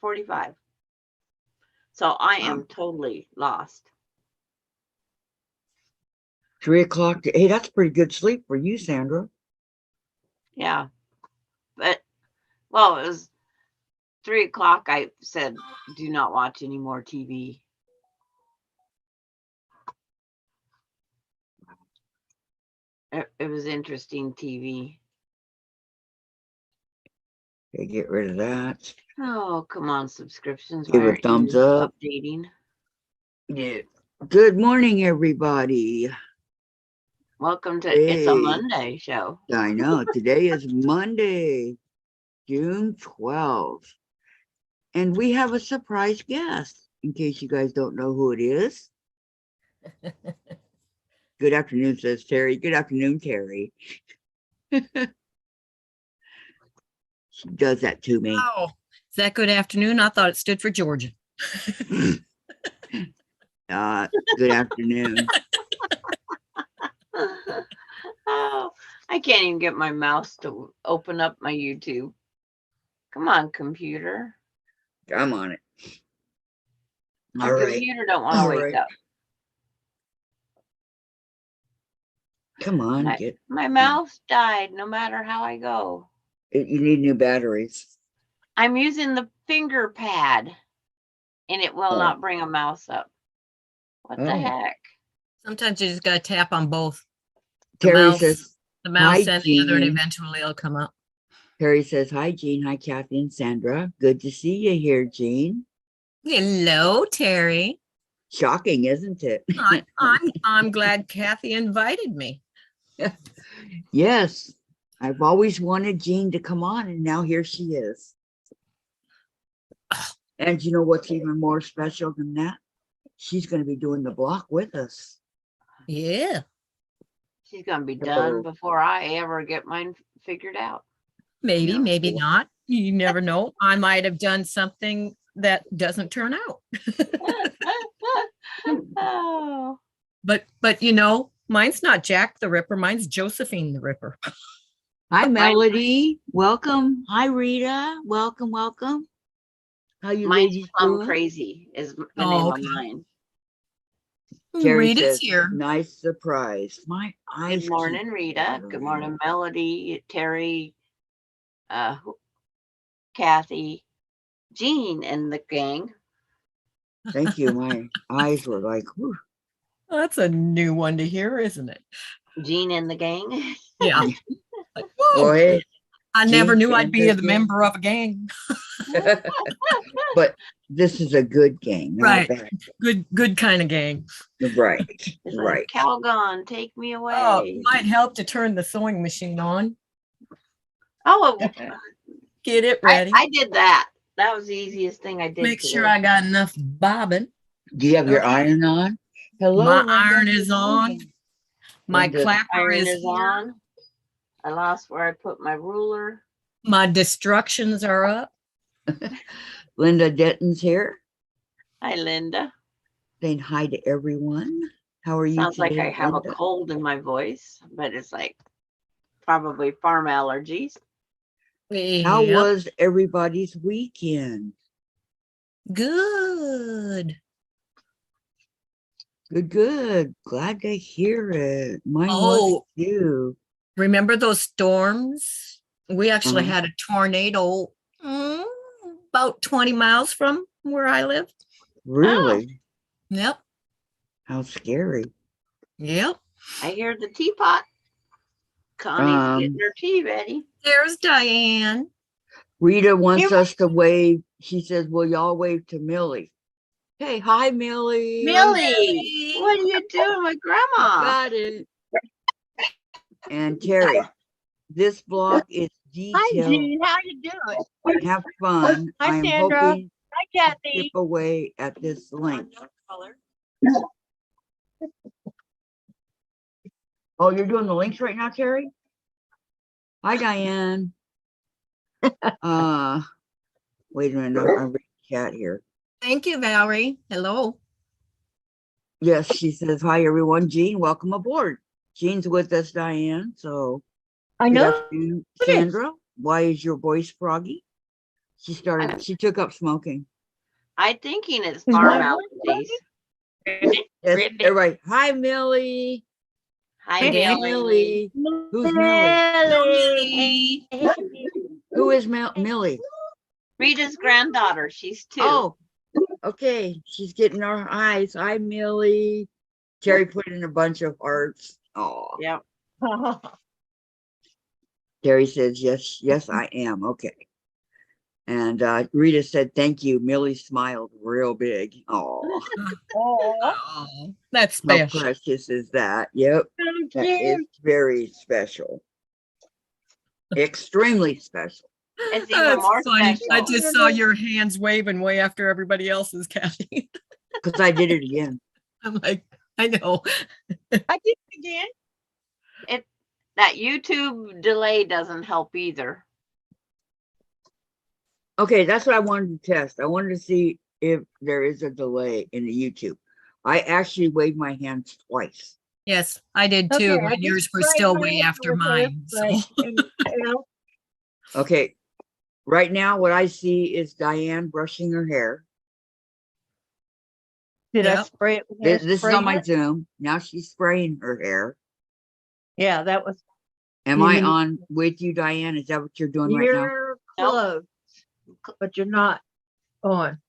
8:45. So I am totally lost. 3 o'clock. Hey, that's pretty good sleep for you, Sandra. Yeah. But, well, it was 3 o'clock. I said, do not watch any more TV. It was interesting TV. Okay, get rid of that. Oh, come on, subscriptions. Give Why a aren't thumbs you up. updating? Yeah. Good morning, everybody. Welcome to It's a Monday show. I know. Today is Monday, June 12th. And we have a surprise guest, in case you guys don't know who it is. Good afternoon, says Terry. Good afternoon, Terry. She does that to me. Oh, is that good afternoon? I thought it stood for Georgia. Good afternoon. Oh, I can't even get my mouse to open up my YouTube. Come on, computer. I'm on it. My computer don't want to wake up. Come on, my mouse died no matter how I go. You need new batteries. I'm using the finger pad and it will not bring a mouse up. What the heck? Sometimes you just got to tap on both. Terry says, the mouse and the other, and Jean. eventually it'll come up. Terry says, hi, Jean. Hi, Kathy and Sandra. Good to see you here, Jean. Hello, Terry. Shocking, isn't it? I'm glad Kathy invited me. Yes. I've always wanted Jean to come on, and now here she is. And you know what's even more special than that? She's going to be doing the block with us. Yeah. She's going to be done before I ever get mine figured out. Maybe, maybe not. You never know. I might have done something that doesn't turn out. Oh. But you know, mine's not Jack the Ripper. Mine's Josephine the Ripper. Hi, Melody. Welcome. Hi, Rita. Welcome, welcome. How you ladies doing? Crazy is the name of mine. Terry Rita's says, here. Nice surprise. My eyes. Good morning, Rita. Good morning, Melody, Terry, Kathy, Jean, and the gang. Thank you. My eyes were like, whew. That's a new one to hear, isn't it? Jean and the gang. Yeah. Like, whoa. Boy, I never knew I'd be a member of a gang. But this is a good gang, right? Good kind of gang. Right, it's right. Like, Calgon, take me away. Oh, it might help to turn the sewing machine on. Oh, get it ready. I did that. That was the easiest thing I did. Make sure I got enough bobbin. Do you have your iron on? Hello, my Linda. iron is on. My clapper is on. I lost where I put my ruler. My destructions are up. Linda Denton's here. Hi, Linda. Saying hi to everyone. How are you? Sounds today, like I have Linda? a cold in my voice, but it's like probably farm allergies. Yep. How was everybody's weekend? Good. Good. Glad to hear it. Mine was too. Remember those storms? We actually had a tornado about 20 miles from where I live. Really? Oh. Yep. How scary. Yep. I hear the teapot. Connie's getting her tea ready. There's Diane. Rita wants us to wave. She says, will y'all wave to Millie? Hey, hi, Millie. Millie, what are you doing with Grandma? Got it. And Terry, this block is detailed. Hi, Jean. How you doing? Have fun. Hi, I'm Sandra. hoping Hi, Kathy. to skip away at this length. Oh, you're doing the links right now, Terry? Hi, Diane. Wait a minute. I'm reading the chat here. Thank you, Valerie. Hello. Yes, she says, hi, everyone. Jean, welcome aboard. Jean's with us, Diane. So I know. Sandra, why is your voice froggy? She took up smoking. I'm thinking it's Is farm my allergies. Yes, everybody. Hi, Millie. Hi, Hey, Millie. Who's Millie? Millie. Who is Millie? Rita's granddaughter. She's 2. Oh, okay. She's getting our eyes. Hi, Millie. Terry put in a bunch of hearts. Oh, Yep. Terry says, yes, I am. Okay. And Rita said, thank you. Millie smiled real big. Oh, Oh, that's how special. precious is that? Yep. That is very special. Extremely special. It's even That's more funny. I special. just saw your hands waving way after everybody else's, Kathy. Because I did it again. I'm like, I know. I did it again. That YouTube delay doesn't help either. Okay, that's what I wanted to test. I wanted to see if there is a delay in the YouTube. I actually waved my hands twice. Yes, I did Okay, too. I And yours just were sprayed still my way hair after with mine. So. hairspray and, you know, Okay, right now what I see is Diane brushing her hair. Did I Yep. spray it with This is on my hairspray? Zoom. Now she's spraying her hair. Yeah, that was. Am You I mean- on with you, Diane? Is that what you're doing right now? You're close, but you're not on.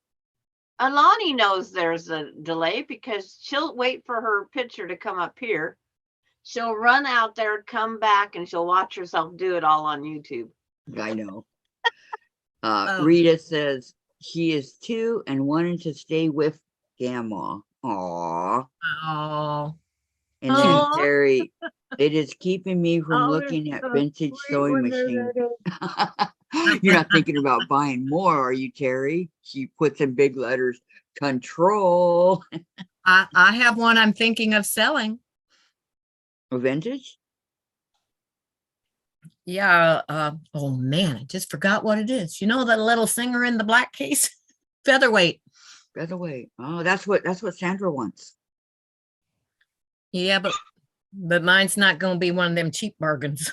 Alani knows there's a delay because she'll wait for her picture to come up here. She'll run out there, come back, and she'll watch herself do it all on YouTube. I know. Oh. Rita says she is 2 and wanting to stay with Grandma. Aw. Oh, And then Aw. Terry, it is keeping me from Oh, looking it's at so vintage sweet sewing when they're machines. that age. You're not thinking about buying more, are you, Terry? She puts in big letters, control. I have one I'm thinking of selling. A vintage? Yeah. Oh man, I just forgot what it is. You know, that little singer in the black case? Featherweight. By the way. Oh, that's what Sandra wants. Yeah, but mine's not going to be one of them cheap bargains.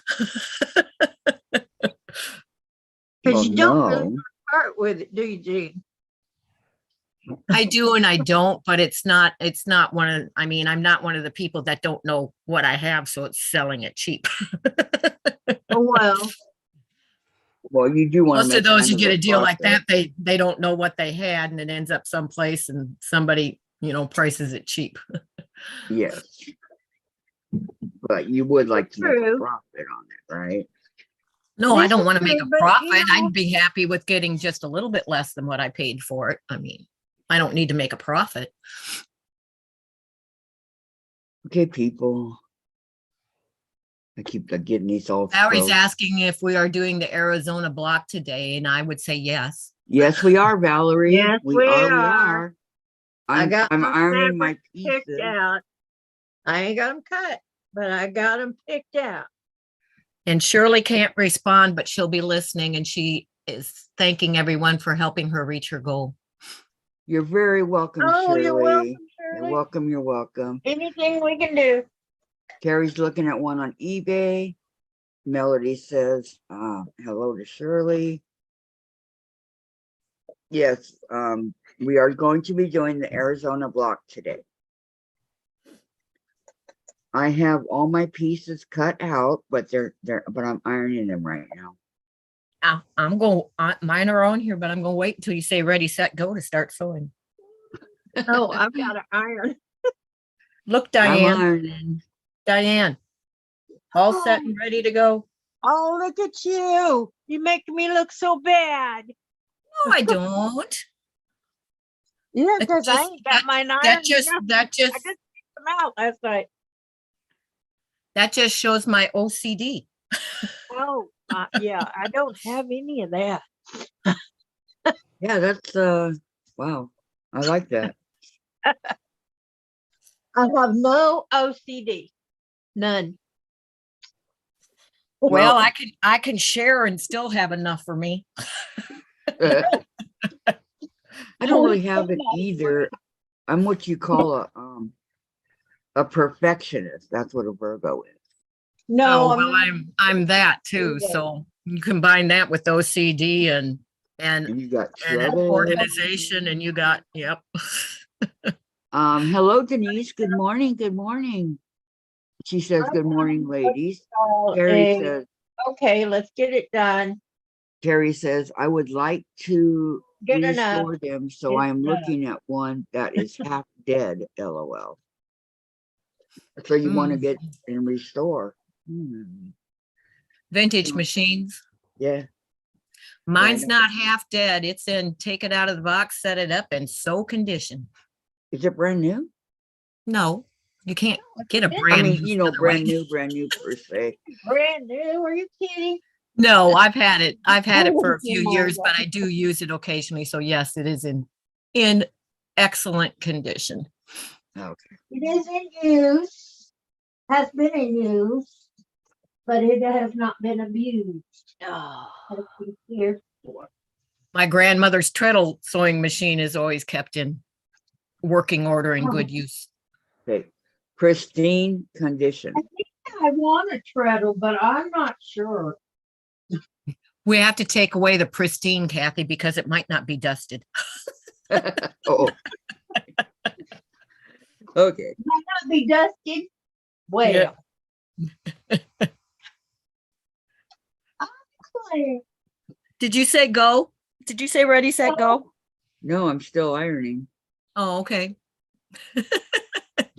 Well, You don't really no. part with it, do you, Jean? I do and I don't, but it's not one of, I mean, I'm not one of the people that don't know what I have, so it's selling it cheap. Oh, well, Well, you do want to Most make of those you kind get of a deal like profit. that, they don't know what they had and it ends up someplace and somebody, prices it cheap. Yes. But you would like to make a True. profit on it, right? No, I This don't is want to make true, a but, you profit. know- I'd be happy with getting just a little bit less than what I paid for it. I mean, I don't need to make a profit. Okay, people. I keep getting these all Valerie's frozen. asking if we are doing the Arizona block today, and I would say yes. Yes, we are, Valerie. Yes, we are. I got I'm my ironing my picked pieces. out. I ain't got them cut, but I got them picked out. And Shirley can't respond, but she'll be listening, and she is thanking everyone for helping her reach her goal. You're very welcome, Oh, Shirley. you're welcome, You're Shirley. welcome. You're welcome. Anything we can do. Carrie's looking at one on eBay. Melody says, hello to Shirley. Yes, we are going to be doing the Arizona block today. I have all my pieces cut out, but I'm ironing them right now. Mine are on here, but I'm going to wait until you say ready, set, go to start sewing. Oh, I've got to iron. Look, I'm Diane, ironing. all set and ready to go. Oh, look at you. You make me look so bad. No, I don't. Yeah, That because I just- ain't got mine ironed. That just enough. I just took them out last night. that just shows my OCD. Oh, yeah, I don't have any of that. Yeah, that's wow. I like that. I have no OCD. None. Well, I can share and still have enough for me. I don't really have it either. I'm what you call a perfectionist. That's what a Virgo is. No, Oh, well, I'm that too. Yeah. So you combine that with OCD and and And you got and trouble. organization, and you got, yep. Hello, Denise. Good morning. Good morning. She says, good morning, ladies. Terry says, Okay, let's get it done. Terry says, I would like to Good enough. restore them, so Good I'm enough. looking at one that is half dead, LOL. So you want to get and restore. Vintage machines. Yeah. Mine's know. not half dead. It's in, take it out of the box, set it up, and sew condition. Is it brand new? No, you can't get a I brand. I mean, new you know, other way. brand new per se. Brand new, are you kidding? No, I've had it. I've had it for a Oh, few my years, but God. I do use it occasionally. So yes, it is in excellent condition. Okay. It is in use, has been in use, but it has not been abused. Oh, Has been cared for. My grandmother's treadle sewing machine is always kept in working order and good use. Okay. Pristine condition. I want a treadle, but I'm not sure. We have to take away the pristine, Kathy, because it might not be dusted. Oh. Okay. Might not be dusted. Well. Okay. Did you say go? Did you say ready, set, go? No, I'm still ironing. Oh, okay.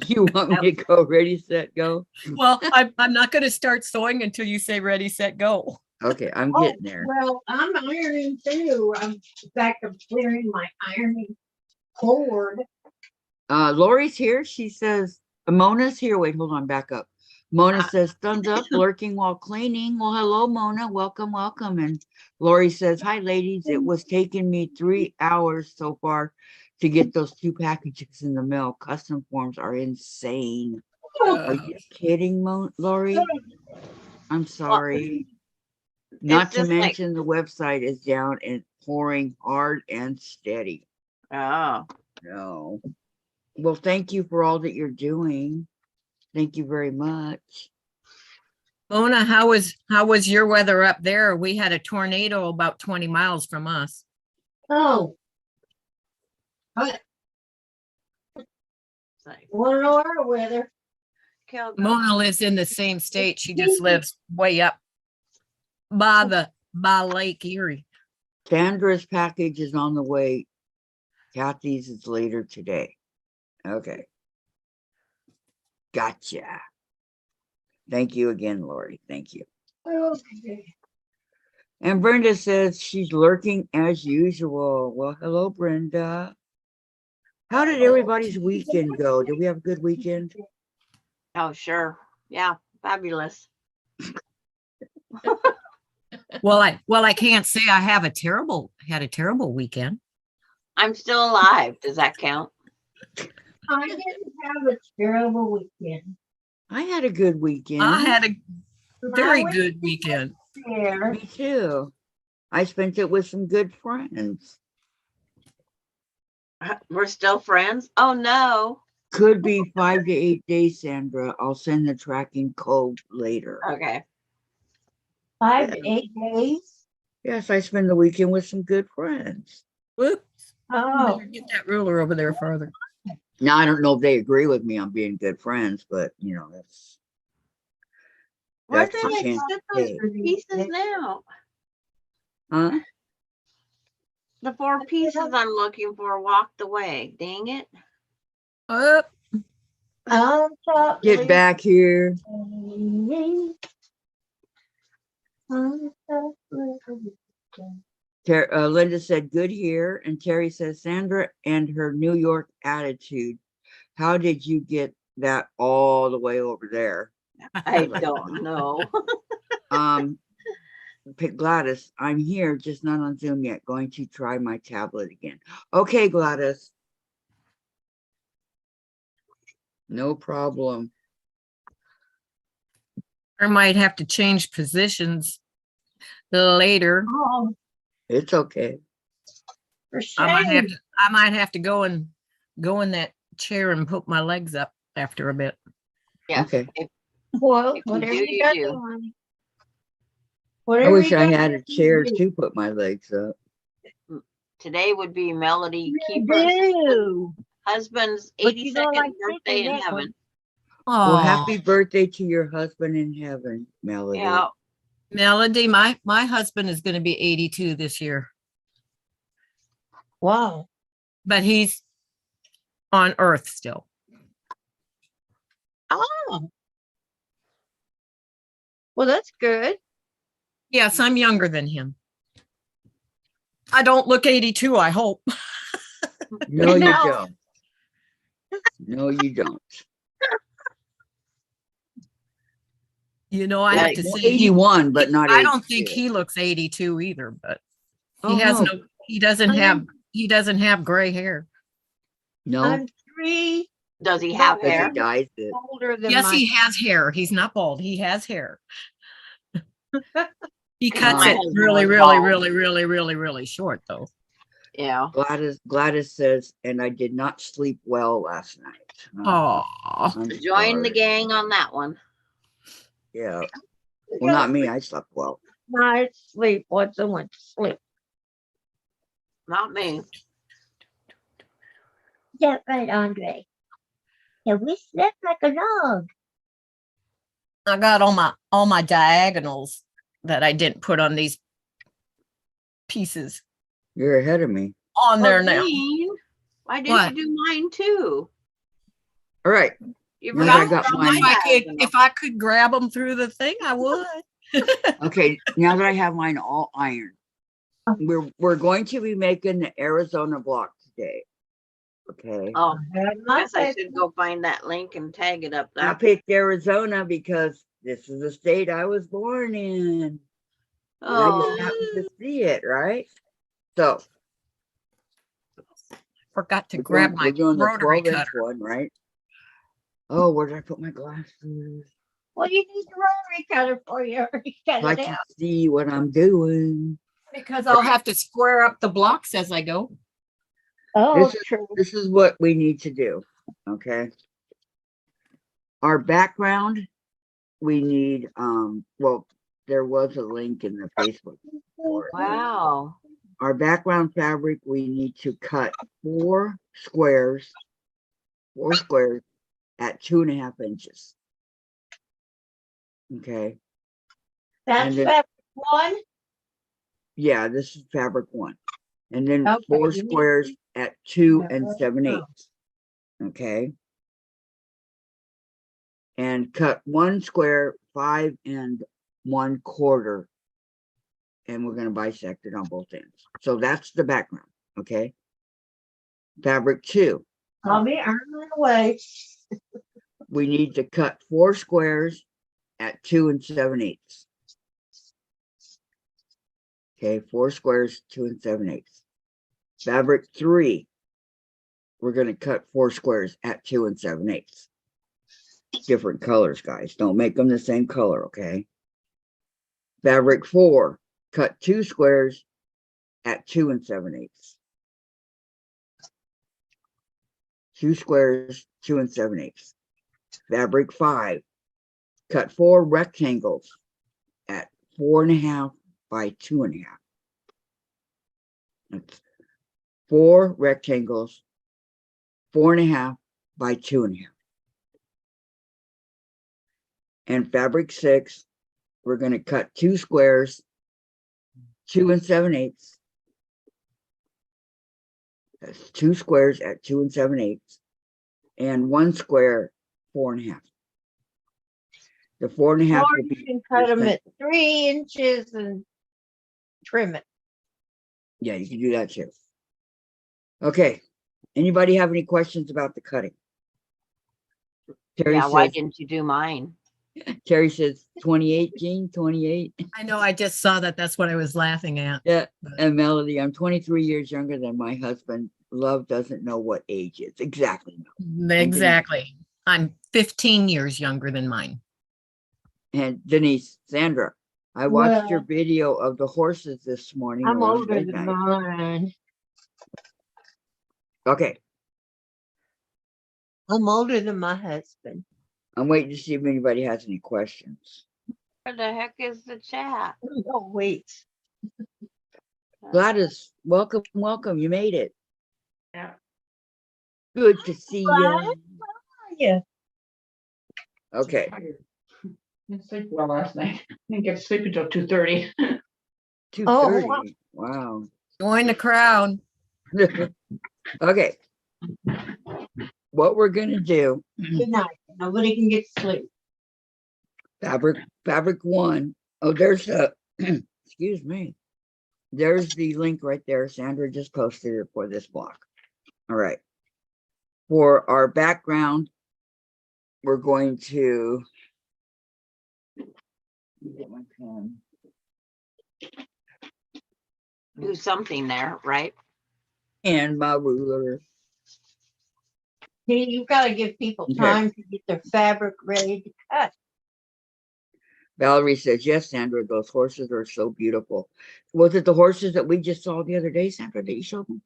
You want me to go ready, set, go? Well, I'm not going to start sewing until you say ready, set, go. Okay, I'm Oh, getting there. well, I'm ironing too. In fact, I'm clearing my ironing board. Lori's here. She says, Mona's here. Wait, hold on, back up. Mona says, thumbs up, lurking while cleaning. Well, hello, Mona. Welcome, welcome. And Lori says, hi, ladies. It was taking me 3 hours so far to get those 2 packages in the mail. Custom forms are insane. Are you kidding, Lori? I'm sorry. Not it's to just like, mention the website is down and pouring hard and steady. oh, No. Well, thank you for all that you're doing. Thank you very much. Mona, how was your weather up there? We had a tornado about 20 miles from us. Oh. But it's like, want to know our weather? Kel, Mona lives in the same state. She just lives way up by Lake Erie. Sandra's package is on the way. Kathy's is later today. Okay. Gotcha. Thank you again, Lori. Thank you. Okay. And Brenda says she's lurking as usual. Well, hello, Brenda. How did everybody's weekend go? Did we have a good weekend? oh, sure. Yeah, fabulous. Well, I can't say I had a terrible weekend. I'm still alive. Does that count? I didn't have a terrible weekend. I had a good weekend. I had a very My good weekend. there. Me too. I spent it with some good friends. We're still friends? Oh, no. Could be 5 to 8 days, Sandra. I'll send the tracking code later. Okay. 5 to 8 days. Yes, I spend the weekend with some good friends. Whoops. Oh, Get that ruler over there farther. Now, I don't know if they agree with me on being good friends, but you know, Where that's did the I chance set to those take. pieces now? Huh? The 4 pieces I'm looking for walked away. Dang it. Up. on top. Get back here. Linda said, good here. And Terry says, Sandra and her New York attitude. How did you get that all the way over there? I don't know. Gladys, I'm here, just not on Zoom yet. Going to try my tablet again. Okay, Gladys. No problem. I might have to change positions later. Oh, It's okay. for I shame. might have to go in that chair and put my legs up after a bit. Yeah. Okay. Well, If you whatever do, you you got do. doing. I Whatever wish you I got had a doing, chair you do. to put my legs up. Today would be Melody You Keeper's do. husband's But you know, 82nd like birthday thinking in that one. heaven. Well, Oh, happy birthday to your husband in heaven, Melody. Yeah. Melody, my husband is going to be 82 this year, Wow. but he's on Earth still. Oh. Well, that's good. Yes, I'm younger than him. I don't look 82, I hope. No, you No. don't. No, you don't. You know, I Yeah, have to Well, say, 81, but not I 82. don't think he looks 82 either, but Oh, he has no. no, he doesn't have gray hair. No, I'm 3 Does he have because hair? he dyes it. older than Yes, my. he has hair. He's not bald. He has hair. He My cuts it husband really, was really, bald. really, really, really, really short though. Yeah. Gladys says, and I did not sleep well last night. Oh, I'm Join the sorry. gang on that one. Yeah. Well, not me. I slept well. Night sleep. What's the one sleep? Not me. Yeah, right, Andre. Yeah, we slept like a dog. I got all my diagonals that I didn't put on these pieces You're ahead of me. on there now. Dean, why didn't What? you do mine too? All right. You Now that I forgot got to mine- do my diagonal. If I could grab them through the thing, I would. Okay. Now that I have mine all ironed, we're going to be making the Arizona block today. Okay. Oh, Had I my guess I favorite- should go find that link and tag it up I there. picked Arizona because this is the state I was born in. And I just Oh, happened to see it, right? So Forgot to we're grab doing, my we're doing the rotary 12-inch cutter. one, right? Oh, where did I put my glasses? Well, you need the rotary cutter for you. You cut So I it can out. see what I'm doing. Because I'll have to square up the blocks as I go. Oh, This is- true. This is what we need to do, okay? Our background, we need, well, there was a link in the Facebook for it. wow. Our background fabric, we need to cut 4 squares at 2.5 inches. Okay, That's and then- fabric one. yeah, this is fabric 1. And then Okay, 4 you need- squares at 2 Yeah, and 7/8. oh. Okay. And cut 1 square 5 1/4. And we're going to bisect it on both ends. So that's the background. Okay. Fabric 2. I'll be earning away. We need to cut 4 squares at 2 and 7/8. Okay, 4 squares, 2 and 7/8. Fabric 3. We're going to cut 4 squares at 2 and 7/8. Different colors, guys. Don't make them the same color, okay? Fabric 4. Cut 2 squares at 2 and 7/8. 2 squares, 2 and 7/8. Fabric 5. Cut 4 rectangles at 4.5 by 2.5. That's 4 rectangles, 4.5 by 2.5. And fabric 6, we're going to cut 2 squares, 2 and 7/8. That's 2 squares at 2 and 7/8, and 1 square, 4.5. The 4.5 Or will you be can cut your them cen- at 3 inches and trim it. Yeah, you can do that too. Okay. Anybody have any questions about the cutting? Terry Yeah, why says, didn't you do mine? Terry says 2018, 28. I know, I just saw that. That's what I was laughing at. Yeah. And Melody, I'm 23 years younger than my husband. Love doesn't know what age is. Exactly. Exactly. I'm 15 years younger than mine. And Denise, Sandra, I watched your Well, video of the horses this morning. I'm around older than midnight. mine. Okay. I'm older than my husband. I'm waiting to see if anybody has any questions. Where the heck is the chat? Oh, wait. Gladys, welcome, welcome. You made it. Yeah. Good to see Gladys. you. Yeah. Okay. Didn't sleep well last night. Didn't get to sleep until 2:30. 2:30. Wow. Join the crowd. Okay. What we're gonna do, Good night. Nobody can get to sleep. fabric one. Oh, there's a, excuse me. There's the link right there. Sandra just posted it for this block. All right. For our background, we're going to get my pen. Do something there, right? And my ruler. See, you've got to give people Okay. time to get their fabric ready to cut. Valerie says, yes, Sandra, those horses are so beautiful. Was it the horses that we just saw the other day, Sandra, that you showed me?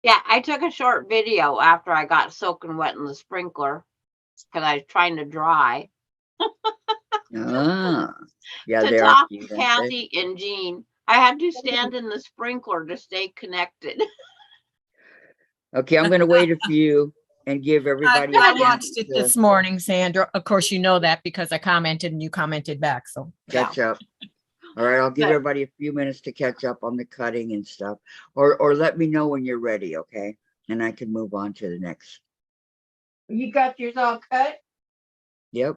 Yeah, I took a short video after I got soaking wet in the sprinkler because I was trying to dry Ah, yeah, to they're talk cute, to aren't they? Kathy and Jean. I had to stand in the sprinkler to stay connected. Okay, I'm gonna wait a few and give everybody. I a chance watched it to this morning, Sandra. Of course, you know that because I commented and you commented back, so. Catch up. All right, I'll give Good. everybody a few minutes to catch up on the cutting and stuff, or let me know when you're ready, okay? And I can move on to the next. You got yours all cut? Yep,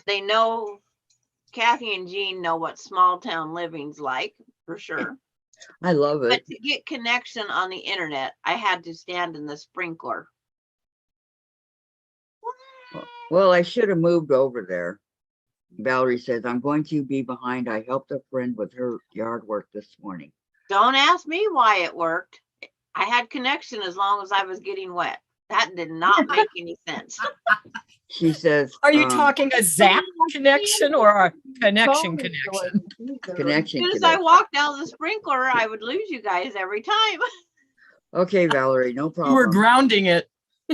They know, Kathy and Jean know what small town living's like, for sure. I love But it. to get connection on the internet, I had to stand in the sprinkler. Well, I should have moved over there. Valerie says, I'm going to be behind. I helped a friend with her yard work this morning. Don't ask me why it worked. I had connection as long as I was getting wet. That did not make any sense. She says, Are you talking a zap connection or a connection Phone is connection? the way- connection As soon as I connection. walked down the sprinkler, I would lose you guys every time. Okay, Valerie, no You were problem. grounding it.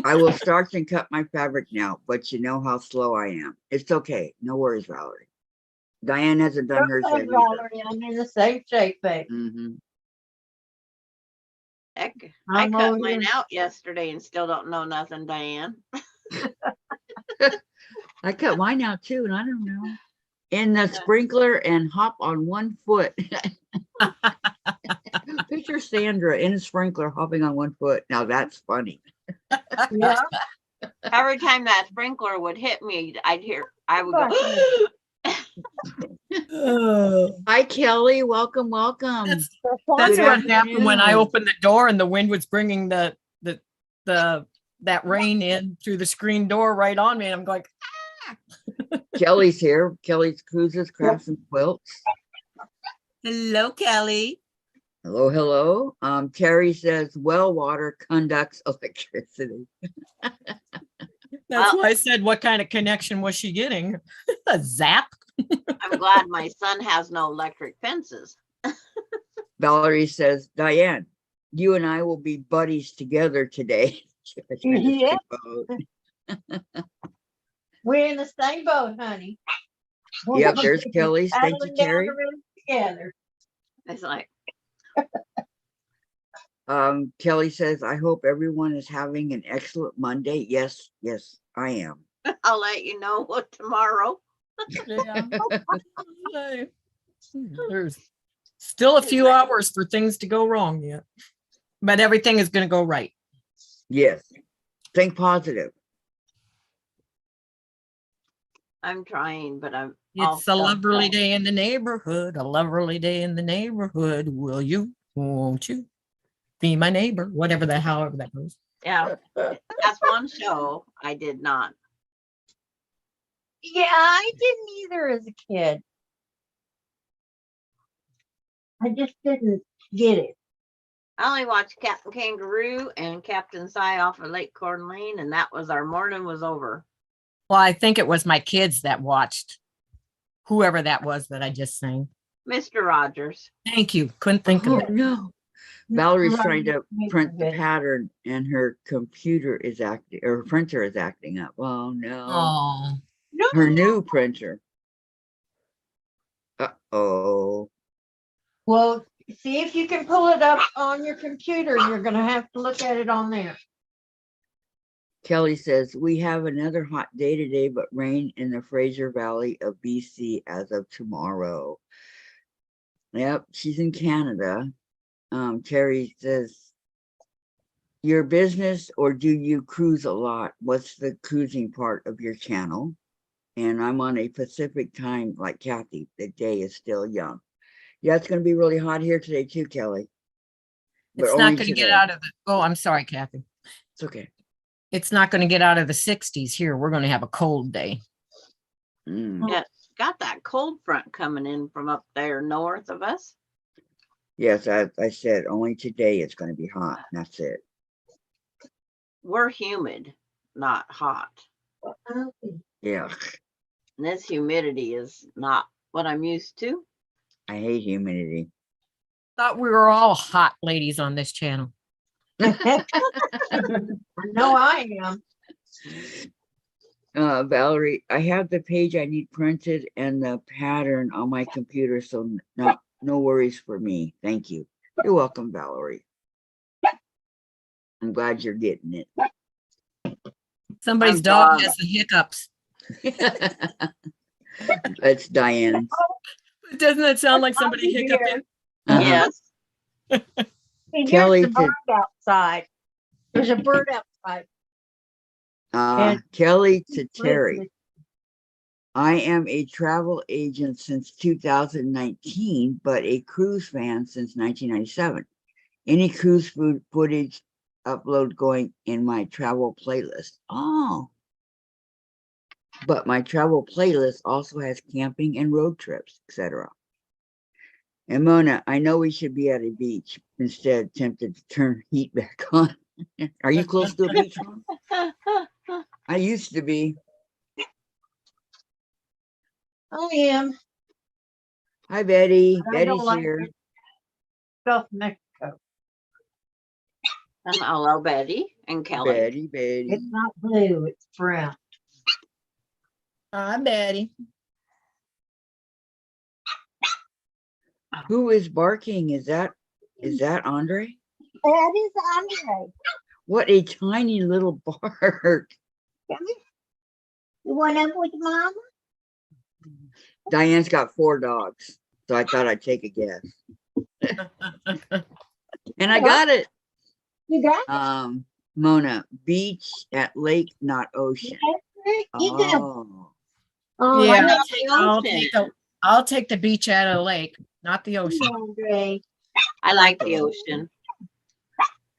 I will start and cut my fabric now, but you know how slow I am. It's okay. No worries, Valerie. Diane hasn't done hers Okay, yet either. Valerie, I'm in the same shape, babe. Mhm. Heck, I I'm cut over mine here. out yesterday and still don't know nothing, Diane. I cut mine out too, and I don't know. In the sprinkler and hop on one foot. Picture Sandra in a sprinkler hopping on one foot. Now that's funny. Yeah. Every time that sprinkler would hit me, I would Back go, Hi, Kelly. Welcome, welcome. That's Good what happened when I afternoon. opened the door and the wind was bringing that rain in through the screen door right on me. And I'm going, Kelly's here. Kelly's Cruises, Crafts and Quilts. hello, Kelly. Hello, hello. Terry says well water conducts electricity. That's Well- why I said, what kind of connection was she getting? A zap? I'm glad my son has no electric fences. Valerie says, Diane, you and I will be buddies together today. Yeah. We're in the same boat, honey. We're Yep, gonna there's be Kelly's. Thank you, paddling down Terry. the road together. It's like, Kelly says, I hope everyone is having an excellent Monday. Yes, yes, I am. I'll let you know what tomorrow. Yeah. There's still a few hours for things to go wrong yet, but everything is going to go right. Yes. Think positive. I'm trying, but I'm. It's a also- lovely day in the neighborhood, a lovely day in the neighborhood. Will you, won't you be my neighbor? Whatever the, however that goes. Yeah, that's one show I did not. Yeah, I didn't either as a kid. I just didn't get it. I only watched Captain Kangaroo and Captain Si off of Lake Corn Lane, and that was our morning was over. Well, I think it was my kids that watched whoever that was that I just sang. Mr. Rogers. Thank you. Couldn't think of Oh, it. no. Valerie's Right, trying to makes print the it. pattern and her computer is acting, or her printer is acting up. Oh, no. Oh, Her new printer. Uh-oh. Well, see if you can pull it up on your computer. You're gonna have to look at it on there. Kelly says, we have another hot day today, but rain in the Fraser Valley of BC as of tomorrow. Yep, she's in Canada. Terry says, your business, or do you cruise a lot? What's the cruising part of your channel? And I'm on a Pacific time like Kathy. The day is still young. Yeah, it's going to be really hot here today too, Kelly. But It's not only going to get today. out of the, oh, I'm sorry, Kathy. It's okay. It's not going to get out of the 60s here. We're going to have a cold day. Mm. Yeah, it's got that cold front coming in from up there north of us. Yes, I said only today it's going to be hot. That's it. We're humid, not hot. Yeah, And this humidity is not what I'm used to. I hate humidity. Thought we were all hot ladies on this channel. I know I am. Valerie, I have the page I need printed and the pattern on my computer, so no worries for me. Thank you. You're welcome, Valerie. I'm glad you're getting it. Somebody's I'm dog done. has the hiccups. It's Diane's. Doesn't that sound like somebody I'll be hiccuping? Uh-huh. Yes. And Kelly here's the to- bird outside. There's a bird outside. And- Kelly to Terry. I am a travel agent since 2019, but a cruise fan since 1997. Any cruise footage upload going in my travel playlist. Oh. But my travel playlist also has camping and road trips, etc. And Mona, I know we should be at a beach. Instead, tempted to turn heat back on. Are you close to a beach, Mona? I used to be. I am. Hi, Betty. But I don't Betty's like here. it. Gulf of Mexico. Hello, Betty and Kelly. Betty. It's not blue, it's brown. Hi, Betty. Who is barking? Is that Andre? That is Andre. What a tiny little bark. You went up with Mama? Diane's got 4 dogs, so I thought I'd take a guess. And I got it. You got it? Mona, beach at lake, not ocean. You got it. Oh, Oh, Yeah, not I'll the take, ocean. I'll take the beach at a lake, not the ocean. Andre. I like the ocean.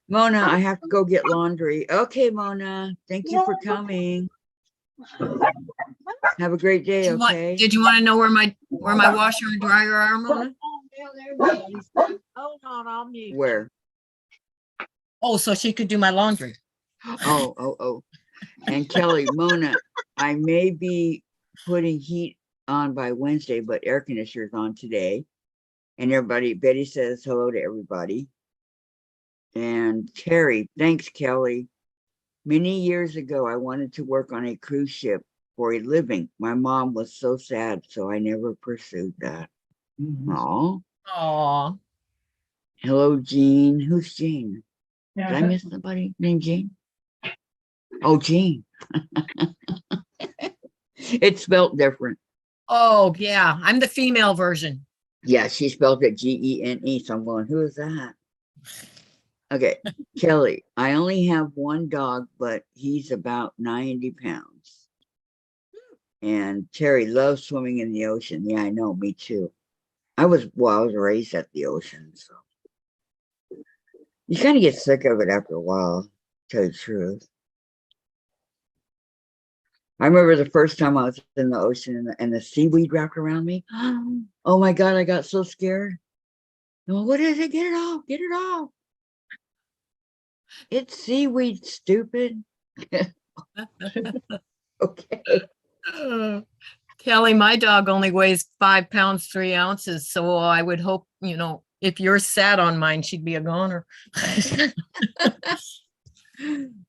Mona, I have to go get laundry. Okay, Mona, thank you for coming. Have a great day, okay? Did you want to know where my washer and dryer are, Mona? Hold on, I'll mute. Where? Oh, so she could do my laundry. Oh. And Kelly, Mona, I may be putting heat on by Wednesday, but air conditioner's on today. And everybody, Betty says hello to everybody. And Terry, thanks, Kelly. Many years ago, I wanted to work on a cruise ship for a living. My mom was so sad, so I never pursued that. Oh, Oh, hello, Jean. Who's Jean? Did I Yeah, miss somebody named Jean? Oh, Jean. It's spelled different. oh, yeah. I'm the female version. Yeah, she spelled it Gene. So I'm going, who is that? Okay, Kelly, I only have 1 dog, but he's about 90 pounds. And Terry loves swimming in the ocean. Yeah, I know, me too. I was raised at the ocean, so you kind of get sick of it after a while, to tell you the truth. I remember the first time I was in the ocean and the seaweed wrapped around me. Oh my God, I got so scared. No, what is it? Get it off, get it off. It's seaweed, stupid. Okay. Kelly, my dog only weighs 5 pounds, 3 ounces. So I would hope, if yours sat on mine, she'd be a goner.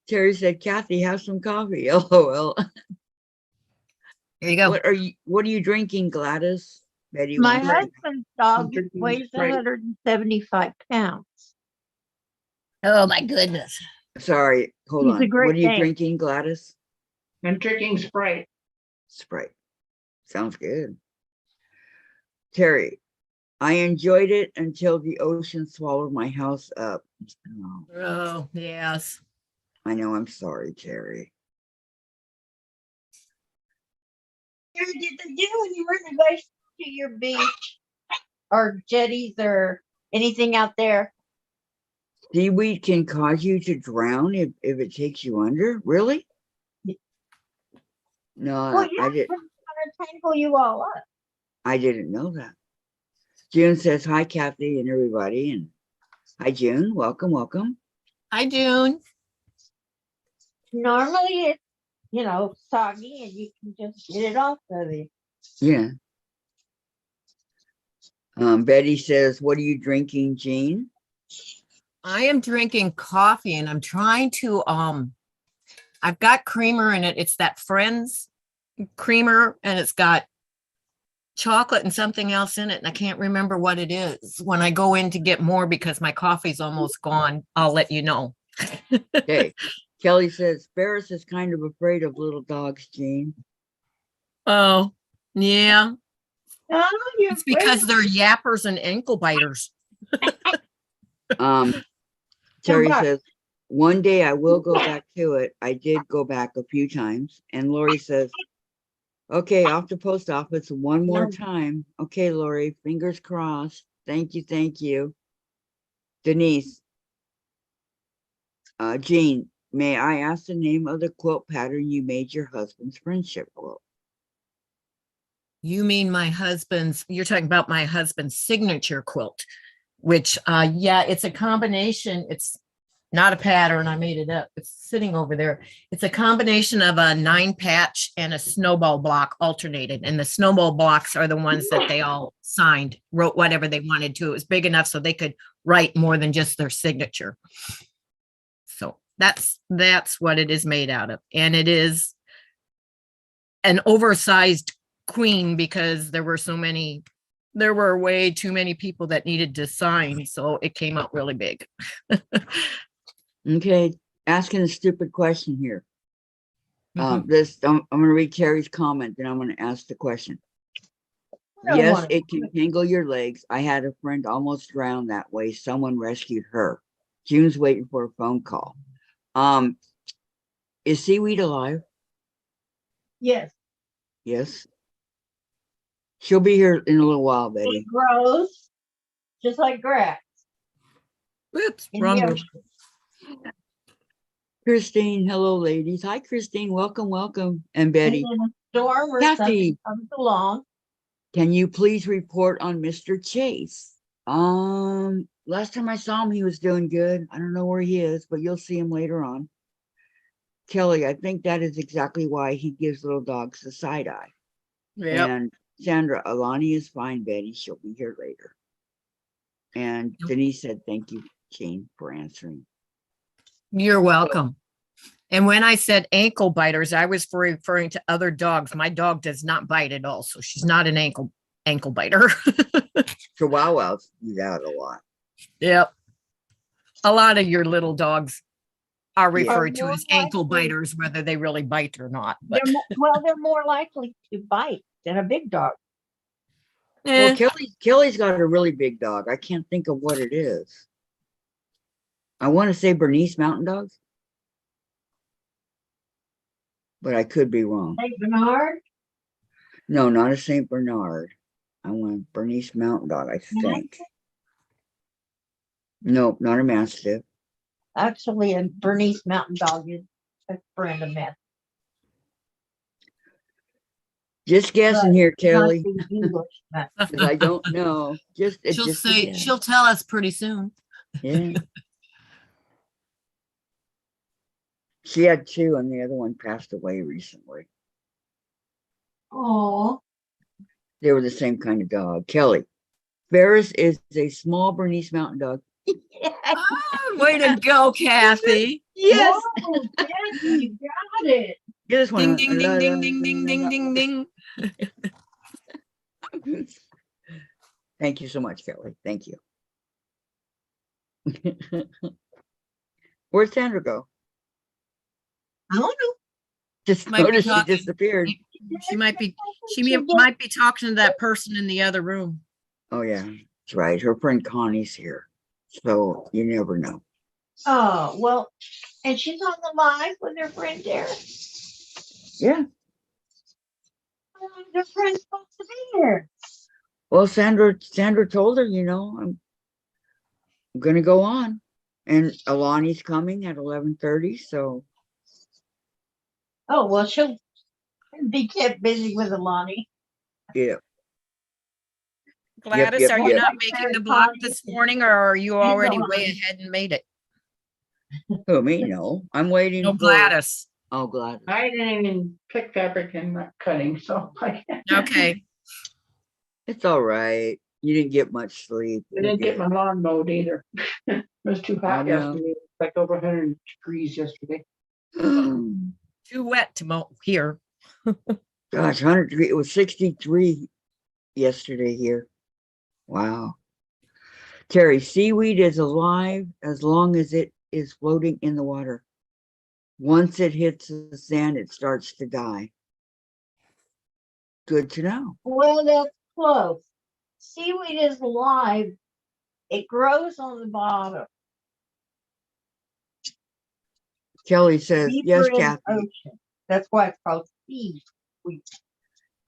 Terry said, Kathy, have some coffee. Oh, well. Here you go. What are you drinking, Gladys? Betty My wants to- husband's dog drinking weighs Sprite. 175 pounds. Oh, my goodness. Sorry, hold He's a on. What Great are you Dane. drinking, Gladys? I'm drinking Sprite. Sprite. Sounds good. Terry, I enjoyed it until the ocean swallowed my house up. Oh, Oh, yes. I know, I'm sorry, Terry. Did you ever go to your beach or jetties or anything out there? Seaweed can cause you to drown if it takes you under? Really? No, Well, yeah, I it's did. gonna tangle you all up. I didn't know that. June says hi, Kathy, and everybody, and hi, June. Welcome, welcome. Hi, June. Normally it's, soggy and you can just get it off of you. Yeah. Betty says, "What are you drinking, Jean?" I am drinking coffee and I'm trying to, I've got creamer in it. It's that Friends creamer and it's got chocolate and something else in it. And I can't remember what it is. When I go in to get more because my coffee's almost gone, I'll let you know. Okay. Kelly says, Ferris is kind of afraid of little dogs, Jean. Oh, yeah. Oh, you're It's because they're yappers and ankle biters. Terry back. says, one day I will go back to it. I did go back a few times. And Lori says, okay, off to post office one more No. time. Okay, Lori, fingers crossed. Thank you, thank you. Denise, Jean, may I ask the name of the quilt pattern you made your husband's friendship quilt? You mean my husband's, you're talking about my husband's signature quilt, which, yeah, it's a combination. It's not a pattern. I made it up. It's sitting over there. It's a combination of a 9-patch and a snowball block alternated. And the snowball blocks are the ones that they all signed, wrote whatever they wanted to. It was big enough so they could write more than just their signature. So that's what it is made out of. And it is an oversized queen because there were way too many people that needed to sign. So it came out really big. Okay, asking a stupid question here. Mhm. I'm going to read Terry's comment, then I'm going to ask the question. I don't Yes, wanna- it can tangle your legs. I had a friend almost drown that way. Someone rescued her. June's waiting for a phone call. Is seaweed alive? Yes, Yes. She'll be here in a little while, Betty. it grows just like grass. Oops, in wrong the one. ocean. Christine, hello, ladies. Hi, Christine. Welcome, welcome. And And Betty, then a storm or Kathy. something comes along. can you please report on Mr. Chase? Last time I saw him, he was doing good. I don't know where he is, but you'll see him later on. Kelly, I think that is exactly why he gives little dogs the side eye. Yep. And Sandra, Alani is fine, Betty. She'll be here later. And Yep. Denise said, thank you, Jane, for answering. You're welcome. And when I said ankle biters, I was referring to other dogs. My dog does not bite at all, so she's not an ankle biter. Chihuahuas do that a lot. Yep. A lot of your little dogs are Yeah. referred to more as ankle likely- biters, whether they really bite or not. But They're more likely to bite than a big dog. Well, eh, Kelly's got a really big dog. I can't think of what it is. I want to say Bernese Mountain Dogs, but I could be wrong. Saint Bernard, No, not a Saint Bernard. I want Bernese Mountain Dog, I think. Nope, not a Mastiff. actually, a Bernese Mountain Dog is a friend of mine. Just guessing Right. here, Not Kelly, the English, but because I don't know. Just a guess. she'll tell us pretty soon. Yeah. She had two, and the other one passed away recently. oh, They were the same kind of dog. Kelly, Ferris is a small Bernese Mountain Dog. Ah, way to go, Kathy. Yes. whoa, Jackie, you got it. Get this one. Ding, ding, ding, ding, ding, ding, ding, ding, ding. Thank you so much, Kelly. Thank you. Where'd Sandra go? I don't know. Just Might be noticed she talking. disappeared. She might be might be talking to that person in the other room. Oh yeah, that's right. Her friend Connie's here. So you never know. Oh, well, and she's on the live with her friend there. Yeah. Her friend's supposed to be here. Well, Sandra told her, I'm gonna go on. And Alani's coming at 11:30, so Oh, well, she'll be kept busy with Alani. yeah. Gladys, yep, are you yep. not making the block this morning, or are you already Alani. way ahead and made it? Who, me? No. I'm waiting No, for Gladys. Oh, Gladys. I didn't even pick fabric and not cutting, so I Okay. It's all right. You didn't get much sleep. didn't get my lawn mowed either. It was too I hot know. yesterday, like over 100 degrees yesterday. Too wet to mow here. Gosh, 100 degrees. It was 63 yesterday here. Wow. Terry, seaweed is alive as long as it is floating in the water. Once it hits the sand, it starts to die. Good to know. Well, that's close. Seaweed is alive. It grows on the bottom. Kelly says, Deeper yes, in the Kathy. ocean. That's why it's called seaweed.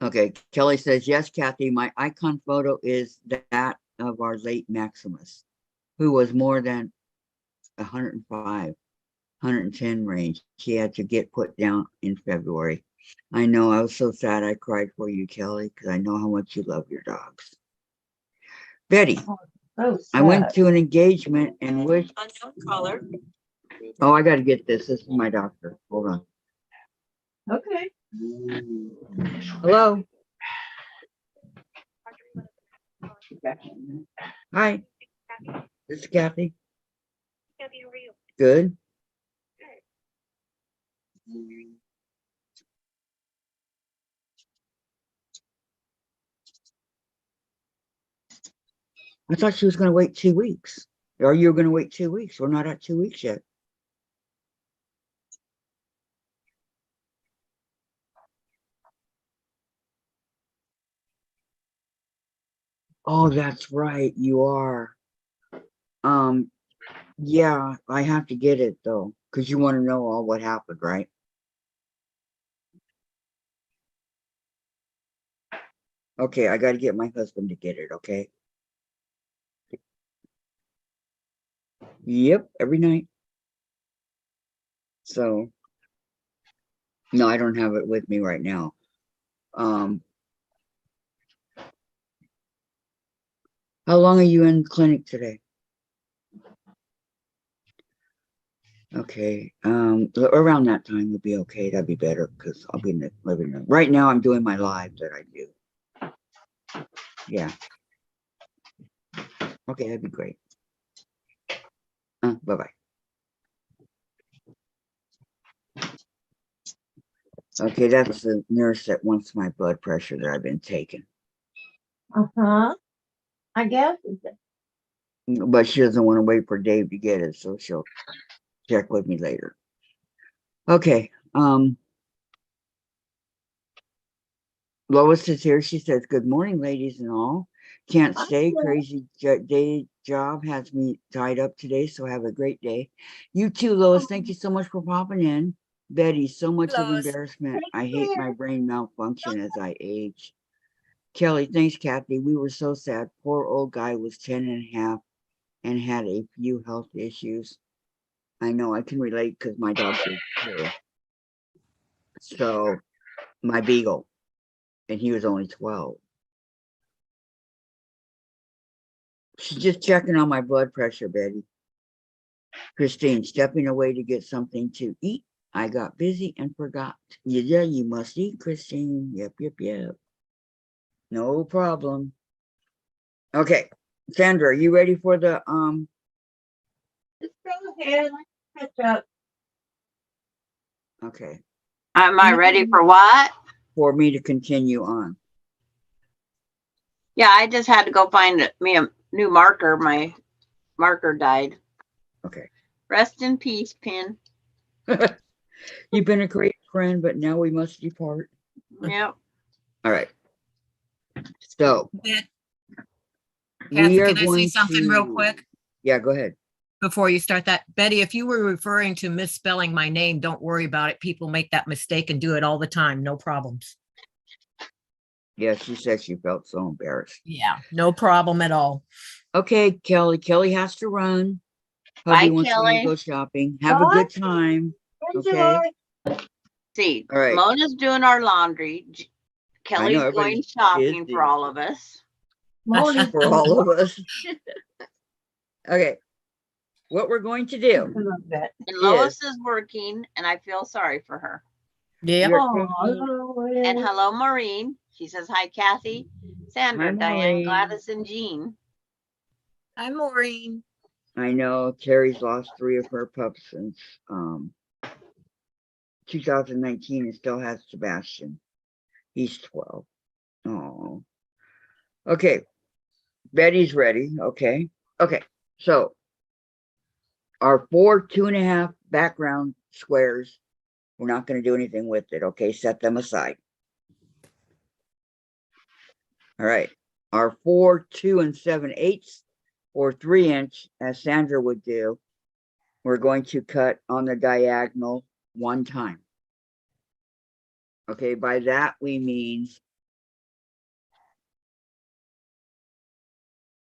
Okay, Kelly says, yes, Kathy, my icon photo is that of our late Maximus, who was more than 105, 110 range. He had to get put down in February. I know, I was so sad. I cried for you, Kelly, because I know how much you love your dogs. Betty, So I went sad. to an engagement and wish. Unknown caller. Oh, I got to get this. This is my doctor. Hold on. Okay. Hello. Hi. This is Kathy. Kathy, how are you? Good. I thought she was going to wait 2 weeks. Or you were going to wait 2 weeks. We're not at 2 weeks yet. Oh, that's right. You are. Yeah, I have to get it though, because you want to know all what happened, right? Okay, I got to get my husband to get it, okay? Yep, every night. So, no, I don't have it with me right now. How long are you in clinic today? Okay, around that time would be okay. That'd be better because I'll be in the living room. Right now, I'm doing my live that I do. Yeah. Okay, that'd be great. Bye-bye. Okay, that's the nurse that wants my blood pressure that I've been taking. Uh-huh. I guess. But she doesn't want to wait for Dave to get it, so she'll check with me later. Okay. Lois is here. She says, good morning, ladies and all. Can't stay. Crazy day job has me tied up today, so have a great day. You too, Lois. Thank you so much for popping in. Betty, so much of Lois. embarrassment. I hate my brain malfunction as I age. Kelly, thanks, Kathy. We were so sad. Poor old guy was 10 and a half and had a few health issues. I know, I can relate because my dog is too. So, my beagle, and he was only 12. She's just checking on my blood pressure, Betty. Christine, stepping away to get something to eat. I got busy and forgot. Yeah, you must eat, Christine. Yep. No problem. Okay, Sandra, are you ready for the Just go ahead and catch up. Okay, Am I ready for what? for me to continue on? Yeah, I just had to go find me a new marker. My marker died. Okay. Rest in peace, Pin. You've been a great friend, but now we must depart. Yep. All right. So Bet- we Kathy, are can I say going something real to- quick Yeah, go ahead. before you start that? Betty, if you were referring to misspelling my name, don't worry about it. People make that mistake and do it all the time. No problems. Yeah, she said she felt so embarrassed. Yeah, no problem at all. Okay, Kelly. Kelly has to run. Bye, Hubby wants me to Kelly. go shopping. Have a Bye. good time. Okay. See, All right. Mona's doing our laundry. Kelly's everybody going is shopping for doing all of us. Morning. for all of us. Okay. What we're going to do. And Yes. Lois is working, and I feel sorry for her. Yeah. You're Oh, taking- And hello, Maureen. She says, hi, Kathy, Sandra, Hi, Diane, Maureen. Gladys, and Jean. Hi, Maureen. I know Carrie's lost 3 of her pups since 2019 and still has Sebastian. He's 12. Oh. Okay. Betty's ready. Okay. Okay. So our 4 2.5 background squares, we're not going to do anything with it. Okay. Set them aside. All right. Our 4 2 7/8 or 3-inch, as Sandra would do, we're going to cut on the diagonal 1 time. Okay, by that we mean,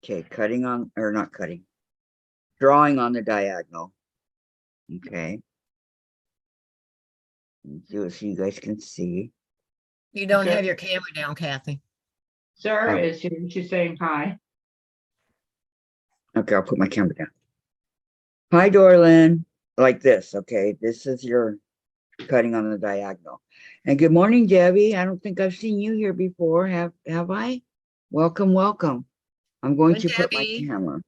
okay, cutting on, or not cutting, drawing on the diagonal. Okay. Do it so you guys can see. You don't Okay. have your camera down, Kathy. Sarah Oh. is here. She's saying hi. Okay, I'll put my camera down. Hi, Dorlin. Like this, okay? This is your cutting on the diagonal. And good morning, Debbie. I don't think I've seen you here before. Have I? Welcome, welcome. I'm going Good, to put my Debbie. camera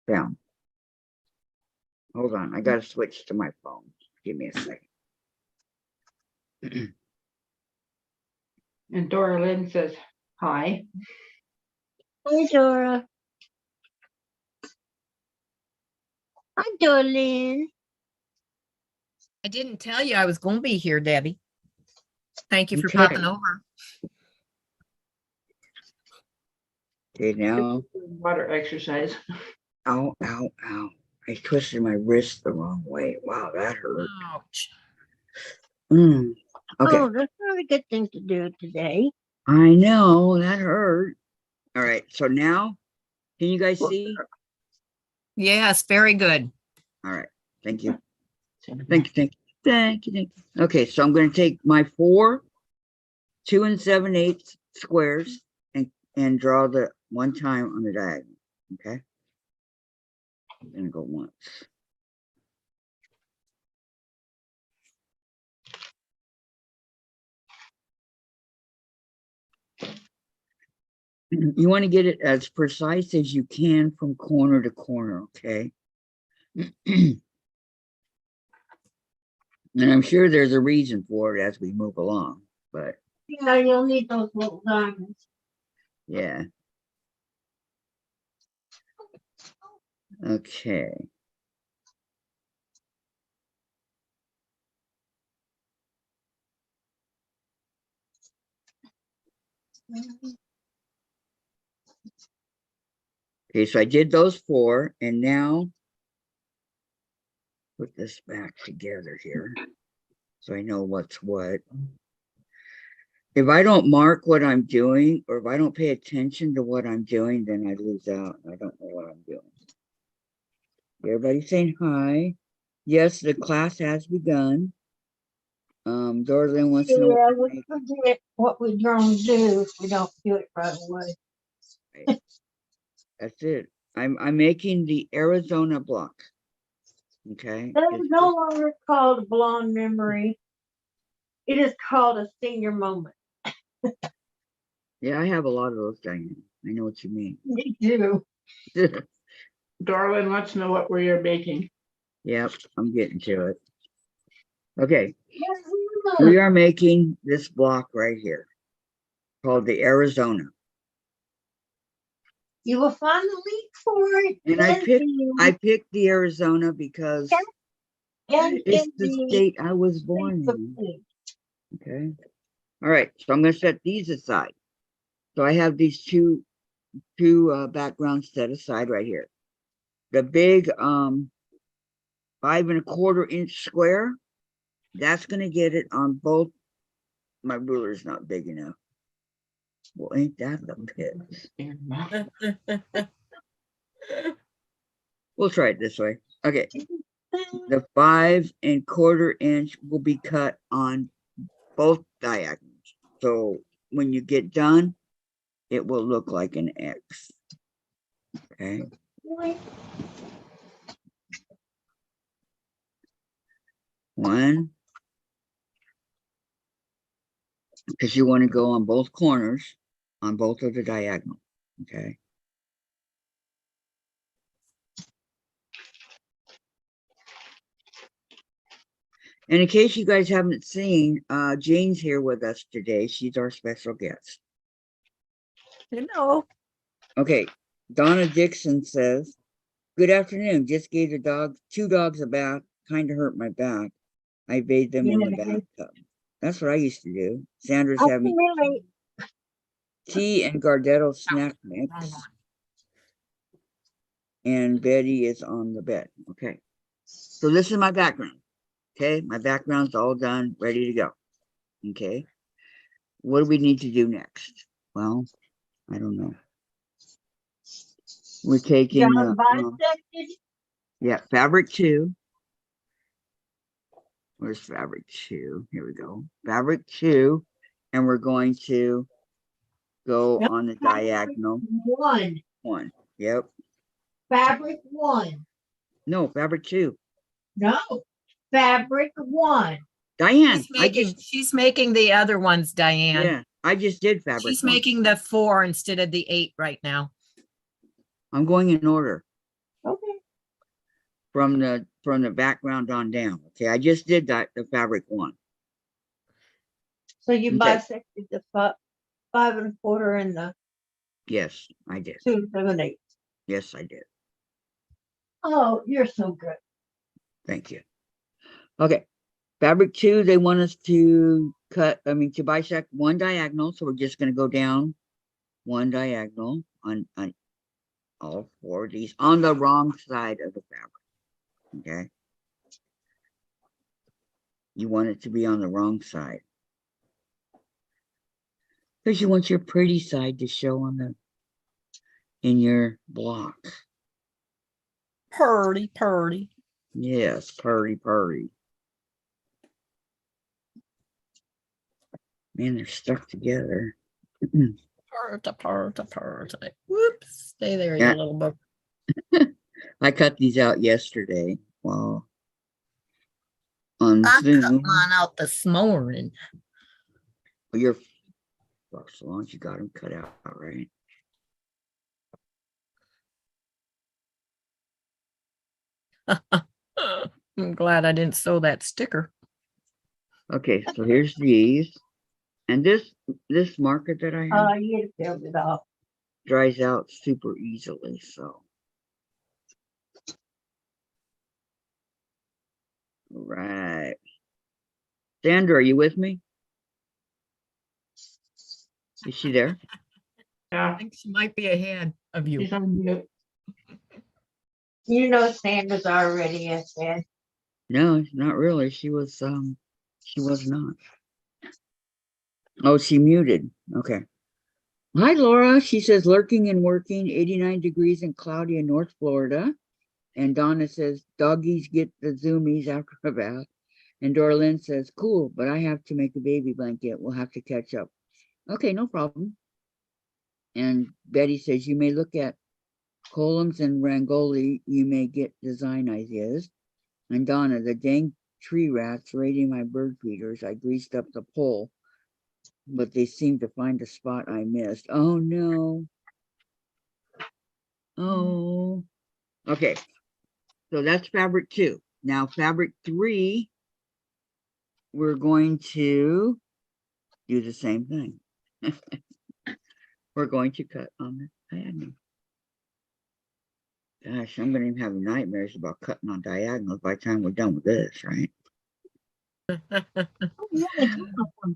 down. Hold on, I gotta switch to my phone. Give me a second. And Dora Lynn says hi. Hi, Dora. Hi, darling. I didn't tell you I was going to be here, Debbie. Thank you for Okay. popping over. Okay, now, Water exercise. ow, ow, ow. I twisted my wrist the wrong way. Wow, that hurt. Ouch. Okay, Oh, that's not a good thing to do today. I know that hurt. All right, so now, can you guys see? Yes, very good. All right, thank you. Thank you. Okay, so I'm going to take my 4 2 7/8 squares and draw the 1 time on the diagonal. Okay, I'm going to go once. You want to get it as precise as you can from corner to corner, okay? And I'm sure there's a reason for it as we move along, but Yeah, you'll need those little diamonds. yeah. Okay. Okay, so I did those 4, and now put this back together here so I know what's what. If I don't mark what I'm doing, or if I don't pay attention to what I'm doing, then I lose out. I don't know what I'm doing. Everybody saying hi. Yes, the class has begun. Dorlin wants to know Yeah, what we forget what we're going to do if we don't do it right away. that's it. I'm making the Arizona block. Okay. That It's is no longer called a blonde memory. It is called a senior moment. yeah, I have a lot of those, Diane. I know what you mean. Me too. Dora Lynn wants to know what we're making. Yep, I'm getting to it. Okay, we are making this block right here called the Arizona. You will find the link for it. And I in picked the Arizona because it's in the the state I was born Facebook in. page. Okay. All right. So I'm going to set these aside. So I have these two backgrounds set aside right here. The big 5 1/4 inch square, that's going to get it on both. My ruler's not big enough. Well, ain't that the pits? We'll try it this way. Okay. The 5 1/4 inch will be cut on both diagonals. So when you get done, it will look like an X. Okay. One, because you want to go on both corners, on both of the diagonal. Okay. And in case you guys haven't seen, Jane's here with us today. She's our special guest. Hello. Okay. Donna Dixon says, good afternoon. Just gave the two dogs a bath. Kind of hurt my back. I bathed them in the bathtub. That's what I used to do. Sandra's having tea and Gardetto snack mix. And Betty is on the bed. Okay. So this is my background. Okay. My background's all done, ready to go. Okay. What do we need to do next? Well, I don't know. We're taking, yeah, fabric 2. Where's fabric 2? Here we go. Fabric 2. And we're going to go on the diagonal. 1. Yep. Fabric 1. No, fabric 2. No. Fabric 1. Diane, She's making the other ones, Diane. yeah, I just did fabric. She's 1. making the 4 instead of the 8 right now. I'm going in order Okay. from the background on down. Okay, I just did the fabric 1. So you Okay. bisected the 5 1/4 and the Yes, I did. 2 7/8. Yes, I did. Oh, you're so good. Thank you. Okay, fabric 2, they want us to to bisect 1 diagonal. So we're just going to go down 1 diagonal on all 4 of these on the wrong side of the fabric. Okay. You want it to be on the wrong side. Because you want your pretty side to show in your block. Purdy. Yes, purdy. Man, they're stuck together. Purdy. Whoops. Stay there, Yeah. you little book. I cut these out yesterday while on I cut Zoom. mine out this morning. You're so long as you got them cut out, right? I'm glad I didn't sew that sticker. Okay, so here's these. And this marker that I have You filled it off. dries out super easily, so. Right. Sandra, are you with me? Is she there? I Yeah, think she might be ahead of you. she's on mute. You know Sandra's already at that. No, not really. She was not. Oh, she muted. Okay. Hi, Laura. She says lurking and working, 89 degrees and cloudy in North Florida. And Donna says doggies get the zoomies after a bath. And Dorlyn says, cool, but I have to make a baby blanket. We'll have to catch up. Okay, no problem. And Betty says you may look at columns and Rangoli. You may get design ideas. And Donna, the dang tree rats raiding my bird feeders. I greased up the pole, but they seem to find a spot I missed. Oh no. Oh. Okay. So that's fabric 2. Now fabric 3, we're going to do the same thing. We're going to cut on the diagonal. Gosh, I'm gonna even have nightmares about cutting on diagonals by the time we're done with this, right?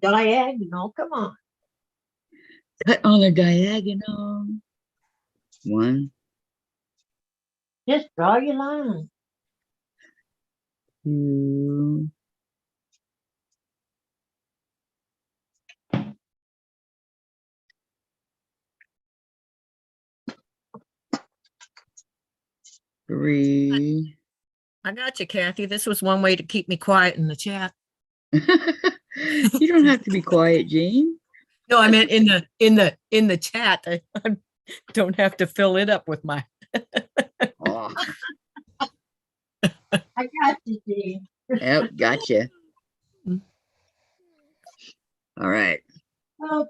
Diagonal, come on. Cut on the diagonal. 1, Just draw your line. 2, 3. I got you, Kathy. This was one way to keep me quiet in the chat. You don't have to be quiet, Jean. No, I meant in the chat. I don't have to fill it up with my. Oh, I got you, Jean. yep, gotcha. All right. Okay.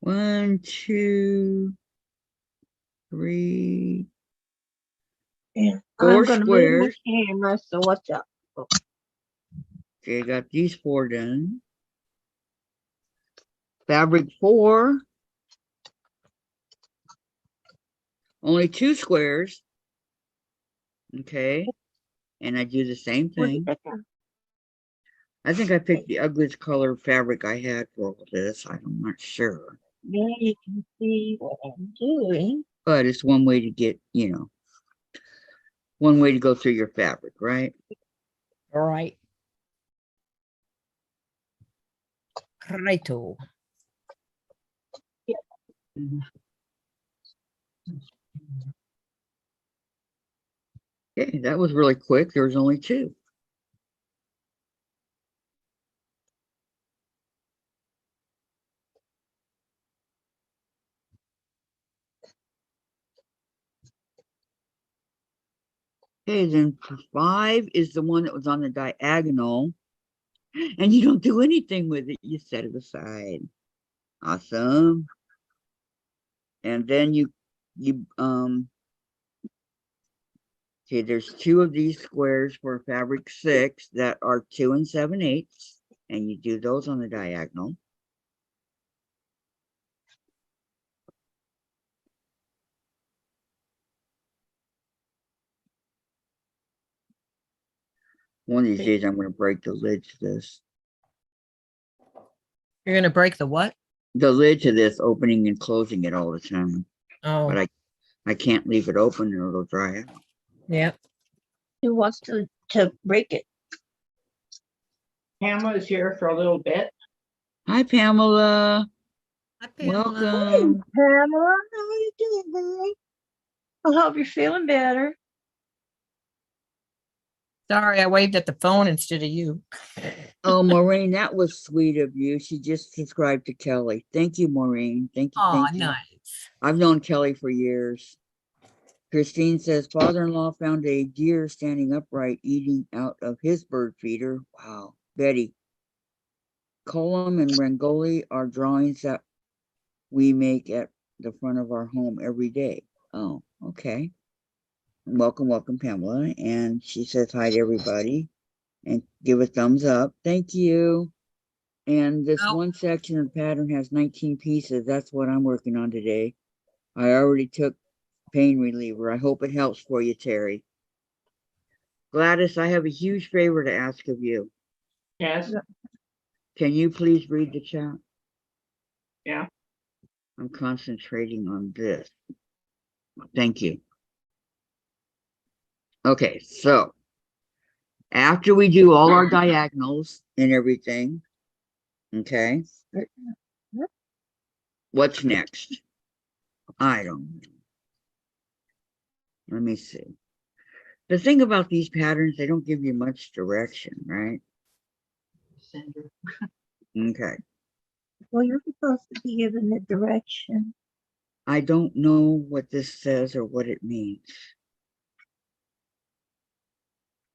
One, 2, 3, Yeah. 4 I'm gonna move squares. my camera, so watch out. Okay, got these 4 done. Fabric 4. Only 2 squares. Okay. And I do the same thing. I think I picked the ugliest color fabric I had for all this. I'm not sure. Now you can see what I'm doing. But it's one way to get, one way to go through your fabric, right? All right. Righto. Okay, that was really quick. There was only 2. Okay, then 5 is the one that was on the diagonal. And you don't do anything with it. You set it aside. Awesome. And then okay, there's 2 of these squares for fabric 6 that are 2 7/8, and you do those on the diagonal. One of these days I'm going to break the lid to this. You're gonna break the what? The lid to this, opening and closing it all the time. Oh, But I can't leave it open or it'll dry out. yeah. Who wants to break it? Pamela is here for a little bit. Hi, Pamela. Hi, Pamela. Welcome. Pamela, how are you doing, baby? I hope you're feeling better. Sorry, I waved at the phone instead of you. Oh, Maureen, that was sweet of you. She just subscribed to Kelly. Thank you, Maureen. Thank you. Oh, Thank you. nice. I've known Kelly for years. Christine says father-in-law found a deer standing upright eating out of his bird feeder. Wow. Betty, Colum and Rangoli are drawings that we make at the front of our home every day. Oh, okay. Welcome, welcome, Pamela. And she says hi to everybody and give a thumbs up. Thank you. And this Oh. one section of the pattern has 19 pieces. That's what I'm working on today. I already took pain reliever. I hope it helps for you, Terry. Gladys, I have a huge favor to ask of you. Yes. Can you please read the chat? Yeah. I'm concentrating on this. Thank you. Okay, so after we do all our diagonals and everything, okay, what's next? I don't know. Let me see. The thing about these patterns, they don't give you much direction, right? Okay. Well, you're supposed to be given the direction. I don't know what this says or what it means.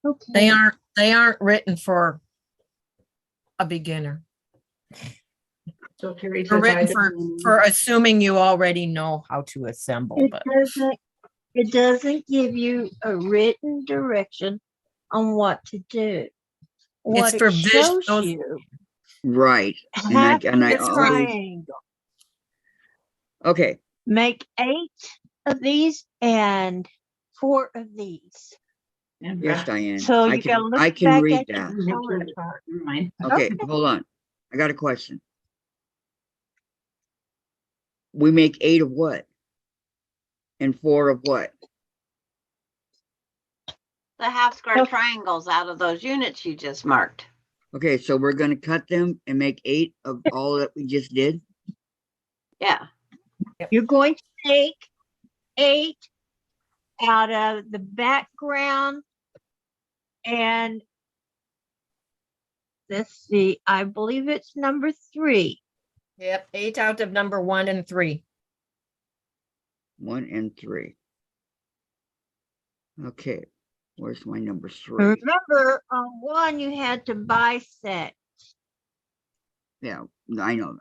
Okay. They aren't written for a beginner. So Terry They're says I written for assuming you already know how to assemble. It But doesn't give you a written direction on what to do. What for it shows those- you, Right. half And I the always, triangle. Okay, Make 8 of these and 4 of these. And yes, Diane. So I you gotta can, look I can back read at your that. color chart. Never mind. Okay, hold on. I got a question. We make 8 of what? And 4 of what? The half square Oh. triangles out of those units you just marked. Okay, so we're gonna cut them and make 8 of all that we just did? Yeah. You're going to take 8 out of the background and let's see, I believe it's number 3. Yep, 8 out of number 1 and 3. 1 and 3. Okay, where's my number 3? Remember, on 1 you had to bisect. Yeah, I know.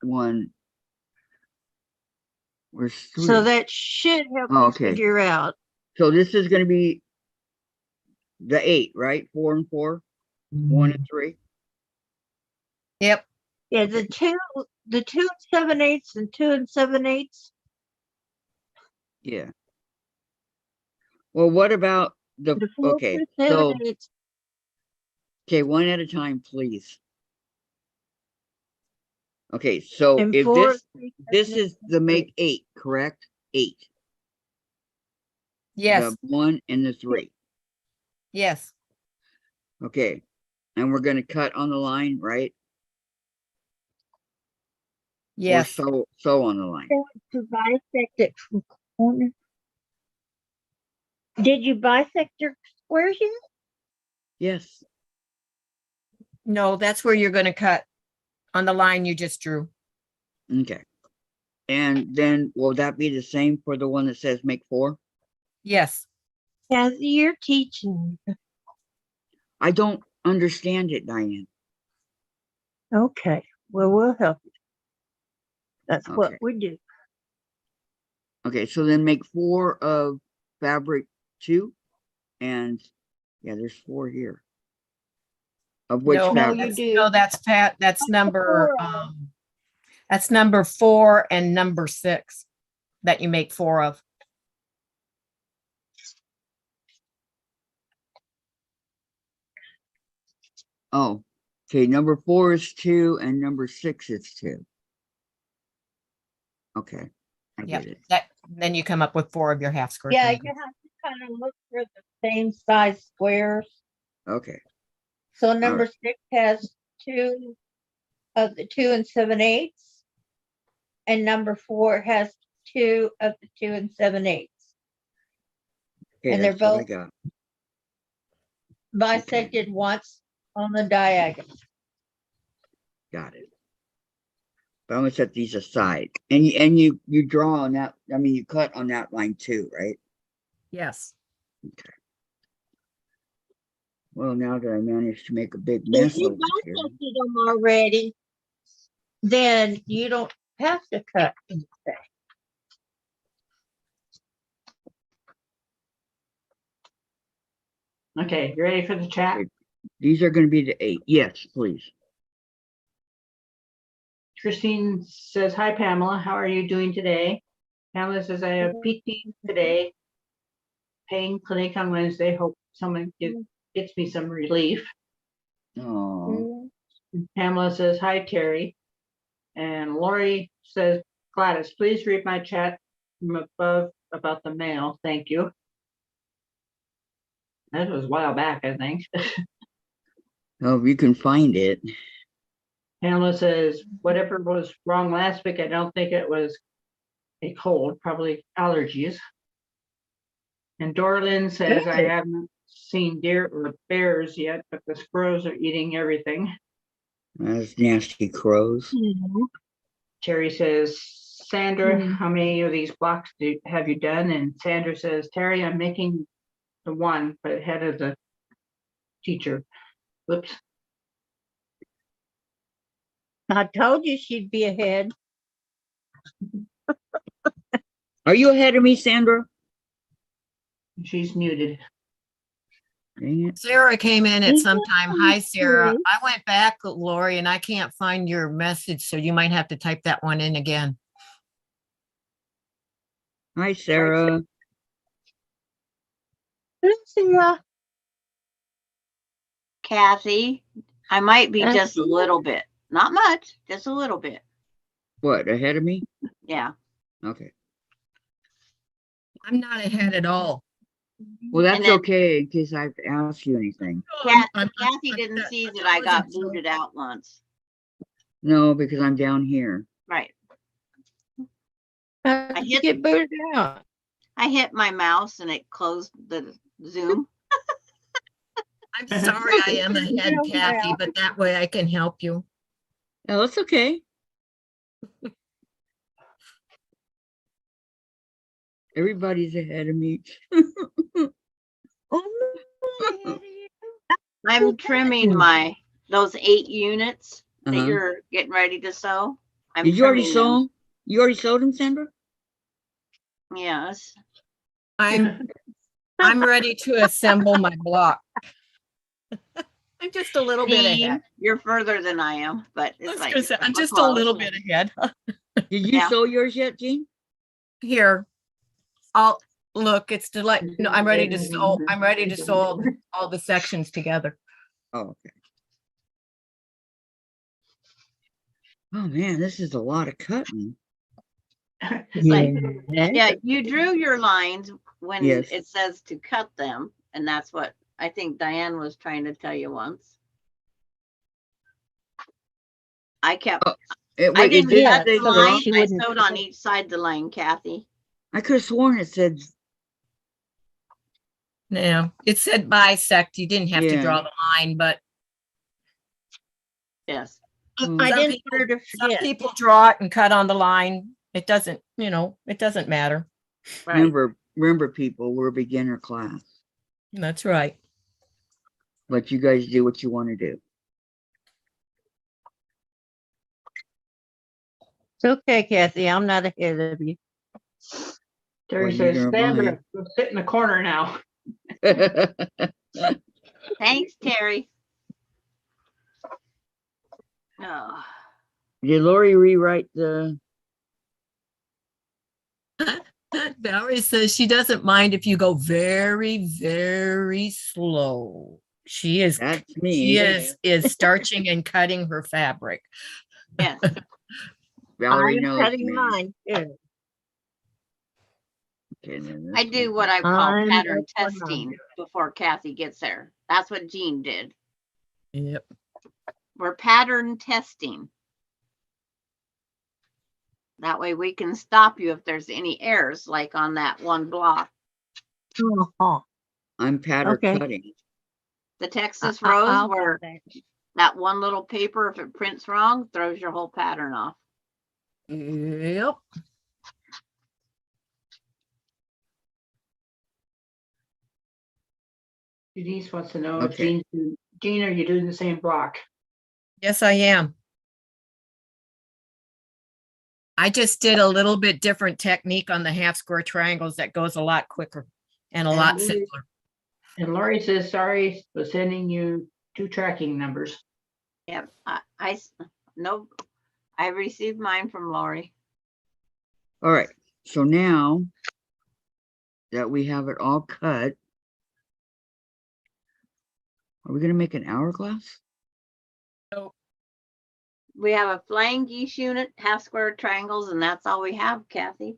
1. Where's 3? So that should help Oh, you okay. figure out. So this is gonna be the 8, right? 4 and 4, 1 and 3. Yep, Yeah, the 2 and 7/8 and 2 and 7/8. Yeah. Well, what about the, The 4 okay, and so, 7/8. okay, one at a time, please. Okay, so And if 4 this is the make 8, correct? 8. yes, The 1 and the 3. yes, Okay, and we're gonna cut on the line, right? yes. Or sew on the line. to bisect it from corner. Did you bisect your squares yet? Yes. No, that's where you're gonna cut on the line you just drew. Okay. And then will that be the same for the one that says make 4? Yes, As you're teaching. I don't understand it, Diane. Okay, well, we'll help you. That's what Okay. we do. Okay, so then make 4 of fabric 2, and yeah, there's 4 here. Of which no, fabric? you that's, do. no, that's number, that's number 4 and number 6 that you make 4 of. Oh, okay, number 4 is 2 and number 6 is 2. Okay, I Yep, get it. then you come up with 4 of your half square. Yeah, you triangles. have to kind of look for the same size squares. Okay, So number right. 6 has 2 of the 2 and 7/8. And number 4 has 2 of the 2 and 7/8. Okay, And they're that's what I both got. bisected once on the diagonal. Got it. But I'm gonna set these aside. And you draw on that, I mean, you cut on that line too, right? Yes, Well, now that I managed to make a big If mess you over here. bisected them already, then you don't have to cut anything. Okay, you ready for the chat? These are gonna be the 8. Yes, please. Christine says, hi Pamela, how are you doing today? Pamela says, I have PT today. Pain clinic on Wednesday. Hope someone gets me some relief. Oh, Pamela says, hi Terry. And Lori says, Gladys, please read my chat from above about the mail. Thank you. That was a while back, I think. oh, if you can find it. Pamela says, whatever was wrong last week, I don't think it was a cold, probably allergies. And Dorlin says, I Good. haven't seen deer or bears yet, but the squirrels are eating everything. Those nasty crows. Terry says, Sandra, Hmm. how many of these blocks have you done? And Sandra says, Terry, I'm making the one, but ahead of the teacher. Whoops. I told you she'd be ahead. Are you ahead of me, Sandra? She's muted. Dang it. Sarah came in at Is some that time. on Hi, Sarah. three? I went back, Lori, and I can't find your message, so you might have to type that one in again. Hi, Sarah. Lucia. Kathy, I might be That's just a little bit, not much, just a little bit. What, ahead of me? Yeah. Okay. I'm not ahead at all. Well, that's then- okay in case I have to ask you anything. Kathy didn't see that I got booted out once. No, because I'm down here. Right. How I did you hit- get booted out? I hit my mouse and it closed the Zoom. I'm sorry I am ahead, Kathy, but that way I can help you. No, that's okay. Everybody's ahead of me. I'm trimming those 8 units that Uh-huh. you're getting ready to sew. I'm Did you already trimming them. sew? You already sewed them, Sandra? Yes. I'm ready to assemble my block. I'm just a little bit Dean, ahead. you're further than I am, but I it's was like gonna say, I'm we're just a close. little bit ahead. Did you Yeah. sew yours yet, Jean? Here, I'll look, it's to let, no, I'm ready to sew, all the sections together. Oh, okay. Oh man, this is a lot of cutting. It's like, yeah, you drew your lines when Yes. it says to cut them, and that's what I think Diane was trying to tell you once. I kept, I Wait, it didn't did cut say the line, she I wouldn't sewed on each side of the line, Kathy. I could have sworn it said, Yeah, it said bisect. You didn't have to Yeah. draw the line, but Yes. I Some didn't people- want her to some forget. people draw it and cut on the line. It doesn't, it doesn't matter. Right. remember people, we're a beginner class. That's right. Let you guys do what you want to do. It's okay, Kathy. I'm not ahead of you. Terry Well, says, neither am I. Sandra, go sit in the corner now. Thanks, Terry. Oh, Did Lori rewrite the, Valerie says she doesn't mind if you go very, very slow. She is that's me. is starching and cutting her fabric. yes. Valerie I'm knows cutting me. mine too. Okay, then I this do one. what I call I'm pattern up for mine. testing before Kathy gets there. That's what Jean did. Yep. We're pattern testing. That way we can stop you if there's any errors, like on that one block. Uh-huh. I'm pattern Okay. cutting. The Texas I- rose, I'll where do that. that one little paper, if it prints wrong, throws your whole pattern off. Yep. Denise wants to know if Okay. Jean, are you doing the same block? Yes, I am. I just did a little bit different technique on the half square triangles that goes a lot quicker and a And lot Lori- simpler. And Lori says, sorry for sending you 2 tracking numbers. Yep, nope. I received mine from Lori. All right. So now that we have it all cut, are we going to make an hourglass? We have a flying geese unit, half square triangles, and that's all we have, Kathy.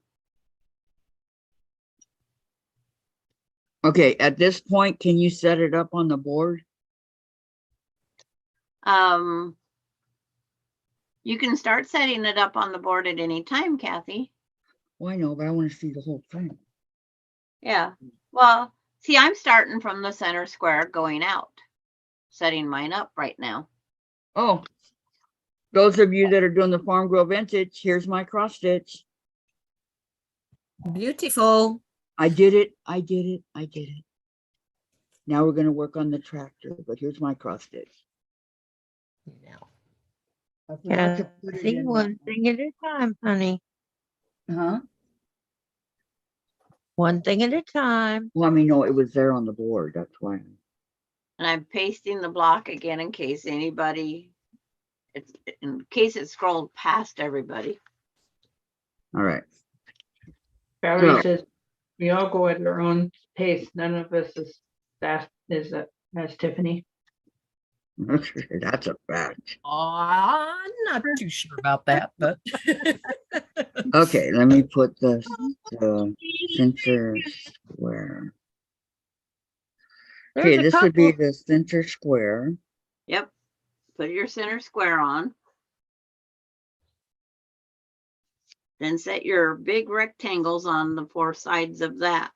Okay. At this point, can you set it up on the board? You can start setting it up on the board at any time, Kathy. Well, I know, but I want to see the whole thing. Yeah. Well, see, I'm starting from the center square going out, setting mine up right now. Oh, those of you that are doing the Farm Girl Vintage, here's my cross stitch. Beautiful. I did it. I did it. I did it. Now we're going to work on the tractor, but here's my cross stitch. Now, I forgot to put it See, in one thing at a time, honey. Huh? One thing at a time. Well, I mean, no, it was there on the board. That's why. And I'm pasting the block again in case in case it scrolled past everybody. All right. Valerie So- says, we all go at our own pace. None of us is fast as Tiffany. That's a fact. I'm not too sure about that, but. Okay, let me put the center square. Okay, There's a this would be couple. the center square. Yep. Put your center square on. Then set your big rectangles on the four sides of that.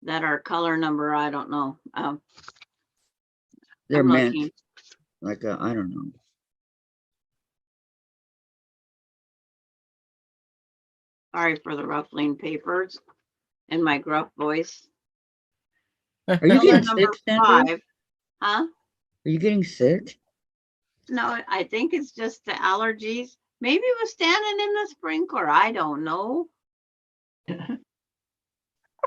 That are color number, I don't know. They're I'm meant looking. like a, I don't know. Sorry for the ruffling papers and my gruff voice. Are you Color getting number sick, Sandra? 5. Huh? Are you getting sick? No, I think it's just the allergies. Maybe it was standing in the sprinkler. I don't know.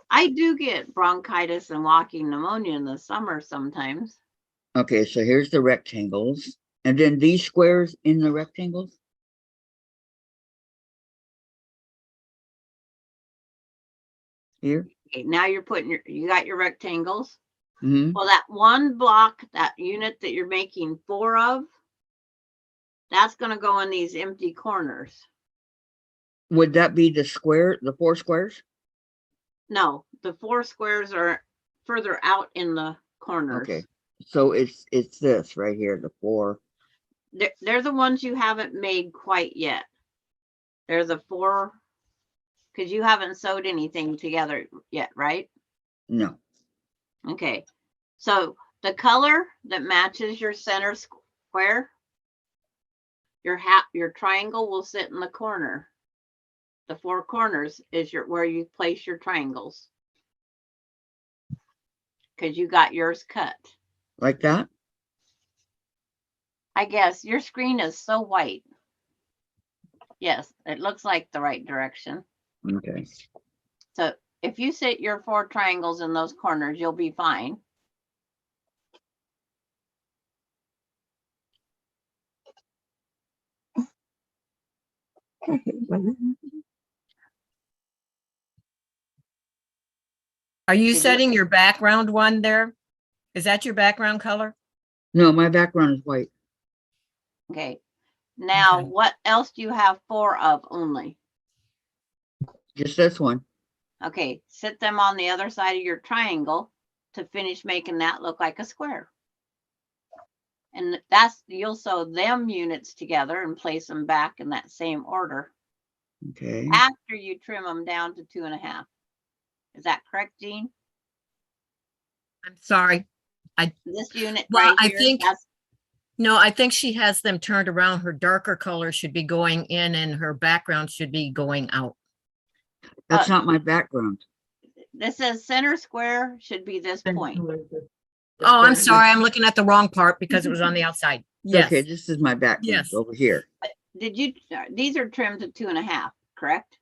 I do get bronchitis and walking pneumonia in the summer sometimes. Okay, so here's the rectangles. And then these squares in the rectangles? Here? Okay, now you're putting you got your rectangles. Mm-hmm. Well, that one block, that unit that you're making 4 of, that's going to go in these empty corners. Would that be the square, the 4 squares? No, the 4 squares are further out in the corners. Okay, so it's this right here, the 4. They're the ones you haven't made quite yet. They're the 4, because you haven't sewed anything together yet, right? No. Okay, so the color that matches your center square, your triangle will sit in the corner. The 4 corners is where you place your triangles. Because you got yours cut. Like that? I guess your screen is so white. Yes, it looks like the right direction. Okay. So if you sit your 4 triangles in those corners, you'll be fine. Are you Did you- setting your background one there? Is that your background color? No, my background is white. Okay. Now, Okay. what else do you have 4 of only? Just this one. Okay, sit them on the other side of your triangle to finish making that look like a square. And you'll sew them units together and place them back in that same order Okay. after you trim them down to 2.5. Is that correct, Jean? I'm sorry. This unit Well, right I here, think- that's No, I think she has them turned around. Her darker color should be going in and her background should be going out. That's not my background. this says center square should be this point. Oh, I'm sorry. I'm looking at the wrong part because it was on the outside. Yes. Okay, this is my background Yes. over here. Did you, these are trimmed to 2.5, correct?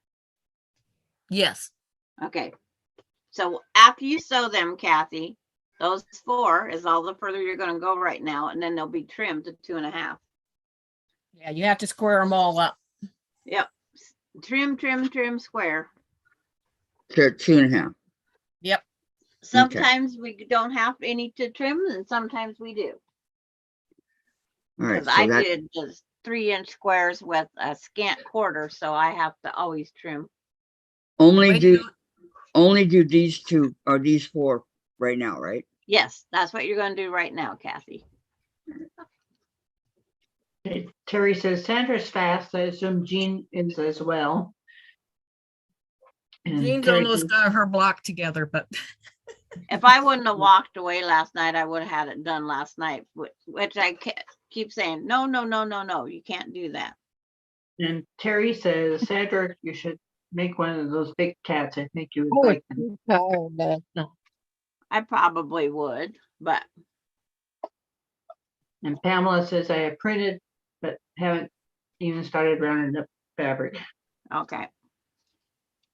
Yes. Okay. So after you sew them, Kathy, those 4 is all the further you're going to go right now, and then they'll be trimmed to 2.5. Yeah, you have to square them all up. Yep. Trim, trim, trim, square. So 2.5. Yep. Sometimes we don't have any to trim, and sometimes we do. All right, Because so I that, did just 3-inch squares with a scant quarter, so I have to always trim. only Way to do go. only do these 2 or these 4 right now, right? Yes, that's what you're going to do right now, Kathy. Okay, Terry says Sandra's fast. I assume Jean is as well. And Jean's Terry almost says- got her block together, but If I wouldn't have walked away last night, I would have had it done last night, which I keep saying, no, no, no, no, no, you can't do that. And Terry says, Sandra, you should make one of those big cats. I think you would Oh, like them. I probably would, but And Pamela says, I have printed, but haven't even started rounding up fabric. okay.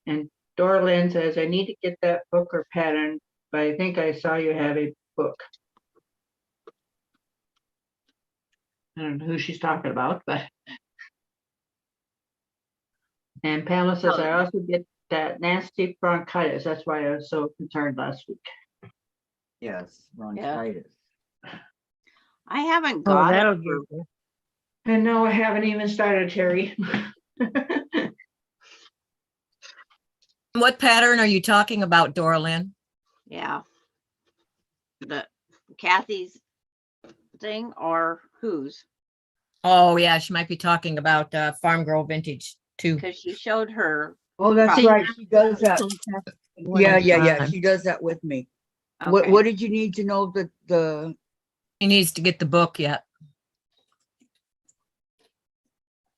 And Dora Lynn says, I need to get that book or pattern, but I think I saw you have a book. I don't know who she's talking about, but And Pamela says, I Oh. also get that nasty bronchitis. That's why I was so concerned last week. Yes, bronchitis. I haven't Oh, got that'll it. get for- you. And no, I haven't even started, Terry. What pattern are you talking about, Dorlin? Yeah. The Kathy's thing or whose? Oh, yeah, she might be talking about Farm Girl Vintage too. Because she showed her. Oh, that's See, right. She does that. Yeah, yeah, yeah. Time. She does that with me. What Okay. What did you need to know that the? He needs to get the book yet.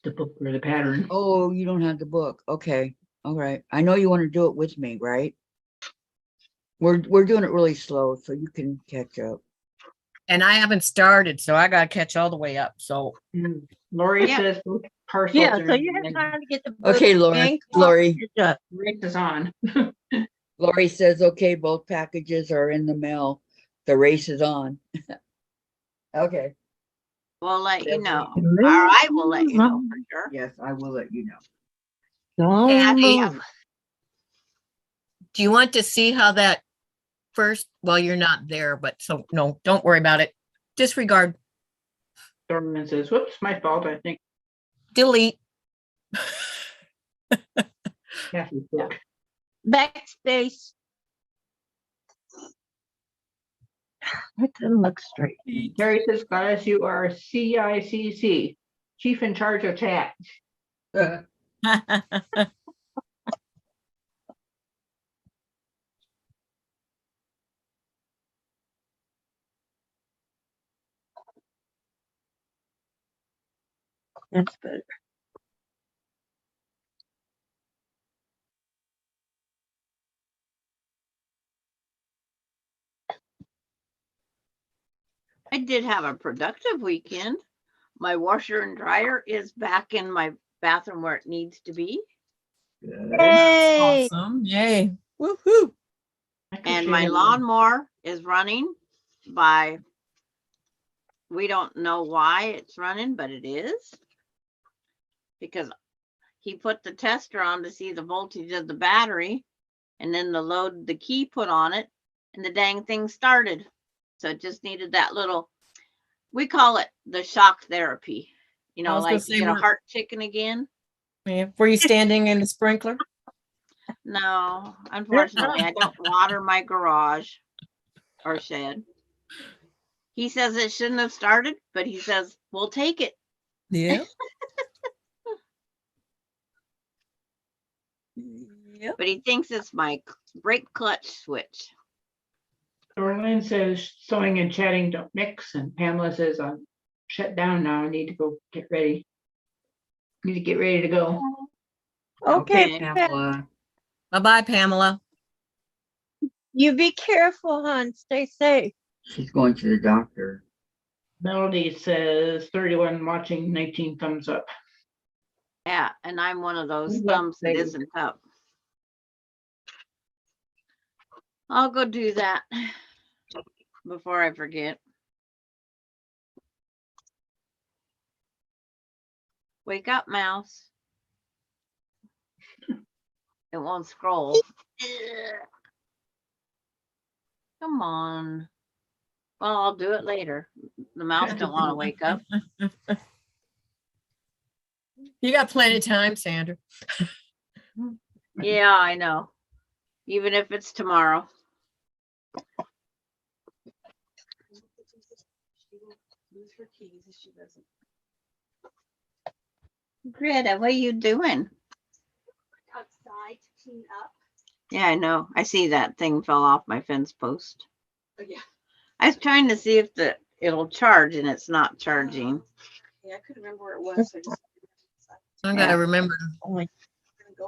The book or the pattern. Oh, you don't have the book. Okay, all right. I know you want to do it with me, right? We're doing it really slow, so you can catch up. And I haven't started, so I gotta catch all the way up. So Lori Yeah. says both parcels Yeah, are so you in have and time to get the book. Okay, Lori. Lori. race is on. Lori says, okay, both packages are in the mail. The race is on. Okay. We'll let you Definitely. know. Or I will let you know for sure. Yes, I will let you know. Kathy, do you want to see how that first? Well, you're not there, but so no, don't worry about it. Disregard, Dorman says, whoops, my fault, I think. delete. Kathy's book. Backspace. That doesn't look straight. Terry says, Gladys, you are CICC, Chief in Charge of Chat. That's better. I did have a productive weekend. My washer and dryer is back in my bathroom where it needs to be. Yay! Awesome. Yay. Woohoo. And my lawnmower is running by, we don't know why it's running, but it is. Because he put the tester on to see the voltage of the battery and then the load, the key put on it and the dang thing started. So it just needed that little, we call it the shock therapy. You I know, was gonna like say you get a we're- heart chicken again. Yeah. Were you standing in the sprinkler? No, unfortunately, I don't water my garage or shed. He says it shouldn't have started, but he says, we'll take it. Yeah. Yep. But he thinks it's my brake clutch switch. Dorlin says, sewing and chatting don't mix. And Pamela says, I'm shut down now. I need to go get ready. Need to get ready to go. Okay, Pamela. Bye-bye, Pamela. you be careful, hon. Stay safe. She's going to the doctor. Melody says 31 watching, 19 thumbs up. Yeah, and I'm one of those Love thumbs that baby. isn't up. I'll go do that before I forget. Wake up, mouse. It won't scroll. Ugh. Come on. Well, I'll do it later. The mouse don't want to wake up. You got plenty of time, Sandra. Yeah, I know. Even if it's tomorrow. Greta, what are you doing? Outside to clean up. Yeah, I know. I see that thing fell off my fence post. Oh, yeah. I was trying to see if it'll charge and it's not charging. Yeah, I couldn't remember where it was. So I just. I Yeah. gotta remember to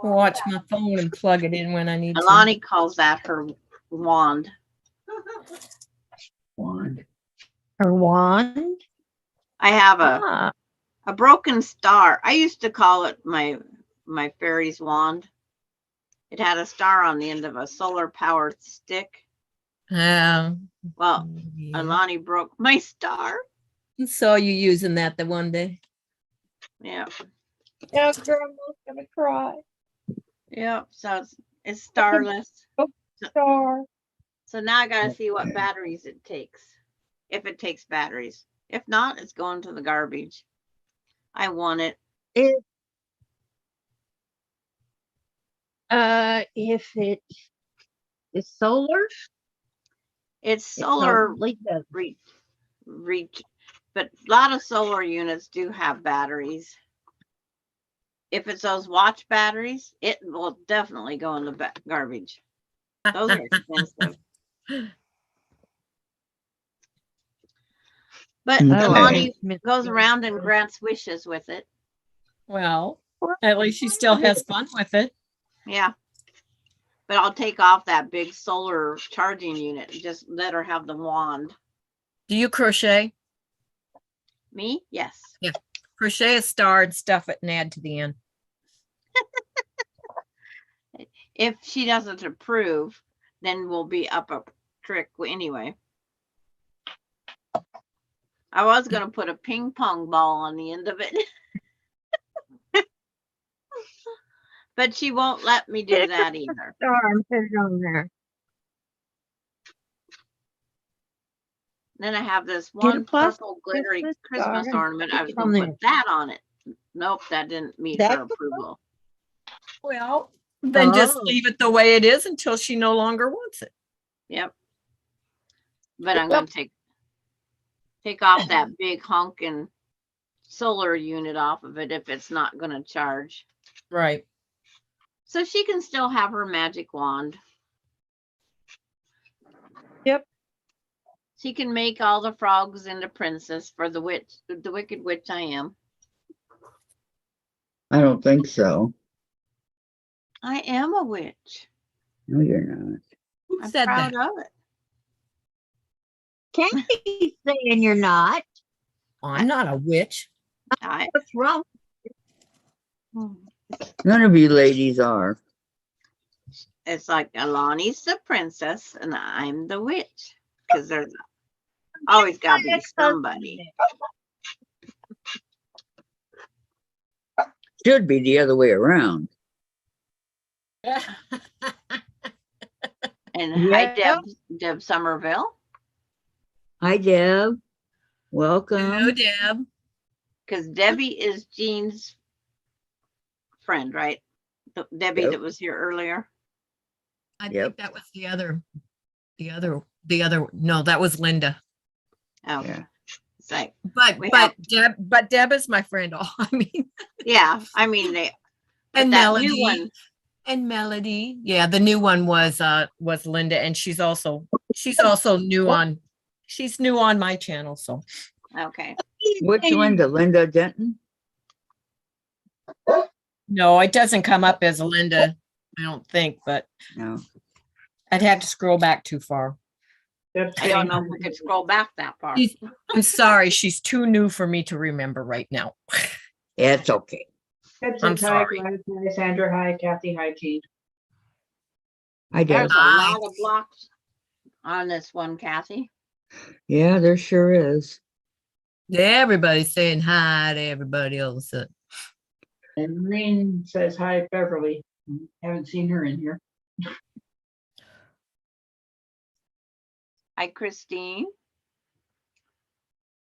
watch my phone and plug it in when I need to. Alani calls that her wand. Wand. Her wand. I have Ah, a broken star. I used to call it my fairy's wand. It had a star on the end of a solar powered stick. Well, Yeah. Alani broke my star. Saw you using that the one day. Yeah. now grandma's gonna cry. Yep, so it's starless. Star. So now I gotta see what batteries it takes. If it takes batteries. If not, it's going to the garbage. I want it. If it is solar, It's it solar probably does. reach, but a lot of solar units do have batteries. If it's those watch batteries, it will definitely go in the garbage. Those are expensive. But Okay. Alani goes around and grants wishes with it. Well, at least she still has fun with it. Yeah. But I'll take off that big solar charging unit and just let her have the wand. Do you crochet? Me? Yes. Crochet a star and stuff it and add to the end. If she doesn't approve, then we'll be up a trick anyway. I was going to put a ping pong ball on the end of it. But she won't let me do that either. Star and put it on there. Then I have this Get a one plastic purple glittery Christmas Christmas star and ornament. I stick was it going on to there. put that on it. Nope, that didn't meet her That's approval. Well, then just Oh. leave it the way it is until she no longer wants it. Yep. But I'm going to take off that big honking solar unit off of it if it's not going to charge. Right. So she can still have her magic wand. Yep. She can make all the frogs into princess for the wicked witch I am. I don't think so. I am a witch. No, you're not. Who I'm said proud that? of it. Kathy's saying you're not. I'm not a witch. What's wrong? None of you ladies are. It's like Alani's the princess and I'm the witch. Because there's always got to be somebody. Should be the other way around. And hi, Yeah. Deb Somerville. Hi, Deb. Welcome. Hello, Deb. Because Debbie is Jean's friend, right? Debbie Yep. that was here earlier. I Yep. think that was the other, no, that was Linda. Oh, Yeah. it's like, But We Deb is my friend. Oh, I mean, yeah, I mean, they, but and that Melody new one, and Melody. Yeah, the new one was Linda, and she's also new on. She's new on my channel, so okay. Which Linda? Linda Denton? no, it doesn't come up as Linda. I don't think, but No. I'd have to scroll back too far. I don't know if we could scroll back that far. I'm sorry, she's too new for me to remember right now. Yeah, it's okay. I'm sorry. Gladys, hi, Sandra, hi, Kathy, hi, Jean. Hi, Deb. There's a Hi. lot of blocks on this one, Kathy. Yeah, there sure is. Everybody's saying hi to everybody all of a sudden. And Maureen says, hi, Beverly. Haven't seen her in here. Hi, Christine.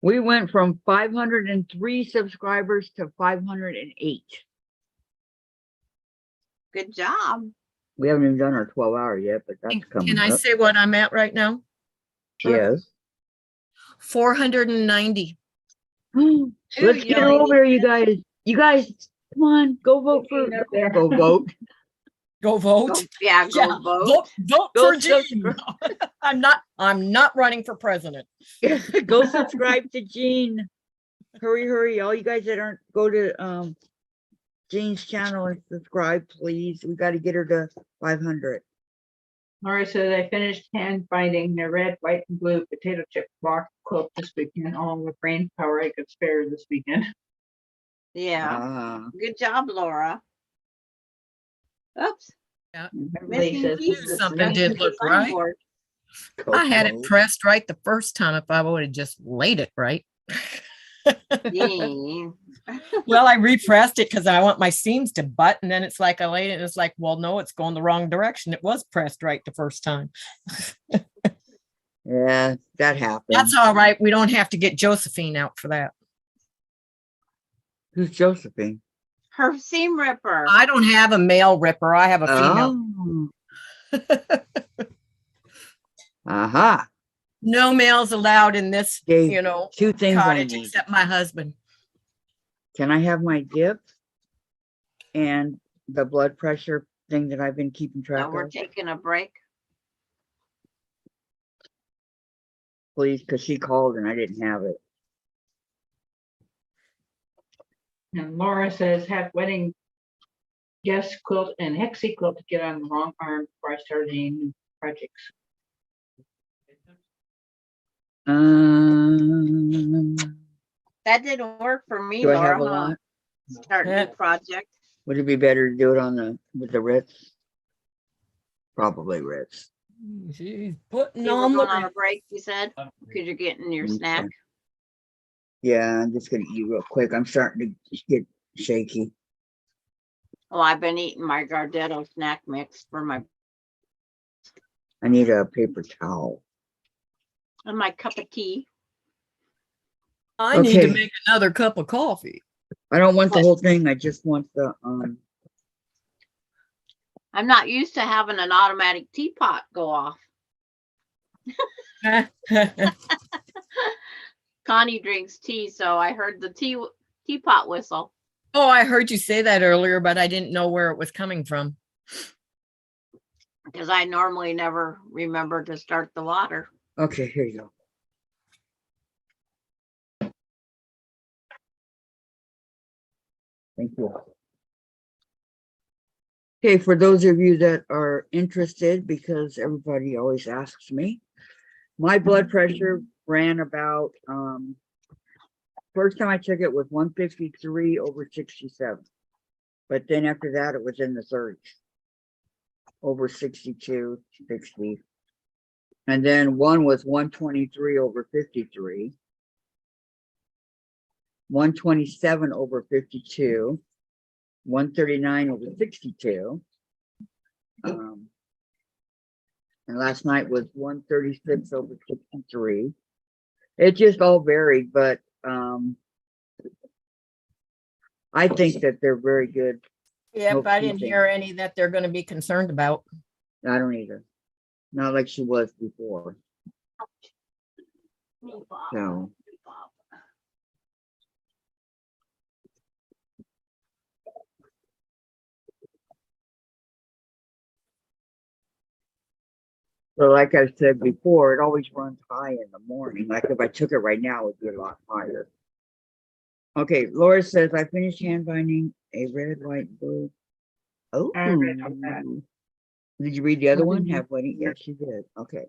We went from 503 subscribers to 508. Good job. We haven't even done our 12 hour yet, but that's coming Can I up. say what I'm at right now? Yes. 490. Let's get her over here, you guys. You guys, come on, go vote for. Up there. Go vote. Go vote. Go, yeah, go Yeah, vote. vote Go for Jean. I'm not running for president. Go subscribe to Jean. Hurry, hurry. All you guys that aren't, go to Jean's channel and subscribe, please. We got to get her to 500. Laura says, I finished hand binding the red, white, and blue potato chip block quilt this weekend, along with brain power I could spare this weekend. Yeah. Ah. Good job, Laura. Oops. Beverly Missing says, pieces. Something Thank did you for look the right. board. Go I had it vote. pressed right the first time if I would have just laid it right. Yeah. Well, I repressed it because I want my seams to butt, and then it's like I laid it, and it's like, well, no, it's going the wrong direction. It was pressed right the first time. Yeah, that happens. That's all right. We don't have to get Josephine out for that. Who's Josephine? Her seam ripper. I don't have a male ripper. I have a female. Oh. Aha. No males allowed in this, Okay, you know, two things I cottage need. except my husband. Can I have my dip and the blood pressure thing that I've been keeping So track we're of, taking a break. please? Because she called and I didn't have it. And Laura says, have wedding guest quilt and hexie quilt to get on the wrong arm before I started any new projects. That didn't work for me, Do I have Laura. a Huh? lot? Start new project. Would it be better to do it on with the Ritz? Probably Ritz. She's putting You were on going on the. a break, you said, because you're getting your Okay. snack. Yeah, I'm just gonna eat real quick. I'm starting to get shaky. Oh, I've been eating my Gardetto snack mix for my I need a paper towel. and my cup of tea. I need to Okay. make another cup of coffee. I don't want the whole thing. I just want the I'm not used to having an automatic teapot go off. Connie drinks tea, so I heard the teapot whistle. Oh, I heard you say that earlier, but I didn't know where it was coming from. Because I normally never remember to start the water. Okay, here you go. Thank you. Okay, for those of you that are interested, because everybody always asks me, my blood pressure ran about, first time I took it was 153/67. But then after that, it was in the 30s, over 62, 60. And then one was 123/53, 127/52, 139/62. And last night was 136/63. It just all varied, but I think that they're very good. Yep, I didn't keeping. hear any that they're going to be concerned about. I don't either. Not like she was before. So So like I said before, it always runs high in the morning. Like if I took it right now, it would be a lot higher. Okay, Laura says, I finished hand binding a red, white, blue. Oh, I read all that. did you read the other one? Mhm. Have wedding? Yes, you did. Okay.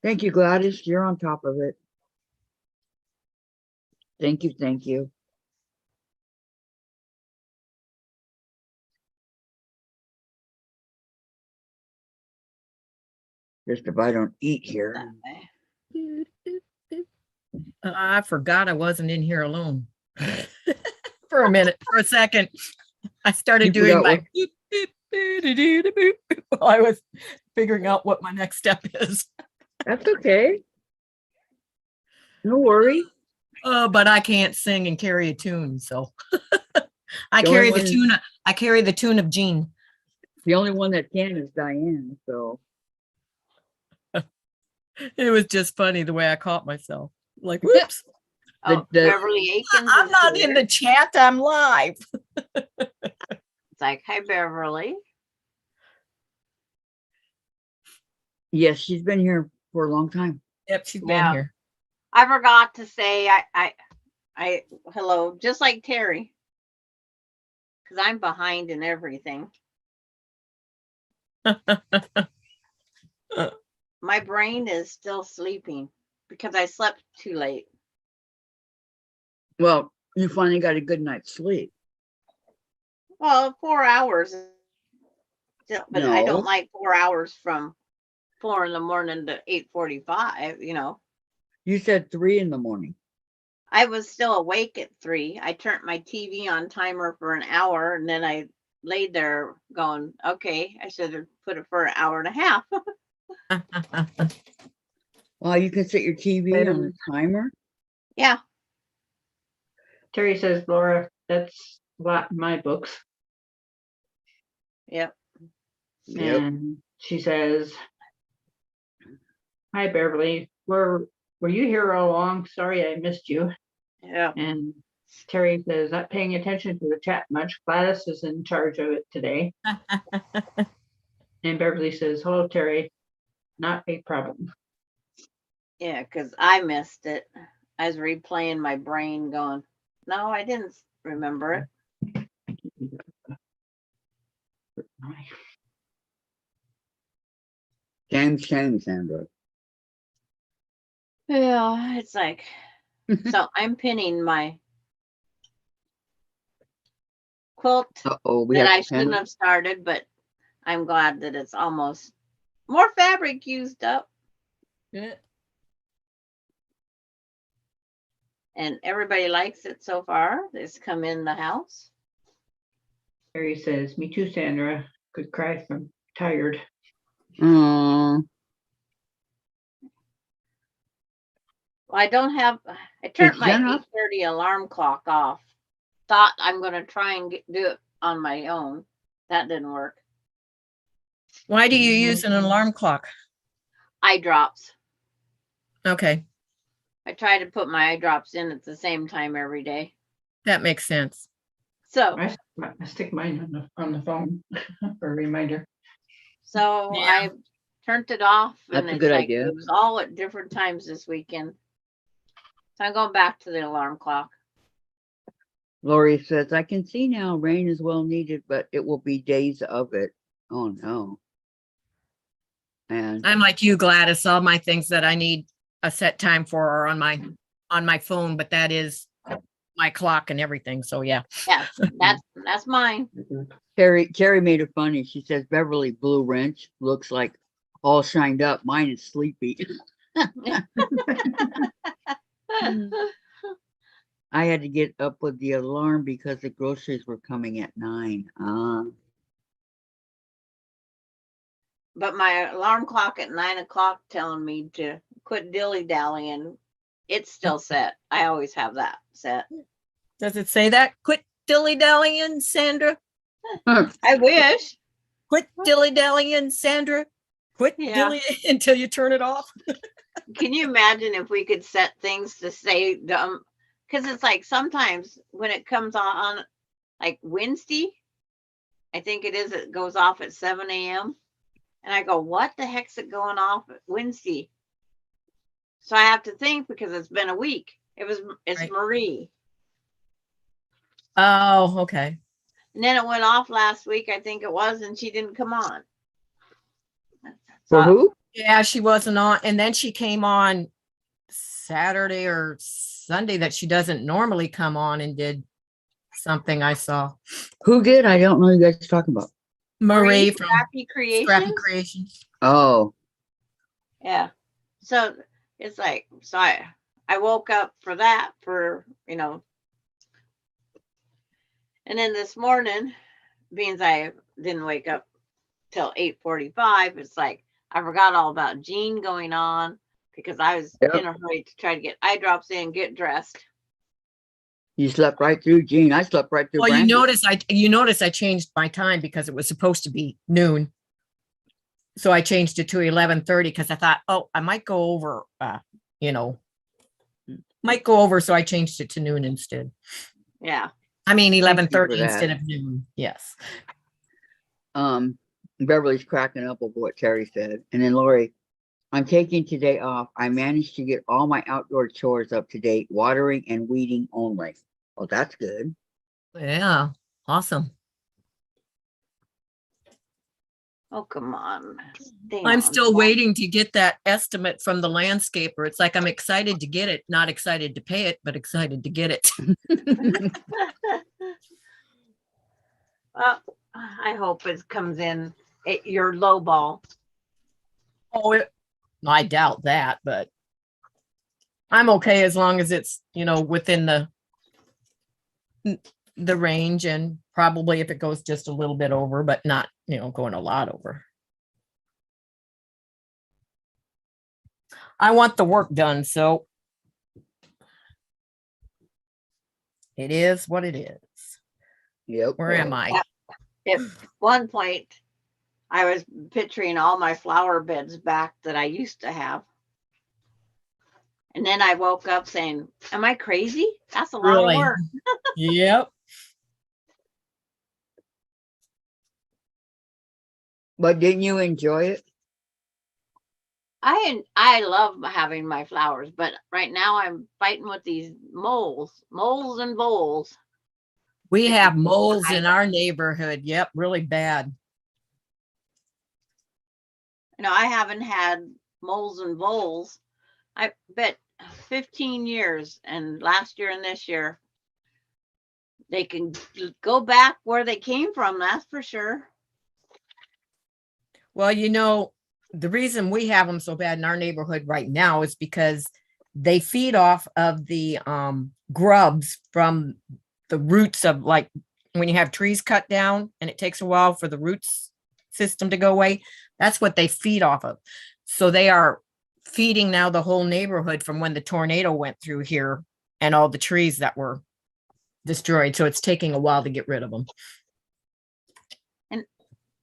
Thank you, Gladys. You're on top of it. Thank you. Thank you. Just if I don't eat here. I forgot I wasn't in here alone. For a minute, for a second. I started You doing forgot my what? boop, boop, boop, boop, while I was figuring out what my next step is. That's okay. No worry. Oh, but I can't sing and carry a tune, so I The carry only the one- tune. I carry the tune of Jean. The only one that can is Diane. So It was just funny the way I caught myself. Like, whoops, Oh, the- Beverly Aikens. I'm is not here. in the chat. I'm live. It's like, hi, Beverly. yes, she's been here for a long time. Yep, she's been Yeah. here. I forgot to say I hello, just like Terry. Because I'm behind in everything. My brain is still sleeping because I slept too late. Well, you finally got a good night's sleep. Well, 4 hours. But I No. don't like 4 hours from 4 in the morning to 8:45, you know. You said 3 in the morning. I was still awake at 3. I turned my TV on timer for an hour and then I laid there going, okay, I should have put it for an hour and a half. Well, you can set your TV on a timer. Yeah. Terry says, Laura, that's a lot in my books. Yep. And she says, hi, Beverly. Were you here all along? Sorry I missed you. Yeah. And Terry says, not paying attention to the chat much. Gladys is in charge of it today. And Beverly says, hello, Terry. Not a problem. Yeah, because I missed it. I was replaying my brain going, no, I didn't remember it. Shame, Sandra. Yeah, it's like, so I'm pinning my quilt Uh-oh, we that have I to pin shouldn't it. have started, but I'm glad that it's almost more fabric used up. And everybody likes it so far. It's come in the house. Terry says, me too, Sandra. Could cry if I'm tired. Aw, Well, I don't have, I turned my Jen up? 8:30 alarm clock off. Thought I'm going to try and do it on my own. That didn't work. Why do you use an alarm clock? Eye drops. Okay, I try to put my eye drops in at the same time every day. that makes sense. So, I stick mine on the phone for a reminder. so Yeah. I turned it off That's and a it's good like, idea. it was all at different times this weekend. So I'm going back to the alarm clock. Lori says, I can see now rain is well needed, but it will be days of it. Oh, no. And I'm like you, Gladys. All my things that I need a set time for are on my phone, but that is my clock and everything. So yeah. Yes, that's mine. Carrie made it funny. She says, Beverly Blue Wrench looks like all shined up. Mine is sleepy. I had to get up with the alarm because the groceries were coming at 9. But my alarm clock at 9 o'clock telling me to quit dilly-dallying, it's still set. I always have that set. Does it say that? Quit dilly-dallying, Sandra. I wish. Quit dilly-dallying, Sandra. Quit Yeah. dilly until you turn it off. Can you imagine if we could set things to say dumb? Because it's like sometimes when it comes on like Wednesday, I think it goes off at 7 a.m. And I go, what the heck's it going off at Wednesday? So I have to think because it's been a week. It's Right. Marie. Oh, okay. And then it went off last week, I think it was, and she didn't come on. For who? Yeah, she wasn't on. And then she came on Saturday or Sunday that she doesn't normally come on and did something I saw. Who did? I don't know who you guys are talking about. Marie from Scrappy Creations. Scrappy Creations. Oh, Yeah. So it's like, so I woke up for that and then this morning, being I didn't wake up till 8:45, it's like I forgot all about Jean going on because I was Yep. in a hurry to try to get eye drops in, get dressed. you slept right through Jean. I slept right through Well, you Brandy. notice I changed my time because it was supposed to be noon. So I changed it to 11:30 because I thought, oh, I might go over, might go over. So I changed it to noon instead. Yeah. I mean, Thank you for 11:30 that. instead of noon. Yes. Beverly's cracking up over what Terry said. And then Lori, I'm taking today off. I managed to get all my outdoor chores up to date, watering and weeding only. Well, that's good. Yeah. Awesome. Oh, come on. Stay I'm on still top. waiting to get that estimate from the landscaper. It's like I'm excited to get it, not excited to pay it, but excited to get it. Well, I hope it comes in at your low ball. Oh, I doubt that, but I'm okay as long as it's, within the range, and probably if it goes just a little bit over, but not, going a lot over. I want the work done, so it is what it is. Yep. Where am I? At one point, I was picturing all my flower beds back that I used to have. And then I woke up saying, am I crazy? That's a lot of Really? work. Yep. But didn't you enjoy it? I love having my flowers, but right now I'm fighting with these moles and voles. We That have you- moles in our neighborhood. Yep, really bad. I haven't had moles and voles, I bet 15 years, and last year and this year. They can go back where they came from, that's for sure. Well, the reason we have them so bad in our neighborhood right now is because they feed off of the grubs from the roots of, like, when you have trees cut down and it takes a while for the roots system to go away. That's what they feed off of. So they are feeding now the whole neighborhood from when the tornado went through here and all the trees that were destroyed. So it's taking a while to get rid of them. And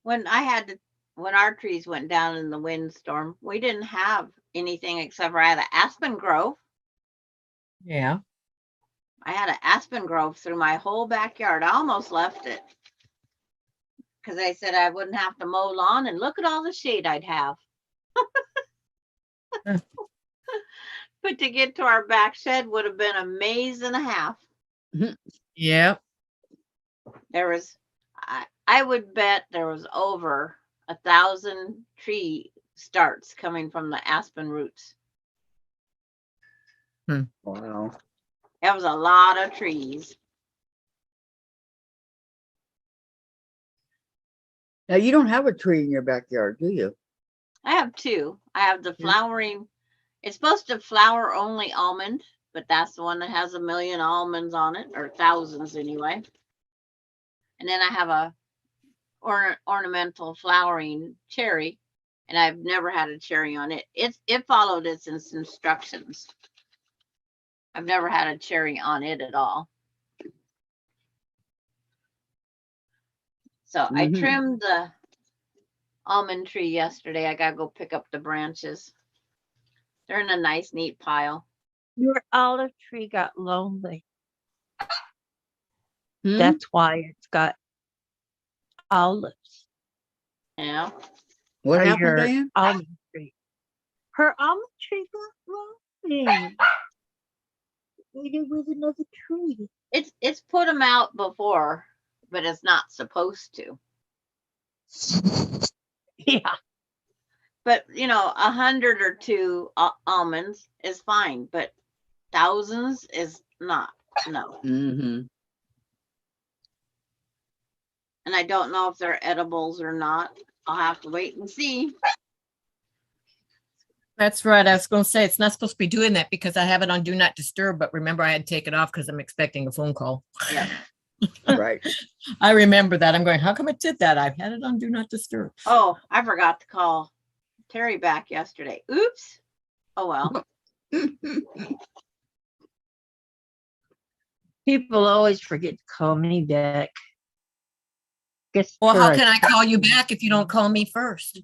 when our trees went down in the windstorm, we didn't have anything except for I had an aspen grove. Yeah. I had an aspen grove through my whole backyard. I almost left it because I said I wouldn't have to mow lawn, and look at all the shade I'd have. But to get to our back shed would have been a maze and a half. Yeah. There was, I would bet there was over 1,000 tree starts coming from the aspen roots. Wow. That was a lot of trees. Now you don't have a tree in your backyard, do you? I have two. I have the flowering. It's supposed to flower only almond, but that's the one that has 1 million almonds on it, or thousands anyway. And then I have a ornamental flowering cherry, and I've never had a cherry on it. It followed its instructions. I've never had a cherry on it at all. So I Mhm. trimmed the almond tree yesterday. I gotta go pick up the branches. They're in a nice, neat pile. Your olive tree got lonely. Hmm? That's why it's got olives. Yeah. What Or happened, your Diane? almond tree. Her almond tree got lonely. Ate with another tree. It's put them out before, but it's not supposed to. Yeah. But 100 or 2 almonds is fine, but thousands is not. No. Mm-hmm. And I don't know if they're edibles or not. I'll have to wait and see. That's right. I was going to say it's not supposed to be doing that because I have it on Do Not Disturb, but remember I had to take it off because I'm expecting a phone call. Yeah. Right. I remember that. I'm going, how come it did that? I've had it on Do Not Disturb. Oh, I forgot to call Terry back yesterday. Oops. Oh well. People always forget to call me back. Guess Well, for how a can I call you back if you don't call me first?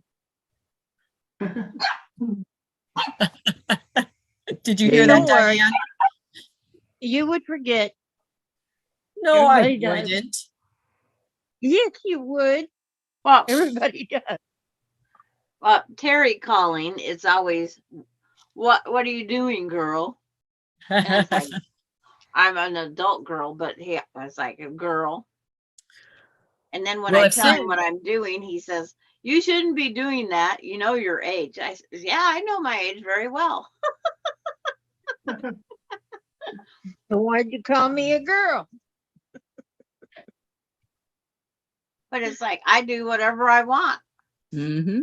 Did you hear that, Don't worry. Diane? You would forget. No, I Everybody does. wouldn't. Yes, you would. Well, Everybody does. Terry calling, it's always, what are you doing, girl? And it's like, I'm an adult girl, but he was like a girl. And then when Well, I if tell him some- what I'm doing, he says, you shouldn't be doing that. You know your age. I says, yeah, I know my age very well. So why'd you call me a girl? But it's like, I do whatever I want. Mm-hmm.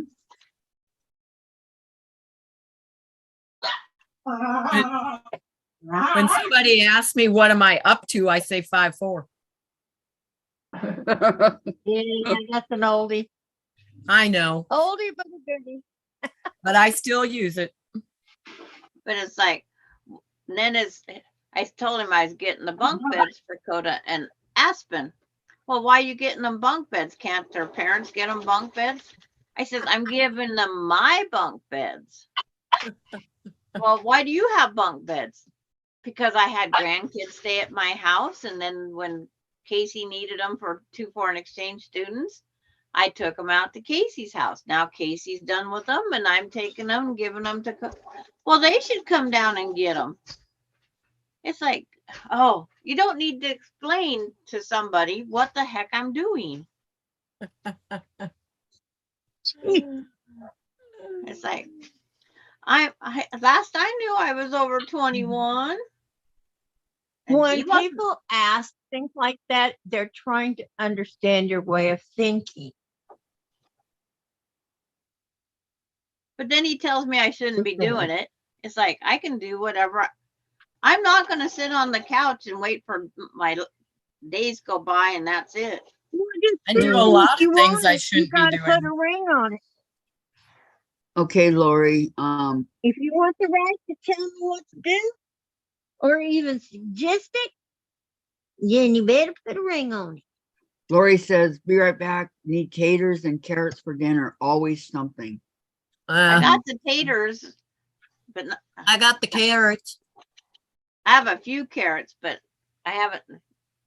When somebody asks me, what am I up to? I say 5'4". Yeah, that's an oldie. I know, Oldie but a goodie. but I still use it. But it's like, then I told him I was getting the bunk beds for Coda and Aspen. Well, why are you getting them bunk beds? Can't their parents get them bunk beds? I said, I'm giving them my bunk beds. Well, why do you have bunk beds? Because I had grandkids stay at my house. And then when Casey needed them for 2 foreign exchange students, I took them out to Casey's house. Now Casey's done with them and I'm taking them and giving them to, well, they should come down and get them. It's like, oh, you don't need to explain to somebody what the heck I'm doing. It's like, I last I knew I was over 21. And he When wasn't. people ask things like that, they're trying to understand your way of thinking. But then he tells me I shouldn't be doing it. It's like, I can do whatever. I'm not going to sit on the couch and wait for my days go by and that's it. I do a lot of You things want I it, shouldn't you be gotta put doing. a ring on it. Okay, Lori, If you want the right to tell me what to do, or even suggest it, then you better put a ring on it. Lori says, be right back. Need taters and carrots for dinner. Always something. I got the taters, but I got the carrots. I have a few carrots, but I haven't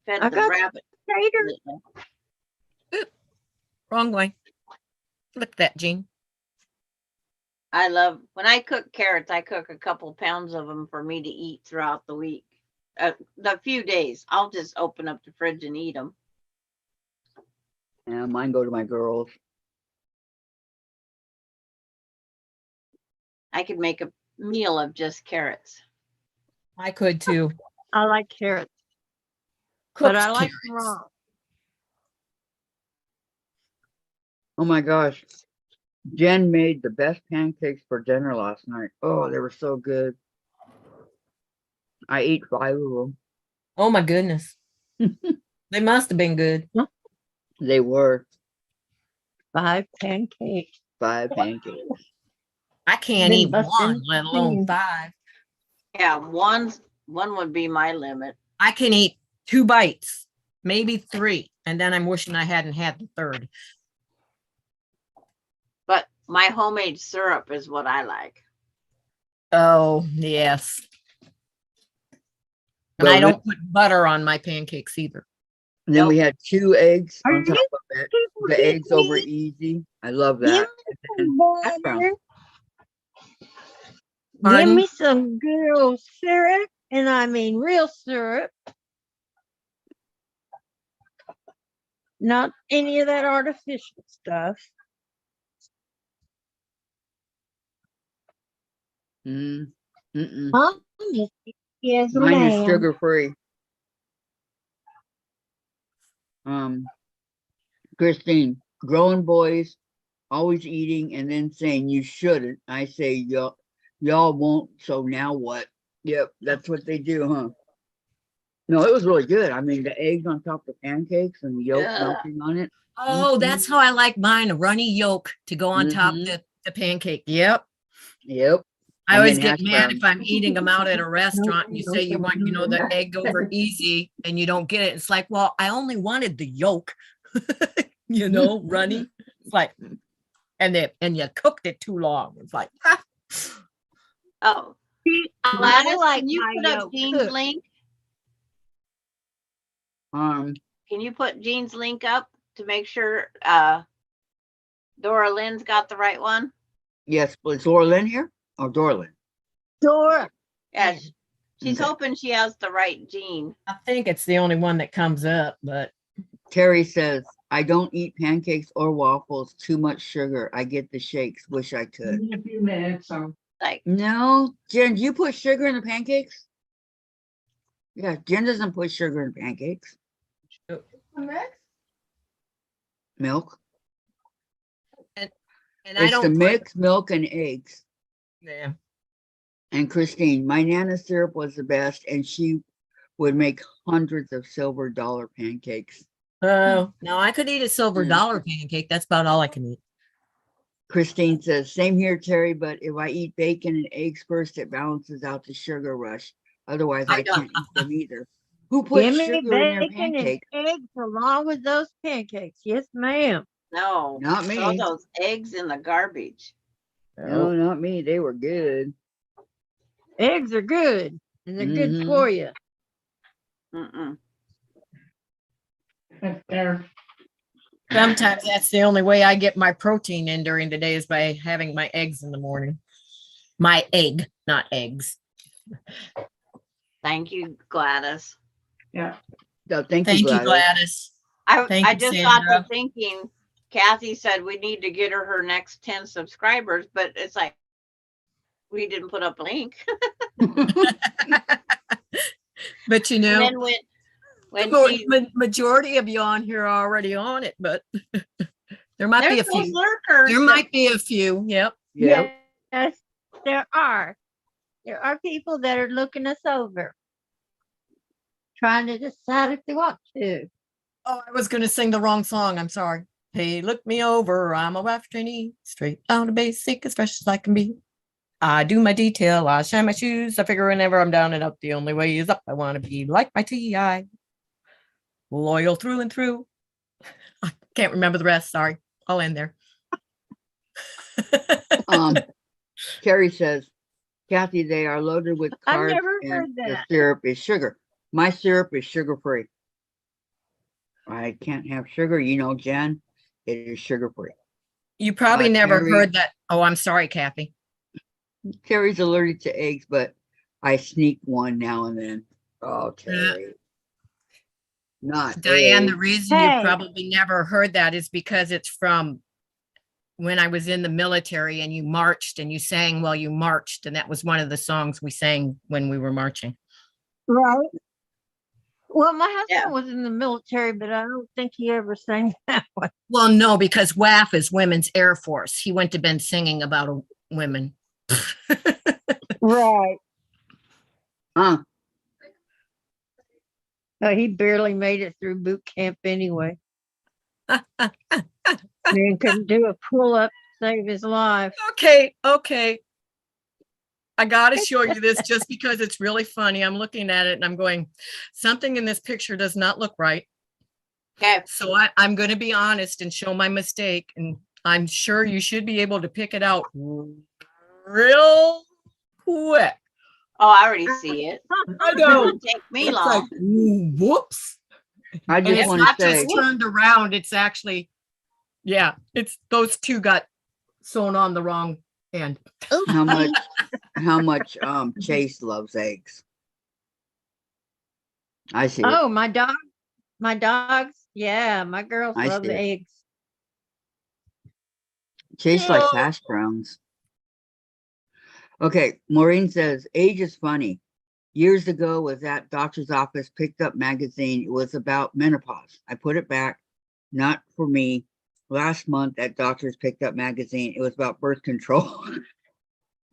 fed I the got rabbit. Taters. lately. Wrong way. Look at that, Jean. I love, when I cook carrots, I cook a couple pounds of them for me to eat throughout the week. The few days, I'll just open up the fridge and eat them. Yeah, mine go to my girls. I could make a meal of just carrots. I could too. I like carrots, but Cooked I like carrots. them raw. Oh my gosh. Jen made the best pancakes for dinner last night. Oh, they were so good. I ate 5 of them. Oh my goodness. They must have been good. They were 5 pancakes. 5 pancakes. I can't Been eat busting one, let alone opinions. 5. Yeah, one would be my limit. I can eat 2 bites, maybe 3, and then I'm wishing I hadn't had the 3rd. But my homemade syrup is what I like. Oh, yes. And Well, I don't put butter on my pancakes either. And then we had 2 eggs Are on top you of it. people The kidding eggs over me? easy. I love Give that. me And some hash browns. butter. Give Pardon? me some good old syrup, and I mean real syrup. Not any of that artificial stuff. Mm, mm-mm. Yes, Mine is ma'am. sugar free. Christine, growing boys always eating and then saying you shouldn't. I say y'all won't, so now what? Yep, that's what they do, huh? No, it was really good. I mean, the eggs on top of pancakes and the yolk Yeah. melting on it. Oh, that's how I like mine, a runny yolk to go on top Mhm. of the pancake. Yep. Yep. I And always then get hash mad browns. if I'm eating them out at a restaurant and you say you want, the egg over easy and you don't get it. It's like, well, I only wanted the yolk, runny. It's like, and you cooked it too long. It's like, Oh, I Gladys, like can you my put up yolk Jean's cooked. link? Um, Can you put Jean's link up to make sure Dora Lynn's got the right one? yes, but is Laura Lynn here? Or Dorlin? Dora. Yeah, Yeah. she's Okay. hoping she has the right Jean. I think it's the only one that comes up, but Terry says, I don't eat pancakes or waffles. Too much sugar. I get the shakes. Wish I could. In a few minutes, Like, No, Jen, do you put sugar in the pancakes? Yeah, Jen doesn't put sugar in pancakes. Milk. and I It's the don't put, mix, milk, and eggs. yeah. And Christine, my Nana syrup was the best, and she would make hundreds of silver dollar pancakes. Oh, no, I could eat a silver Mm. dollar pancake. That's about all I can eat. Christine says, same here, Terry, but if I eat bacon and eggs first, it balances out the sugar rush. Otherwise, I I don't- can't eat them either. Who puts Give me sugar in their bacon and pancake? eggs along with those pancakes. Yes, ma'am. No, Not throw me. those eggs in the garbage. No, not me. They were good. Eggs are good and they're good Mhm. for you. Mm-mm. But they're, Sometimes that's the only way I get my protein in during the day is by having my eggs in the morning. My egg, not eggs. Thank you, Gladys. yeah, So thank Thank you, Gladys. Gladys. Thank I you, just got to Sandra. thinking, Kathy said we need to get her next 10 subscribers, but it's like, we didn't put up a link. But you And know, then the when she, majority of you on here are already on it, but there might be a there's those few. lurkers. There that- might be a few. Yep. Yep. Yes, there are. There are people that are looking us over, trying to decide if they want to. Oh, I was going to sing the wrong song. I'm sorry. Hey, look me over. I'm a wife trainee, straight out of basic, as fresh as I can be. I do my detail. I shine my shoes. I figure whenever I'm down and up, the only way is up. I want to be like my TI. Loyal through and through. I can't remember the rest. Sorry. I'll end there. Terry says, Kathy, they are loaded with I've carbs never and heard the that. syrup is sugar. My syrup is sugar free. I can't have sugar, you know, Jen. It is sugar free. You probably never Terry- heard that. Oh, I'm sorry, Kathy. Terry's allergic to eggs, but I sneak one now and then. Oh, Terry. Not Diane, the eggs. reason Hey. you probably never heard that is because it's from when I was in the military and you marched and you sang while you marched. And that was one of the songs we sang when we were marching. Right. Well, my husband Yeah. was in the military, but I don't think he ever sang that one. Well, no, because WAF is Women's Air Force. He wouldn't have been singing about women. Right. Huh. He barely made it through boot camp anyway. Man couldn't do a pull up to save his life. Okay. I got to show you this just because it's really funny. I'm looking at it and I'm going, something in this picture does not look right. Okay. So I'm going to be honest and show my mistake. And I'm sure you should be able to pick it out real quick. Oh, I already see it. I It know. doesn't take me It's long. like, ooh, whoops. I And just it's want not to say, just turned around. It's actually, yeah, it's those two got sewn on the wrong end. how much Chase loves eggs. I see it. Oh, my dogs. Yeah, my girls I love see it. eggs. Chase likes hash browns. Okay, Maureen says, age is funny. Years ago was at doctor's office, picked up magazine. It was about menopause. I put it back, not for me. Last month at doctor's picked up magazine. It was about birth control.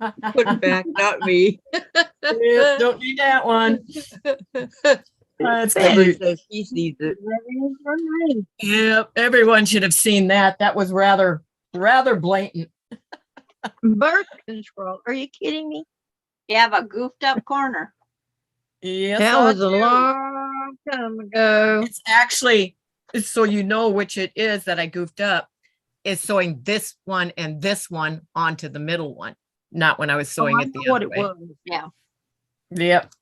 Put it back, not me. Yep, don't need that one. That's Amber cute. says she sees it. Living for me. Yep, everyone should have seen that. That was rather blatant. Birth control. Are you kidding me? You have a goofed up corner. Yes, That I was a do. long time ago. It's actually, so you know which it is that I goofed up, is sewing this one and this one onto the middle one, not when I was sewing I it the know what other it way. was. Yeah. Yep.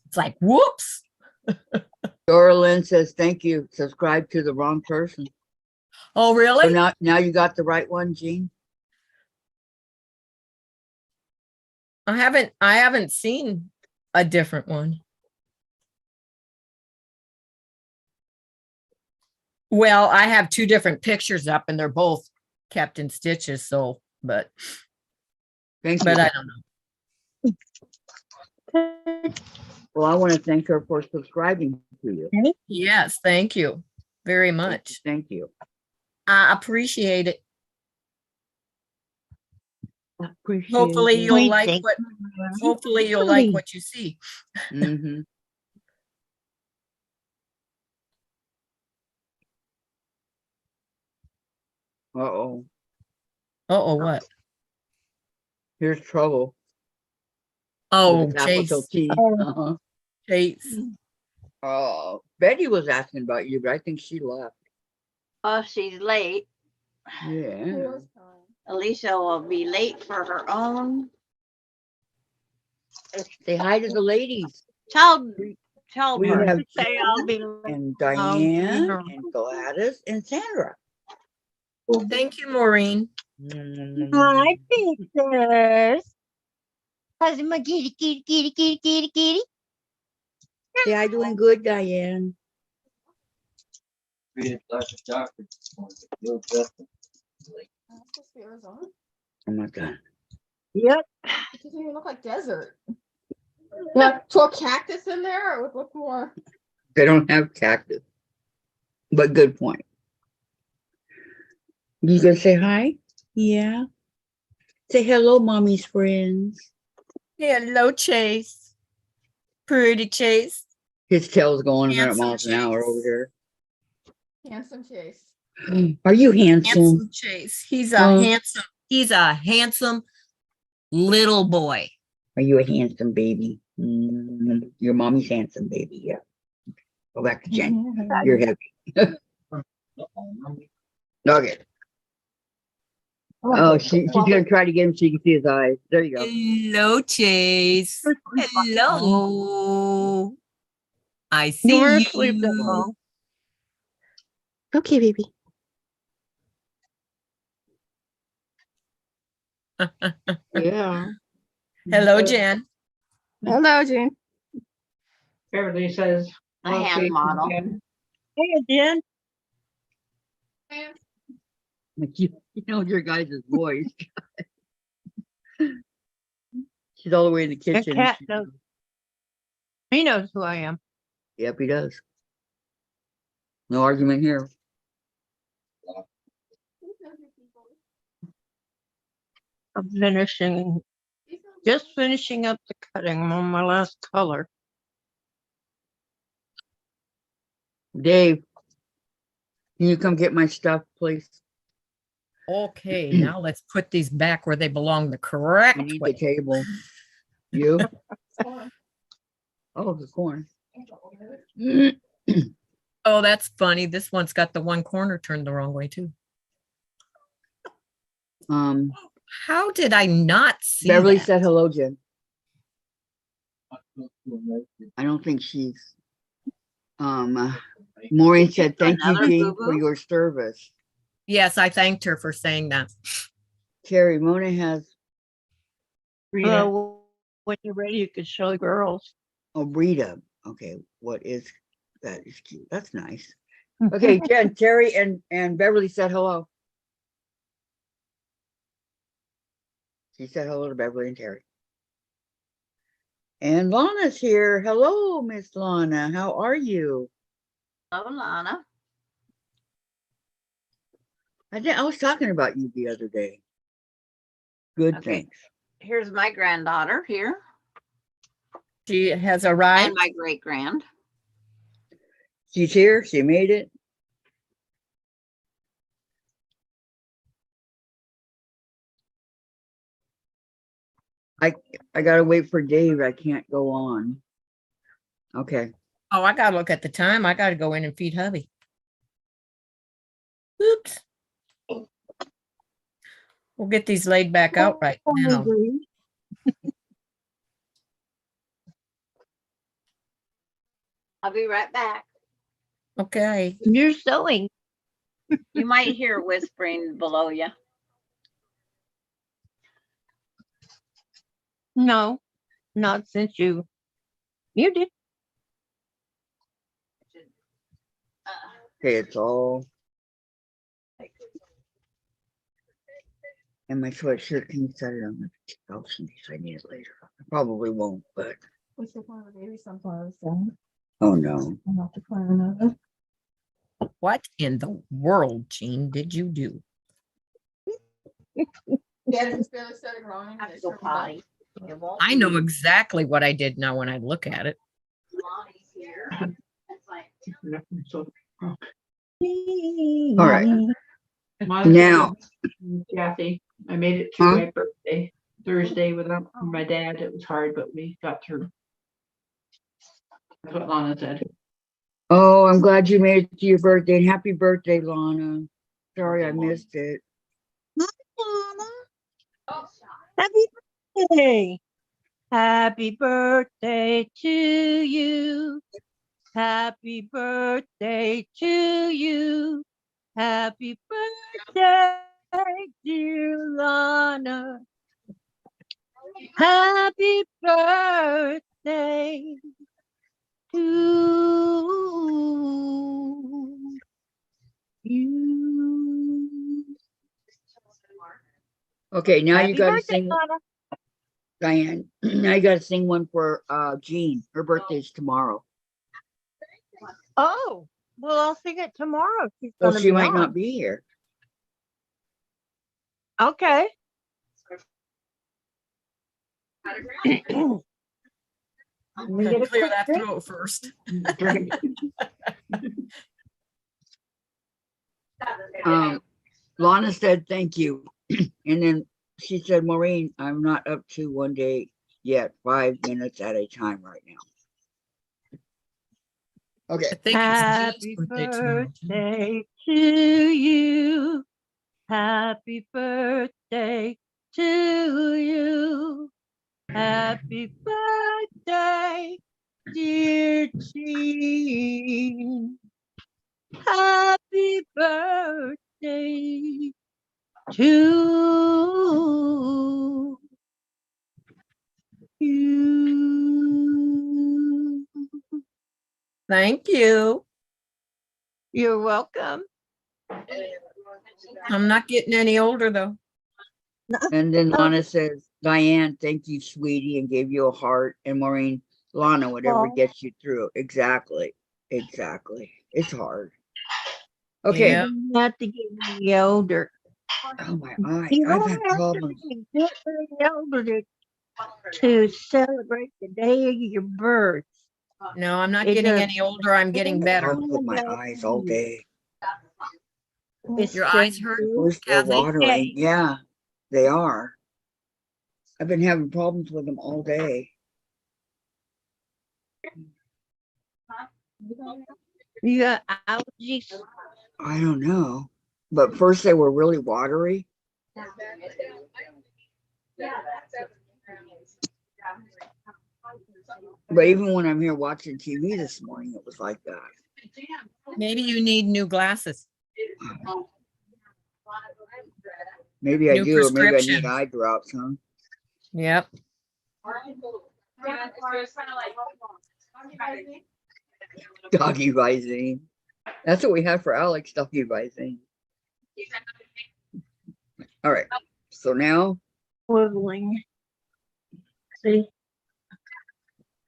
It's like, whoops. Dora Lynn says, thank you. Subscribe to the wrong person. Oh, So really? now you got the right one, Jean? I haven't seen a different one. Well, I have two different pictures up and they're both kept in stitches, so, but Thank you. I don't know. Well, I want to thank her for subscribing to you. Yes, thank you very much. Thank you. I appreciate it. Appreciate Hopefully it. you'll We like think- what, hopefully you'll like what you see. Mm-hmm. Uh-oh, Uh-oh, what? here's trouble. With Oh, a capital Chase, T. Oh. Uh-huh. Chase. Oh, Betty was asking about you, but I think she left. Oh, she's late. Yeah. Alicia will be late for her own Say hi to the ladies. We childbirth. have Say I'll be Jen and Diane and Gladys and Sandra. Thank you, Maureen. my pictures. How's my kitty, kitty, kitty, kitty, kitty, kitty? Yeah, I doing good, Diane. I'm not done. Yep. It doesn't even look like desert. Yeah, throw a cactus in there, it would look more. They don't have cactus. But good point. You gonna say hi? Yeah. Say hello, mommy's friends. Hello, Chase. Pretty Chase. His tail's going 100 Handsome miles an hour over Chase. there. Handsome Chase. Are you handsome? Handsome Chase. He's a handsome little boy. Are you a handsome baby? Your mommy's handsome baby. Yeah. Go back to Jen. You're heavy. Okay. Oh, she's gonna try to get him so you can see his eyes. There you go. Hello, Chase. Hello. I see You were you. asleep that long. Okay, baby. Yeah. Hello, Jen. Hello, Jean. Beverly says. A hand "Okay, model. Jen." Hey, Jen. Like you know your guys' voice. She's all the way in the Your kitchen. cat knows. He knows who I am. Yep, he does. No argument here. I'm just finishing up the cutting. I'm on my last color. Dave, can you come get my stuff, please? Okay, now let's put these back where they belong the correct I need the way. table. You? Oh, the corn. Oh, that's funny. This one's got the one corner turned the wrong way too. How did I not see Beverly that? said hello, Jen. I don't think she's. Maureen said, thank you, Another Jean, boo-boo? for your service. Yes, I thanked her for saying that. Carrie, Mona has Well, when you're ready, you can show the girls. a Rita. Okay, what is that? Is cute. That's nice. Okay, Jen, Terry, and Beverly said hello. She said hello to Beverly and Terry. And Lana's here. Hello, Miss Lana. How are you? Oh, Lana. I was talking about you the other day. Good, Okay. thanks. Here's my granddaughter here She has and arrived. my great grand. She's here. She made it. I gotta wait for Dave. I can't go on. Okay. Oh, I gotta look at the time. I gotta go in and feed hubby. Oops. We'll get these laid back out right now. I'll be right back. Okay. You're sewing. You might hear whispering below you. No, not since you muted. Okay, it's all. And my sweatshirt, can you set it on the shelf in case I need it later? I probably won't, but We should plant a baby sunflowers then. oh no. I'll have to plant another. What in the world, Jean, did you do? Yeah, it's barely starting growing. Have to It's go sort of done. potty. It won't I know be exactly what I did now when I look at it. Lonnie's here. It's like, So, All right. Monica, Now, Kathy, I made it through Huh? my birthday Thursday without my dad. It was hard, but we got through. That's what Lana said. oh, I'm glad you made it to your birthday. And happy birthday, Lana. Sorry I missed it. Happy birthday. Happy birthday to you. Happy birthday to you. Happy birthday, dear Lana. Happy birthday to you. Okay, now you Happy gotta birthday, sing, Lana. Diane. Now you gotta sing one for Jean. Her birthday's tomorrow. Oh, well, I'll sing it tomorrow. She's So gonna she be might on. not be here. Okay. I'm me get a clear quick that drink. throat first. Drink. Lana said thank you. And then she said, Maureen, I'm not up to one day yet, 5 minutes at a time right now. Okay. I think it's Jean's Happy birthday tomorrow, too. birthday to you. Happy birthday to you. Happy birthday, dear Jean. Happy birthday to you. Thank you. You're welcome. I'm not getting any older though. And then Lana says, Diane, thank you, sweetie, and gave you a heart. And Maureen, Lana, whatever Aw. gets you through. Exactly. Exactly. It's hard. Okay. Yeah. You don't have to get any older. Oh, my eye. You I've don't had have to problems. get very older to celebrate the day of your birth. No, I'm not It getting does. any older. I'm getting I've had better. problems with my eyes all day. It's Your just eyes hurt, First they're Kathy? watering. Yeah, they are. I've been having problems with them all day. You got allergies. I don't know. But first they were really watery. But even when I'm here watching TV this morning, it was like that. Maybe you need new glasses. Maybe I New do, or maybe I need prescription. eye drops, huh? Yep. Doggy Visine. That's what we had for Alex, doggy Visine. All right. So now, Swiveling. See?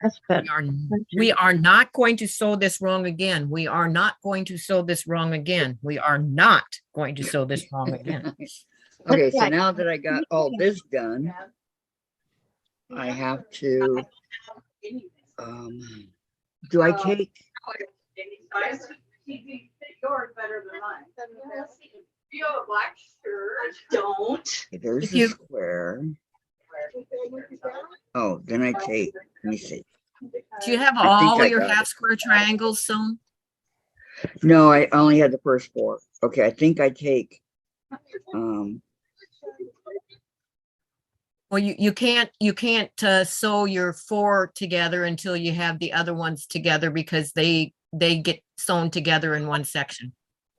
That's better. We are not going to sew this wrong again. We are not going to sew this wrong again. We are not going to sew this wrong again. okay, so now that I got all this done, I have to, do I take, Yours better than mine. You have a black shirt. Don't. okay, there's If the you- square. Oh, then I take, let me see. Do you have I think all I your got it. half square triangles sewn? No, I only had the first 4. Okay, I think I take, Well, you can't sew your 4 together until you have the other ones together because they get sewn together in one section.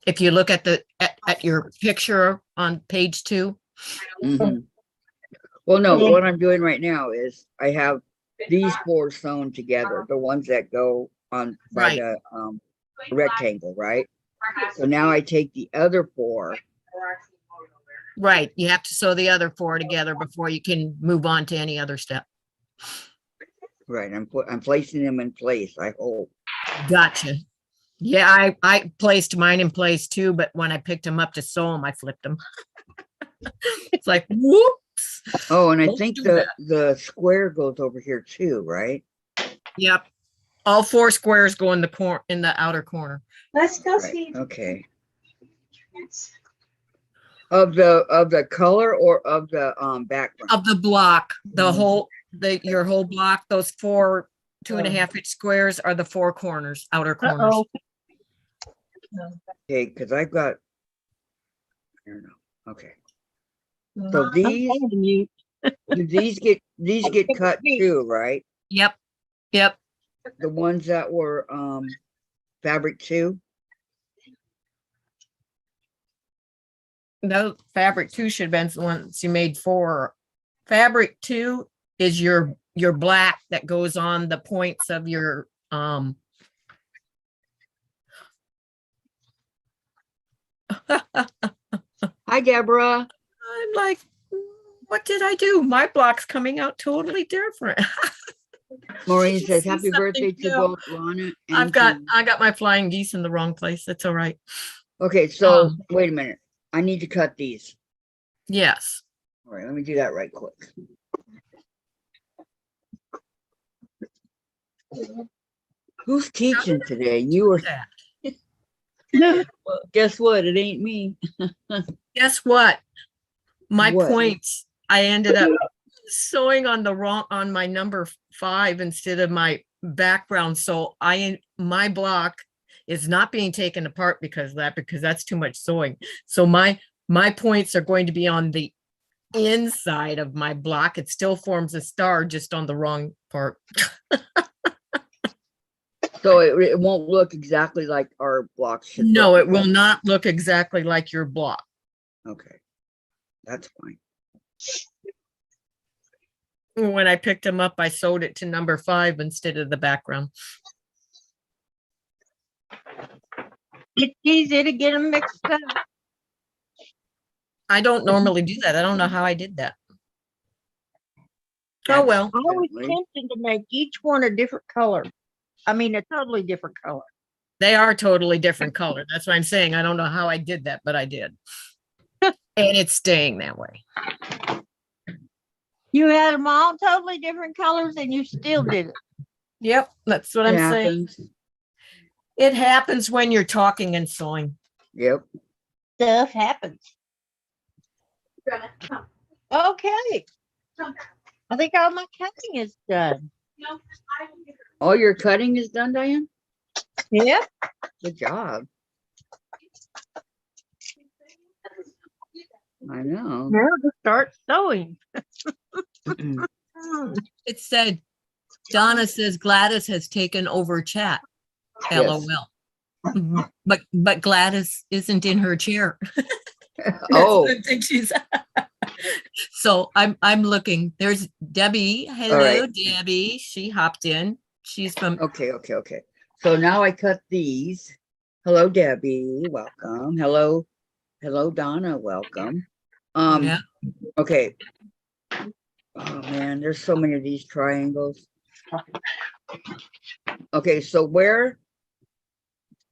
If you look at the at your picture on page 2. mhm. Well, no, what I'm doing right now is I have these 4 sewn together, the ones that go on by Right. the rectangle, right? So now I take the other 4. Right, you have to sew the other 4 together before you can move on to any other step. Right, I'm placing them in place, I hope. Gotcha. Yeah, I placed mine in place too, but when I picked them up to sew them, I flipped them. It's like, whoops. Oh, and I Don't think do the square goes over here too, right? Yep. All 4 squares go in the outer corner. Let's go Right, see. okay. Of the color or of the background? Of the block, Mhm. your whole block, those 4 2.5-inch squares are the 4 corners, outer corners. Uh-oh. Okay, because I've got, I don't know, okay. So I'm these, telling you. do these get cut too, right? Yep. Yep. The ones that were fabric 2? No, fabric 2 should have been the ones you made 4. Fabric 2 is your black that goes on the points of your Hi, Deborah. I'm like, what did I do? My block's coming out totally different. Maureen says, See happy something birthday to new. both Lana and I got Jean." my flying geese in the wrong place. It's all right. Okay, so Um, wait a minute. I need to cut these. Yes. All right, let me do that right quick. Who's teaching today? You or That. well, guess what? It ain't me. Guess what? My What? points, I ended up sewing on my number 5 instead of my background. So my block is not being taken apart because that's too much sewing. So my points are going to be on the inside of my block. It still forms a star, just on the wrong part. So it won't look exactly like our block should No, look. it will not look exactly like your block. Okay, that's fine. When I picked them up, I sewed it to number 5 instead of the background. It's easy to get them mixed up. I don't normally do that. I don't know how I did that. Oh, well, I was Definitely. tempted to make each one a different color. I mean, a totally different color. they are totally different color. That's what I'm saying. I don't know how I did that, but I did. And it's staying that way. You had them all totally different colors and you still did it. Yep, that's what It I'm saying. happens. It happens when you're talking and sewing. Yep. Stuff happens. Greta, come. Okay. Come. I think all my cutting is done. No, I will get her. All your cutting is done, Diane? Yep. Good job. I know. Now to start sewing. It said, Donna says Gladys has taken over chat. Yes. LOL. Mhm. But Gladys isn't in her chair. Oh, I think she's. So I'm looking. There's Debbie. Hello, right. Debbie. She hopped in. She's from. okay. So now I cut these. Hello, Debbie. Welcome. Hello, Donna. Welcome. Yeah. Okay. Oh man, there's so many of these triangles. Okay, so where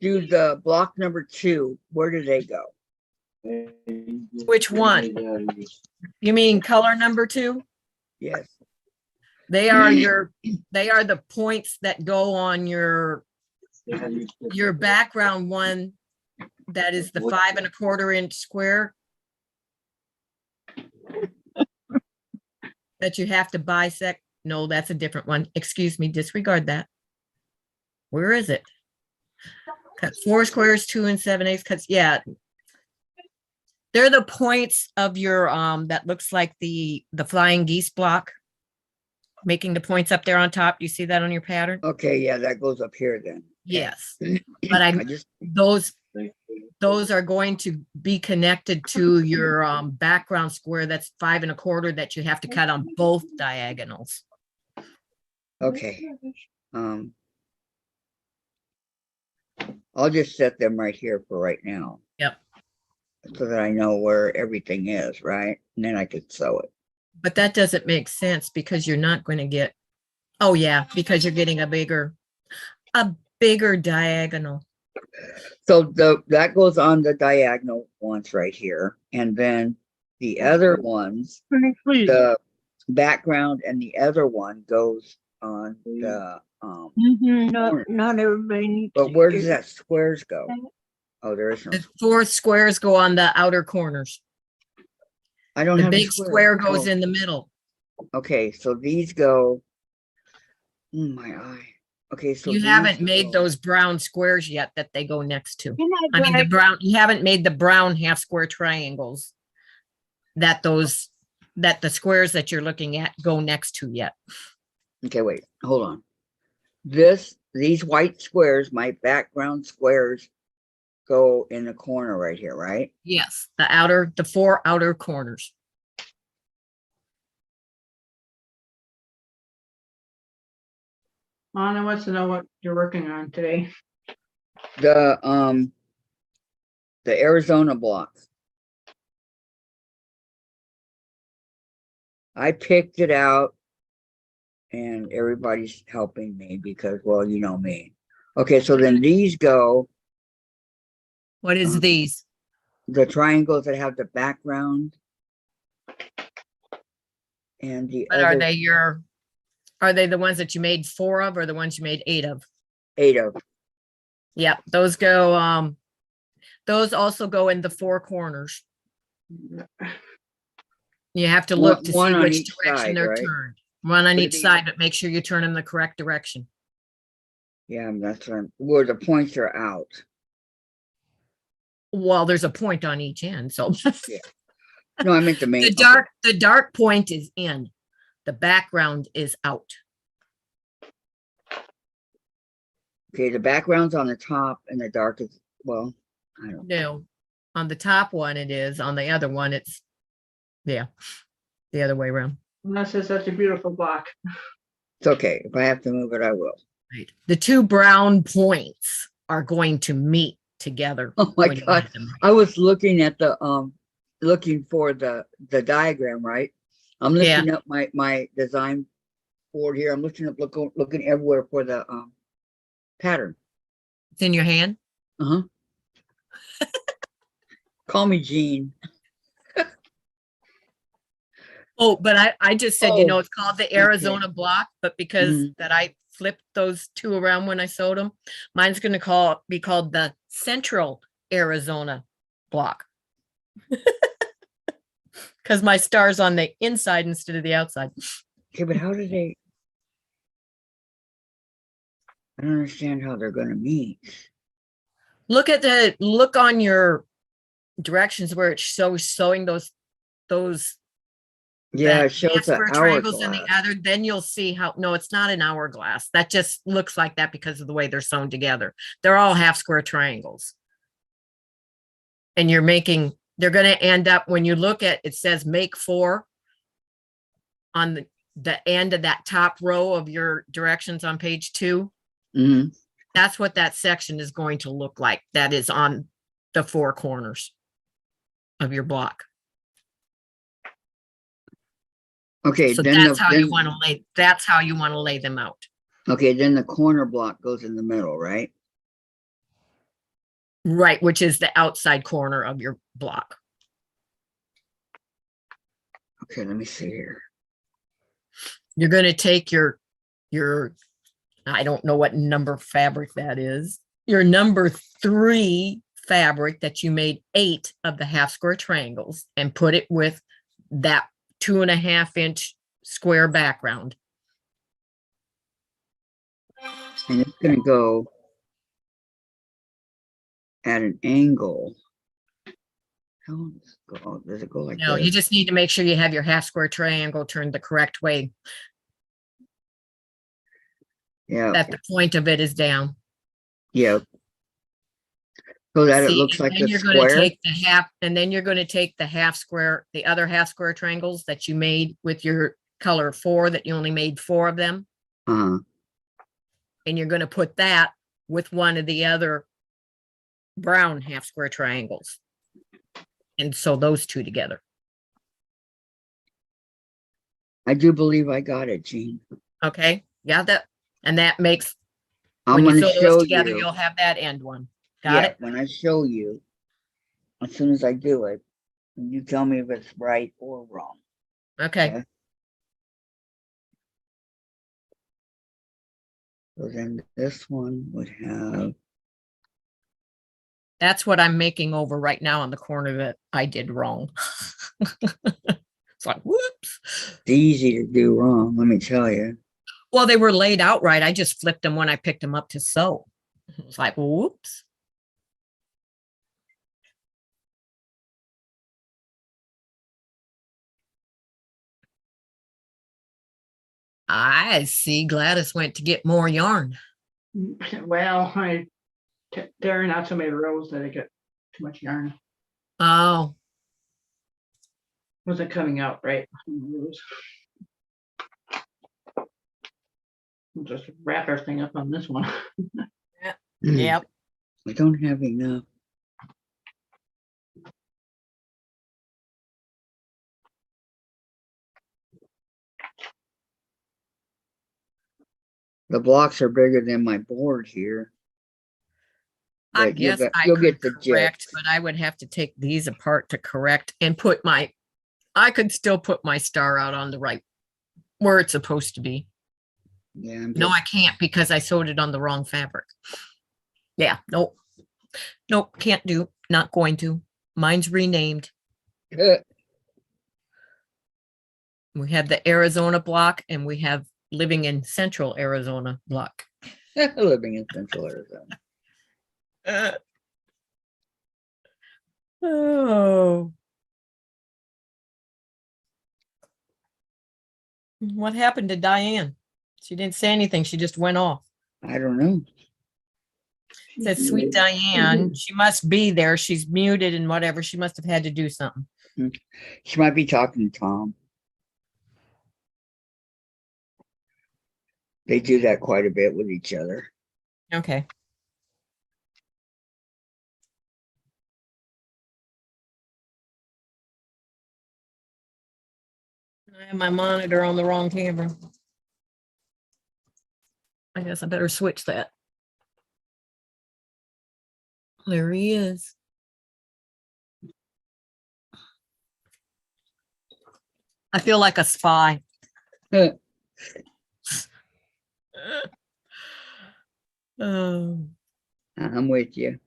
do the block number 2, where do they go? Which one? You mean color number 2? Yes. They are the points that go on your background one. That is the 5 1/4-inch square. That you have to bisect. No, that's a different one. Excuse me, disregard that. Where is it? Cut 4 squares, 2 7/8 cuts. Yeah. They're the points of your that looks like the flying geese block. Making the points up there on top. You see that on your pattern? Okay, yeah, that goes up here then. Yes. But I just those are going to be connected to your background square that's 5 1/4 that you have to cut on both diagonals. okay. I'll just set them right here for right now. Yep. So that I know where everything is, right? And then I could sew it. But that doesn't make sense because you're not going to get, oh yeah, because you're getting a bigger diagonal. So that goes on the diagonal once right here. And then the other ones, Please. the background and the other one goes on the, corner. Not everybody needs. But where does that squares go? Oh, there is no, The 4 squares go on the outer corners. I don't The have a big square goes Oh, in the middle. okay, so these go, my eye. Okay, so You these haven't made go- those brown squares yet that they go next to. You're not I mean, the driving. brown, you haven't made the brown half square triangles that the squares that you're looking at go next to yet. Okay, wait, hold on. These white squares, my background squares go in the corner right here, right? Yes, the 4 outer corners. Anna wants to know what you're working on today. The Arizona block. I picked it out and everybody's helping me because, well, you know me. Okay, so then these go, What is Um, these? the triangles that have the background. And the But are other they the ones that you made 4 of or the ones you made 8 of? 8 of. Yep, those go, those also go in the 4 corners. You have to look to see One on which each direction side, they're right? turned. One on But each the- side, but make sure you turn them the correct direction. Yeah, that's what where the points are out. Well, there's a point on each end, so. Yeah. No, I meant the main. The dark point is in, the background is out. Okay, the background's on the top and the dark is, well, I don't know. No, on the top one it is, on the other one it's, yeah, the other way around. Anna says that's a beautiful block. It's okay. If I have to move it, I will. Right. The 2 brown points are going to meet together. Oh my when you God. add them. I was looking at the looking for the diagram, right? I'm Yeah. lifting up my design board here. I'm looking everywhere for the pattern. It's in your hand. Uh-huh. Call me Jean. Oh, but I just said, Oh, it's called the okay. Arizona block, but because Mhm. that I flipped those 2 around when I sewed them, mine's gonna be called the Central Arizona block. Because my star's on the inside instead of the outside. Okay, but how do they? I don't understand how they're gonna meet. Look on your directions where it shows sewing those Yeah, that it shows half the square triangles in the hourglass. other, then you'll see how, no, it's not an hourglass. That just looks like that because of the way they're sewn together. They're all half square triangles. And they're gonna end up, when you look at, it says make 4 on the end of that top row of your directions on page 2. Mhm. That's what that section is going to look like. That is on the 4 corners of your block. Okay, So then that's how you want to lay them out. okay, then the corner block goes in the middle, right? Right, which is the outside corner of your block. Okay, let me see here. You're going to take your, I don't know what number fabric that is, your number 3 fabric that you made 8 of the half square triangles and put it with that 2.5 inch square background. And it's gonna go at an angle. How does it go like No, you this? just need to make sure you have your half square triangle turned the correct way, Yeah, that the point of it is down. yeah. So that it See, looks and like then a you're going to square. take the half, and then you're going to take the half square, the other half square triangles that you made with your color 4, that you only made 4 of them, Uh-huh. and you're going to put that with one of the other brown half square triangles. And sew those 2 together. I do believe I got it, Jean. Okay, got that? And that makes, I'm when you gonna sew show those together, you. you'll have that end one. Got Yeah, it? when I show you, as soon as I do it, And you tell me if it's right or wrong. Okay. Okay. So then this one would have, That's what I'm making over right now on the corner that I did wrong. It's like, whoops. it's easy to do wrong, let me tell you. Well, they were laid out right. I just flipped them when I picked them up to sew. It's like, whoops. I see Gladys went to get more yarn. Well, tearing out so many rows that I got too much yarn. Oh, Wasn't coming out right. on the rows. We'll just wrap everything up on this one. yep. I don't have enough. The blocks are bigger than my board here. I But you'll guess I you'll could get the correct, gist. but I would have to take these apart to correct and put I could still put my star out on the right where it's supposed to be. Yeah, I'm No, just- I can't because I sewed it on the wrong fabric. Yeah, nope. Nope, can't do, not going to. Mine's renamed. We have the Arizona block and we have living in central Arizona block. living in Central Arizona. Oh. What happened to Diane? She didn't say anything. She just went off. I don't know. Says sweet Diane. She must be there. She's muted and whatever. She must have had to do something. She might be talking to Tom. They do that quite a bit with each other. Okay. I have my monitor on the wrong camera. I guess I better switch that. There he is. I feel like a spy. Oh, I'm with you.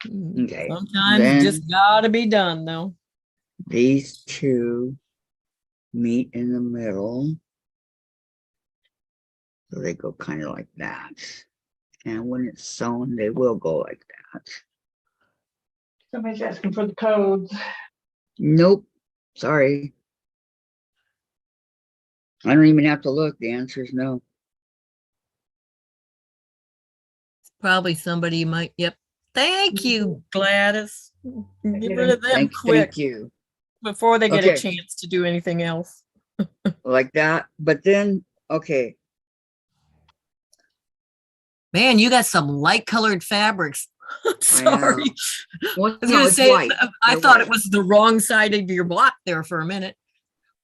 Okay, sometimes then- it just gotta be done though. These two meet in the middle. So they go kind of like that. And when it's sewn, they will go like that. Somebody's asking for the codes. Nope. Sorry. I don't even have to look. The answer is no. Probably somebody you might, yep. Thank you, Gladys. Get you. rid of them quick Thank you. before they get a Okay. chance to do anything else. Like that. But then, okay. Man, you got some light colored fabrics. Sorry. Well, I was no, gonna it's say, white. I They're thought white. it was the wrong side of your block there for a minute.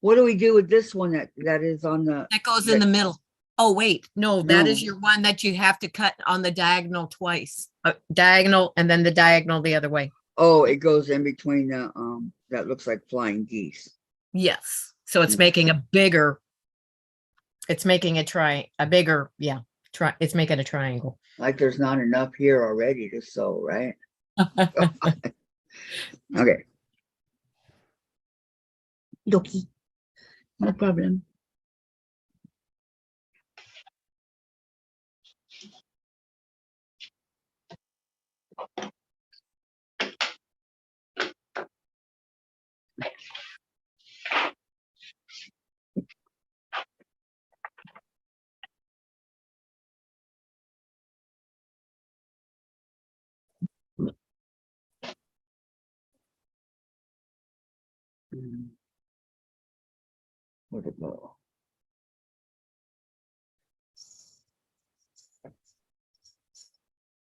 What do we do with this one that is on the? That goes in the middle. Oh, wait, no, that is No. your one that you have to cut on the diagonal twice. Diagonal and then the diagonal the other way. Oh, it goes in between the that looks like flying geese. Yes. So it's Mm. making a bigger, it's making a bigger, yeah, it's making a triangle. Like there's not enough here already to sew, right? Okay. Dokie. No problem. Where'd it go?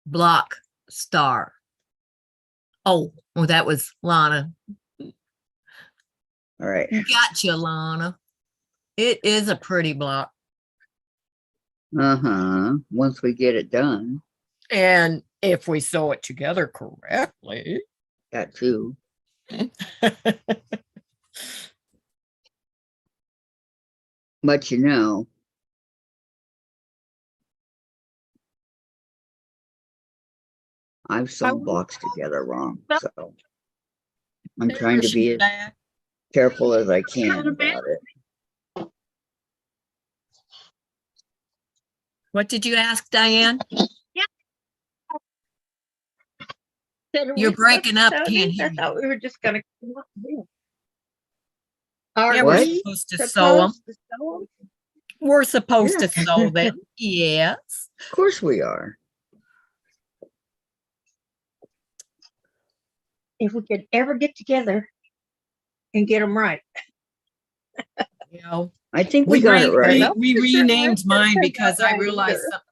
Block, star. Oh, well, that was Lana. All right. Gotcha, Lana. It is a pretty block. Once we get it done, And if we sew it together correctly, that too. But you know, I've sewn blocks together wrong, so I'm trying to be as careful as I can about it. What did you ask, Diane? Said, "Are You're we supposed breaking to up, sew can't these?" hear I you. thought we were just gonna. Yeah, Are we're we supposed to sew them. supposed to sew 'em? We're supposed to Yeah. sew them. Yes. Of course we are. If we could ever get together and get them right. You know, I think we got it right. we renamed mine because I Right realized either.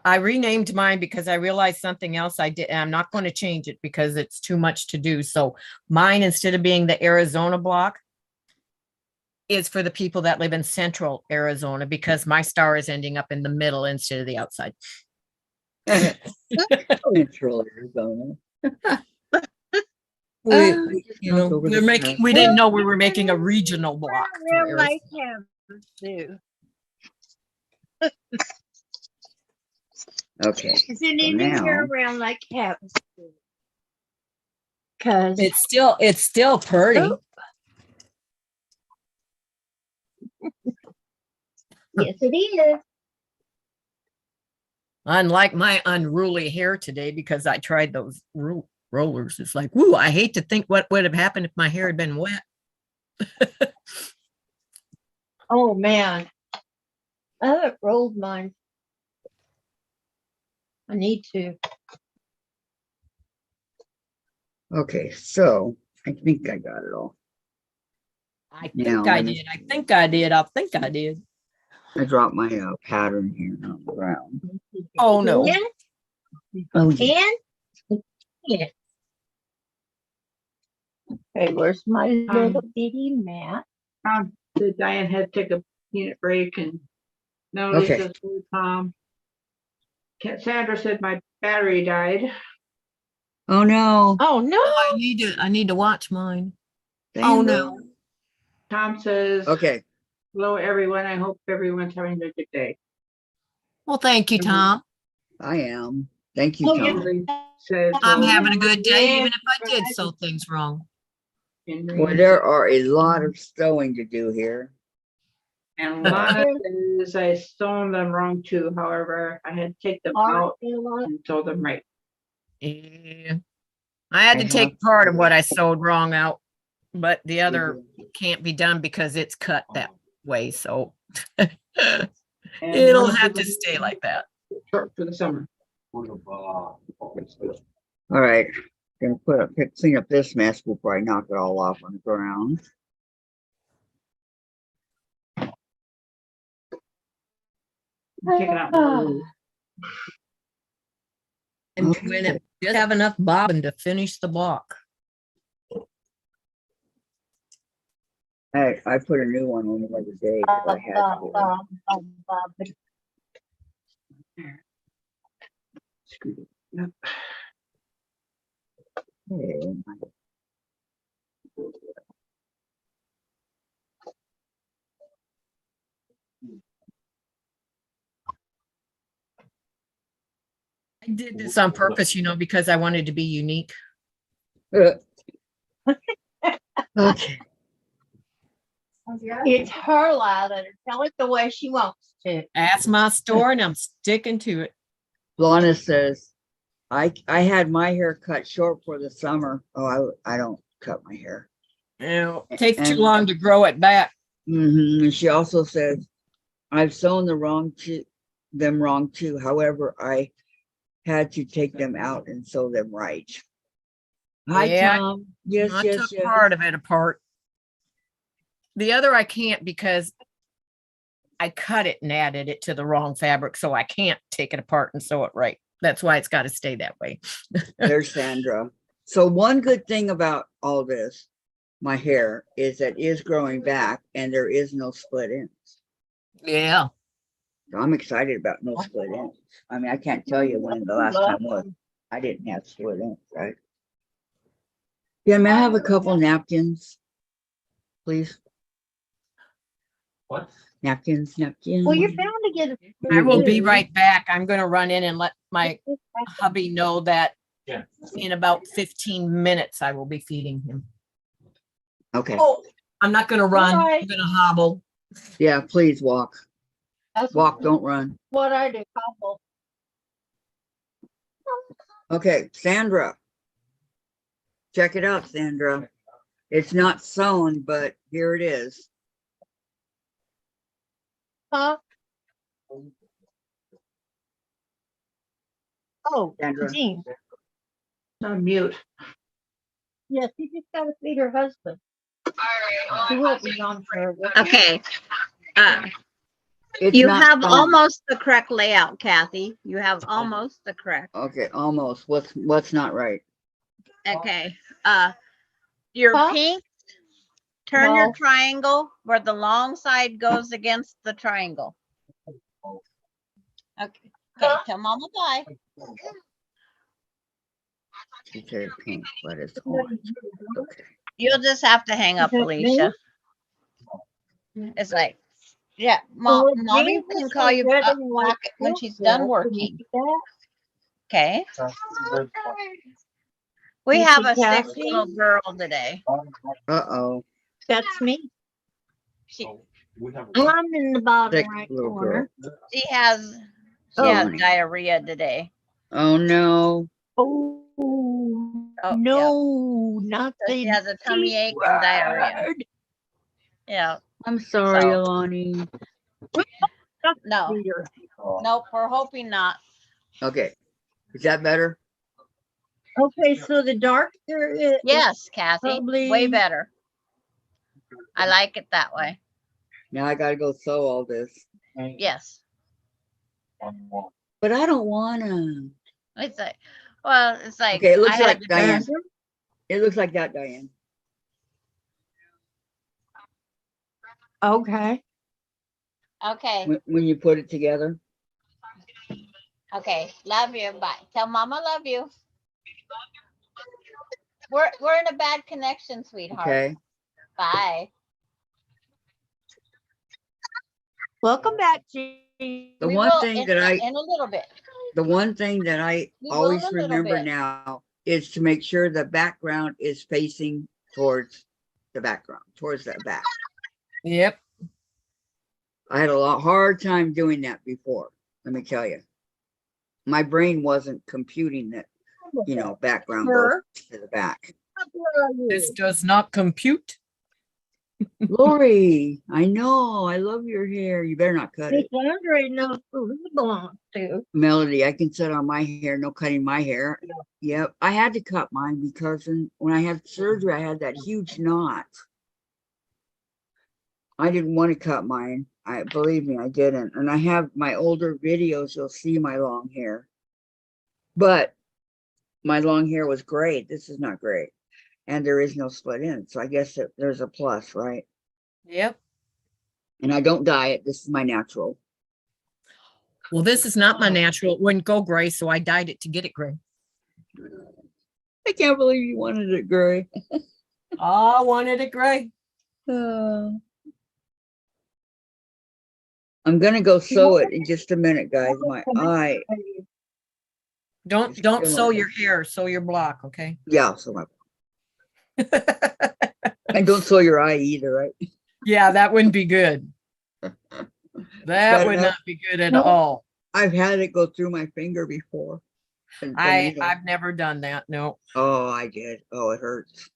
I renamed mine because I realized something else I did. And I'm not going to change it because it's too much to do. So mine, instead of being the Arizona block, is for the people that live in central Arizona because my star is ending up in the middle instead of the outside. Central Arizona. We, You know, we didn't know we were making a regional block. for Real like Arizona. him do. Okay. Is it So anywhere now- around like cabins? Cause It's still pretty. Oh. yes, it is. Unlike my unruly hair today, because I tried those rollers. It's like, woo, I hate to think what would have happened if my hair had been wet. Oh man, I haven't rolled mine. I need to. Okay, so I think I got it all. I think Now, I let me- did. I think I did. I think I did. I dropped my pattern here on the ground. Oh no. Oh, yeah. And yeah. Okay, where's my little bitty mat? The Diane had to take a unit break and no, Okay. Lisa's with Tom. Sandra said my battery died. Oh no. Oh no! I need to watch mine. Oh, no. Tom says, Okay. hello, everyone. I hope everyone's having a good day. Well, thank you, Tom. I am. Thank you, Oh, yeah. Tom. Henry says, I'm hello, having a good day, even Yes, if I did sew things wrong. Henry. Well, there are a lot of sewing to do here. And Lana says I sewn them wrong too. However, I had to take them out and sew them right. Yeah. I had I to take have- part of what I sewed wrong out, but the other can't be done because it's cut that way. So And it'll Lana have says to stay like that. short for the summer. All right. Gonna clean up this mess before I knock it all off on the ground. I'm taking out my glue. And Okay. when it just have enough bobbin to finish the block. I put a new one on the other day because I had to. Screw it. Yep. Okay. I did this on purpose, because I wanted to be unique. Okay. It's her lie. Let her tell it the way she wants to. That's my store and I'm sticking to it. Lana says, I had my hair cut short for the summer. Oh, I don't cut my hair. It takes too And- long to grow it back. And she also says, I've sewn them wrong too. However, I had to take them out and sew them right. Hi, Yeah, Tom. Yes, I yes, took yes. part of it apart. The other I can't because I cut it and added it to the wrong fabric, so I can't take it apart and sew it right. That's why it's got to stay that way. There's Sandra. So one good thing about all this, my hair, is that it is growing back and there is no split ends. Yeah. So I'm excited about no split ends. I mean, I can't tell you when the last time was. I didn't have split ends, right? Yeah, may I have a couple napkins, please? What? Napkins, napkins. Well, you're bound to get a. I will be Mhm. right back. I'm gonna run in and let my hubby know that Yeah. in about 15 minutes I will be feeding him. Okay, Oh, I'm not gonna run. Alright. I'm gonna hobble. yeah, please walk. That's Walk, don't run. what I do. Hobble. Okay, Sandra. Check it out, Sandra. It's not sewn, but here it is. Huh? Oh, Sandra. Jean. On mute. Yes, you just gotta feed her husband. He won't be on for. Okay. It's You not have sewn. almost the correct layout, Kathy. You have almost the correct. Okay, almost. What's not right? Okay. Your Huh? pink, turn your No. triangle where the long side goes against the triangle. Okay. Okay. Tell Mama bye. She said pink, but it's orange. Okay. You'll just have to hang up, Is that me? Alicia. It's like, yeah, Well, mommy Jean can has call a you red back and white when quilt she's there. done Can you working. see that? Okay. We You have see a sick Cassie? little girl today. Uh-oh. That's me. She I'm in the bottom Sick right little corner. she has Oh. diarrhea today. Oh no. Oh, Oh, no, not So she the has a tummy D ache and diarrhea. word. Yeah. I'm sorry, So- Alani. No. Peter. Nope. We're hoping not. Okay. Is that better? Okay, so the dark there is. Yes, Kathy. Probably- Way better. I like it that way. Now I gotta go sew all this. Yes. But I don't wanna. It's like, well, it's like Okay, it looks I had like to Diane. do- It looks like that, Diane. Okay. Okay. When you put it together. Okay. Love you. Bye. Tell Mama love you. We're in a bad connection, sweetheart. Okay. Bye. Welcome back, Jean. The We one will thing in, that I in a little bit. The one thing that I We will always in a little remember bit. now is to make sure the background is facing towards the background, towards the back. Yep. I had a hard time doing that before. Let me tell you, my brain wasn't computing that, background goes Sure. to the back. Where are you? This does not compute. Lori, I know, I love your hair. You better not cut Miss it. Andre knows who he belongs to. Melody, I can sit on my hair, no cutting my hair. Yep, I had to cut mine because when I had surgery, I had that huge knot. I didn't want to cut mine. Believe me, I didn't. And I have my older videos, you'll see my long hair. But my long hair was great. This is not great. And there is no split end. So I guess there's a plus, right? Yep. And I don't dye it. This is my natural. Well, this is not my natural. It wouldn't go gray, so I dyed it to get it gray. I can't believe you wanted it gray. I wanted it gray. I'm gonna go sew it in just a minute, guys. My eye. Don't It's killing sew me. your hair, sew your block, okay? Yeah, so my and don't sew your eye either, right? Yeah, that wouldn't be good. That bad would enough. not be good at No. all. I've had it go through my finger before. And the needle. I've never done that. No. Oh, I did. Oh, it hurts.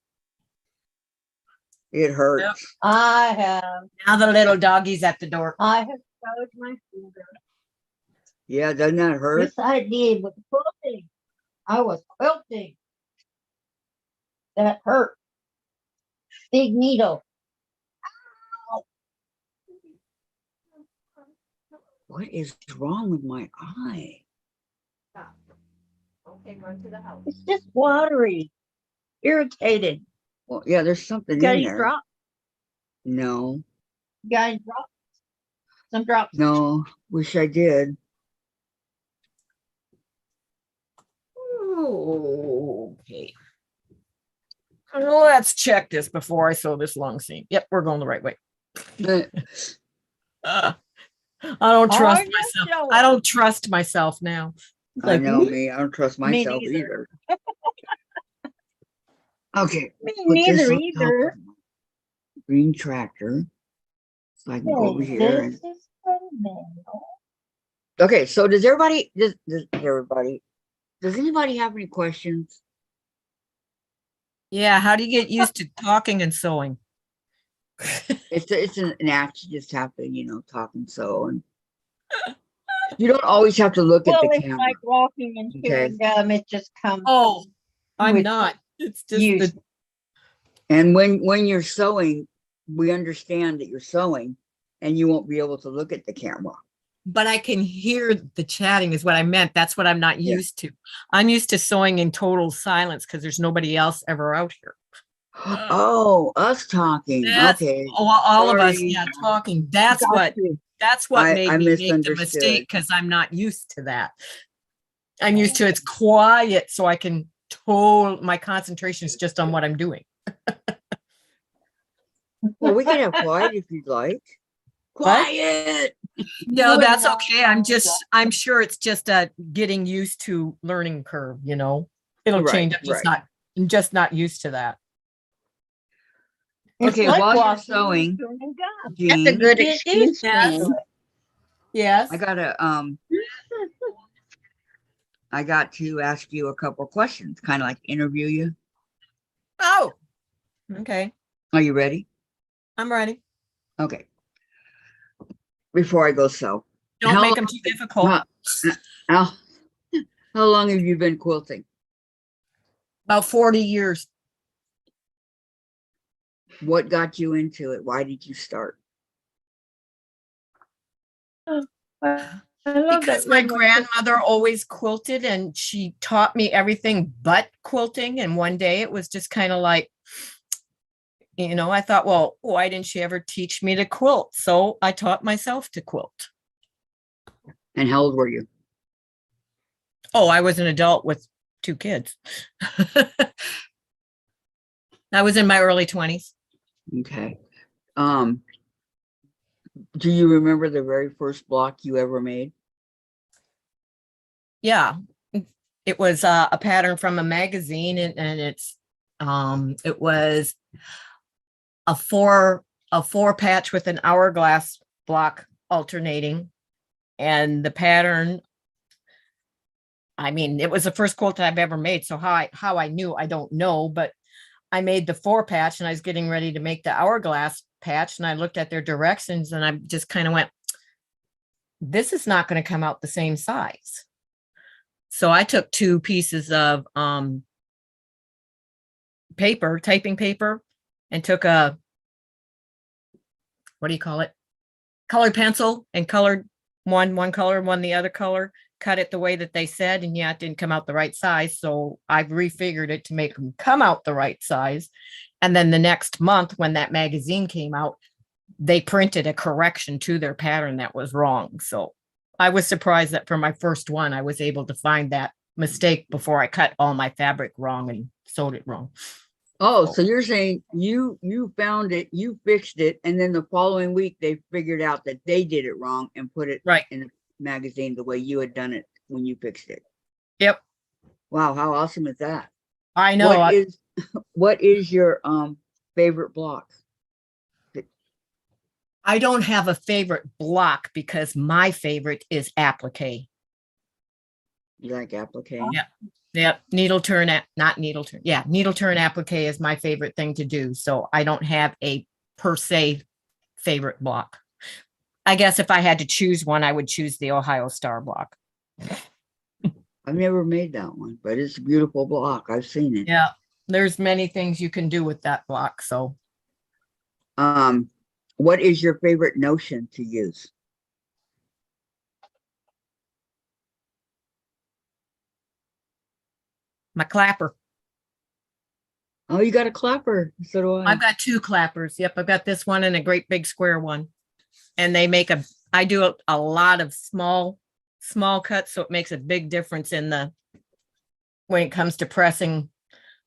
It hurts. I have Now the little doggy's at the door. sewed my finger. Yeah, doesn't that hurt? Yes, I did with quilting. I was quilting. That hurt. Big needle. What is wrong with my eye? Okay, run to the house. It's just watery. Irritated. Well, yeah, there's something You got in any there. drops? No, You got any drops? Some drops. no, wish I did. Okay. Let's check this before I sew this long seam. Yep, we're going the right way. I don't trust Oh, myself. no. I don't trust myself now. It's I like, know me. I don't trust Me myself neither. either. Okay. Me Put this neither on top either. of my green tractor. So I can go over Hey, here. this And, is phenomenal. okay. So does everybody, does anybody have any questions? yeah, how do you get used to talking and sewing? It's an act. You just have to, talk and sew. And you don't always have to look at Well, the it's camera. like walking and Okay. chewing gum. It just comes. Oh, I'm With not. It's just use. the And when you're sewing, we understand that you're sewing and you won't be able to look at the camera. but I can hear the chatting is what I meant. That's what I'm not Yeah. used to. I'm used to sewing in total silence because there's nobody else ever out here. Oh, us talking. That's Okay. all of us, Sorry. yeah, talking. That's Got what you. made I me make the misunderstood. mistake because I'm not used to that. I'm used to it's quiet, so I can my concentration is just on what I'm doing. Well, we can have quiet if you'd like. What? Quiet. No, that's okay. I'm sure it's just a getting used to learning curve, It'll Right, change. I'm just not used to that. It's Okay, like while you're walking and sewing, chewing gum. Jean, That's a good excuse. Yes. Jane. Yes. I got to ask you a couple questions, kind of like interview you. Oh, okay. Are you ready? I'm ready. Okay. Before I go sew. Don't How make long- them too difficult. How, how long have you been quilting? About 40 years. What got you into it? Why did you start? I love Because that my little- grandmother always quilted and she taught me everything but quilting. And one day it was just kind of like, I thought, well, why didn't she ever teach me to quilt? So I taught myself to quilt. And how old were you? Oh, I was an adult with 2 kids. I was in my early 20s. Okay. Do you remember the very first block you ever made? Yeah. It was a pattern from a magazine and it was a four patch with an hourglass block alternating. And the pattern, it was the first quilt that I've ever made. So how I knew, I don't know, but I made the 4 patch and I was getting ready to make the hourglass patch. And I looked at their directions and I just kind of went, this is not going to come out the same size. So I took 2 pieces of typing paper, and took a, what do you call it? Colored pencil, and colored one color, one the other color, cut it the way that they said. And yeah, it didn't come out the right size. So I've refigured it to make them come out the right size. And then the next month when that magazine came out, they printed a correction to their pattern that was wrong. So I was surprised that for my first one, I was able to find that mistake before I cut all my fabric wrong and sewed it wrong. Oh, so you're saying you found it, you fixed it, and then the following week they figured out that they did it wrong and put it Right. in the magazine the way you had done it when you fixed it. Yep. Wow, how awesome is that? I know. What is your favorite block? I don't have a favorite block because my favorite is applique. You like applique? Yeah. Yep. Needle turn applique is my favorite thing to do. So I don't have a per se favorite block. I guess if I had to choose one, I would choose the Ohio Star block. I've never made that one, but it's a beautiful block. I've seen it. Yeah. There's many things you can do with that block. So what is your favorite notion to use? my clapper. Oh, you got a clapper. So do I. I've got 2 clappers. Yep. I've got this one and a great big square one. And I do a lot of small cuts. So it makes a big difference when it comes to pressing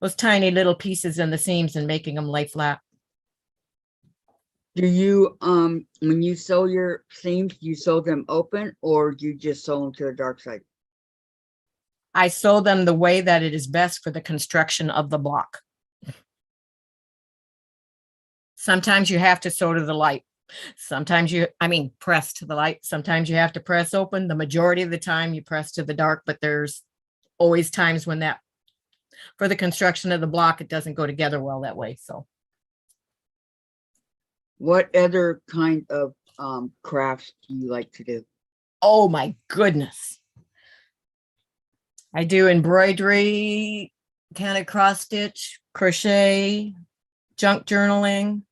those tiny little pieces in the seams and making them lay flat. Do you, when you sew your seams, do you sew them open or do you just sew them to the dark side? I sew them the way that it is best for the construction of the block. Sometimes you have to sew to the light. Sometimes press to the light. Sometimes you have to press open. The majority of the time you press to the dark, but there's always times when that, for the construction of the block, it doesn't go together well that way. So What other kind of crafts do you like to do? oh my goodness. I do embroidery, kind of cross stitch, crochet, junk journaling,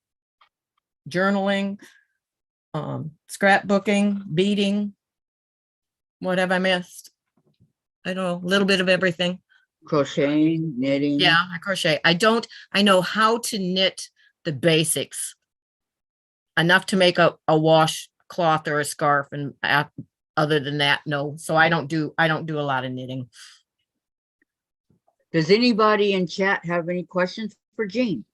scrapbooking, beading. What have I missed? I don't know, a little bit of everything. Crocheting, knitting? Yeah, I crochet. I know how to knit the basics. Enough to make a washcloth or a scarf, and other than that, no. So I don't do a lot of knitting. Does anybody in chat have any questions for Jean?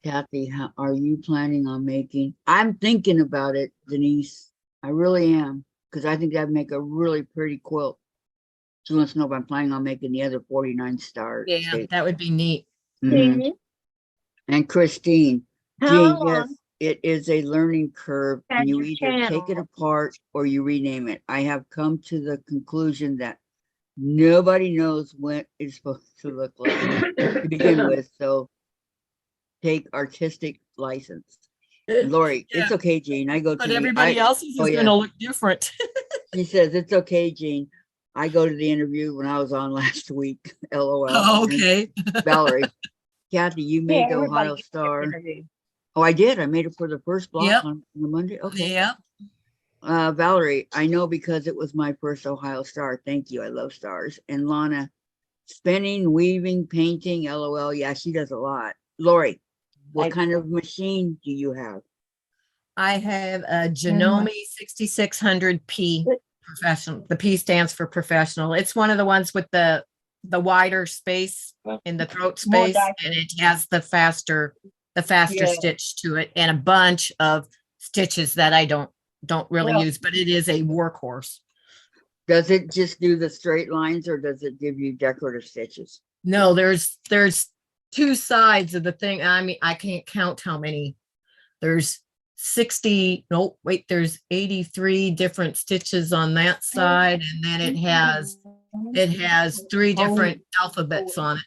Kathy, how are you planning on making? I'm thinking about it, Denise. I really am, because I think that'd make a really pretty quilt. She wants to know if I'm planning on making the other 49 stars. Yeah, that would be neat. Mhm. And Christine, How Jean, long yes, it is a learning curve, and has you your either take it channel? apart or you rename it. I have come to the conclusion that nobody knows what it's supposed to look like to begin with, so take artistic license. Lori, Yeah, it's okay, Jean. I go to but the everybody else's oh, is yeah. gonna look different. She says it's okay, Jean. I go to the interview when I was on last week. LOL. Oh, And okay. Valerie, Kathy, you made the everybody Ohio gets Star. interviewed. Oh, I did. I made it for the first block Yep. on the Monday. Okay. Yeah. Valerie, I know because it was my first Ohio Star. Thank you. I love stars. And Lana, spinning, weaving, painting, LOL. Yeah, she does a lot. Lori, what kind of machine do you have? I have a Janome 6600P professional. The P stands for professional. It's one of the ones with the wider space in the throat More space, diapers. and it has the faster Yeah. stitch to it, and a bunch of stitches that I don't really Well- use, but it is a workhorse. Does it just do the straight lines or does it give you decorative stitches? No, there's two sides of the thing. I mean, I can't count how many. There's 60, no, wait, there's 83 different stitches on that side, and then it has 3 different alphabets on it.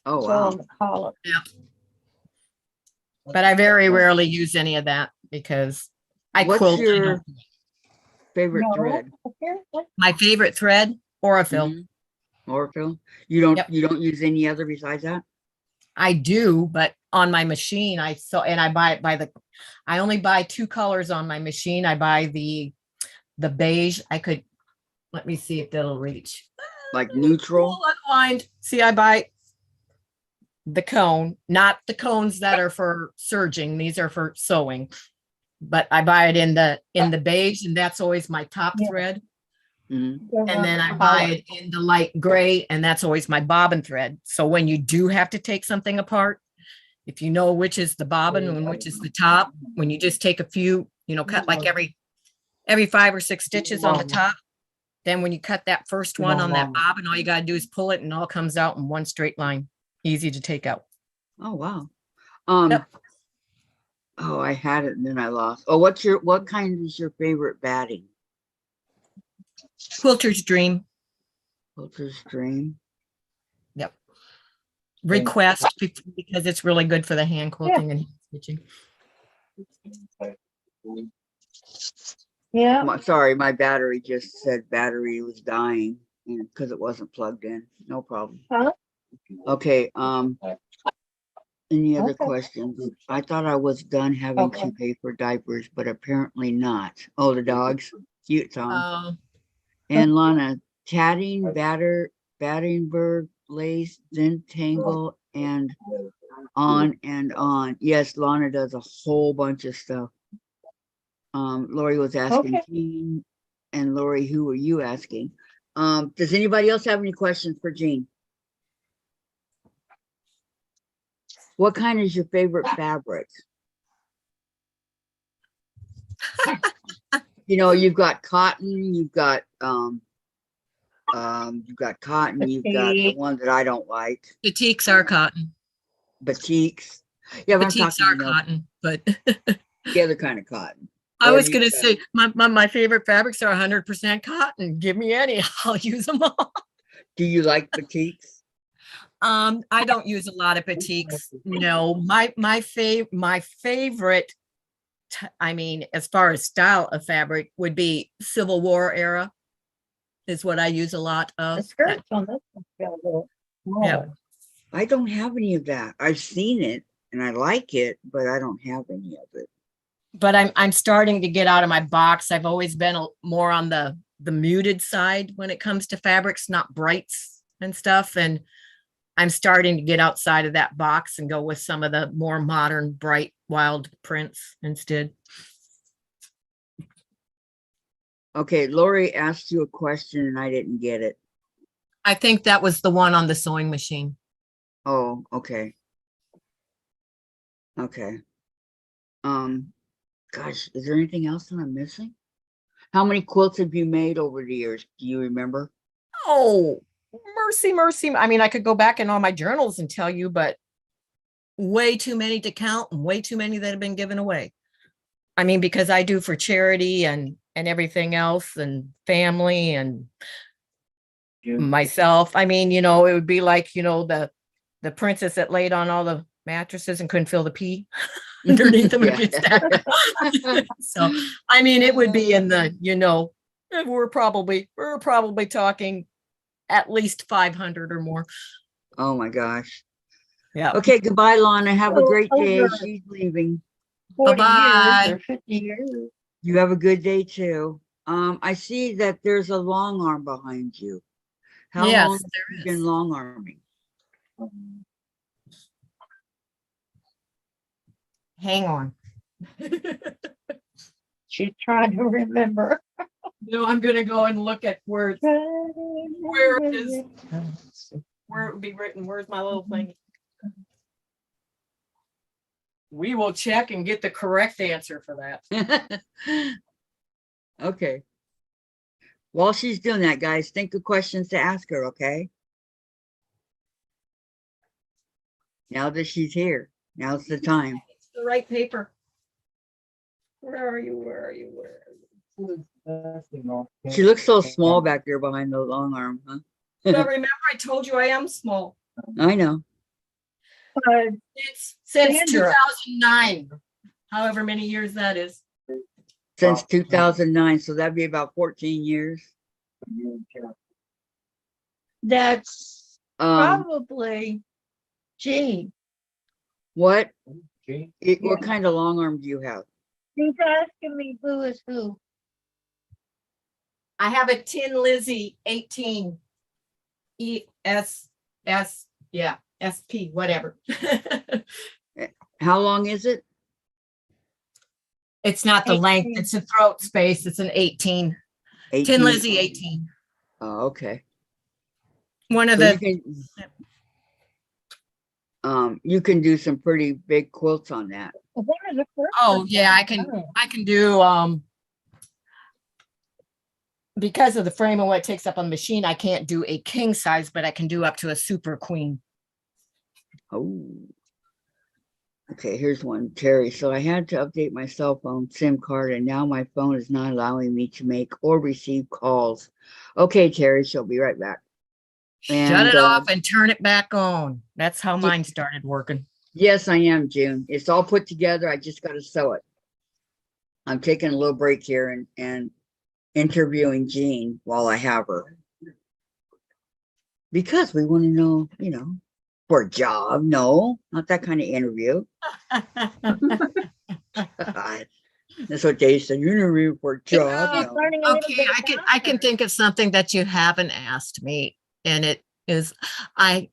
Oh, So wow. on the collar. But I very rarely use any of that because I What's quilt. your favorite No, thread? apparently. My favorite thread, Orifil. Mhm. Orifil? You don't Yep. you don't use any other besides that? I do, but on my machine, I buy it by I only buy 2 colors on my machine. I buy the beige. Let me see if that'll reach. Like neutral? Cool, unwind. See, I buy the cone, not the cones that are for serging. These are for sewing. But I buy it in the beige, and that's always my top Yeah. thread. Mhm. And then I buy it in the light gray, and that's always my bobbin thread. So when you do have to take something apart, if you know which is the bobbin and which is the top, when you just take a few, cut like every 5 or 6 stitches on the top, then when you cut that first one on that bobbin, all you gotta do is pull it and it all comes out in one straight line. Easy to take out. Oh, wow. Yep. Oh, I had it and then I lost. Oh, what kind is your favorite batting? Quilter's Dream. Quilter's Dream. Yep. Request because it's really good for the hand quilting and hand stitching. Yeah. Sorry, my battery just said battery was dying because it wasn't plugged in. No problem. Huh? Okay, any other Okay. questions? I thought I was done having to pay for diapers, but apparently not. Oh, the dogs. Cute, Tom. And Lana, tatting, Battenberg, lace, Zentangle, and on and on. Yes, Lana does a whole bunch of stuff. Lori was asking Okay. Jean, and Lori, who were you asking? Does anybody else have any questions for Jean? What kind is your favorite fabric? You know, you've got cotton, you've got cotton, you've got the Batik. one that I don't like, Batiks are cotton. batiks. Yeah, but I'm Batiks talking, are you know, cotton, but the other kind of cotton. I Or was you gonna got- say my favorite fabrics are 100% cotton. Give me any, I'll use them all. Do you like batiks? I don't use a lot of batiks. No, my favorite, I mean, as far as style of fabric would be Civil War era is what I use a lot The of. skirts on this one feel a little Yeah. small. I don't have any of that. I've seen it and I like it, but I don't have any of it. But I'm starting to get out of my box. I've always been more on the muted side when it comes to fabrics, not brights and stuff. And I'm starting to get outside of that box and go with some of the more modern, bright, wild prints instead. Okay, Lori asked you a question and I didn't get it. I think that was the one on the sewing machine. Oh, okay. Okay. Gosh, is there anything else that I'm missing? How many quilts have you made over the years? Do you remember? Oh, mercy, mercy. I mean, I could go back in all my journals and tell you, but way too many to count and way too many that have been given away. I mean, because I do for charity and everything else and family and myself. I mean, you know, it would be like, you know, the princess that laid on all the mattresses and couldn't feel the pee underneath them. Yeah. So, I mean, it would be in the, you know, we're probably talking at least 500 or more. Oh my gosh. Yeah. Okay, goodbye, Lana. Have a So great day. over- She's leaving. 40 Bye-bye. years or 50 years. You have a good day too. I see that there's a long arm behind you. How Yes, long have there you been is. long arming? Hang on. She's trying to remember. No, I'm gonna go and look at where it is. Where it would be written. Where's my little thing? We will check and get the correct answer for that. Okay. While she's doing that, guys, think of questions to ask her, okay? Now that she's here, now's the time. It's the right paper. Where are you? Where are you? Where are you? She looks so small back there behind the long arm, huh? But remember, I told you I am small. I know. It's since Sandra. 2009, however many years that is. Since 2009, so that'd be about 14 years. That's Um, probably Jean. what? Yeah. What kind of long arm do you have? She's asking me who is who. I have a Tin Lizzie 18 ESS, yeah, SP, whatever. How long is it? It's not the length, 18. it's the throat space. It's an 18. 18. Tin Lizzie 18. Oh, okay. One of So the, you can do some pretty big quilts on that. One of the first oh ones yeah, I I've can do, because of the frame and what it takes up on the machine, I can't do a king size, but I can do up to a super queen. Oh. Okay, here's one, Terry. So I had to update my cell phone SIM card and now my phone is not allowing me to make or receive calls. Okay, Terry, she'll be right back. Shut And, it off and turn it back on. That's how Ye- mine started working. Yes, I am, June. It's all put together. I just got to sew it. I'm taking a little break here and interviewing Jean while I have her. Because we want to know, you know, for a job. No, not that kind of interview. That's what they said. You're interviewing for a job. She's No. learning a little Okay, bit I can faster. think of something that you haven't asked me, and it is I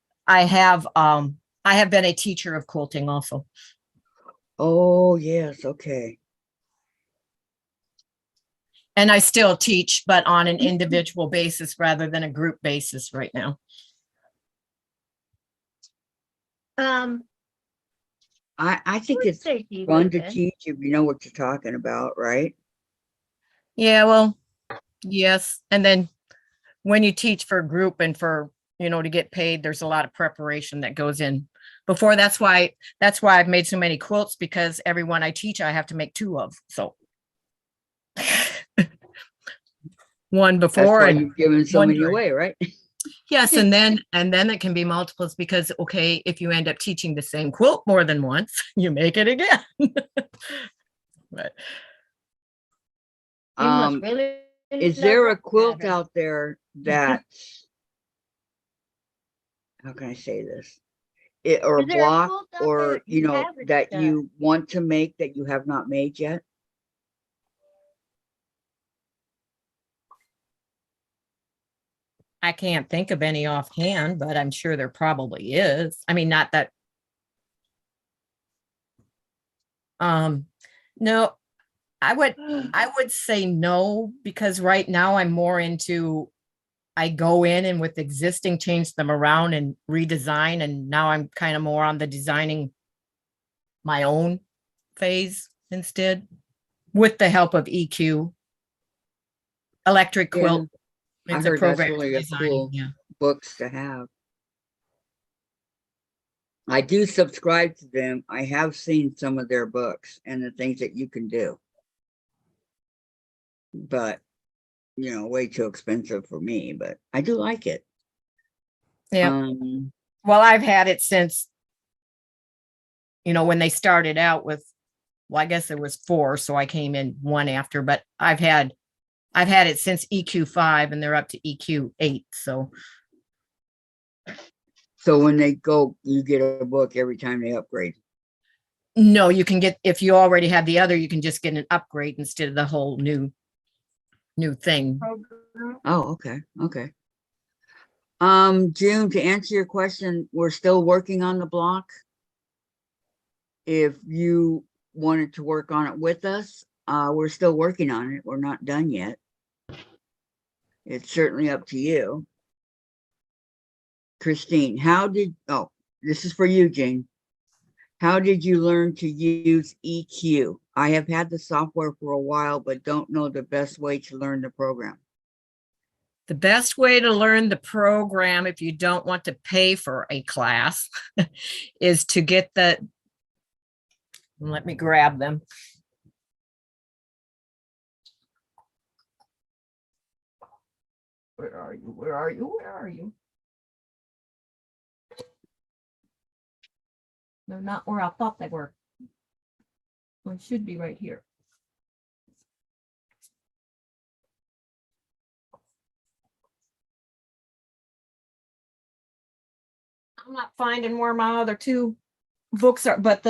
have been a teacher of quilting also. Oh, yes. Okay. And I still teach, but on an individual basis rather than a group basis right now. I think Food it's safety fun to weekend. teach if you know what you're talking about, right? Yeah, well, yes. And then when you teach for a group and for, to get paid, there's a lot of preparation that goes in before. That's why I've made so many quilts, because every one I teach, I have to make 2 of. So one That's before why and you've given so one many during. away, right? Yes, and then it can be multiples, because okay, if you end up teaching the same quilt more than once, you make it again. But You must Um, really is love there a that quilt pattern. out there that, how can I say this? Or Is there a block, quilt out there or, that you haven't that done? you want to make that you have not made yet? I can't think of any offhand, but I'm sure there probably is. I mean, not that. No, I would say no, because right now I'm more into, I go in and with existing, change them around and redesign. And now I'm kind of more on the designing my own phase instead, with the help of EQ. Electric Yeah, Quilt. I It's a heard that's program really for a designing. cool Yeah. books to have. I do subscribe to them. I have seen some of their books and the things that you can do. But, way too expensive for me, but I do like it. Yeah. Well, I've had it since, when they started out with, well, I guess there was 4, so I came in 1 after, but I've had it since EQ5 and they're up to EQ8. So when they go, you get a book every time they upgrade. no, you can get, if you already have the other, you can just get an upgrade instead of the whole new thing. Oh, okay. Okay. June, to answer your question, we're still working on the block. If you wanted to work on it with us, we're still working on it. We're not done yet. It's certainly up to you. Christine, this is for you, Jane. How did you learn to use EQ? I have had the software for a while, but don't know the best way to learn the program. The best way to learn the program, if you don't want to pay for a class, is to get let me grab them. Where are you? Where are you? Where are you? They're not where I thought they were. Well, it should be right here. I'm not finding where my other 2 books are, but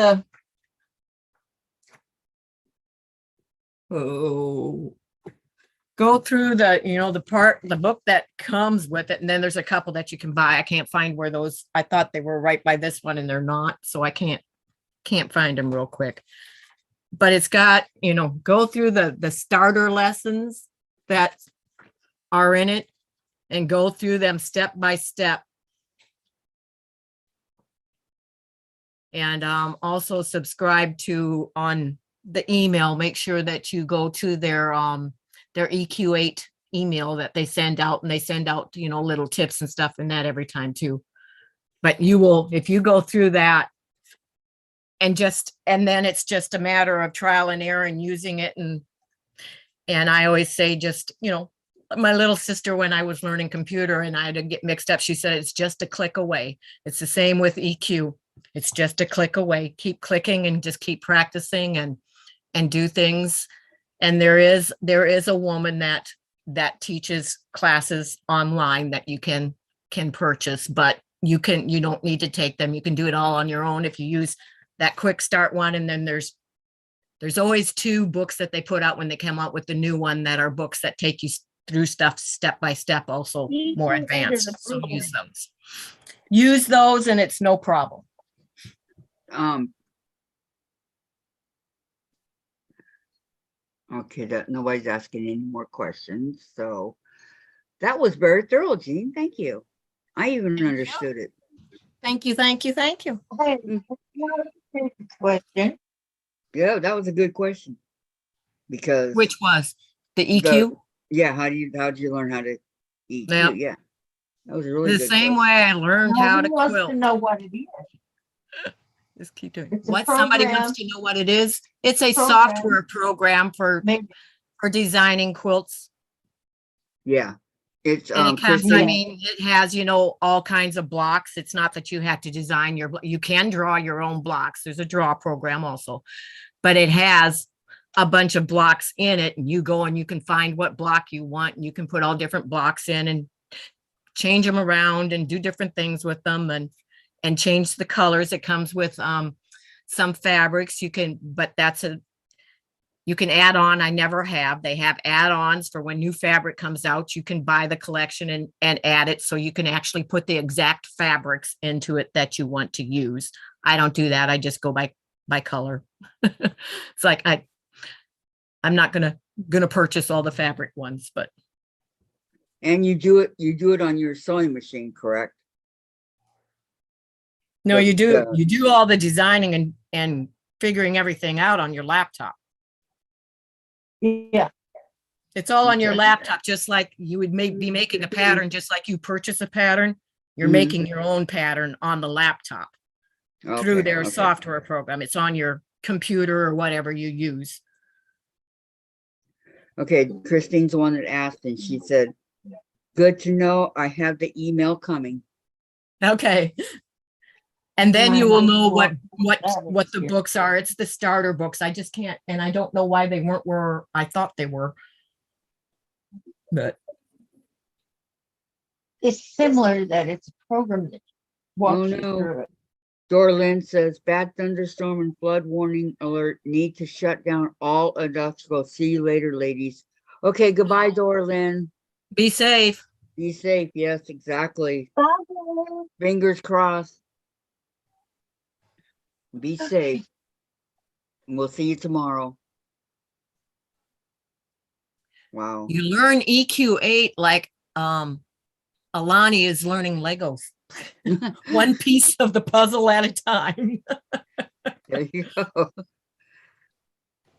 go through the book that comes with it, and then there's a couple that you can buy. I can't find where those, I thought they were right by this one and they're not, so I can't find them real quick. But it's got, go through the starter lessons that are in it and go through them step by step. And also subscribe to on the email. Make sure that you go to their EQ8 email that they send out, and they send out, little tips and stuff in that every time too. But you will, if you go through that, and then it's just a matter of trial and error and using it. And I always say, just, my little sister, when I was learning computer and I had to get mixed up, she said, it's just a click away. It's the same with EQ. It's just a click away. Keep clicking and just keep practicing and do things. And there is a woman that teaches classes online that you can purchase, but you don't need to take them. You can do it all on your own if you use that quick start one. And then there's always 2 books that they put out when they come out with the new one, that are books that take you through stuff step by step, also more advanced. So use those and it's no problem. Okay, that nobody's asking any more questions. So that was very thorough, Jean. Thank you. I even understood it. Thank you. Thank you. Thank you. Question. Yeah, that was a good question. Because Which was the EQ? yeah, how did you learn how to EQ? Yep. Yeah. That was a really The good same question. way I learned how Nobody to wants quilt. to know what it is. Just keep doing. It's a What somebody program. wants to know what it is? It's a Program. software program for Maybe designing quilts. Yeah. It's And it comes, I Christine. mean, it has, you know, all kinds of blocks. It's not that you have to design your, you can draw your own blocks. There's a draw program also, but it has a bunch of blocks in it, and you go and you can find what block you want, and you can put all different blocks in and change them around and do different things with them and change the colors. It comes with some fabrics you can, but you can add on. I never have. They have add-ons for when new fabric comes out. You can buy the collection and add it, so you can actually put the exact fabrics into it that you want to use. I don't do that. I just go by color. It's like I'm not gonna purchase all the fabric ones, but And you do it on your sewing machine, correct? no, The- you do the- all the designing and figuring everything out on your laptop. yeah. It's all on your Okay. laptop, just like you would be making a pattern, just like you purchase a pattern. You're Mhm. making your own pattern on the laptop through Okay, their okay. software program. It's on your computer or whatever you use. Okay, Christine's the one that asked, and she said, good to know. I have the email coming. Okay. And then Yeah, you will I know know what the books are. It's the starter books. I just can't, and I don't know why they weren't where I thought they were. But It's similar to that. It's a program that walks you no. through it. Dorlin says, bad thunderstorm and flood warning alert. Need to shut down all industrial. See you later, ladies. Okay, goodbye, Dorlin. be safe. Be safe. Yes, exactly. Fingers crossed. Be safe. And we'll see you tomorrow. Wow. You learn EQ8 like Alani is learning Legos. One piece of the puzzle at a time. There you go.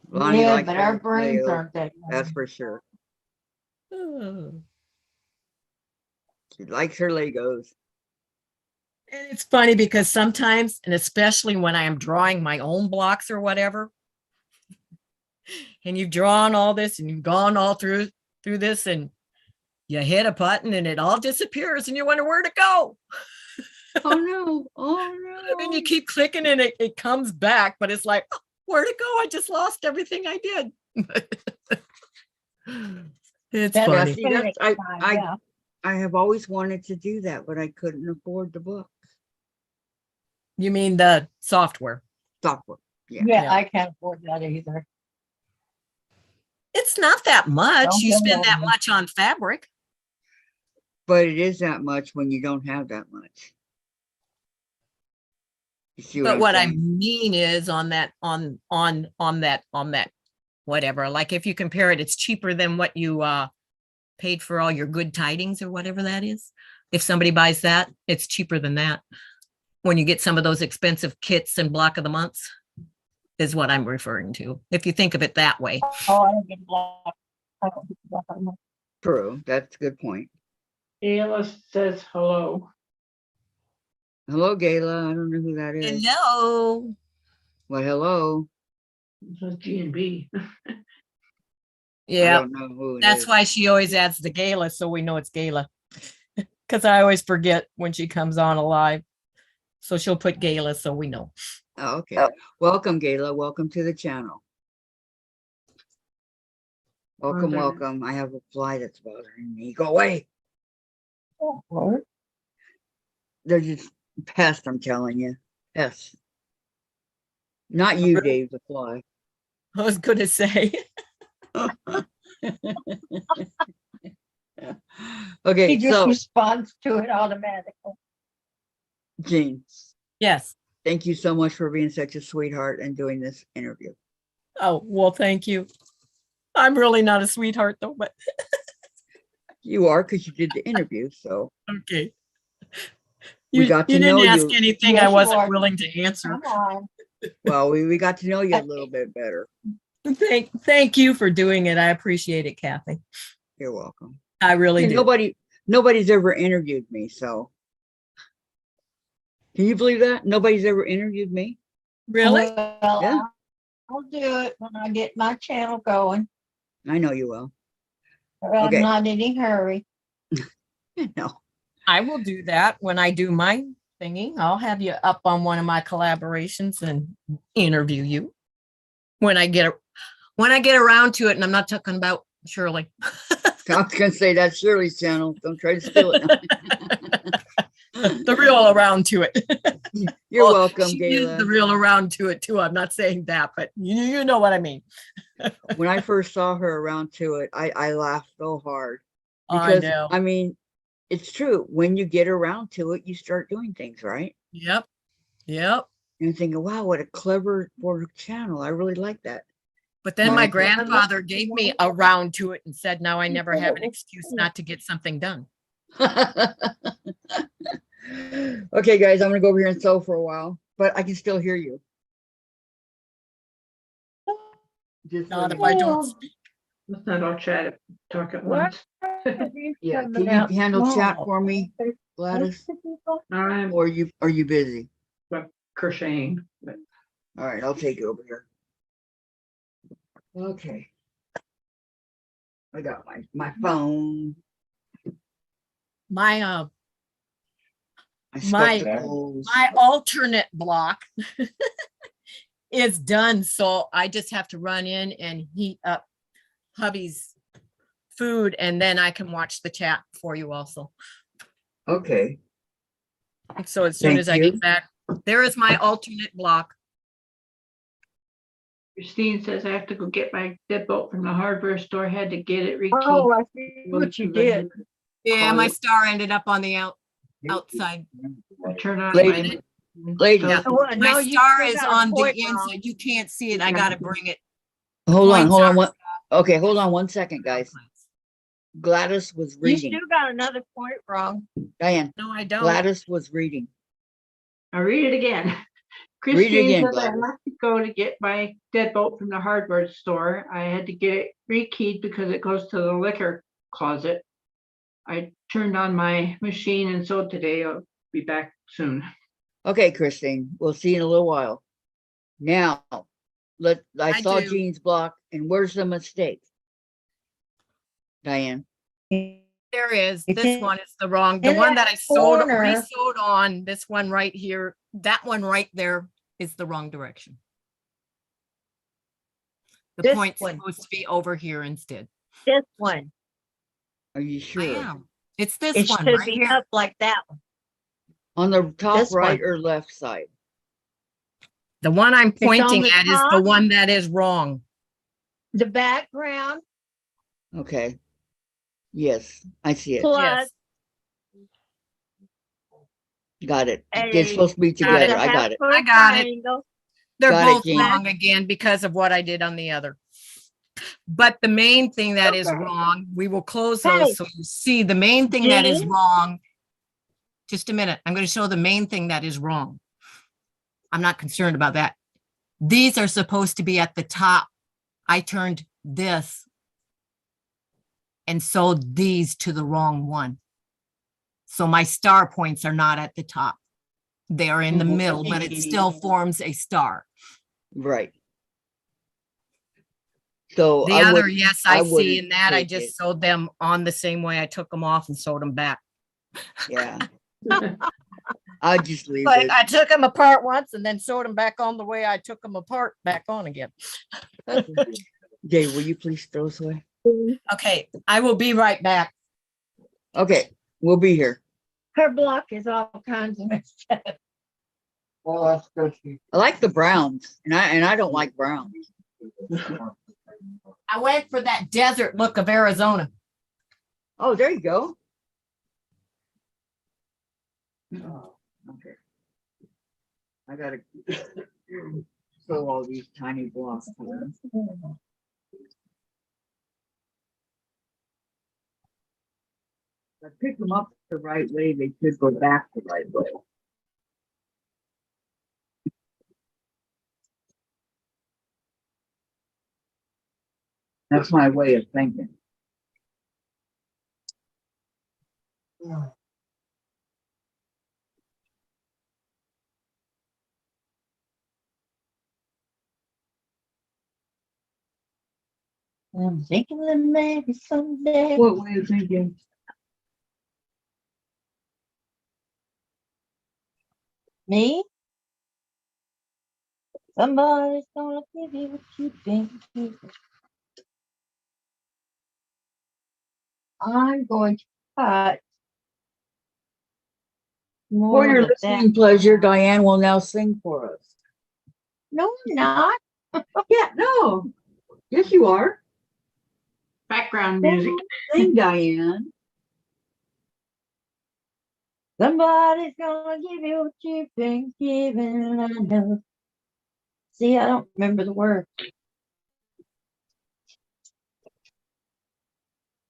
Lonnie Yeah, likes but her our brains Legos, aren't that. that's for sure. She likes her Legos. And it's funny because sometimes, and especially when I am drawing my own blocks or whatever, and you've drawn all this and you've gone all through this, and you hit a button and it all disappears and you wonder where to go. Oh no, oh And you no. keep clicking and it comes back, but it's like, oh, where to go? I just lost everything I did. It's That's funny. See, that's, yeah. I have always wanted to do that, but I couldn't afford the book. You mean the software? Software. Yeah. Yeah, Yeah. I can't afford that either. It's not that much. Don't You get spend that over it. much on fabric. But it is that much when you don't have that much. You see But what I saying? mean is on that whatever. Like if you compare it, it's cheaper than what you paid for all your good tidings or whatever that is. If somebody buys that, it's cheaper than that. When you get some of those expensive kits and block of the months is what I'm referring to. If you think of it that way. Oh, I don't get blocked. I don't get blocked. True. That's a good point. Ayla says hello. Hello, Gayla. I don't know who that is. Hello. Well, hello. Says G&B. I Yeah, don't know who it that's is. why she always adds the gala, so we know it's gala. Because I always forget when she comes on alive. So she'll put gala so we know. Oh, okay. Welcome, Gayla. Welcome to the channel. Welcome, there. welcome. I have a fly that's bothering me. Go away. What? They're just pests, I'm telling you. Pests. Not you, Dave, the fly. I was gonna say. Okay, He just so responds to it automatically. Jean, Yes. thank you so much for being such a sweetheart and doing this interview. Oh, well, thank you. I'm really not a sweetheart though, but You are, because you did the interview, so okay. We You got to didn't know ask you. anything Yes, I you wasn't are. willing to answer. Come on. Well, we got to know you a little bit better. Thank you for doing it. I appreciate it, Kathy. You're welcome. I really And do. nobody's ever interviewed me, so. Can you believe that? Nobody's ever interviewed me? Really? Well, Yeah. I'll do it when I get my channel going. I know you will. I'm Okay. not in any hurry. No. I will do that when I do my thingy. I'll have you up on one of my collaborations and interview you when I get around to it. And I'm not talking about Shirley. I was gonna say that's Shirley's channel. Don't try to steal it. The real around to it. You're Well, welcome, she is the Gayla. real around to it too. I'm not saying that, but you know what I mean. When I first saw her around to it, I laughed so hard. I Because know. I mean, it's true. When you get around to it, you start doing things, right? Yep. Yep. And thinking, wow, what a clever channel. I really like that. But then Well, my I thought- grandfather gave me a round to it and said, now I never have an excuse not to get something done. Okay, guys, I'm gonna go over here and sew for a while, but I can still hear you. Just so Not you if I know. don't speak. Let's not all try to talk at What? once. Yeah, can you handle chat for me, Gladys? I'm Or are you busy? crocheting, but All right, I'll take it over here. Okay. I got my phone, My my My- spectacles. my alternate block is done, so I just have to run in and heat up hubby's food, and then I can watch the chat for you also. Okay, So as soon Thank as I you. get back, there is my alternate block. Christine says I have to go get my deadbolt from the hardware store. Had to get it rekeyed. Oh, I see what you did. Yeah, my Oh. star ended up on the outside. Turn on Lady. Lady, Yeah. Well, no, My you star still is got a on the point wrong. inside. You can't see it. I gotta bring it. hold on, points are- one. Okay, hold on 1 second, guys. Gladys was You reading. still got another point wrong. Diane, No, I don't. Gladys was reading. I'll read it again. Read it Christine again, says I Gladys. have to go to get my deadbolt from the hardware store. I had to get it rekeyed because it goes to the liquor closet. I turned on my machine and sewed today. I'll be back soon. Okay, Christine, we'll see you in a little while. Now, I I saw do. Jean's block, and where's the mistake? Diane, There is, It's this in- one is the wrong, the in one that that I sewed, corner. re-sewed on, this one right here, that one right there is the wrong direction. The This point's one. supposed to be over here instead. This one. are you I sure? am. It's this It one should right be here. up like that one. On the top This right one. or left side? The one I'm on pointing the at is the top. one that is wrong. The background Okay. Yes, I see it. plus Yes, Got it. a. It's supposed to be Got it. together. I got it. I got it. Triangle. they're Got it, both Jean. wrong again because of what I did on the other. But the main thing that is Okay. wrong, we will close Hey, those so you see the main thing that is Jean? wrong. Just a minute, I'm going to show the main thing that is wrong. I'm not concerned about that. These are supposed to be at the top. I turned this and sewed these to the wrong one. So my star points are not at the top. They are in the middle, but it still forms a star. Right. So The I other, would, yes, I I see wouldn't in that I take just it. sewed them on the same way I took them off and sewed them back. yeah. I'd just leave But it. I took them apart once and then sewed them back on the way I took them apart back on again. Dave, will you please throw this away? Okay, I will be right back. Okay, we'll be here. Her block is all kinds of messed up. I like the browns, and I don't like browns. I went for that desert look of Arizona. Oh, there you go. Oh, okay. I gotta sew all these tiny blocks. here. If I pick them up the right way, they should go back the right way. That's my way of thinking. I'm thinking that maybe someday. What way of thinking? Me? Somebody's gonna give you what you think. I'm going to cut more For your of that. listening pleasure, Diane will now sing for us. No, I'm not. Yeah, no. Yes, you are. Background music. Sing, Diane. Somebody's gonna give you what you've been given. I know. See, I don't remember the word.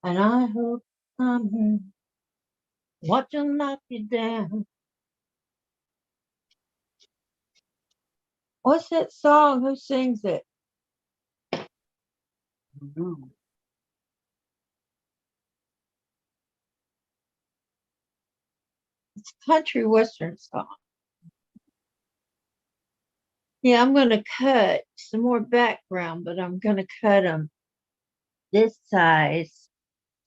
And I hope I'm here. Watch them knock you down. What's that song? Who sings it? No. It's a country western song. Yeah, I'm gonna cut some more background, but I'm gonna cut them this size,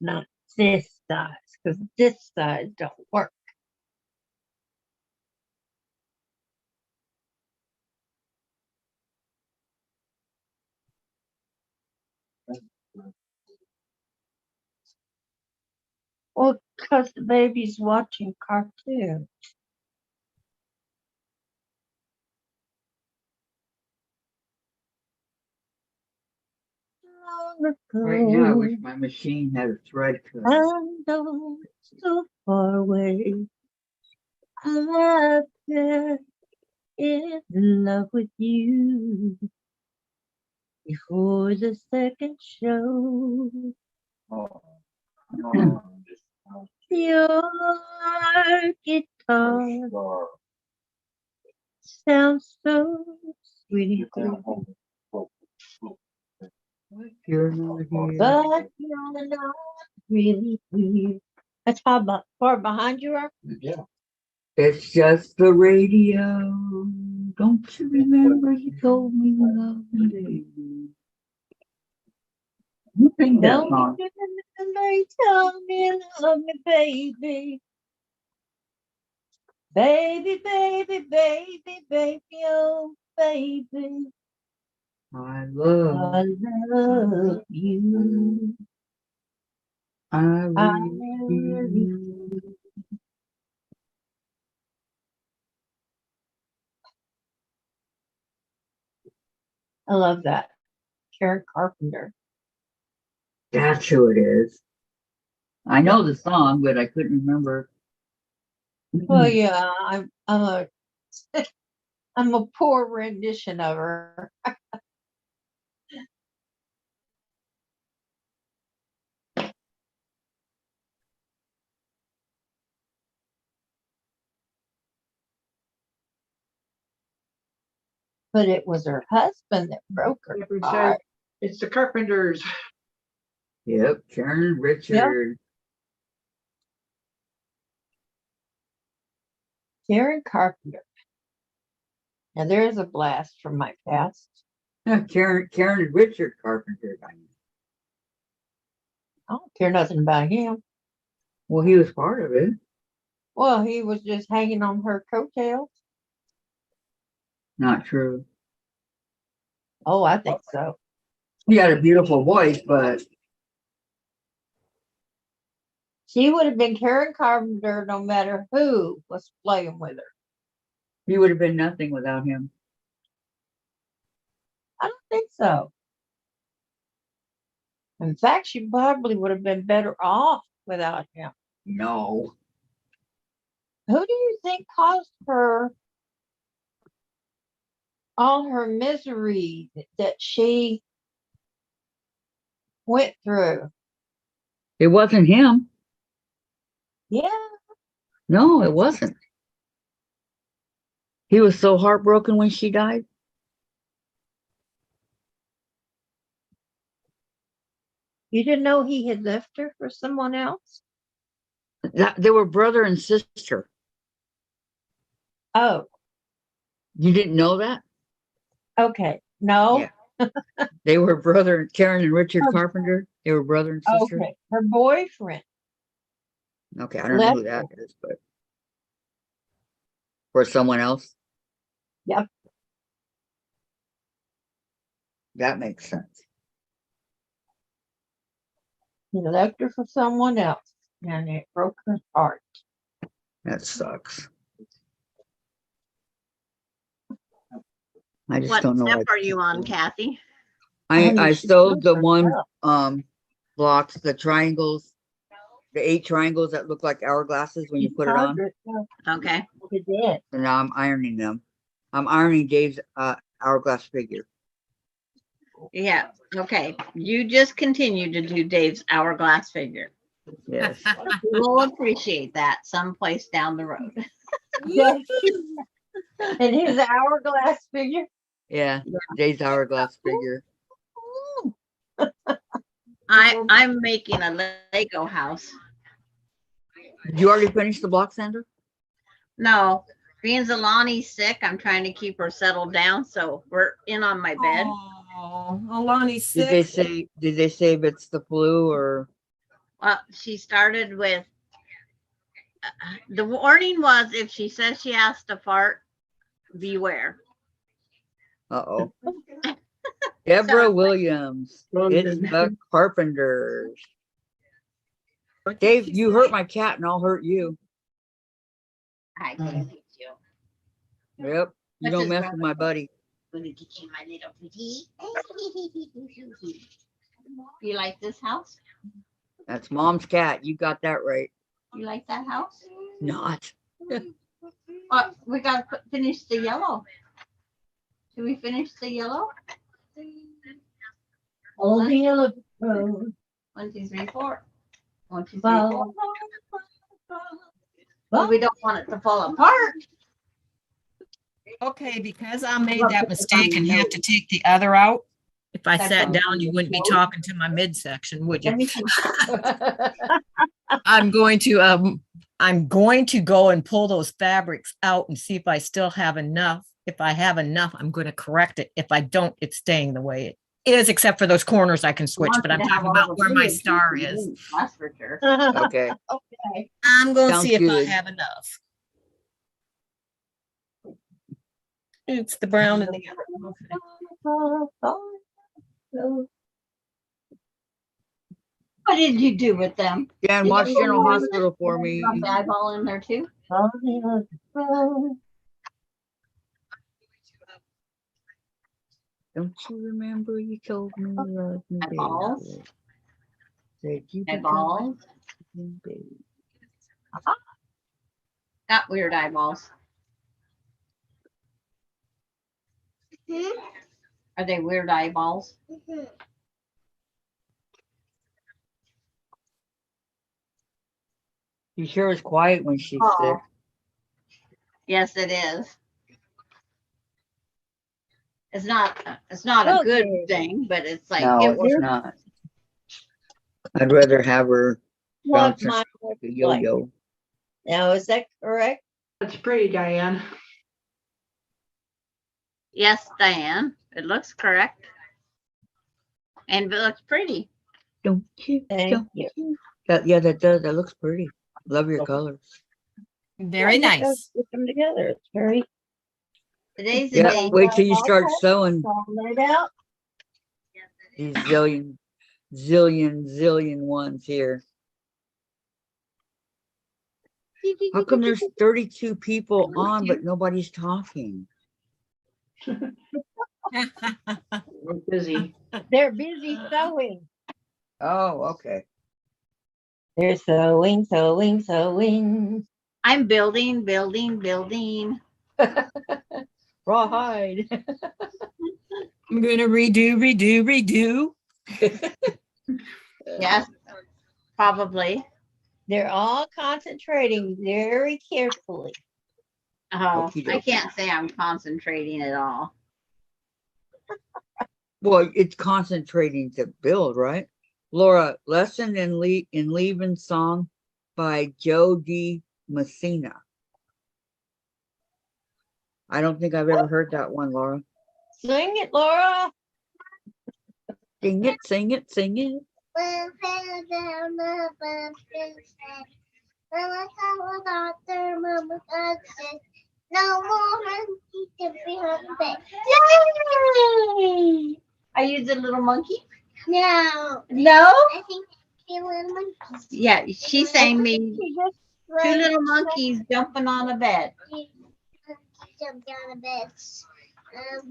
not this size, because this size don't work. Well, because the baby's watching cartoons. Long Right now, I ago, wish my machine had a thread cut. and oh, so far away, I've been in love with you before the second show. Your guitar sounds so sweet, You're not here. but you're not really here. That's how far behind you are. It's just the radio. Don't you remember you told me you loved me, baby? You sing that Tell song. me, remember, tell me you love me, baby. Baby, baby, baby, baby, oh, baby. I I love, love you. I I really really do. I love that. Karen Carpenter. That's who it is. I know the song, but I couldn't remember. Well, yeah, I'm a I'm a poor rendition of her. But it was her husband that broke her Every heart. side. It's the Carpenters. Yep, Karen Richard. Karen Carpenter. Now there's a blast from my past. Karen and Richard Carpenter. I don't care nothing about him. Well, he was part of it. Well, he was just hanging on her coattails. Not true. Oh, I think so. He had a beautiful voice, but She would have been Karen Carpenter no matter who was playing with her. he would have been nothing without him. I don't think so. In fact, she probably would have been better off without him. No. Who do you think caused her all her misery that she went through? It wasn't him. Yeah, No, it wasn't. He was so heartbroken when she died. You didn't know he had left her for someone else? They were brother and sister. Oh, You didn't know that? okay. No. Yeah. They were brother, Karen and Richard Oh. Carpenter. They were brother and sister. Okay. Her boyfriend. Okay, I don't know who Left that is, but for someone else. Yep. That makes sense. He left her for someone else. And it broke her heart. That sucks. I just What don't know step what are you on, Kathy? I Honey, she sewed the broke her one up. blocks, the triangles, the 8 triangles that look like hourglasses when you put it on. Okay. It did. And now I'm ironing them. I'm ironing Dave's hourglass figure. Yeah. Okay. You just continue to do Dave's hourglass figure. Yes. We'll appreciate that someplace down the road. Yeah. And his hourglass figure. Yeah. Dave's hourglass figure. I'm making a Lego house. Did you already finish the block, Sandra? No, being Zalani's sick, I'm trying to keep her settled down. So we're in on my bed. Oh, Alani's Did they sick. say if it's the flu or She started with the warning was if she says she has to fart, beware. uh-oh. Deborah Williams. It's London. the Carpenters. What did Dave, she you say? hurt my cat and I'll hurt you. I can't get you. Yep. You What's don't his mess brother? with my buddy. Gonna get you, my little pretty. You like this house? That's mom's cat. You got that right. You like that house? Not. We gotta finish the yellow. Should we finish the yellow? Old yellow road. 1, 2, 3, 4. 1, 2, 3, 4. Well, But we don't want it to fall apart. Okay, because I made that mistake and have to take the other out. If I That's sat on down, the you wouldn't be note. talking to my midsection, would Let you? me see. I'm going to go and pull those fabrics out and see if I still have enough. If I have enough, I'm going to correct it. If I don't, it's staying the way it is, except for those corners I can switch, Want but you I'm to have talking all about the where my wood star pieces is. in, That's for sure. Okay. okay. I'm going to Sounds see if I good. have enough. It's the brown and the yellow. Okay. What did you do with them? Dan, Did watch you General put Hospital for me. the eyeball in there too? Don't you remember you told me you loved me, Eyeballs. baby? Said you Eyeballs. become my baby. Got weird eyeballs. Are they weird eyeballs? She sure is quiet when she's Oh. sick. Yes, it is. It's not a good Okay. thing, but it's like No, it it's works. not. I'd rather have her What bouncing mine like looks a like. yo-yo. Now, is that correct? That's pretty, Diane. Yes, Diane, it looks correct. And it looks pretty. Don't you? Thank Don't you. you? Yeah, that does. That looks pretty. Love your colors. Very Yeah, let's nice. Put them together. It's very. Today's the Yeah, day. wait till you start sewing All laid out. these zillion ones here. How come there's 32 people on, but nobody's talking? We're busy. They're busy sewing. Oh, okay. They're sewing, sewing, sewing. I'm building. Rawhide. I'm going to redo. Yes, probably. They're all concentrating very carefully. Oh, Okey I doke. can't say I'm concentrating at all. Well, it's concentrating to build, right? Laura, lesson in leaving song by Joe D. Messina. I don't think I've ever heard that one, Laura. Sing it, Laura. Sing it, sing it, sing it. No more monkey to be on the bed. Yay! Are you the little monkey? No. No? I think you little monkeys. Yeah, she sang me She just two sang little monkeys jumping on a bed. Jumped on the bed.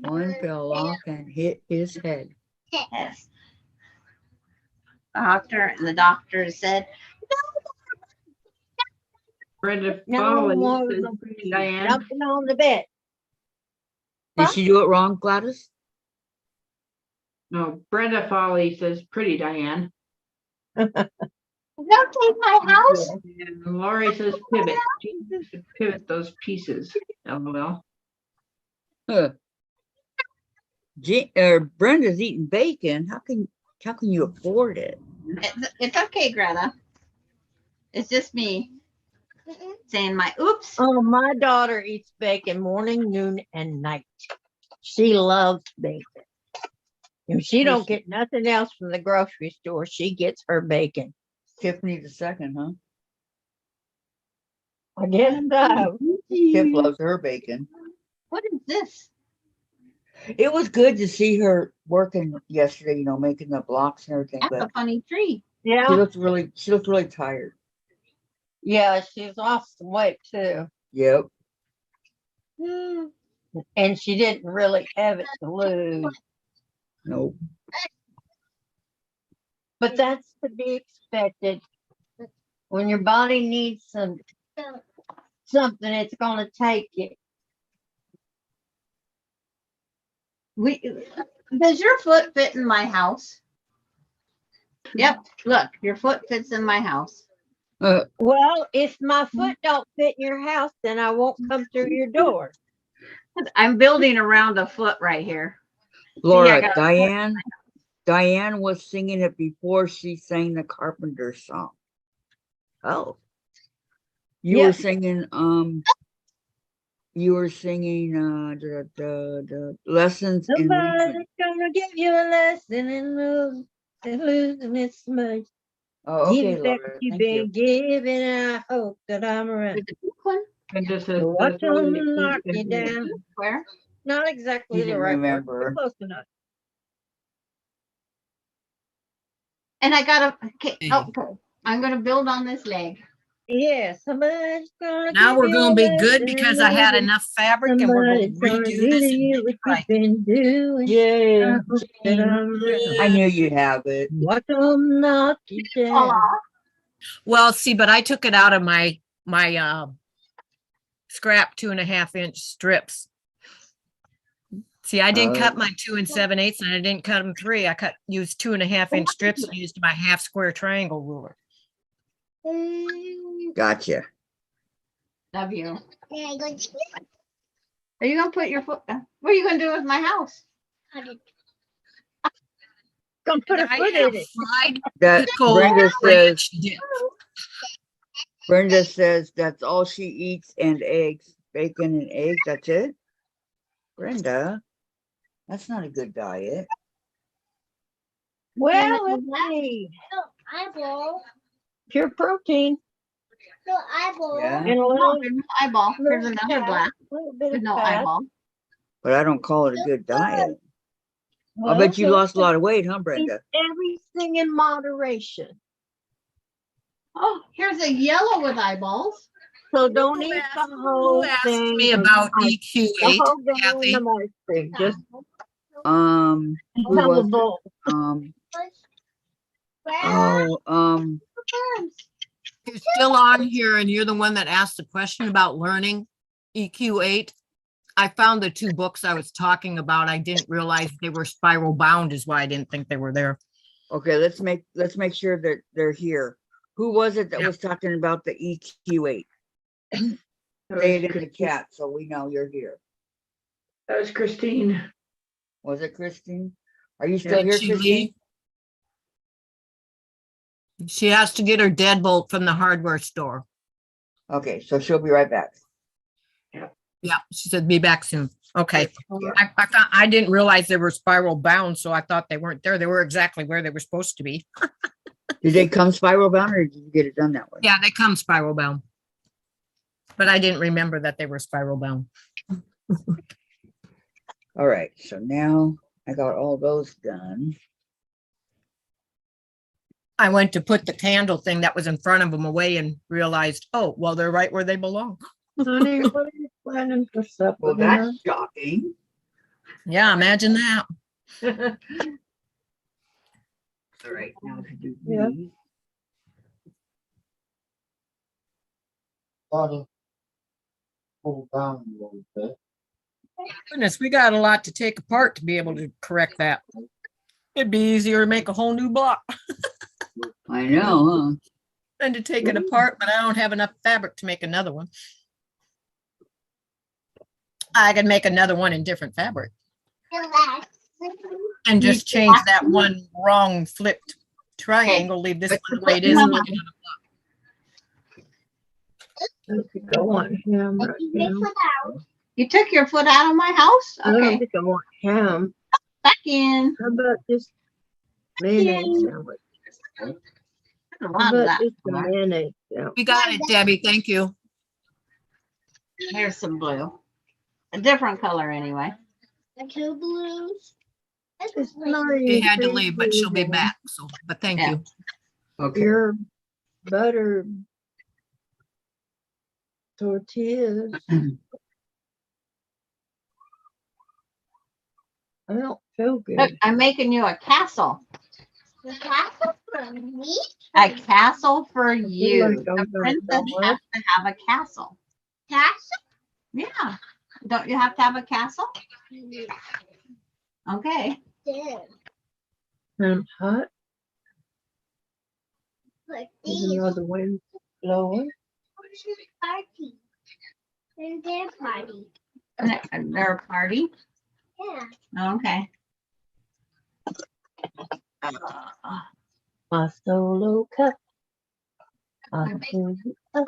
One fell off and hit his head. Yes. The doctor said, Brenda no Foley more says, monkey Diane. jumping on the bed. Did Huh? she do it wrong, Gladys? No, Brenda Foley says, pretty Diane. "Don't take my house." And Lori says, pivot. She needs to pivot those pieces. LOL. Huh. Brenda's eating bacon. How can you afford it? It's okay, Greta. It's just me saying my oops. Oh, my daughter eats bacon morning, noon, and night. She loves bacon. If she don't get nothing else from the grocery store, she gets her bacon. Tiffany the second, huh? I guess so. Tiff loves her bacon. What is this? It was good to see her working yesterday, making the blocks and everything, That's but a funny tree. she Yeah, looked really tired. yeah, she's lost some weight too. Yep. And she didn't really have it to lose. Nope. But that's to be expected. When your body needs something, it's gonna take it. Does your foot fit in my house? Yep. Look, your foot fits in my house. Well, if my foot don't fit in your house, then I won't come through your door. I'm building around a foot right here. Laura, got- Diane was singing it before she sang the Carpenter song. Oh. You were Yep. singing the lessons in Somebody's leaving. gonna give you a lesson in losing its smudge. Oh, Give okay, it back Laura. what you've Thank you. been given, and I hope that I'm right. With the pink one? Brenda says, So watch that's really them the knock key. you down. Where? Not She exactly the didn't right word, remember. but close enough. And I got okay. I'm gonna build on this leg. Yeah, somebody's gonna Now give we're you gonna a be good lesson because in I had losing. enough fabric and we're gonna Somebody's gonna redo do this to and you get what it right. you've been doing. Yay. I hope that I'm right. I knew you'd have it. Watch them knock you down. Well, see, but I took it out of my scrap 2.5-inch strips. See, I didn't cut my 2 7/8 and I didn't cut them 3. I used 2.5-inch strips and used my half square triangle ruler. Gotcha. Love you. Yeah, I go. Are you gonna put your foot down? What are you gonna do with my house? Gonna put And a I foot have in it. fried That pickle Brenda says ranch dip. that's all she eats and eggs. Bacon and eggs, that's it? Brenda, that's not a good diet. Well, let's see. No eyeball. Pure protein No eyeball. Yeah. and a No, little, there's no eyeball. Here's little another fat, black little bit with of no fat. eyeball. But I don't call it a good diet. Well, I bet you look, lost a lot of weight, huh, eat Brenda? everything in moderation. Oh, here's a yellow with eyeballs. So don't Who eat asked- the Who whole asked thing. me and about the EQ8, whole gallon Kathy? of ice cream. Just Who have a was it? bowl. You're still on here and you're the one that asked the question about learning EQ8. I found the 2 books I was talking about. I didn't realize they were spiral bound is why I didn't think they were there. Okay, let's make sure that they're here. Who was it that Yeah. was talking about the EQ8? Say it in the chat so we know you're here. That was Christine. Was it Christine? Are you still Did here, she Christine? leave? She has to get her deadbolt from the hardware store. Okay, so she'll be right back. Yeah, she said be back soon. Okay. Yeah. I didn't realize they were spiral bound, so I thought they weren't there. They were exactly where they were supposed to be. Did they come spiral bound or did you get it done that way? Yeah, they come spiral bound. But I didn't remember that they were spiral bound. All right, so now I got all those done. I went to put the candle thing that was in front of them away and realized, oh, well, they're right where they belong. Honey, what are you planning for supper Well, dinner? that's shocking. Yeah, imagine that. All right, now to do Yeah. these. Pull down a little bit. Goodness, we got a lot to take apart to be able to correct that. It'd be easier to make a whole new block I know, than to take it apart, but I don't have enough fabric to make another one. I could make another one in different fabric Relax. and just change that one wrong flipped triangle, leave this one the way it is. and make another I think I want ham right You now. may put out. You took your foot out of my house? I don't Okay, think I want ham. back in. How about just mayonnaise sandwich? A How lot of about that. just a mayonnaise sandwich? We got it, Debbie. Thank you. Here's some blue. A different color anyway. The two blues. It's not She even had to leave, but she'll be feasible. back. So, but thank Yeah. you. Okay. Your butter tortillas. I don't feel Look, good. I'm making you a castle. The castle for me. A castle for I feel you. like I'm The gonna princess go has to have a castle. Castle. Yeah. Don't you have to have a castle? Okay. There. I'm hot, Like even these. though the wind's blowing. Party. And their party. And their party. Yeah. Okay. My solo cup. I fill it up.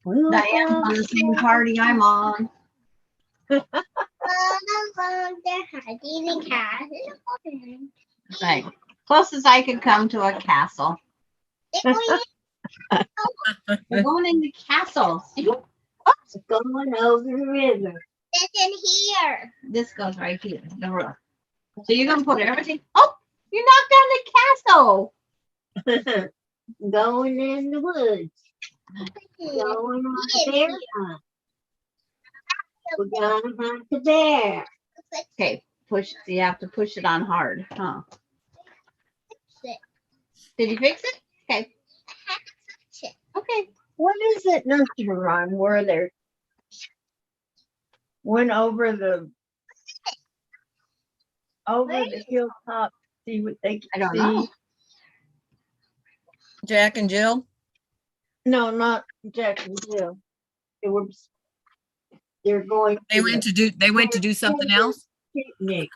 We'll Diane's on the same party I'm on. Like, closest I could come to a castle. We're going in the castle. See? It's going over the river. It's in here. This goes right here, the roof. So you're gonna put everything. Oh, you knocked down the castle. Going in the woods. Going on a bear hunt. We're gonna hunt the bear. Okay, push. You have to push it on hard, huh? Did you fix it? Okay. Okay. What is it nursery rhyme where they went over the hilltop, see what they could I don't see? know. Jack and Jill. No, not Jack and Jill. They're going They to went the to do something else. picnic.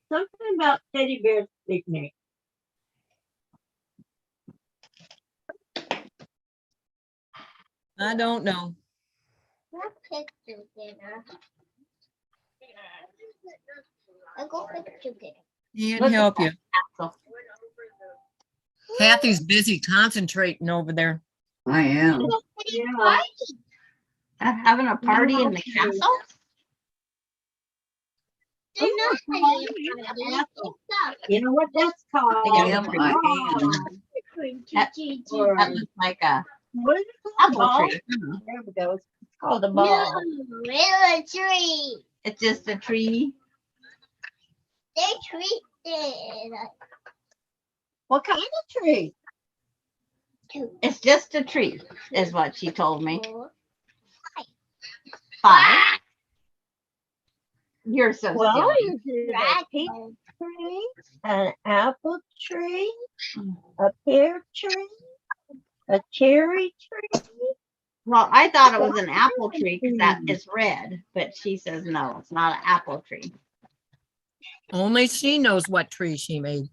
Something about teddy bear's picnic. I don't know. I'll go picture dinner. Can't Look at help that you. castle. Kathy's busy concentrating over there. I am. Yeah. Having a party in the castle? They're not having a party. You know what that's called? I am. That looks like a What is it apple called? tree. There we go. It's called a No, ball. it's a tree. It's just a tree. They treated What kind of tree? It's just a tree, is what she told me. 5. Ah! You're so Well, silly. is it a peach tree, an apple tree, a pear tree, a cherry tree? Well, I thought it was an apple tree because that is red, but she says no, it's not an apple tree. Only she knows what tree she made.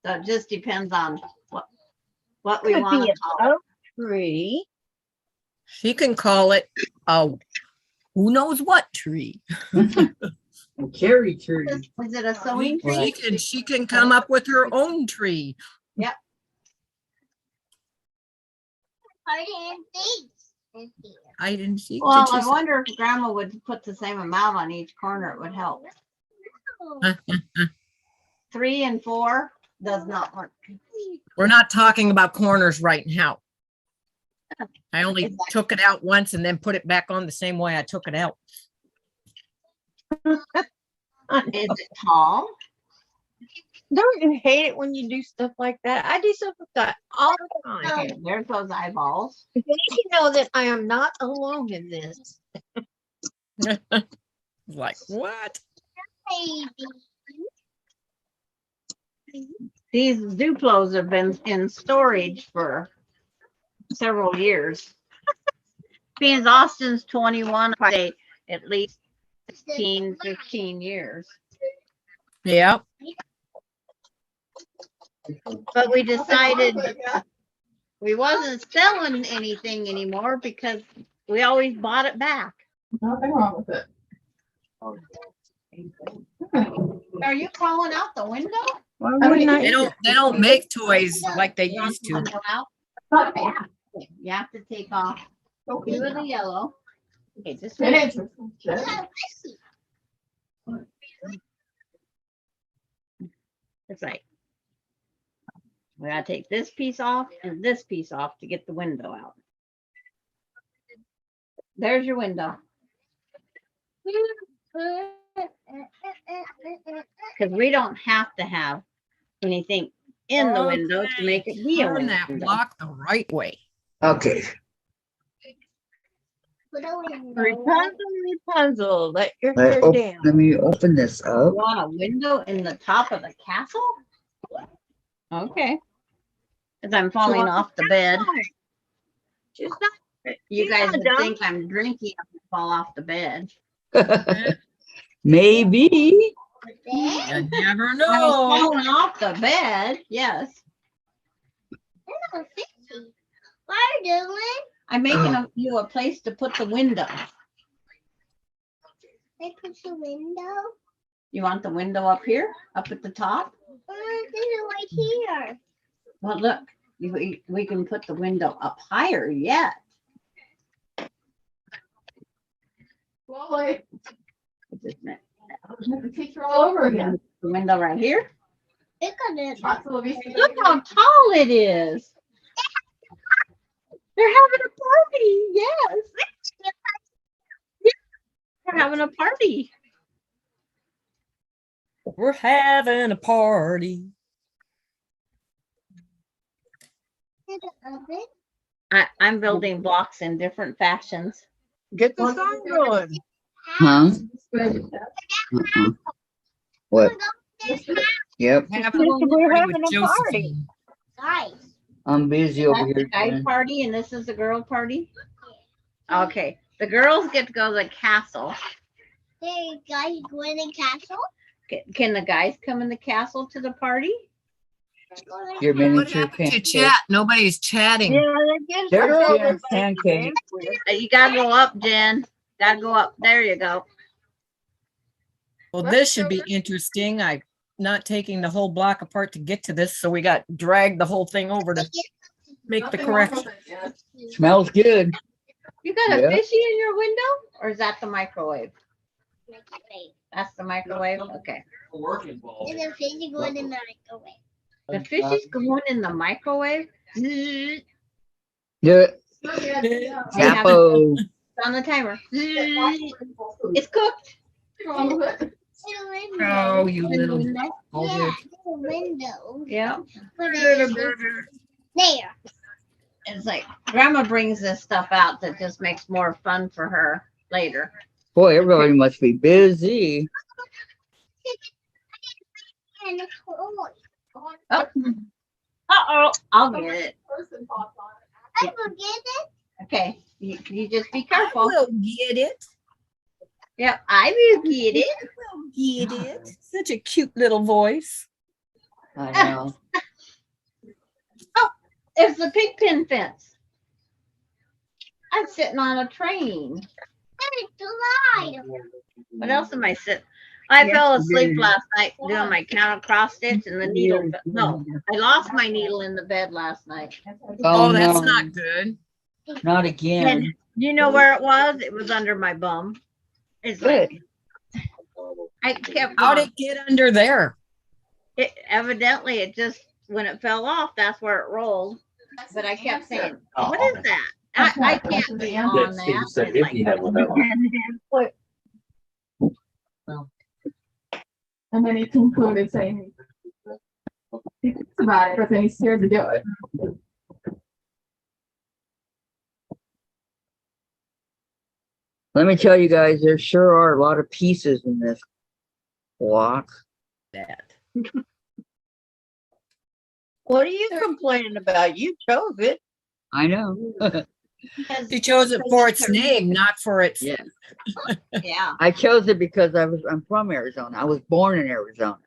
So it just depends on what we Could want be to an call it. oak tree. She can call it a who knows what tree. A cherry tree. Is it a sewing tree? She can come up with her own tree. Hide and seek in here. I didn't see. Well, Did I you say- wonder if Grandma would put the same amount on each corner, it would help. 3 and 4 does not work. We're not talking about corners right now. I only Exactly. took it out once and then put it back on the same way I took it out. Is it tall? Don't you hate it when you do stuff like that? I do stuff like that all the time. Okay, there's those eyeballs. But you know that I am not alone in this. Like, what? Baby. These Duplos have been in storage for several years. Being Austin's 21, I say at least 15 years. Yeah. But we decided we wasn't selling anything anymore because we always bought it back. Nothing wrong with it. Are you crawling out the window? Why wouldn't I? They don't make toys like they used to. Window out? Yeah. You have to take off 2 of the yellow. Okay, just It wait. is. It's like we gotta take this piece off and this piece off to get the window out. There's your window. Because we don't have to have anything in the window to make it be a Turn that window. block the right way. Okay. Rapunzel, Rapunzel, let your Let, hair op- down. let me open this You up. want a window in the top of the castle? Okay. Because I'm falling off the bed. Just not, You guys would dumb. think I'm drinking if I fall off the bed. Maybe. You never I was know. falling off the bed. Yes. What are you doing? I'm making you a place to put the window. I put the window. You want the window up here, up at the top? There's it right here. Well, look, we can put the window up higher yet. Slowly. Just a minute. Have to teach her all over again. The window right here. Look at it. Lots of Louise. Look how tall it is. They're having a party. Yes. They're having a party. We're having a party. Look at it. I'm building blocks in different fashions. Get the song going. Huh? Uh-uh. What? Yep. Having We're a party having with a party. Josephine. Guys. I'm busy over That's the here. guy's Jen. party and this is the girl party. Okay, the girls get to go to the castle. Hey, guys, go in the castle. Can the guys come in the castle to the party? Your What miniature happened to pancake. chat? Nobody's chatting. Yeah, they get There's girls Jen's that pancake. dance with. You gotta go up, Jen. Gotta go up. There you go. Well, this should be interesting. I'm not taking the whole block apart to get to this, so we got dragged the whole thing over to make the Nothing wrong correction. with it, Jen. Smells good. You got a Yeah. fishy in your window? Or is that the microwave? That's the microwave? Okay. And the fish is going in the microwave. The fish is going in the microwave? It's Do it. Yeah. Chapo. on the timer. It's cooked. Nothing wrong with it. Oh, you In the little. window. Yeah, the window. Yeah. Put it in there. It's like grandma brings this stuff out that just makes more fun for her later. Boy, everybody must be busy. And it's cool. Oh. Uh-oh. I'll get it. Person popped on it. I forget it. Okay. You just be I careful. will get it. Yep, I will get it. Get it? Such a cute little voice. I know. It's the pig pen fence. I'm sitting on a train. What else am I sitting? I fell asleep last night doing my counter cross stitch and the needle. No, I lost my needle in the bed last night. Oh, that's no, not good. not again. You know where it was? It was under my bum. It's like I kept How'd going. it get under there? It evidently it just when it fell off, that's where it rolled. But I kept saying, "What is that?" I can't be on that. It's like, And then he concluded saying he thinks about it, but then he's scared to do it. Let me tell you guys, there sure are a lot of pieces in this block. That. What are you complaining about? You chose it. I know. She chose it for its name, not for its. Yeah. yeah. I chose it because I'm from Arizona. I was born in Arizona.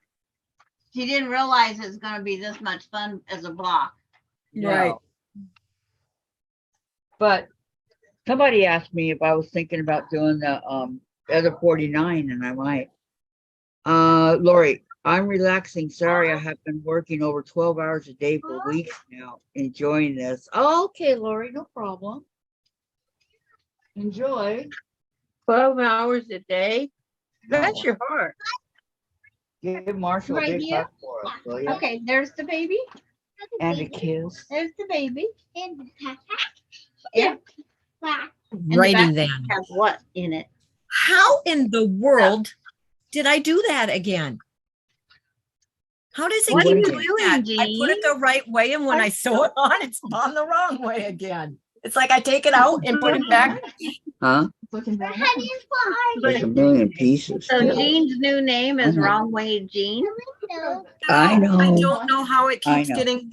She didn't realize it's going to be this much fun as a block. Right. No. But somebody asked me if I was thinking about doing the other 49, and I might. Lori, I'm relaxing. Sorry, I have been working over 12 hours a day for weeks now, enjoying this. Oh, okay, Lori, no problem. Enjoy. 12 hours a day. Bless No. your heart. Give Marshall Right a big here? hug for us, will you? Okay, there's the baby. And a kiss. There's the baby. Yeah. Righty then. Has what in it? How in the world did I do that again? How does it What keep are you doing that? doing, I put it Jean? the right way, and when I sew it on, it's on the wrong way again. It's like I take it out and put it back. Huh? Looking down. There's a million pieces. So still. Jean's new name is know. Wrong Way Jean. I know. I don't know how it I keeps know. getting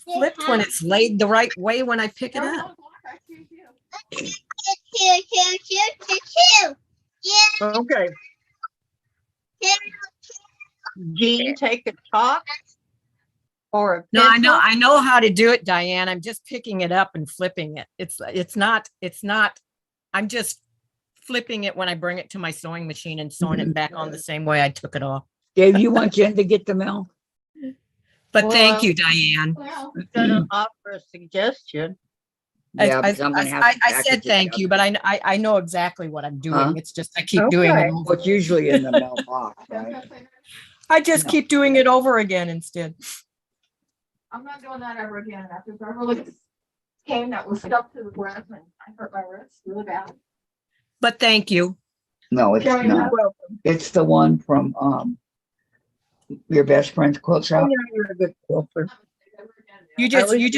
flipped when it's laid the right way when I pick it up. Okay. Jean, take a chalk or a No, pencil. I know how to do it, Diane. I'm just picking it up and flipping it. It's not, I'm just flipping it when I bring it to my sewing machine and sewing it back on the same way I took it off. Dave, you want Jen to get the mail? But thank Well- you, Diane. Well, I'm gonna offer a suggestion. Yeah, because I'm gonna have. to I package said it thank you, together. but I know exactly what I'm doing. Huh? It's just I keep doing Okay. it. over. What's usually in the mailbox, right? I just No. keep doing it over again instead. I'm not doing that ever again. After Beverly came that was stuck to the grass and I hurt my wrist really bad. But thank you. No, it's Sure, not. It's the one from your best friend's quilt shop. You're a good quilter. You was you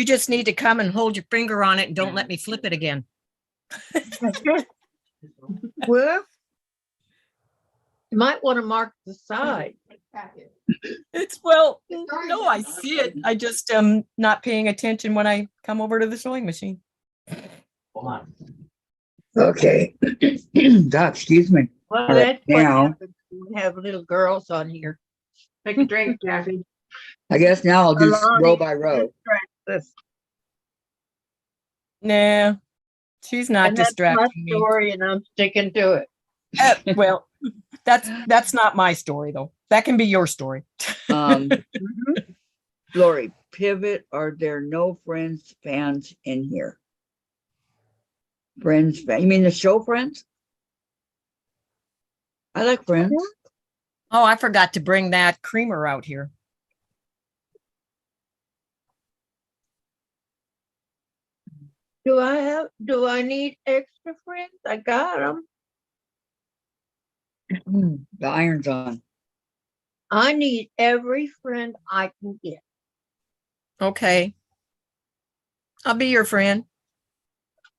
just need to come and hold your finger on it and don't let me flip it again. Well, you might want to mark the side. It's no, I see it. I just am not paying attention when I come over to the sewing machine. Okay. God, excuse me. Well, All right, that's what now- happens when we have little girls on here. Take a drink, Jackie. I guess now I'll do Alani, row by row. This- Nah, she's not And that's my distracting me. story, and I'm sticking to it. Well, that's not my story though. That can be your story. Lori, pivot. Are there no Friends fans in here? Friends fan. You mean the show Friends? I like Friends. Oh, I forgot to bring that creamer out here. Do I need extra friends? I got them. The iron's on. I need every friend I can get. Okay. I'll be your friend.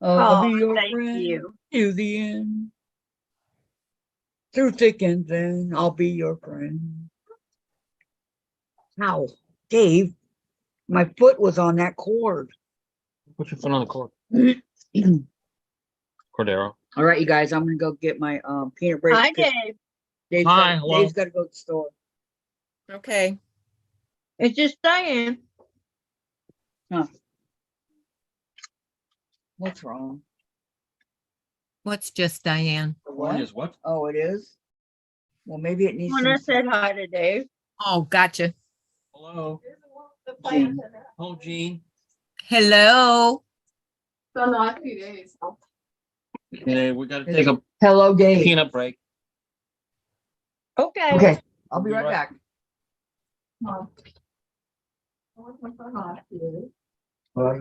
I'll be Oh, your thank friend you. to the end. Through thick and thin, I'll be your friend. Ow, Dave, my foot was on that cord. Put your foot on the cord. I Cordero. All right, you guys, I'm gonna go get my peanut bread. Hi, 'cause Dave. Hi, hello. Dave's gotta go to the store. Okay. It's just Diane. What's wrong? What's just Diane? What? Is what? Oh, it is? Well, maybe it needs When I some. said hi to Dave. Oh, gotcha. Hello. Jean. Oh, Gene. Hello. So the last few days. Okay, we gotta take a Hello, Dave. peanut break. Okay. Okay, I'll be right back.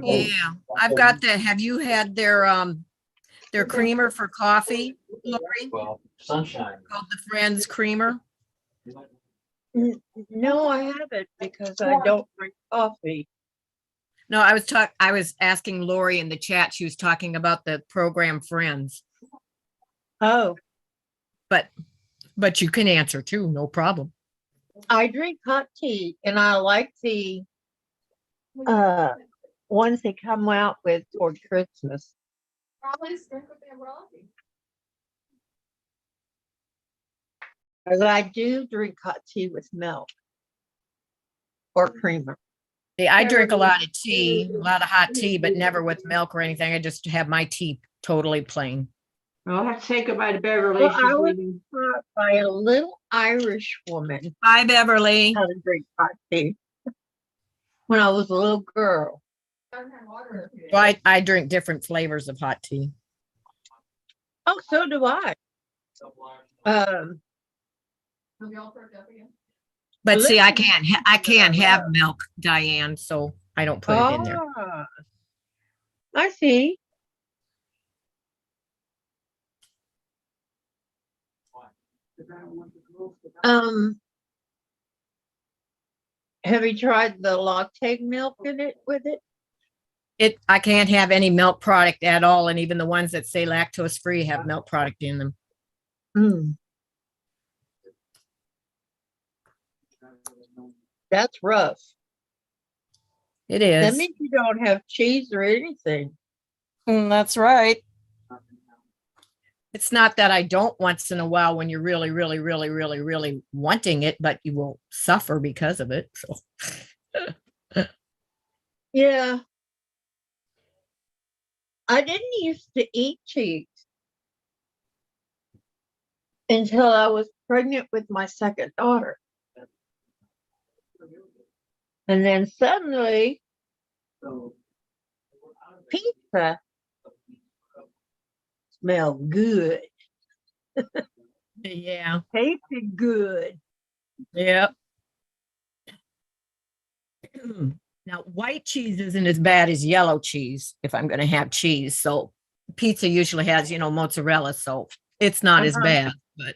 Yeah, I've got the, have you had their creamer for coffee, Lori? Well, sunshine. Called the Friends Creamer? No, I haven't because I don't drink coffee. No, I was asking Lori in the chat. She was talking about the program Friends, Oh, but you can answer too, no problem. I drink hot tea and I like the ones they come out with toward Christmas. Probably stick with the umbrella. Because I do drink hot tea with milk or creamer. See, I drink a lot of tea, a lot of hot tea, but never with milk or anything. I just have my tea totally plain. I'll have to say goodbye to Beverly. Well, She's I was leaving. taught by a little Irish woman Bye, Beverly. how to drink hot tea when I was a little girl. Well, I drink different flavors of hot tea. Oh, so do I. But see, I Listen. can't have milk, Diane, so I don't put it in there. Ah, I see. Have you tried the latte milk in it with it? I can't have any milk product at all, and even the ones that say lactose free have milk product in them. Mm. That's rough. It That is. means you don't have cheese or anything. That's right. It's not that I don't once in a while when you're really, really, really, really, really wanting it, but you will suffer because of it. So. Yeah. I didn't used to eat cheese until I was pregnant with my second daughter. And then suddenly, pizza smelled good, Yeah. tasted good. Yep. Now, white cheese isn't as bad as yellow cheese if I'm going to have cheese. So pizza usually has, mozzarella, so it's not as bad. But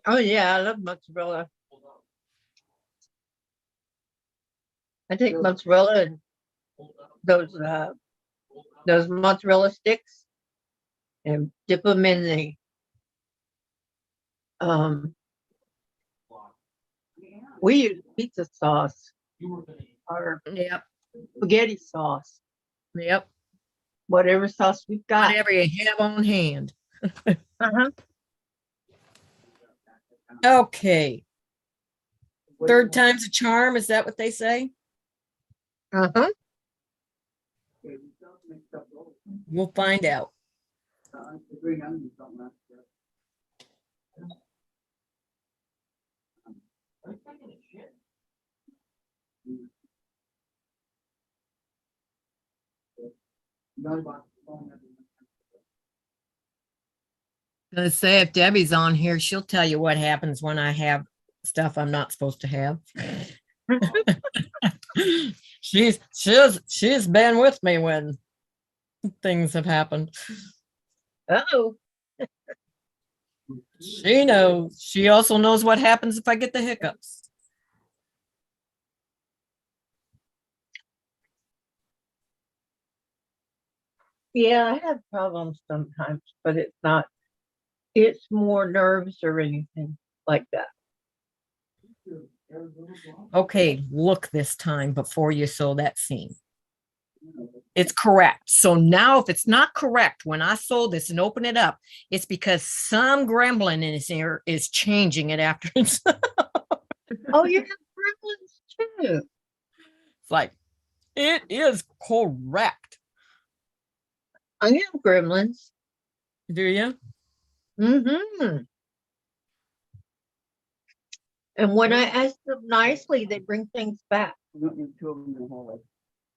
Oh yeah, I love mozzarella. I take mozzarella and those mozzarella sticks and dip them in the we use pizza sauce or yep, spaghetti sauce, yep. whatever sauce we've got. Whatever you have on hand. Uh-huh. Okay. Third time's a charm. Is that what they say? Uh-huh. We'll find out. Gonna say if Debbie's on here, she'll tell you what happens when I have stuff I'm not supposed to have. she's been with me when things have happened. Uh-oh. She knows. She also knows what happens if I get the hiccups. Yeah, I have problems sometimes, but it's more nerves or anything like that. Okay, look this time before you sew that seam. It's correct. So now if it's not correct, when I sold this and open it up, it's because some gremlin in here is changing it after it's Oh, you have gremlins too. like, it is correct. I have gremlins. Do you? Mm-hmm. And when I ask them nicely, they bring things back.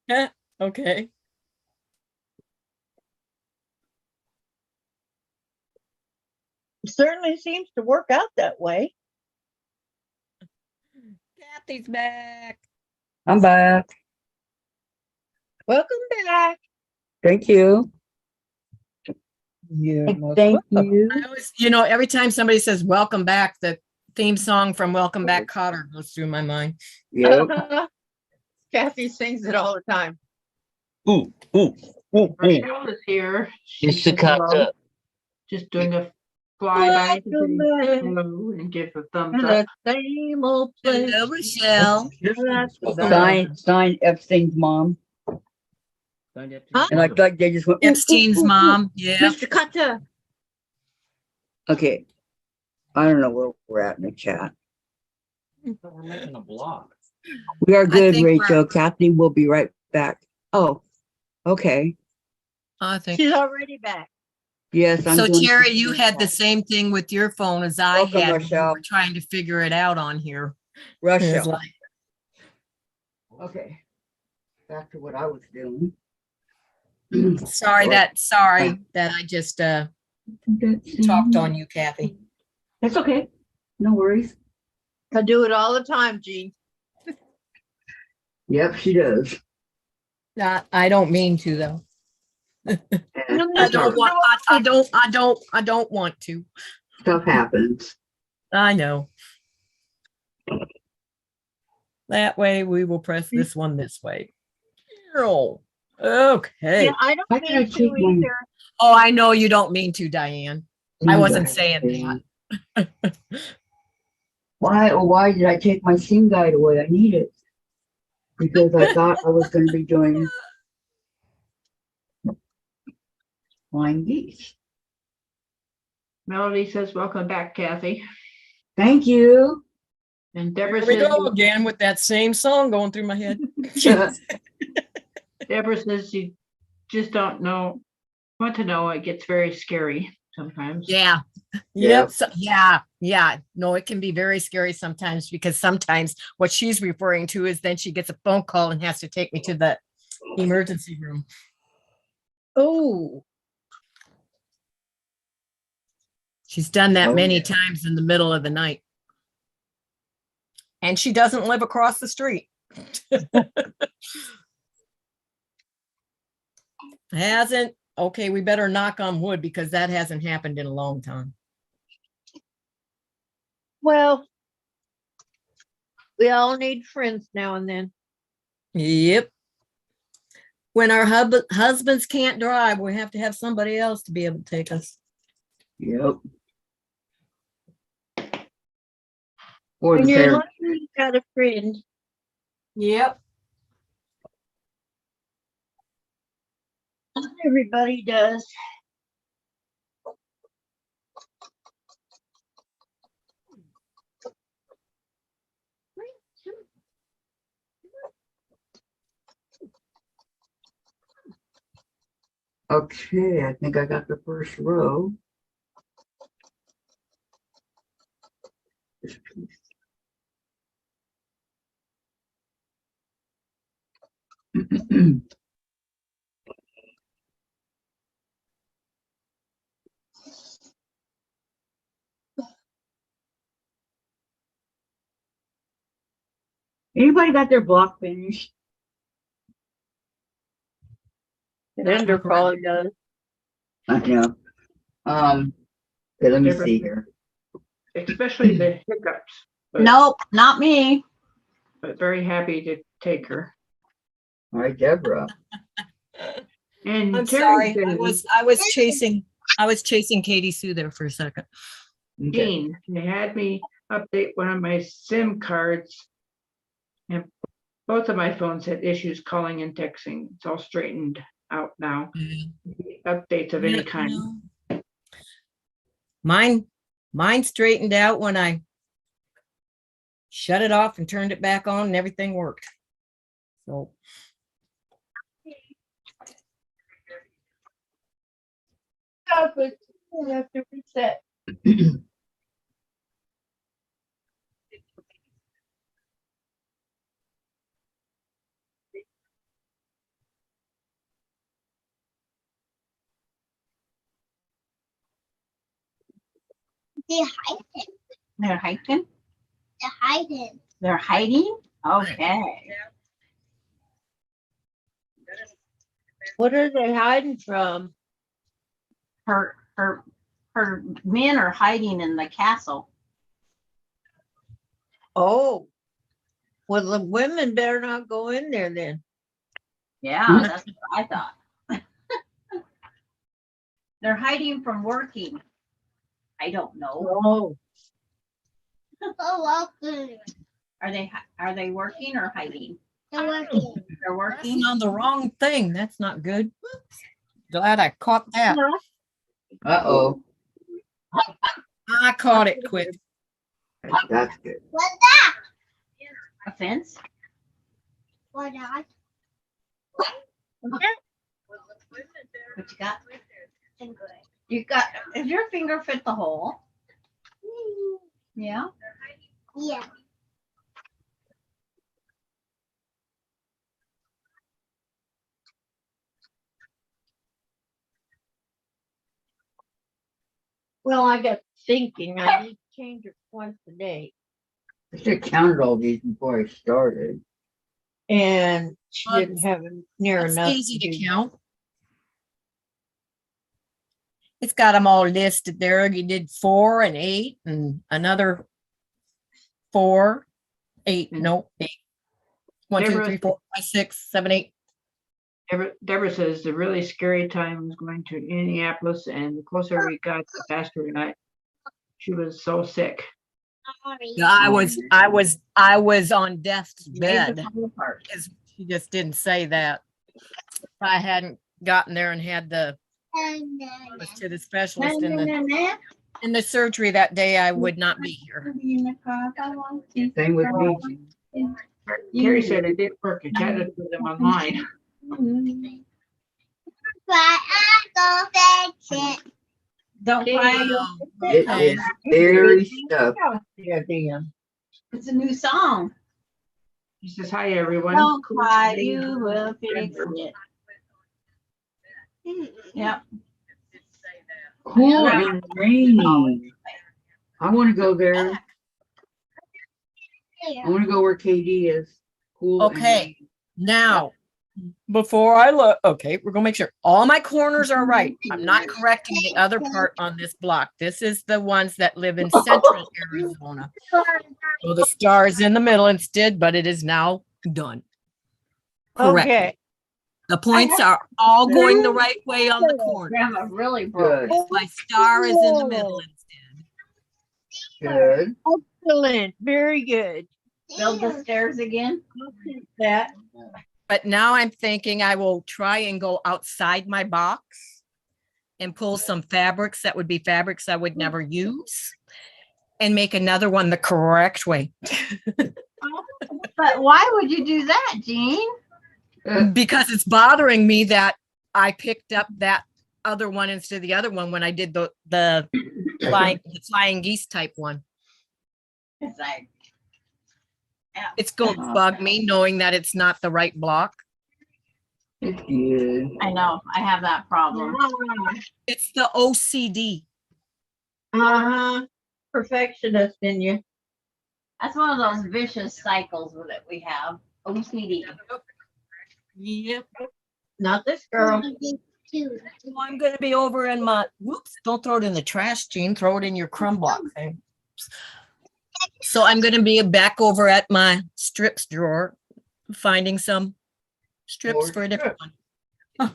Yeah. Okay. It certainly seems to work out that way. Kathy's back. I'm back. Welcome back. Thank you. You're most Thank welcome. you. I always, you know, every time somebody says welcome back, the theme song from Welcome Back Cotter goes through my mind. Yep. Kathy sings it all the time. Ooh, ooh, ooh, Rochelle is here. It's She the said hello. cut. Just doing a flyby to Welcome say back hello and give a thumbs to up. the same old place. Hello, Rochelle. That's about Sign Epstein's mom. Huh? And I thought they just went. "Ooh, ooh, Epstein's ooh, ooh." mom. Yeah. Mr. Cutter. Okay. I don't know where we're at in the chat. We're making a block. We are good, think we're- Rachel. Kathy will be right back. Oh, okay. I think. She's already back. Yes. So doing- Terry, you had the same thing with your phone as I Welcome, had when we Rochelle. were trying to figure it out on here. It's Russia. like, Okay. Back to what I was doing. sorry that I just talked on you, Kathy. That's okay. No worries. I do it all the time, Jean. Yep, she does. I don't mean to though. No, I don't want I don't want to. Stuff happens. I know. That way we will press this one this way. Okay. Yeah, I don't Why did I mean to take my- either. Oh, I know you don't mean to, Diane. I wasn't saying that. Why did I take my scene guide away? I need it. Because I thought I was going to be doing flying geese. Melody says, welcome back, Kathy. Thank you. And Deborah Here we says, go again with that same song going through my head. Deborah says you just don't want to know. It gets very scary sometimes. Yeah. Yep. Yep. So, yeah. No, it can be very scary sometimes because sometimes what she's referring to is then she gets a phone call and has to take me to the emergency room. Oh, She's done that Oh, many yeah. times in the middle of the night. And she doesn't live across the street. Hasn't. Okay, we better knock on wood because that hasn't happened in a long time. well, we all need friends now and then. Yep. When our husbands can't drive, we have to have somebody else to be able to take us. Yep. Or When the you're fair. lucky, you got a friend. Yep. Not everybody does. Okay, I think I got the first row. This piece. Anybody got their block finished? Ender probably does. I know. Okay, let me see here. Especially the hiccups. But, Nope, not me. but very happy to take her. All right, Deborah. And I'm Terry sorry. says, I was chasing Katie Sue there for a second. Okay. Jean, they had me update one of my SIM cards and Both of my phones had issues calling and texting. It's all straightened out now. Updates of any Yeah, kind. no. Mine straightened out when I shut it off and turned it back on and everything worked. So Yeah, but you have to reset. They're hiding. They're hiking? They're hiding. They're hiding? Okay. What are they hiding from? Her men are hiding in the castle. Oh, well, the women better not go in there then. Yeah, that's what I thought. They're hiding from working. I don't know. Oh, Oh, welcome. Are they working or hiding? They're working. They're working. pressing on the wrong thing. That's not good. Glad I caught that. Uh-oh, I caught it quick. that's good. What's that? A fence? What that? What you got? You got, if your finger fit the hole? Yeah. Yeah. well, I got thinking I need to change it once a day. I should have counted all these before I started. And she Well, didn't have near It's enough. easy to do count. It's got them all listed there. You did 4 and 8 and another 4, 8, no, 8. 1, 2, Deborah- 3, 4, 5, 6, 7, 8. Deborah says the really scary time was going to Indianapolis, and the closer we got, the faster we got. She was so sick. Sorry. Yeah, I was on death's Made the bed. phone apart. Because she just didn't say that. If I hadn't gotten there and had the was to the specialist in the surgery that day, I would not be here. Same with me. Terry said it did work. I chatted with them online. But I go fix it. Don't cry. It is very stuck. Yeah, damn. It's a new song. He says, hi, everyone. Don't Cool cry, day. you will fix it. Yep. Cool and rainy. I want to go there. I want to go where KD is. Cool. and Okay. rainy. Now, before I look, okay, we're gonna make sure all my corners are right. I'm not correcting the other part on this block. This is the ones that live in central Arizona. So the star is in the middle instead, but it is now done. Correct. Okay. The points are all going the right way on the corner. Grandma really broke. Good. My star is in the middle instead. Good. Excellent. Very good. Build the stairs again. That. But now I'm thinking I will try and go outside my box and pull some fabrics that would be fabrics I would never use and make another one the correct way. But why would you do that, Jean? Because it's bothering me that I picked up that other one instead of the other one when I did the flying geese type one. It's like, It's going to bug me knowing that it's not the right block. It's good. I know, I have that problem. It's the OCD. Uh-huh. Perfectionist in you. That's one of those vicious cycles that we have. OCD. Yep. Not this girl. Well, I'm going to be over in my, whoops, don't throw it in the trash, Jean, throw it in your crumb block thing. So I'm going to be back over at my strips drawer, finding some strips More for a different one.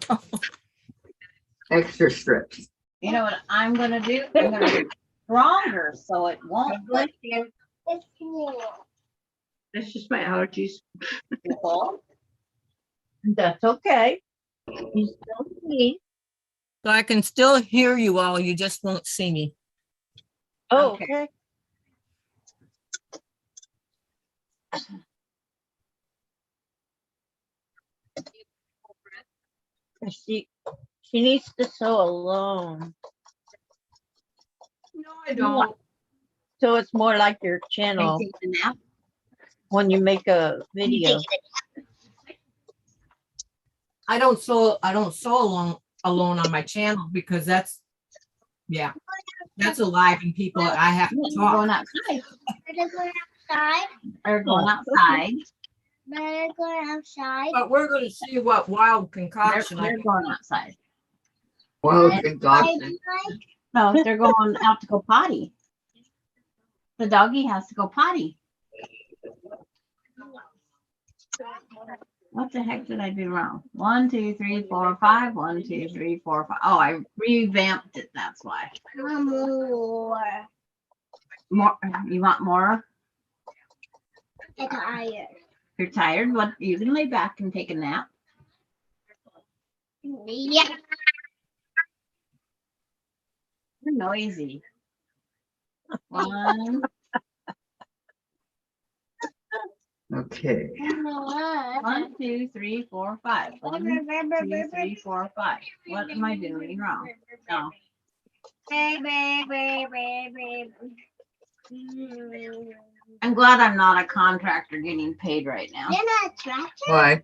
Extra strips. You know what I'm gonna do? I'm gonna be stronger so it won't. Bless you. It's cool. That's just my allergies. That's okay. You still see. So I can still hear you all, you just won't see me. Oh, Okay. okay. She needs to sew alone. No, I don't. So it's more like your Are you channel taking a nap? when you make a video. I don't sew alone on my channel because that's alive and people I have to You're going talk. outside. Better go outside. Or going outside. Better go outside. But we're gonna see what wild concoction I They're can. going outside. Well, And- concoction. No, they're going out to go potty. The doggy has to go potty. What the heck did I do wrong? 1, 2, 3, 4, 5. 1, 2, 3, 4, 5. Oh, I revamped it. That's why. More. More. You want more? I'm tired. You're tired? What? You can lay back and take a nap. Yeah. You're noisy. 1. Okay. 1, 2, 3, 4, 5. 1, 2, 3, 4, 5. What am I doing wrong? No. I'm glad I'm not a contractor getting paid right now You're not a tractor? Why?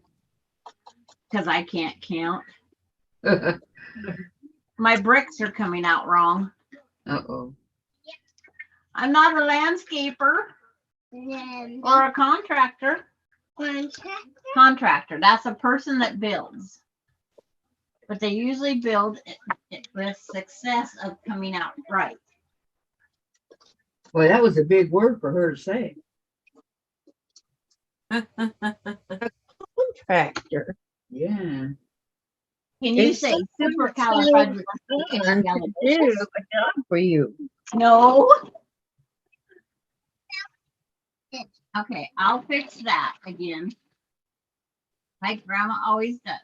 because I can't count. My bricks are coming out wrong. Uh-oh. I'm not a landscaper Then or a contractor. contract. Contractor, that's a person that builds. But they usually build it with success of coming out right. Boy, that was a big word for her to say. Tractor. Yeah. Can you It's say something to do supercalifragilisticexpialidocious? a job for you. No. Okay, I'll fix that again. Like Grandma always does.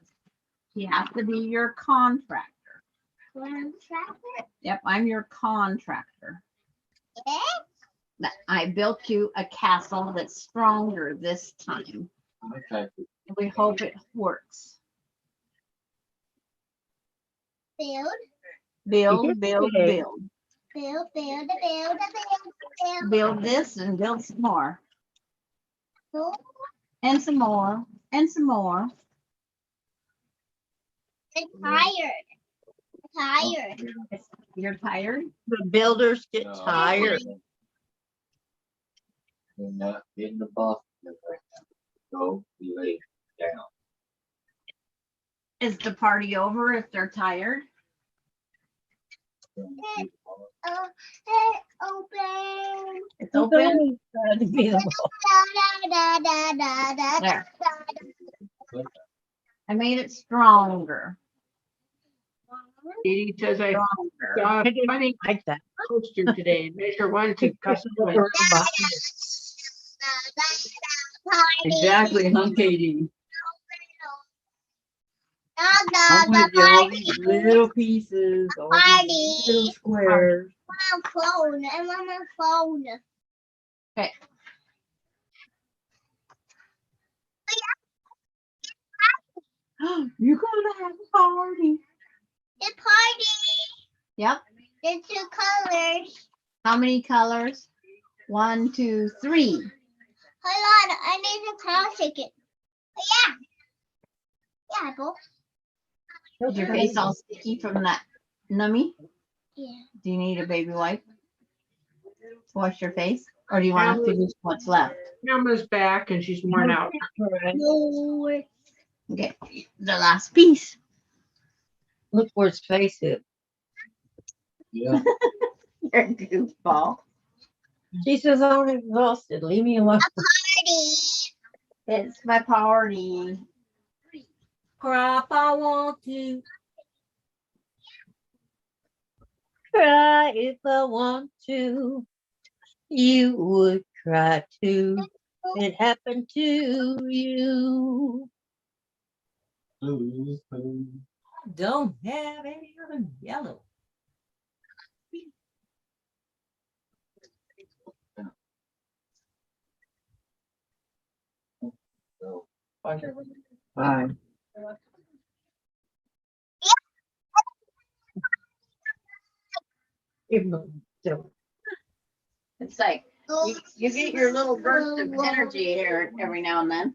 She has to be your contractor. Contractor? Yep, I'm your contractor. Yeah. I built you a castle that's stronger this time. Okay. We hope it works. Build, Build, build, Okay. build. build, build, build, build. Build this and build some more. Build. And some more. And some more. I'm tired. I'm tired. You're tired? The builders get No, tired. You're not in the box right now. Go lay down. Is the party over if they're tired? Hey, open. It's open? Trying to be the Da, da, da, da, da, There. da. I made it stronger. Katie says I Stronger. saw a funny like that. poster today. Measure 1 to customize. Exactly, huh, Katie? Da, I'm da, with you, all da, these little pieces, all these little Party. squares. I'm on phone. I'm on my phone. Okay. You're gonna have a party. The party. Yep. The 2 colors. How many colors? 1, 2, 3. Hold on. I need a car ticket. Oh, yeah. Yeah, Apple. Is your face all sticky from that nummy? Yeah. Do you need a baby wipe? Wash your face? Or do you want to finish what's left? Grandma's back and she's worn out. No. Okay. The last piece. Look where his face is. Yeah. You're a goofball. She says, I'm exhausted. Leave me alone. Party. It's my party. Crap, I want to. Cry if I want to. You would cry too. It happened to you. Don't have any other yellow. Bye. It's like you get your little burst of energy here every now and then.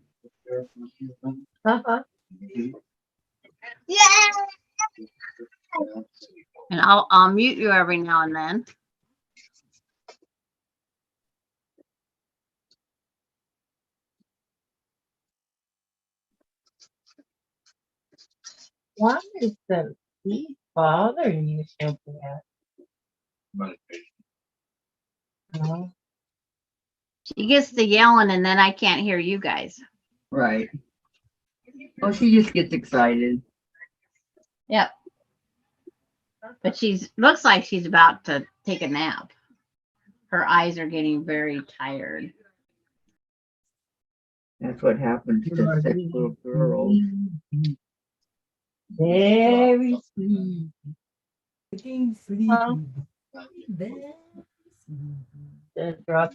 Uh-huh. Yeah. And I'll mute you every now and then. Why is the heat bothering you so bad? No. She gets the yelling and then I can't hear you guys. Right. Oh, she just gets excited. Yep. But looks like she's about to take a nap. Her eyes are getting very tired. That's what happens to sick little girls. Very sweet. Huh? The drop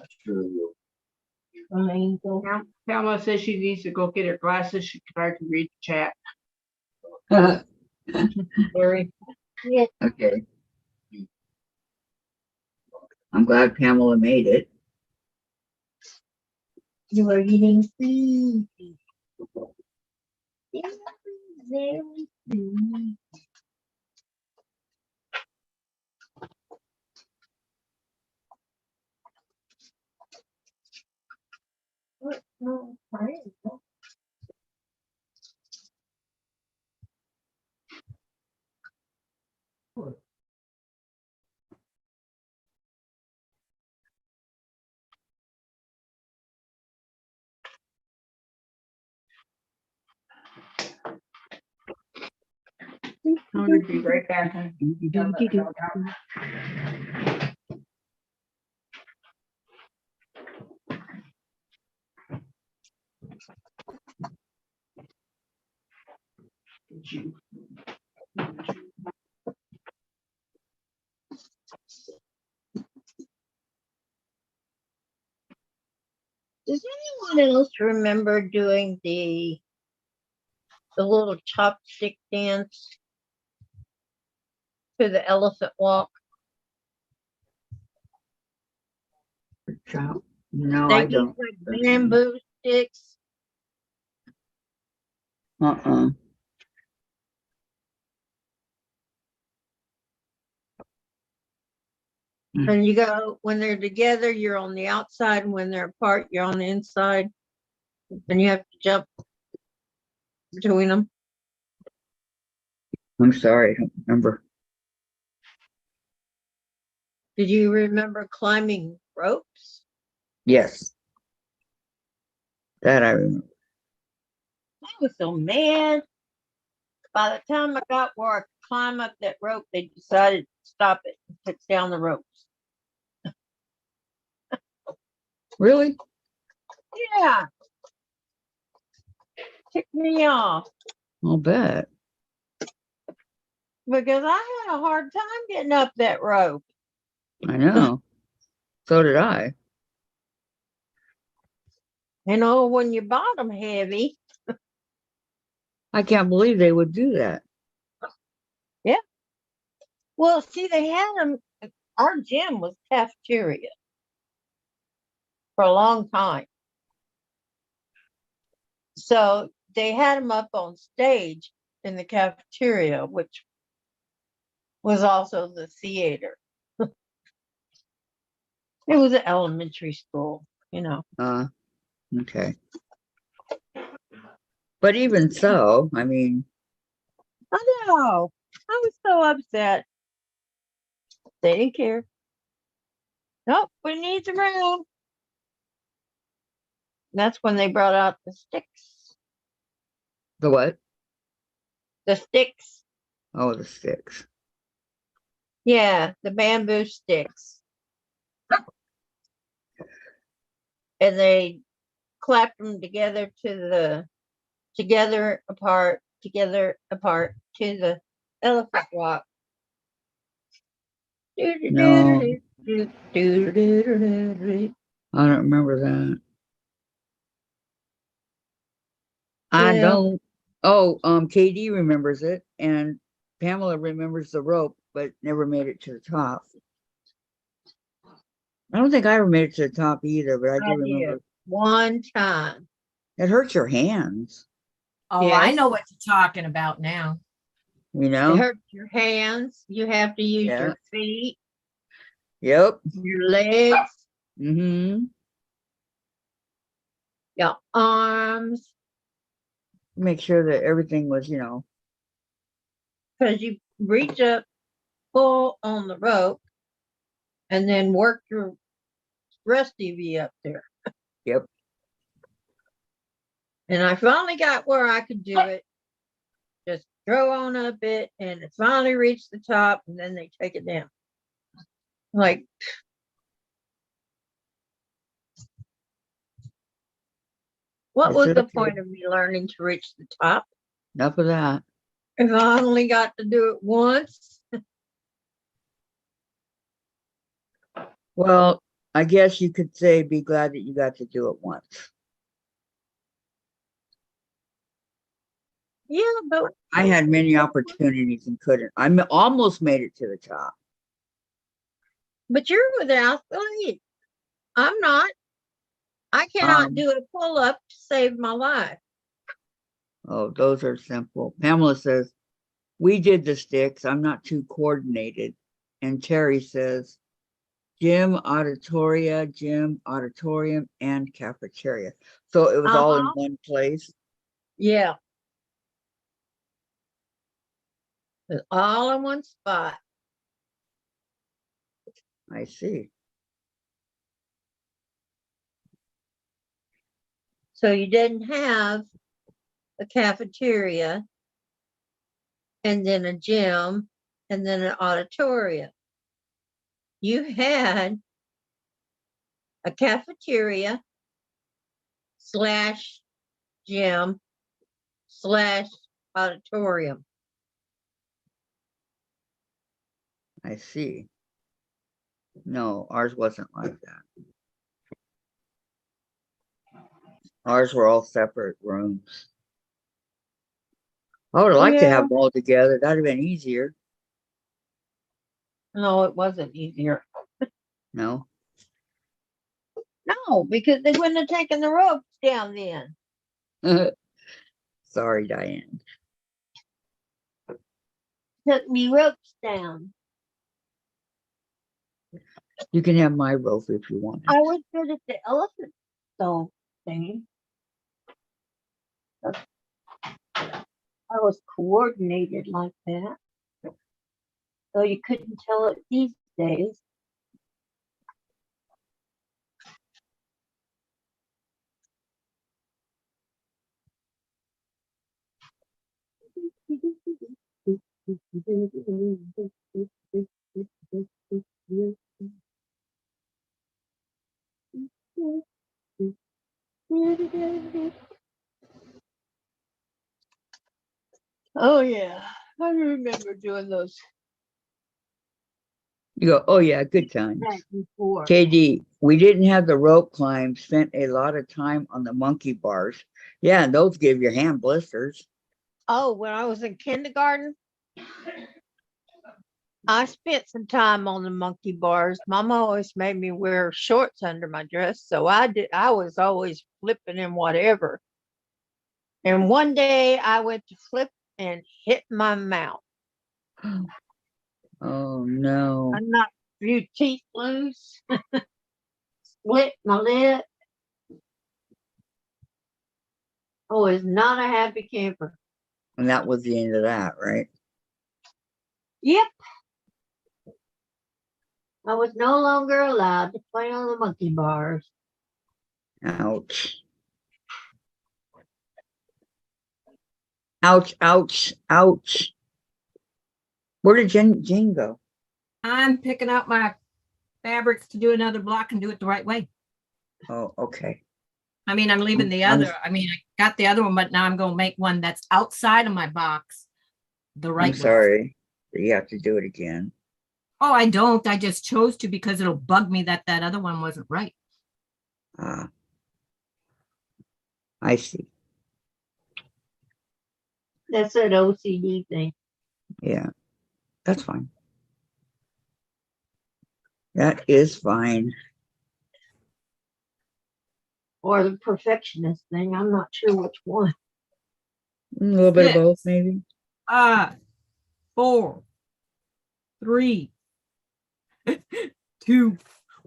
triangle. Pamela says she needs to go get her glasses. She can hardly read the chat. Very. Yeah. Okay. I'm glad Pamela made it. You are eating food. Very sweet. What? No, triangle. I'm gonna be right back. Does anyone else remember doing the little chopstick dance to the elephant walk? No, They I use don't. like bamboo sticks. Uh-uh. And you go, when they're together, you're on the outside. And when they're apart, you're on the inside. And you have to jump between them. I'm sorry, I don't remember. Did you remember climbing ropes? Yes. That I remember. I was so mad. By the time I got where I could climb up that rope, they decided to stop it and took down the ropes. Really? Yeah. Ticked me off I'll bet. because I had a hard time getting up that rope. I know. So did I. You know, when your bottom heavy. I can't believe they would do that. Yeah. Well, see, they had them. Our gym was cafeteria for a long time. So they had them up on stage in the cafeteria, which was also the theater. It was an elementary school, you know. Okay. But even so, I mean, I know. I was so upset. They didn't care. Nope, we need some room. That's when they brought out the sticks. the what? The sticks. Oh, the sticks. Yeah, the bamboo sticks. And they clapped them together together apart to the elephant walk. No. I don't remember that. I Yeah. don't. Oh, KD remembers it, and Pamela remembers the rope, but never made it to the top. I don't think I ever made it to the top either, but I do I remember. did one time. It hurts your hands, Oh, I Yes. know what you're talking about now. you It know? hurts your hands. You have to use Yeah. your feet, Yep. your legs, Mm-hmm. your arms, Make sure that everything was, because you reach up, pull on the rope, and then work your rest of you up there. Yep. And I finally got where I could do it. Just throw on a bit, and it finally reached the top, and then they take it down. Like, what Is was it the okay? point of me learning to reach the top Enough of that. if I only got to do it once? Well, I guess you could say be glad that you got to do it once. Yeah, but I had many opportunities and couldn't. Almost made it to the top. you're without the lead. I'm not. I cannot Um, do a pull up to save my life. Oh, those are simple. Pamela says, we did the sticks. I'm not too coordinated. And Terry says, gym, auditorium, and cafeteria. So it was all in Uh-huh. one place. Yeah. It's all in one spot. I see. So you didn't have a cafeteria and then a gym and then an auditorium. You had a cafeteria / gym / auditorium. I see. No, ours wasn't like that. Ours were all separate rooms. I would like to Yeah. have them all together. That'd have been easier. No, it wasn't easier. No. No, because they wouldn't have taken the ropes down then. Sorry, Diane. Took me ropes down. You can have my rope if you want. I was good at the elephant stone thing. I was coordinated like that. So you couldn't tell it these days. Oh yeah, I remember doing those You go, oh yeah, good times. back before. KD, we didn't have the rope climb, spent a lot of time on the monkey bars. Yeah, and those give your hand blisters. Oh, when I was in kindergarten, I spent some time on the monkey bars. Mama always made me wear shorts under my dress, so I did. I was always flipping and whatever. And one day I went to flip and hit my mouth. Oh no. I knocked a few teeth loose, split my lip. I was not a happy camper. And that was the end of that, right? Yep. I was no longer allowed to play on the monkey bars. Ouch. Ouch, ouch, ouch. Where did Jean go? I'm picking out my fabrics to do another block and do it the right way. Oh, okay. I mean, I'm leaving the I'm- other, I mean, I got the other one, but now I'm gonna make one that's outside of my box. The right I'm way. sorry. You have to do it again. Oh, I don't. I just chose to because it'll bug me that that other one wasn't right. Ah. I see. That's an OCD thing. Yeah, that's fine. That is fine. Or the perfectionist thing. I'm not sure which one. A little bit of Six. both, maybe. 5, 4, 3, 2.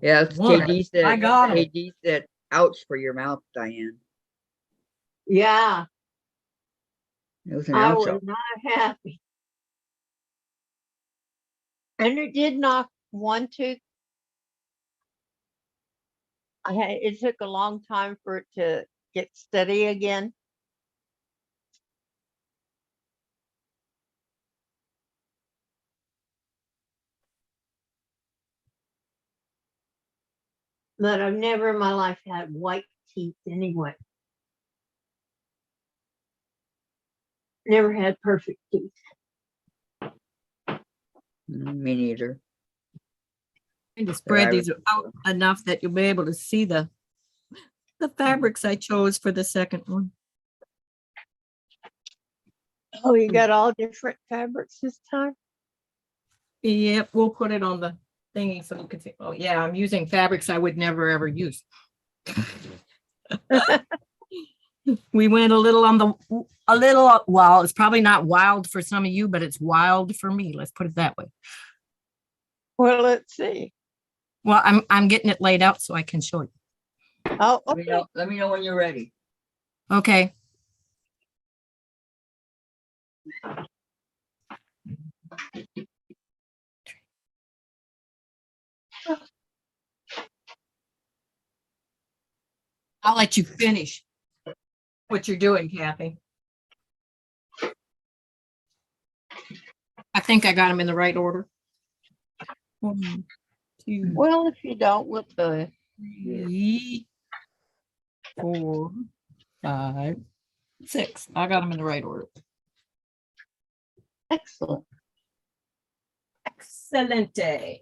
Yeah, One. KD said. I got it. KD said, "Ouch for your mouth, Diane." Yeah, It was an I ouch. was not happy. And it did knock one tooth. It took a long time for it to get steady again. But I've never in my life had white teeth anyway. Never had perfect teeth. Me neither. And to spread I these out enough that you'll be able to see the fabrics I chose for the second one. Oh, you got all different fabrics this time? Yep, we'll put it on the thingy so you can see. Oh yeah, I'm using fabrics I would never ever use. We went a little on the well, it's probably not wild for some of you, but it's wild for me. Let's put it that way. Well, let's see. Well, I'm getting it laid out so I can show you. Oh, Let me okay. know. Let me know when you're ready. Okay. I'll let you finish what you're doing, Kathy. I think I got them in the right order. 1, 2, Well, if you don't, we'll do it. 3, 4, 5, 6. I got them in the right order. Excellent. Excelente.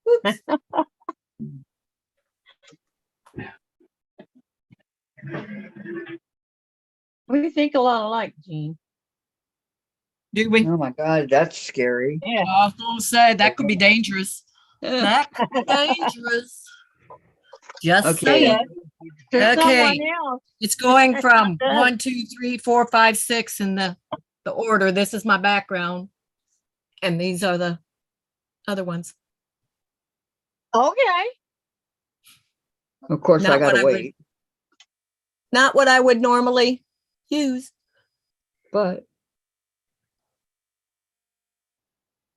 Oops. We think a lot alike, Jean. Do we? Oh my God, that's scary. Yeah. I was gonna say that could be dangerous. That could be dangerous. Just Okay. saying. To Okay. someone else. It's going from 1, 2, 3, 4, 5, 6 in the order. This is my background. And these are the other ones. Okay. Of course, I Not what gotta I would- wait. Not what I would normally use. But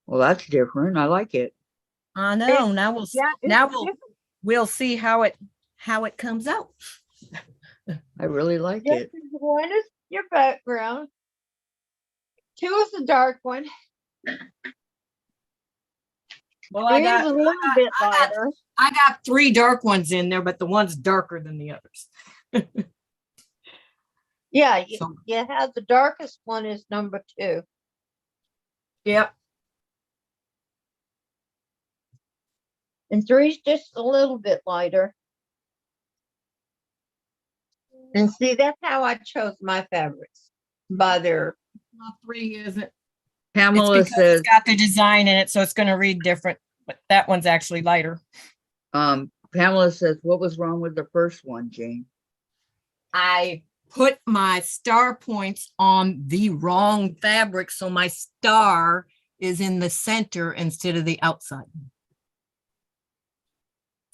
well, that's different. I like it. I know. Now we'll Yeah, it's now different. we'll see how it comes out. I really like Just it. as one is your background. 2 is the dark one. Well, 3 is a little bit lighter. I got 3 dark ones in there, but the one's darker than the others. Yeah, So- you have the darkest one is number 2. Yep. And 3's just a little bit lighter. And see, that's how I chose my fabrics, by their, Well, 3 isn't. Pamela It's because says, it's got the design in it, so it's going to read different. But that one's actually lighter. Pamela says, what was wrong with the first one, Jane? I put my star points on the wrong fabric, so my star is in the center instead of the outside.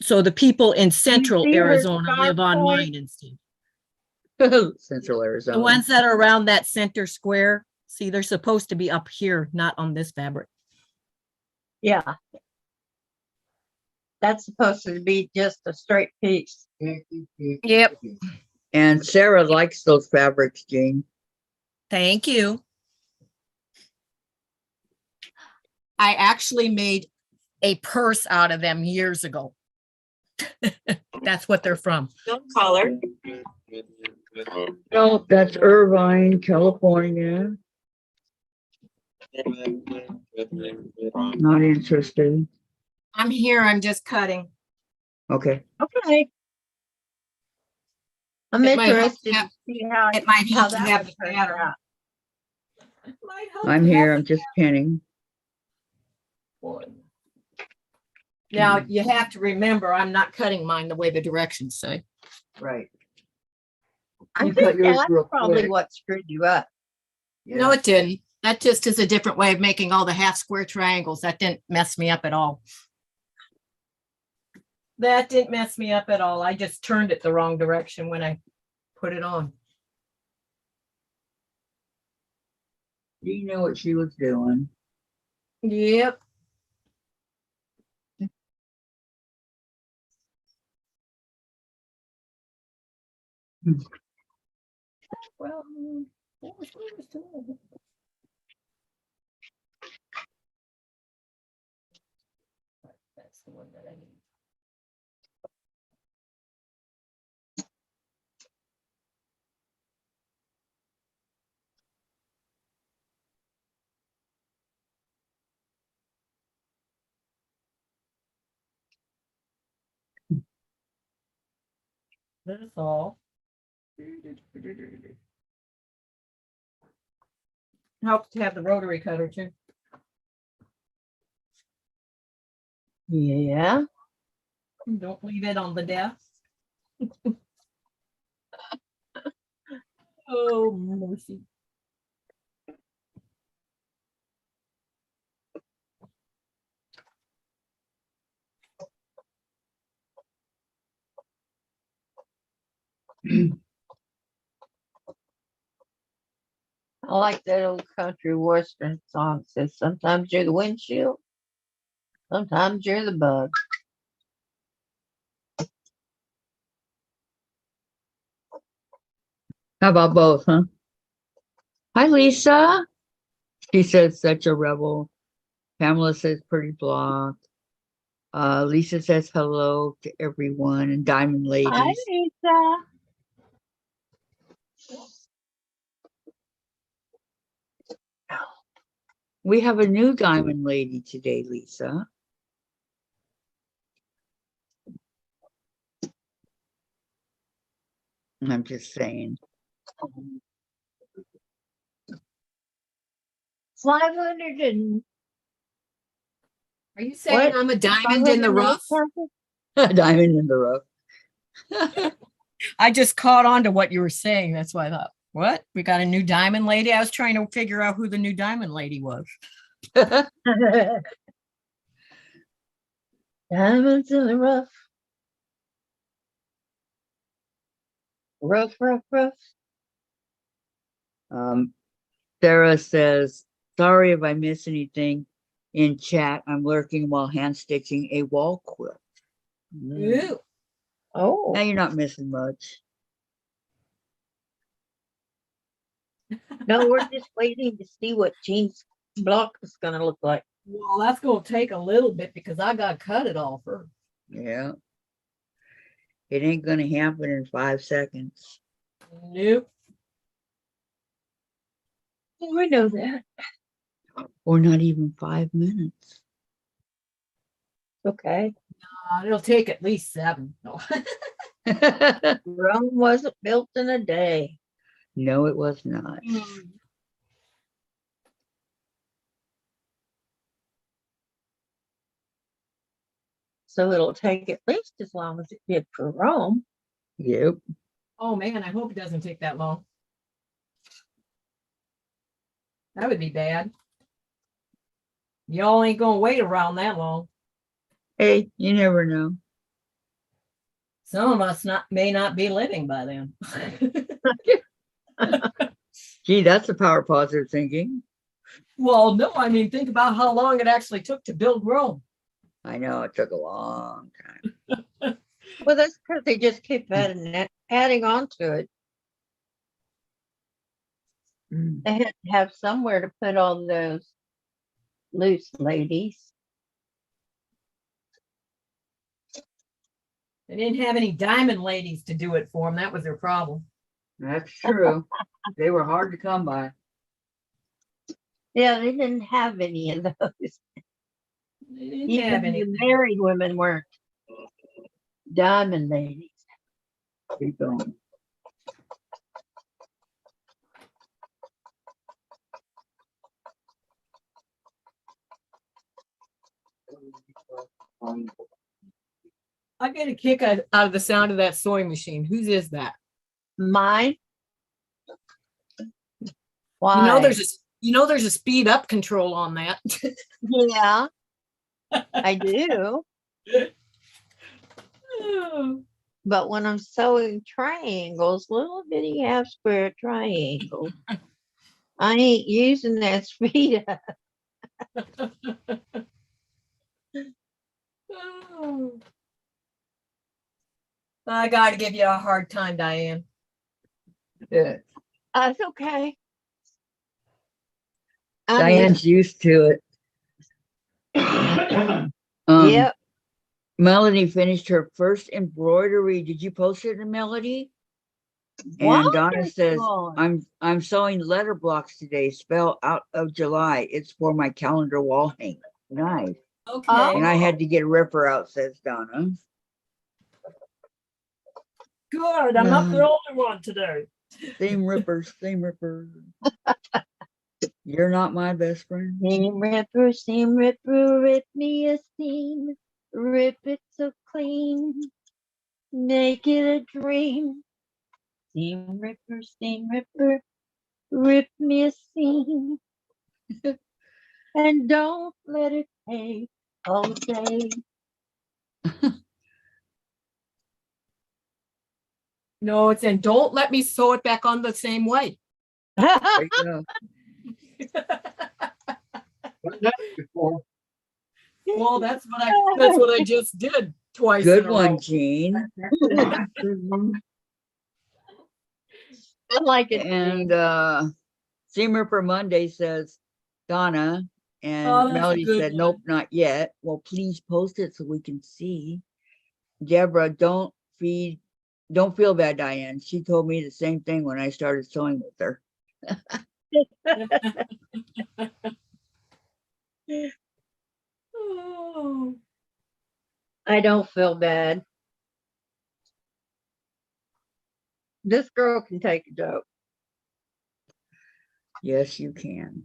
So the people in Central see her Arizona star live on point? mine instead. Central Arizona. The ones that are around that center square, see, they're supposed to be up here, not on this fabric. yeah. That's supposed to be just a straight piece. Yep. And Sarah likes those fabrics, Jane. Thank you. I actually made a purse out of them years ago. That's what they're from. Don't color. No, that's Irvine, California. Not interested. I'm here. I'm just cutting. Okay. Okay. I'm It might help interested have- to see how, It might how help to that have one the turns pattern. out. I'm here. I'm just pinning. Now you have to remember, I'm not cutting mine the way the directions say. Right. I You cut think yours that's real probably quick. what screwed you up. No, it didn't. That just is a different way of making all the half square triangles. That didn't mess me up at all. That didn't mess me up at all. I just turned it the wrong direction when I put it on. You know what she was doing. Yep. Well, that's the one that I need. That's all. Helps to have the rotary cutter too. Yeah. Don't leave it on the desk. Oh, mercy. I like that old country western song. Says sometimes you're the windshield, sometimes you're the bug. How about both, huh? Hi, Lisa. She says such a rebel. Pamela says pretty block. Lisa says hello to everyone and Diamond Hi, Ladies. Lisa. We have a new Diamond Lady today, Lisa. I'm just saying. 500 and Are you saying what? I'm a diamond in the 508 rough? something? Diamond in the rough. I just caught on to what you were saying. That's why I thought, what? We got a new diamond lady? I was trying to figure out who the new diamond lady was. Diamonds in the rough. Rough, rough, rough. Sarah says, sorry if I miss anything in chat. I'm lurking while hand stitching a wall quilt. Ooh. Oh, Now you're not missing much. no, we're just waiting to see what Jean's block is going to look like. Well, that's going to take a little bit because I got to cut it all first. Yeah. It ain't going to happen in 5 seconds. Nope. Oh, I know that. Or not even 5 minutes. Okay. It'll take at least 7. No. Rome wasn't built in a day. No, it was not. So it'll take at least as long as it did for Rome. Yep. Oh man, I hope it doesn't take that long. That would be bad. Y'all ain't gonna wait around that long. Hey, you never know. Some of us may not be living by then. Gee, that's a power positive thinking. Well, no, I mean, think about how long it actually took to build Rome. I know it took a long time. Well, that's because they just keep adding on to it. Mm. They had to have somewhere to put all those loose ladies. They didn't have any diamond ladies to do it for them. That was their problem. That's true. They were hard to come by. Yeah, they didn't have any of those. They didn't have Even any. the married women weren't diamond ladies. Keep going. I get a kick out of the sound of that sewing machine. Whose is that? Mine? Why? There's a speed up control on that. Yeah, I do. But when I'm sewing triangles, little bitty half square triangles, I ain't using that speed up. I gotta give you a hard time, Diane. Yeah. That's okay. I Diane's used to it. yep. Melody finished her first embroidery. Did you post it, Melody? And Donna says, Wonderful. I'm sewing letter blocks today, spell out of July. It's for my calendar wall hang. Nice. Okay. Oh. And I had to get a ripper out, says Donna. Good. I'm not the only one today. Same rippers, same rippers. You're not my best friend. Seam ripper, rip me a seam. Rip it so clean. Make it a dream. Seam ripper, rip me a seam. And don't let it take all day. No, it's in don't let me sew it back on the same way. There you go. Done that before. Well, that's what I just did twice. Good in a one, row. Jean. I like it. And Seam Ripper Monday says, Donna, and Oh, that's a Melody good said, one. nope, not yet. Well, please post it so we can see. Deborah, don't feel bad, Diane. She told me the same thing when I started sewing with her. Oh. I don't feel bad. This girl can take a joke. Yes, you can.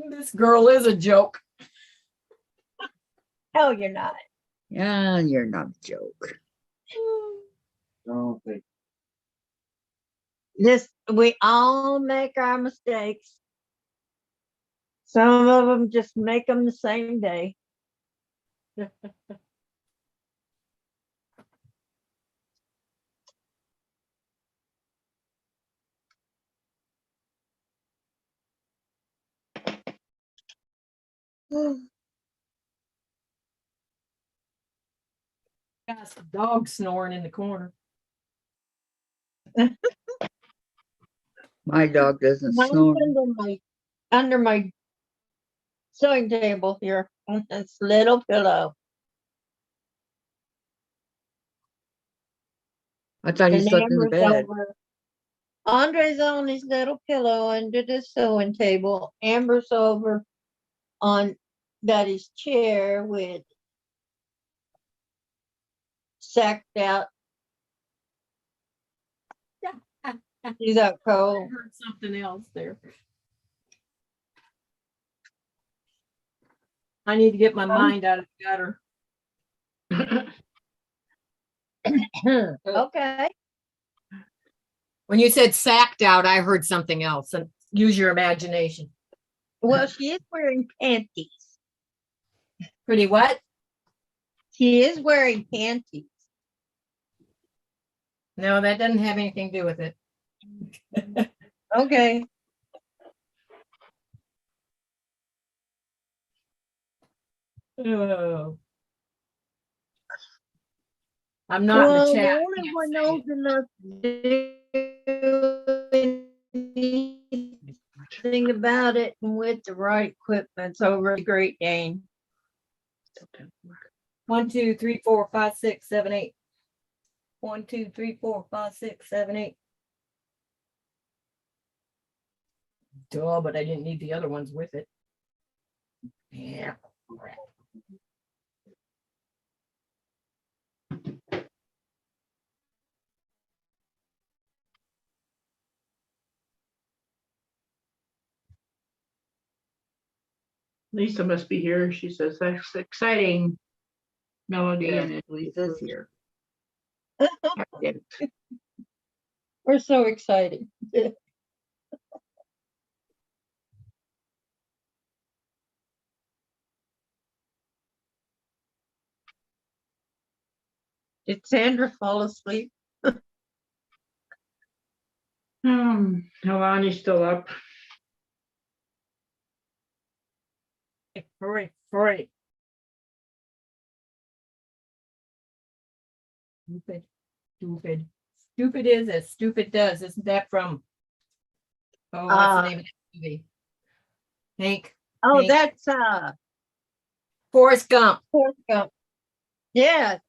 This girl is a joke. No, you're not. Yeah, you're not a joke. Don't think. We all make our mistakes. Some of them just make them the same day. Got the dog snoring in the corner. My dog doesn't Mine's snore. under my sewing table here on this little pillow. I thought he And slept in the Amber's bed. over. Andre's on his little pillow under the sewing table. Amber's over on Daddy's chair with sacked out. She's out I cold. heard something else there. I need to get my mind out of the gutter. Okay. When you said sacked out, I heard something else. And use your imagination. Well, she is wearing panties. Pretty what? She is wearing panties. No, that doesn't have anything to do with it. Okay. Oh. I'm not in the Well, chat. the only one knows enough to do anything about it and with the right equipment. It's over the Great Dane. 1, 2, 3, 4, 5, 6, 7, 8. 1, 2, 3, 4, 5, 6, 7, 8. Duh, but I didn't need the other ones with it. Yeah. Crap. Lisa must be here. She says that's exciting. Melody Yeah, and it. Lisa's here. We're so excited. Did Sandra fall asleep? Alani's still up. Free. Stupid. Stupid is as stupid does. Isn't that from? Oh, what's the name of that movie? Hank. Oh, Hank. that's Forrest Gump. Forrest Gump. Yeah.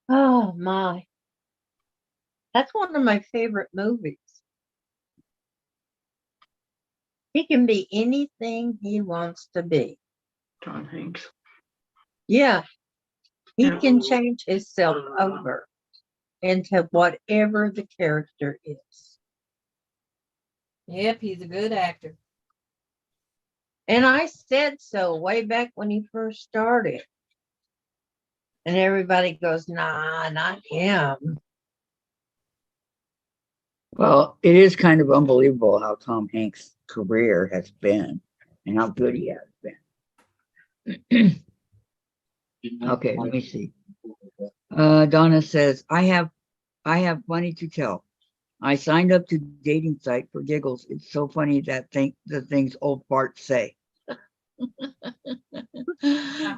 Oh my. That's one of my favorite movies. He can be anything he wants to be. Tom Hanks. Yeah. He Yeah. can change himself over into whatever the character is. Yep, he's a good actor. And I said so way back when he first started. And everybody goes, nah, not him. Well, it is kind of unbelievable how Tom Hanks' career has been and how good he has been. Okay, let me see. Donna says, I have plenty to tell. I signed up to dating site for giggles. It's so funny that the things old farts say.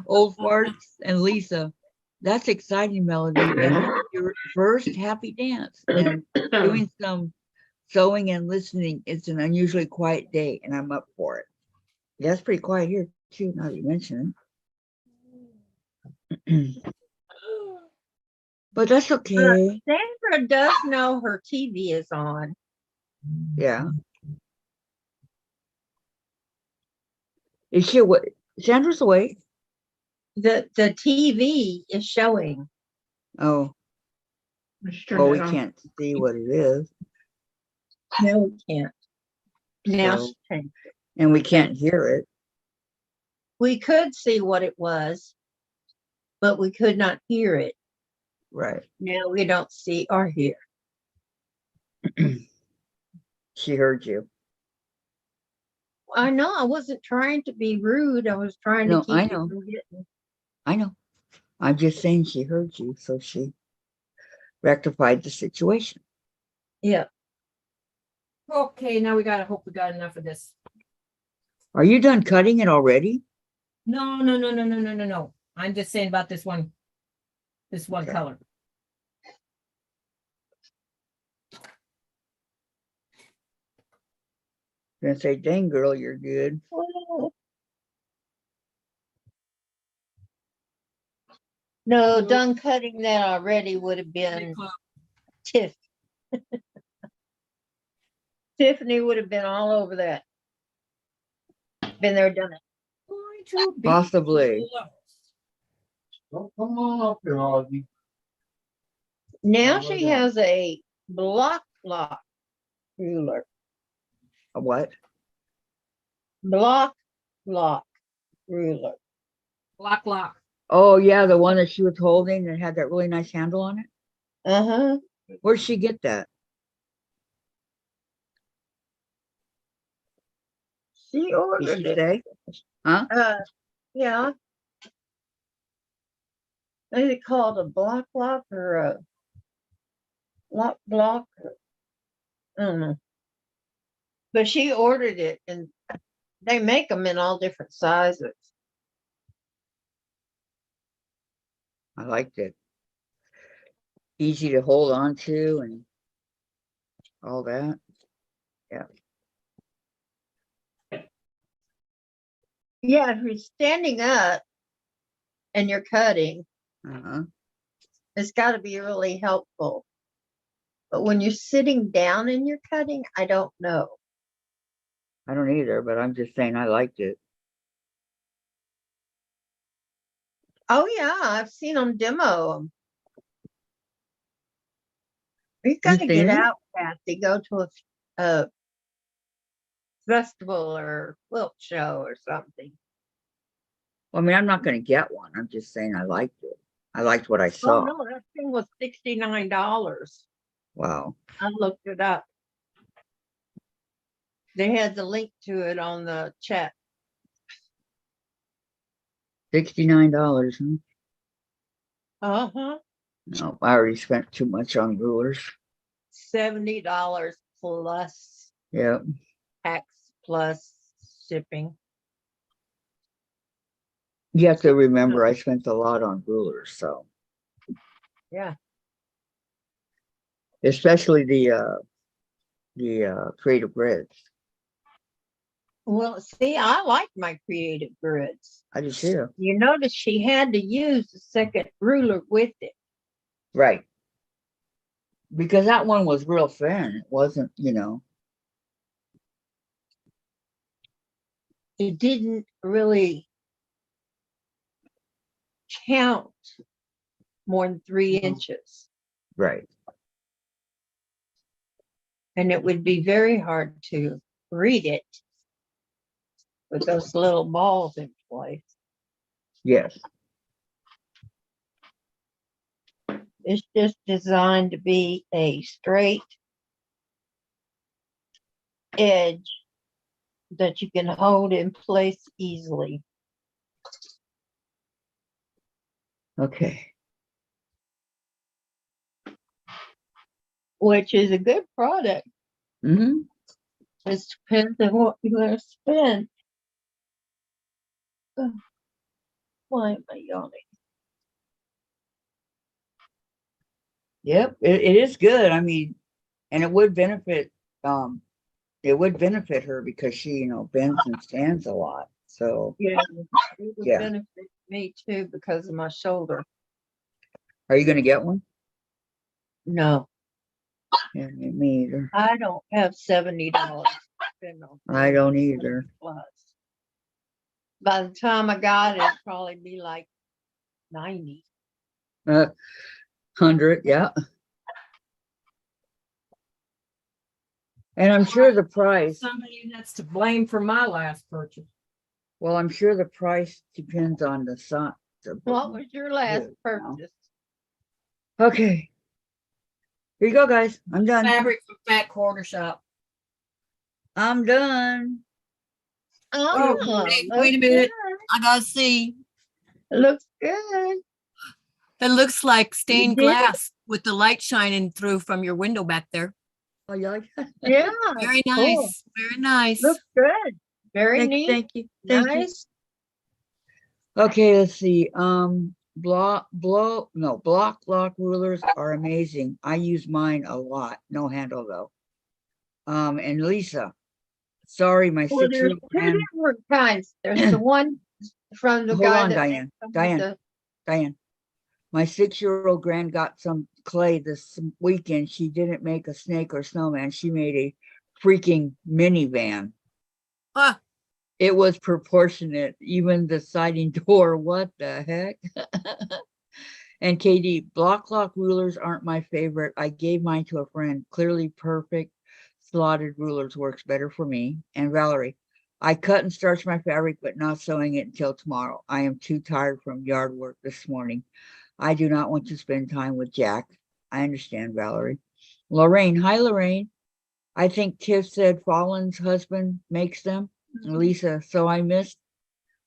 Old farts and Lisa. That's exciting, Melody. And your first happy dance and doing some sewing and listening. It's an unusually quiet day, and I'm up for it. Yeah, it's pretty quiet here too. Now that you mention it, but that's okay. Sandra does know her TV is on. Yeah. Is she awake? Sandra's awake. The TV is showing. Oh, Let's turn well, we that on. can't see what it is, No, we can't. Now So- she changed it. and we can't hear it. We could see what it was, but we could not hear it. Right. Now we don't see or hear. She heard you. I know I wasn't trying to be rude. I was trying No, to keep I it know. from getting. I know. I'm just saying she heard you, so she rectified the situation. Yeah. Okay, now we gotta hope we got enough of this. Are you done cutting it already? No. I'm just saying about this one Okay. color. Gonna say, dang girl, you're good. No, done cutting that already would have been Tiff. Tiffany would have been all over that. Been there, done it. Going to be Possibly. close. Don't come on up here, Ozzy. Now Oh, she yeah. has a block ruler. A what? Block ruler. Lock. Oh yeah, the one that she was holding and had that really nice handle on it. Uh-huh. Where'd she get that? She Did ordered she it. say? Huh? Yeah. Is it called a block or a block? I don't know. But she ordered it and they make them in all different sizes. I liked it. Easy to hold on to and all that. Yeah. Yeah, if you're standing up and you're cutting, Uh-huh. it's got to be really helpful. But when you're sitting down and you're cutting, I don't know. I don't either, but I'm just saying I liked it. Oh yeah, I've seen them demo 'em. You got to seen get 'em? out, Kathy. Go to a festival or quilt show or something. Well, I mean, I'm not going to get one. I'm just saying I liked it. I liked what I Oh saw. no, that thing was $69. Wow. I looked it up. They had the link to it on the chat. $69. Huh? Uh-huh. No, I already spent too much on rulers. $70 plus Yep. tax plus shipping. You have to remember I spent a lot on rulers, so Yeah. especially the creative grids. Well, see, I like my creative grids. I do too. You notice she had to use the second ruler with it. Right. Because that one was real thin. It wasn't, It didn't really count more than 3 inches. right. And it would be very hard to read it with those little balls in place. Yes. It's just designed to be a straight edge that you can hold in place easily. Okay. Which is a good product. Mm-hmm. It depends on what you're going to spend. Ugh, why am I yawning? Yep. It is good. I mean, and it would benefit her because she, bends and stands a lot. So Yeah, it would Yeah. benefit me too because of my shoulder. are you gonna get one? No, Yeah, me either. I don't have $70 to spend on I don't clothes either. plus. By the time I got it, it'd probably be like 90. 100, yeah. And I'm sure the price, Somebody that's to blame for my last purchase. well, I'm sure the price depends on the size. What was your last Good, purchase? Okay. Here you go, guys. I'm done. Fabric from Fat Quarter Shop. I'm done. Oh, Wait a minute. I gotta see. Looks good. That looks like stained did? glass with the light shining through from your window back there. Oh, you like that? Yeah. Very cool. nice. Very nice. Looks good. Very Thank you, neat. thank you. Thank you. Nice. Okay, let's see. Block lock rulers are amazing. I use mine a lot. No handle though. And Lisa, sorry, my Well, there's 6-year-old two grand. different kinds. There's the one from the Hold guy on, that Diane. makes them with Diane. the- Diane, my 6-year-old grand got some clay this weekend. She didn't make a snake or snowman. She made a freaking minivan. Ah, It was proportionate, even the siding door. What the heck? And KD, block lock rulers aren't my favorite. I gave mine to a friend. Clearly perfect. Slotted rulers works better for me. And Valerie, I cut and starched my fabric, but not sewing it until tomorrow. I am too tired from yard work this morning. I do not want to spend time with Jack. I understand, Valerie. Lorraine, hi, Lorraine. I think Tiff said Fallen's husband makes them. Lisa, so I missed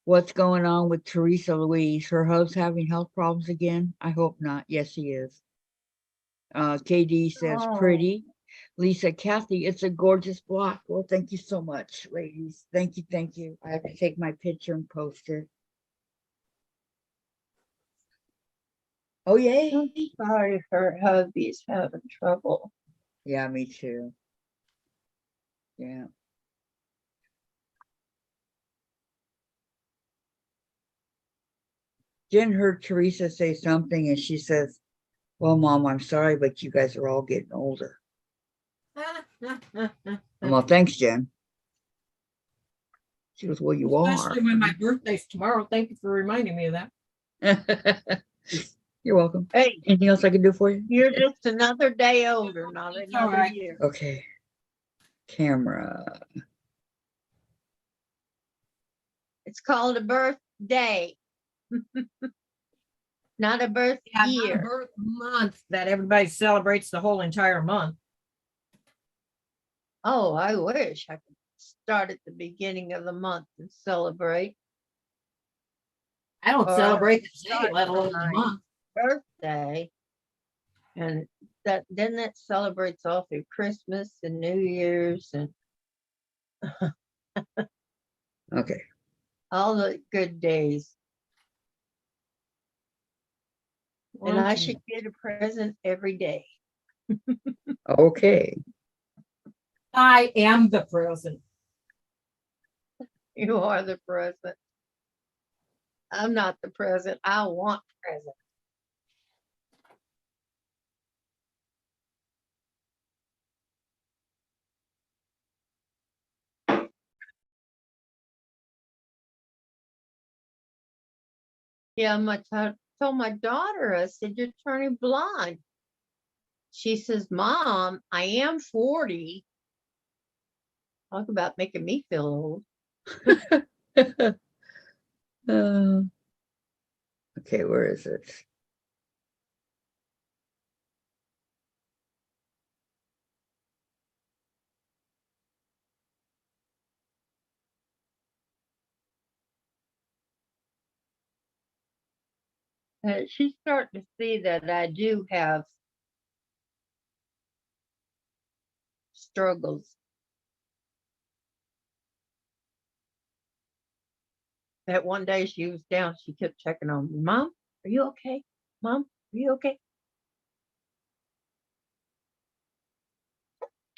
what's going on with Teresa Louise. Her hub's having health problems again. I hope not. Yes, he is. KD says Oh. pretty. Lisa, Kathy, it's a gorgeous block. Well, thank you so much, ladies. Thank you, thank you. I have to take my picture and post it. Oh, yay. I'm sorry her hubby's having trouble. Yeah, me too. Yeah. Jen heard Teresa say something and she says, well, Mom, I'm sorry, but you guys are all getting older. Well, thanks, Jen. She goes, well, you Especially when my birthday's tomorrow. Thank you for reminding me of that. You're welcome. Hey, Anything else I can do for you? you're just another day older, not It's another all right. year. Okay. Camera. It's called a birthday. Not a birth Yeah, not a year. birth month that everybody celebrates the whole entire month. Oh, I wish I could start at the beginning of the month and celebrate. I don't Or celebrate the day, start let alone my the month. birthday. And that celebrates all through Christmas and New Year's and Okay. all the good days. And I should get a present every day. Okay. I am the present. You are the present. I'm not the present. I want present. Yeah, told my daughter, I said, you're turning blonde. She says, Mom, I am 40. Talk about making me feel old. Uh, okay, where is it? She's starting to see that I do have struggles. That one day she was down, she kept checking on me. Mom, are you okay? Mom, are you okay?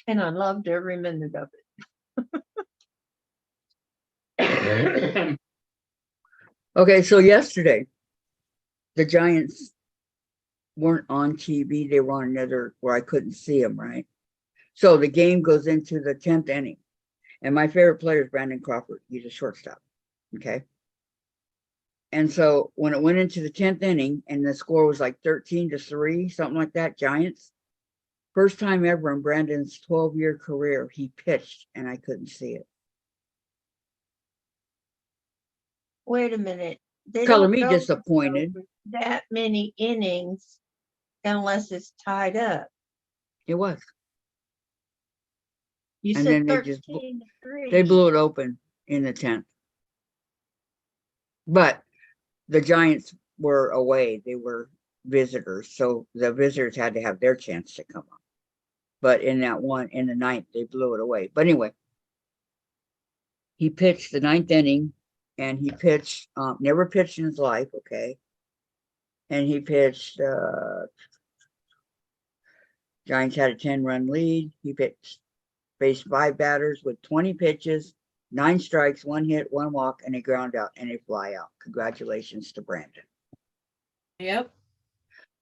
And I loved every minute of it. Okay, so yesterday, the Giants weren't on TV. They were on another where I couldn't see them, right? So the game goes into the 10th inning. And my favorite player is Brandon Crawford. He's a shortstop. Okay. And so when it went into the 10th inning and the score was like 13-3, something like that, Giants, first time ever in Brandon's 12-year career, he pitched and I couldn't see it. Wait a minute. They Color don't me go disappointed. that many innings unless it's tied up. It was. You And said then they just 13-3. they blew it open in the 10th. But the Giants were away. They were visitors. So the visitors had to have their chance to come up. But in that one, in the 9th, they blew it away. But anyway, he pitched the 9th inning and he pitched, never pitched in his life. Okay. And he pitched, Giants had a 10-run lead. He pitched, faced 5 batters with 20 pitches, 9 strikes, 1 hit, 1 walk, and a ground out and a fly out. Congratulations to Brandon. Yep.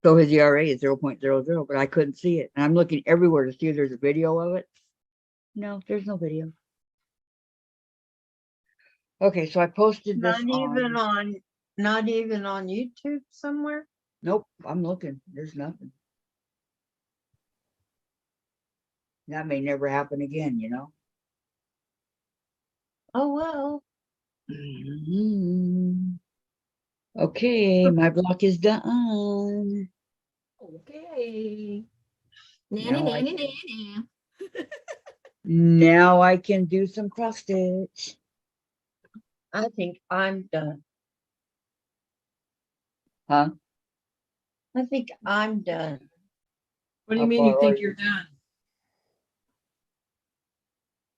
So his ERA is 0.00, but I couldn't see it. And I'm looking everywhere to see if there's a video of it. No, there's no video. Okay, so I posted this Not even on YouTube somewhere. Nope, I'm looking. There's nothing. That may never happen again, you know? Oh well. Okay, my block is done. Okay. Now I can do some cross stitch. I think I'm done. Huh? I think I'm done. What do How you mean you far think are you're you? done?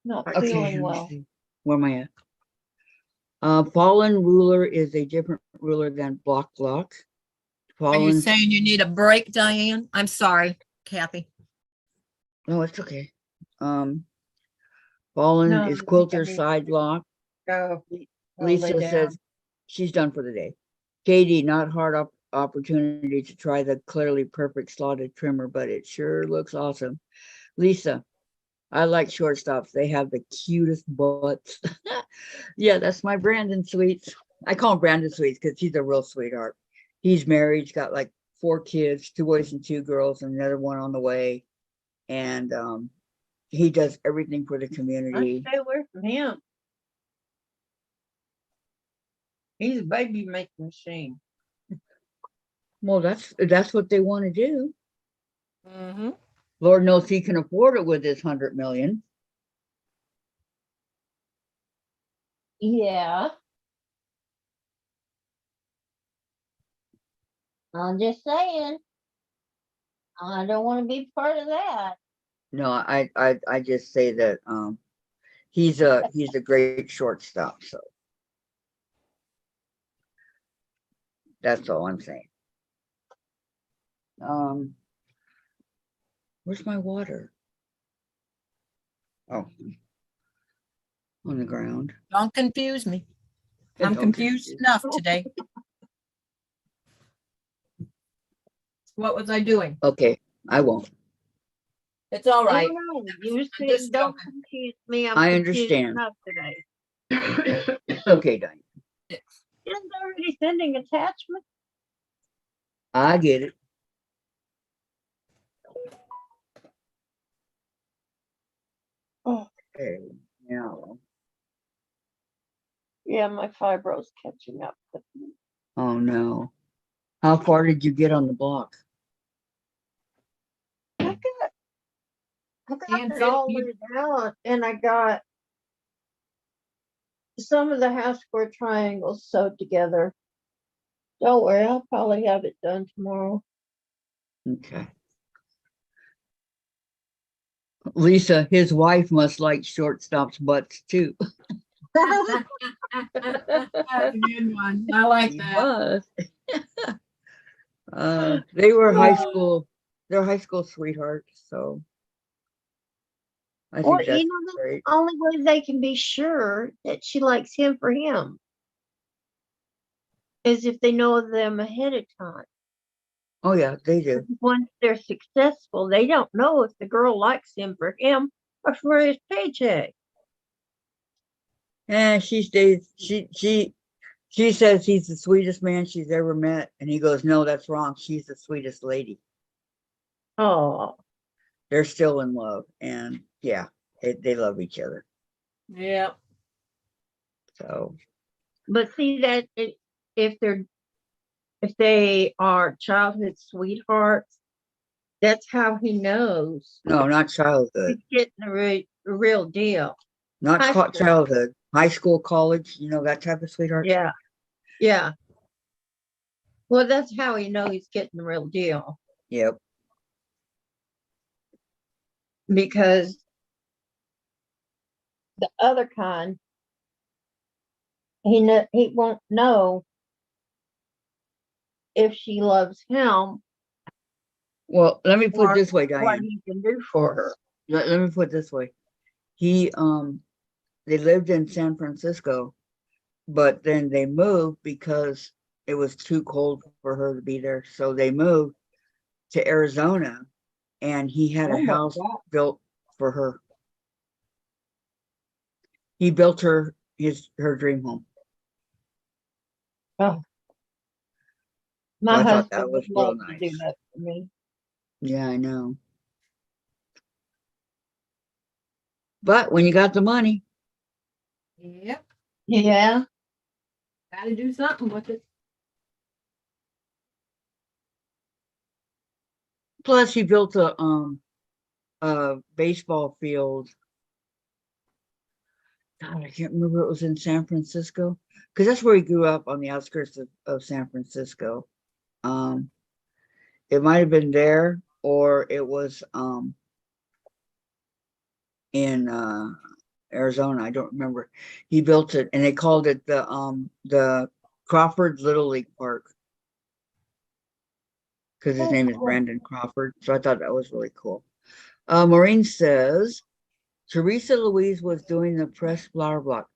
Not Okay, feeling let me well. see. Where am I at? Fallen ruler is a different ruler than block. Are you Fallen, saying you need a break, Diane? I'm sorry, Kathy. no, it's okay. Fallen No, is I think I quilter need side to lock. go. I'll lay Lisa down. says she's done for the day. Katie, not hard opportunity to try the clearly perfect slotted trimmer, but it sure looks awesome. Lisa, I like shortstops. They have the cutest butts. Yeah, that's my Brandon Sweets. I call him Brandon Sweets because he's a real sweetheart. He's married. He's got like 4 kids, 2 boys and 2 girls, and another one on the way. And he does everything for the I community. stay away from him. He's a baby making machine. Well, that's what they want to do. Mm-hmm. Lord knows he can afford it with his 100 million. Yeah. I'm just saying. I don't want to be part of that. No, I just say that he's a great shortstop. So that's all I'm saying. Where's my water? Oh, on the ground. Don't confuse me. I'm Don't confused confuse. enough today. What was I doing? Okay, I won't. It's all I right. don't know. You I'm said just don't joking. confuse me. I'm I confused understand. enough today. Okay, Diane. Isn't already sending attachments? I get it. Oh, Okay, now. yeah, my fibro's catching up with me. Oh no. How far did you get on the block? I got And it all laid out, and I got some of the half square triangles sewed together. Don't worry, I'll probably have it done tomorrow. Okay. Lisa, his wife must like shortstops butts too. That's a good one. I like He that. must. They were they're high school sweethearts, so I Well, think that's you know, the great. only way they can be sure that she likes him for him is if they know them ahead of time. Oh yeah, they do. Once they're successful, they don't know if the girl likes him for him or for his paycheck. And she says he's the sweetest man she's ever met, and he goes, "No, that's wrong. She's the sweetest lady." Oh, They're still in love, and yeah, they love each other. Yeah. So but see that if they are childhood sweethearts, that's how he knows no, not childhood, he's getting the real deal. not High school. childhood, high school, college. You know, that type of sweetheart. Yeah, yeah. Well, that's how he knows he's getting the real deal, Yep. because the other kind, he won't know if she loves him Well, let me put it or this way, what Diane. he can do for her. Let me put it this way. He they lived in San Francisco, but then they moved because it was too cold for her to be there. So they moved to Arizona, and he had a Oh my house God. built for her. He built her her dream home. Oh, So my I thought husband that was would real love to do nice. that for me. Yeah, I know. But when you got the money, Yep. Yeah. Gotta do something with it. plus he built a baseball field. God, I can't remember, it was in San Francisco, because that's where he grew up, on the outskirts of San Francisco. It might have been there, or it was in Arizona. I don't remember. He built it, and they called it the Crawford Little League Park, because his name is Brandon Crawford. So I thought that was really cool. Maureen says Teresa Louise was doing the pressed flower block.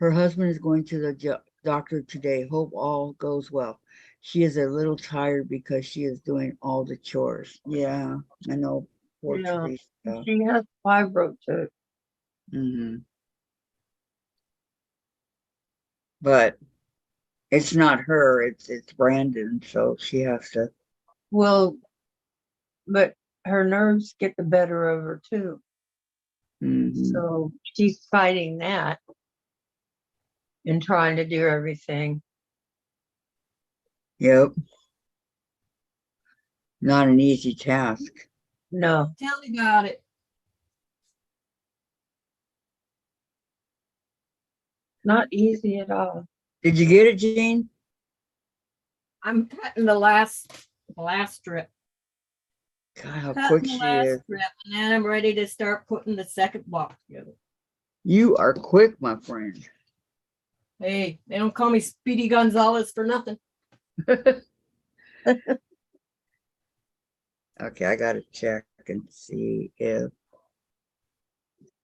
Her husband is going to the doctor today. Hope all goes well. She is a little tired because she is doing all the chores. Yeah, I know. Poor Yeah. Teresa. She has fibro too. Hmm. But it's not her, it's Brandon, so she has to. Well, but her nerves get the better of her too. Mhm. So she's fighting that and trying to do everything. Yep. Not an easy task. No, Tell me about it. not easy at all. Did you get it, Jean? I'm cutting the last strip. God, how Cutting quick the she last is. strip, and then I'm ready to start putting the second block together. You are quick, my friend. Hey, they don't call me Speedy Gonzalez for nothing. Okay, I gotta check and see if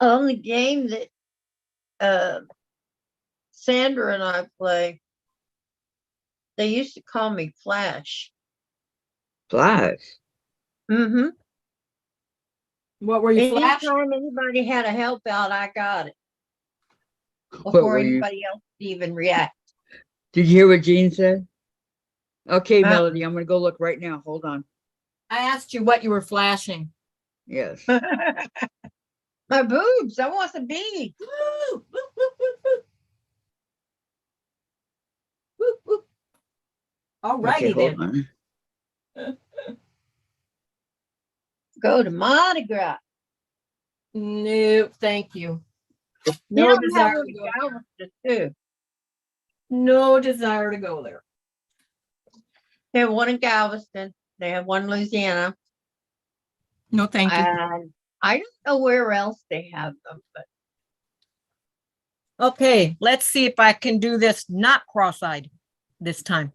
On the game that Sandra and I play, they used to call me Flash. Flash. Mm-hmm. What were you flashing? Anytime anybody had a help out, I got it What before were you? anybody else could even react. Did you hear what Jean said? Okay, Uh. Melody, I'm gonna go look right now. Hold on. I asked you what you were flashing. Yes. My boobs. I want the bead. Woo, woo, woo, woo, woo. Woo, woo. All Okay, righty hold then. on. Go to Mardi Gras. No, thank you. You No don't have desire one to in go there. Galveston too. No desire to go there. They have one in Galveston. They have one in Louisiana. No, thank you. And I don't know where else they have them, but Okay, let's see if I can do this not cross-eyed this time.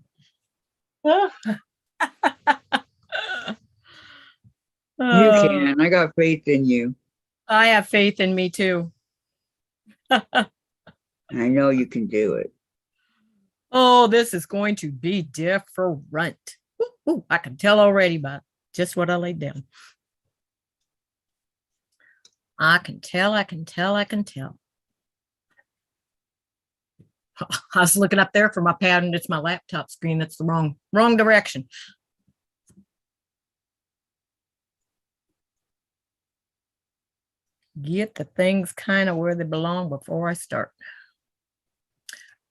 You Uh, can. I got faith in you. I have faith in me too. I know you can do it. Oh, this is going to be different. Ooh, I can tell already by just what I laid down. I can tell. I was looking up there for my pad and it's my laptop screen. That's the wrong direction. Get the things kind of where they belong before I start.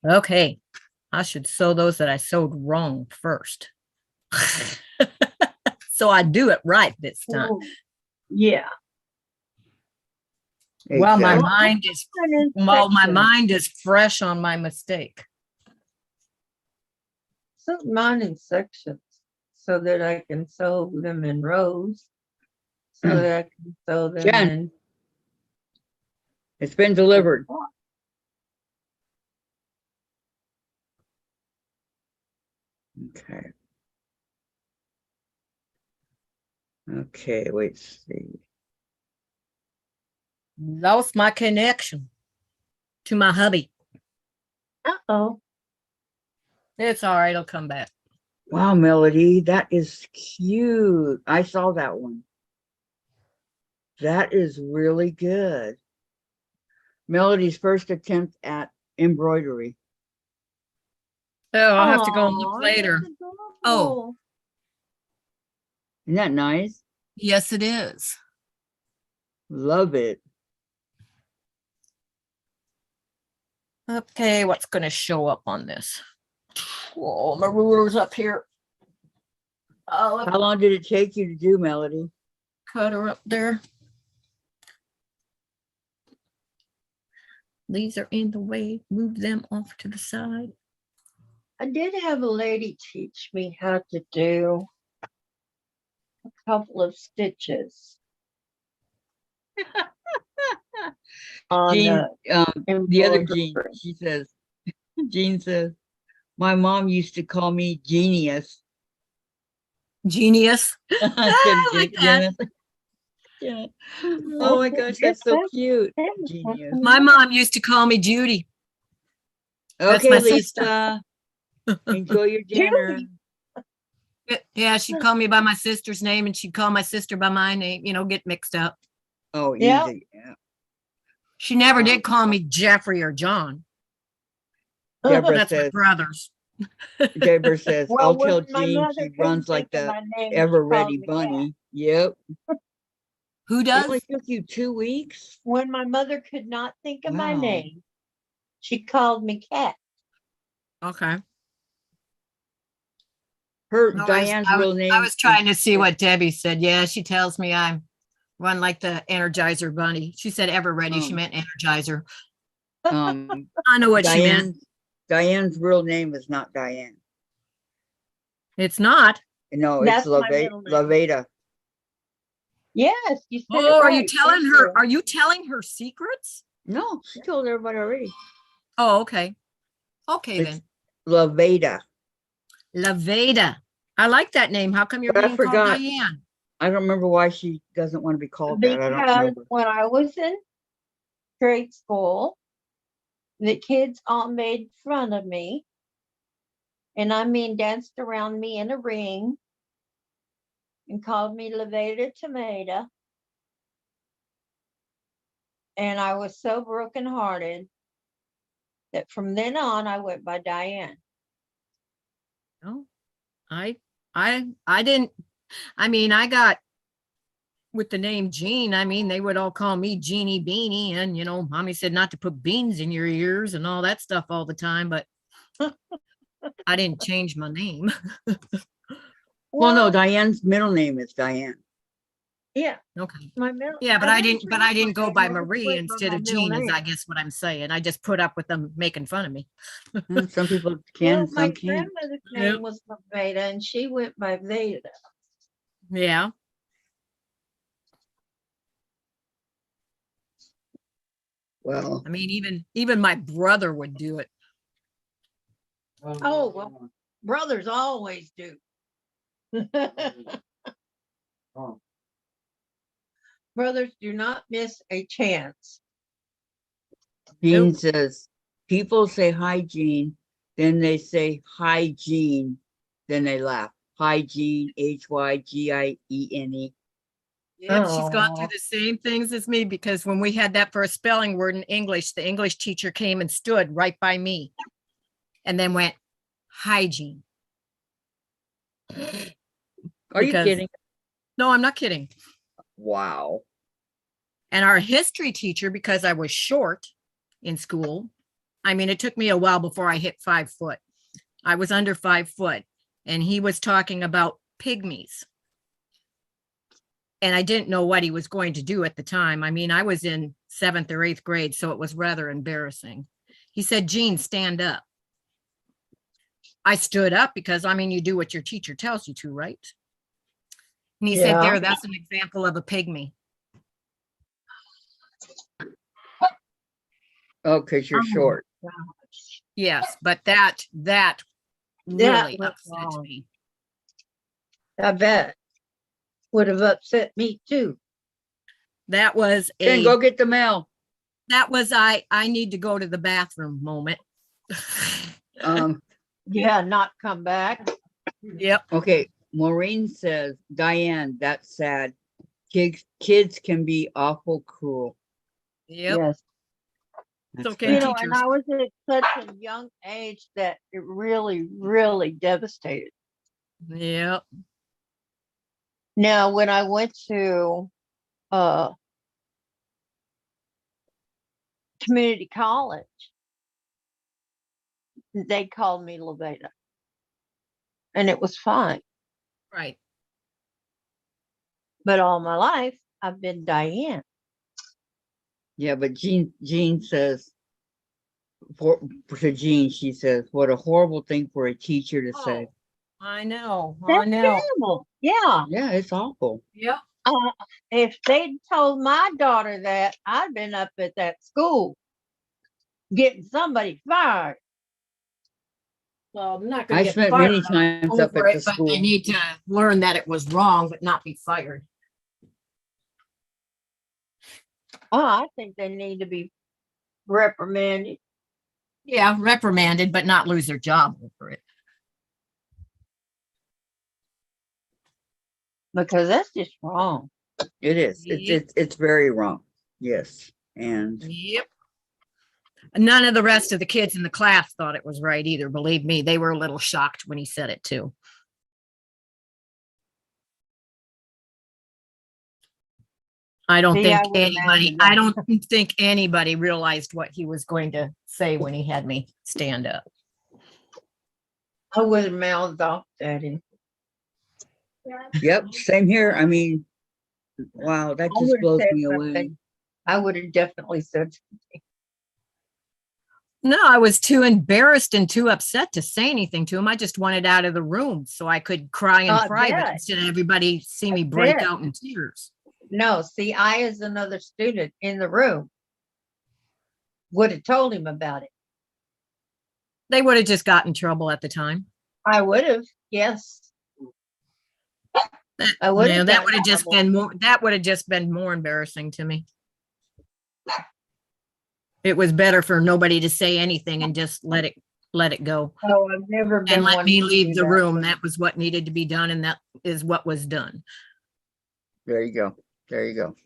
Okay, I should sew those that I sewed wrong first. So I do it right this time. yeah. Well, my Exactly. mind is fresh on my mistake. Put mine in sections so that I can sew them in rows. So that I can sew them Jen. in. It's been delivered. Okay. Okay, wait, see. Lost my connection to my hubby. Uh-oh. It's all right. It'll come back. Wow, Melody, that is cute. I saw that one. That is really good. Melody's first attempt at embroidery. Oh, I'll have to go and look Aw, later. that's Oh. adorable. Isn't that nice? Yes, it is. Love it. Okay, what's going to show up on this? Oh, my ruler's up here. I'll How long did it take you to do, Melody? cut her up there. These are in the way. Move them off to the side. I did have a lady teach me how to do a couple of stitches. On Jean, the other Jean, embroidery. she says, Jean says, my mom used to call me genius. Genius. I like that. Yeah. Oh my gosh, that's so cute. Genius. My mom used to call me Judy. That's Okay, my sister. Lisa, enjoy your dinner. Yeah, she'd call me by my sister's name and she'd call my sister by my name, get mixed up. Oh, Yeah. easy. Yeah. She never Oh. did call me Jeffrey or John. Deborah That's my says, brothers. Deborah says, Well, I'll tell when my Jean mother she couldn't runs like think of the my name, she ever called ready me Cat. bunny. Yep. Who It does? only took you 2 weeks. When my mother could not think of my Wow. name, she called me Cat. Okay. Her No, Diane's I real name was trying to is, see what Debbie said. Yeah, she tells me I run like the Energizer bunny. She said ever ready. She Um, meant Energizer. um I know what she meant. Diane's real name is not Diane. It's not. No, it's That's my middle name. Laveda. Yes, you said it Oh, are you right. telling Thank her? you. Are you telling her secrets? No, she told everybody already. Oh, okay. Okay It's then. Laveda. Laveda. I like that name. How come you're But I being called forgot. Diane? I don't remember why she doesn't want to be called that. I don't Because remember. when I was in grade school, the kids all made fun of me. And I mean, danced around me in a ring and called me Levada Tomato. And I was so brokenhearted that from then on I went by Diane. No, I didn't. I mean, I got with the name Jean. I mean, they would all call me Jeannie Beanie, and mommy said not to put beans in your ears and all that stuff all the time. But I didn't change my name. Well, no, Diane's middle name is Diane. Yeah, Okay. my middle. Yeah, but I didn't. But I didn't go by I just Marie went by instead my of middle Jean, is name. I guess what I'm saying. I just put up with them making fun of me. Some people Well, can, my some can't. grandmother's Yep. name was Veda, and she went by Veda. Yeah. Well, I mean, even my brother would do it. Oh, well, brothers always do. Oh, Brothers do not miss a chance. Jean Nope. says, people say hi, Jean, then they say hi, Jean, then they laugh. Hi, Jean, Hygiene. Yep, she's gone through Aw. the same things as me, because when we had that first spelling word in English, the English teacher came and stood right by me and then went, hygiene. Are you Because- kidding? No, I'm not kidding. Wow. And our history teacher, because I was short in school, I mean, it took me a while before I hit 5 foot. I was under 5 foot, and he was talking about pygmies. And I didn't know what he was going to do at the time. I mean, I was in 7th or 8th grade, so it was rather embarrassing. He said, Jean, stand up. I stood up because, I mean, you do what your teacher tells you to, right? And he said, Yeah. there, that's an example of a pygmy. Oh, because you're Oh, short. gosh. Yes, but that really went upset wrong. me. I bet. Would have upset me too. That was Then go get the mail. I need to go to the bathroom moment. Yeah, not come back. Yep. Okay, Maureen says, Diane, that's sad. Kids can be awful cruel. Yep. Yes. It's That's okay, bad. You know, and teachers. I was at such a young age that it really, really devastated. Yep. Now, when I went to community college, they called me Levada. And it was fine. Right. But all my life, I've been Diane. Yeah, but Jean says, to Jean, she says, what a horrible thing for a teacher to say. Oh, I know. I That's know. terrible. Yeah. Yeah, it's awful. Yep. If they'd told my daughter that, I'd been up at that school getting somebody fired. Well, I'm not I gonna get spent fired many times up over at the it, but school. they need to learn that it was wrong, but not be fired. Oh, I think they need to be reprimanded. Yeah, reprimanded, but not lose their job over it. Because that's just wrong. It is. Yep. It's very wrong. Yes. And Yep. None of the rest of the kids in the class thought it was right either. Believe me, they were a little shocked when he said it too. I don't See, think I would've anybody, mounted I that. don't think anybody realized what he was going to say when he had me stand up. I would have mouthed off at him. yep, same here. I mean, wow, that I just would've blows said me away. something. I would have definitely said something. No, I was too embarrassed and too upset to say anything to him. I just wanted out of the room so I could cry in I private bet. instead of everybody see me break bet. out in tears. No, see, I, as another student in the room, would have told him about it. They would have just got in trouble at the time. I would have, yes. I would No, have. that would have just been more, that would have just been more embarrassing to me. It was better for nobody to say anything and just let it go Oh, I've never been and let one me to leave do the that. room. That was what needed to be done, and that is what was done. There you go. There you go.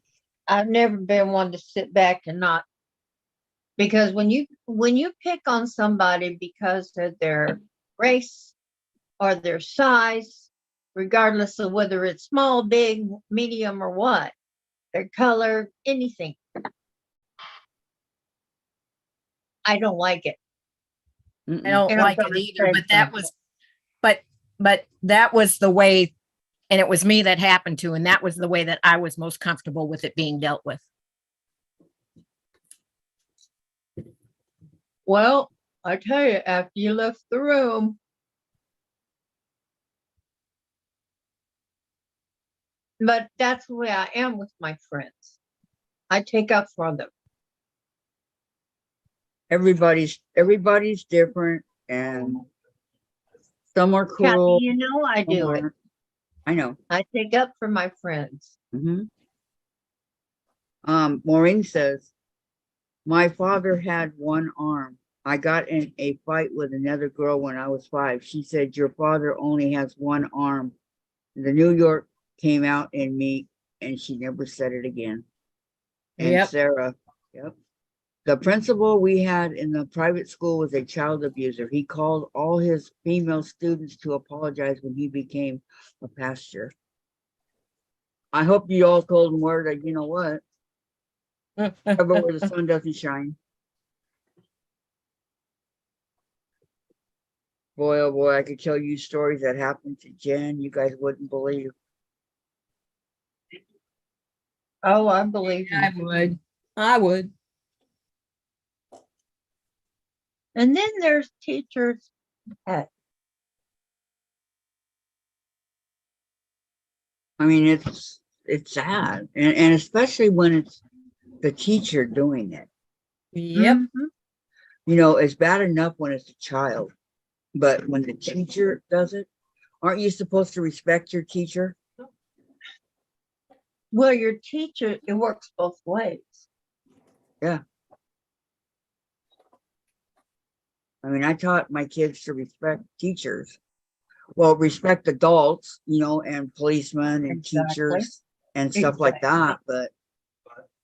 I've never been one to sit back and not, because when you pick on somebody because of their race or their size, regardless of whether it's small, big, medium, or what, their color, anything, I don't like it. I Mm-mm. don't And I'm like it gonna either, say but that something. was, but that was the way, and it was me that happened to, and that was the way that I was most comfortable with it being dealt with. Well, I tell you, after you left the room, but that's the way I am with my friends. I take up for them. Everybody's different, and some are Kathy, cruel. you know I Some do it. aren't. I know. I take up for my friends. hmm Maureen says, my father had one arm. I got in a fight with another girl when I was 5. She said, your father only has one arm. The New York came out in me, and she never said it again. And Yep. Sarah, yep. The principal we had in the private school was a child abuser. He called all his female students to apologize when he became a pastor. I hope you all told him where that, you know what, cover where the sun doesn't shine. Boy, oh boy, I could tell you stories that happened to Jen you guys wouldn't believe. Oh, I believe you. I would. I would. And then there's teachers that I mean, it's sad, and especially when it's the teacher doing it. Yep. Mhm. You know, it's bad enough when it's a child, but when the teacher does it, aren't you supposed to respect your teacher? Well, your teacher, it works both ways. Yeah. I mean, I taught my kids to respect teachers. Well, respect adults, you know, and policemen and Exactly. teachers and stuff like that. But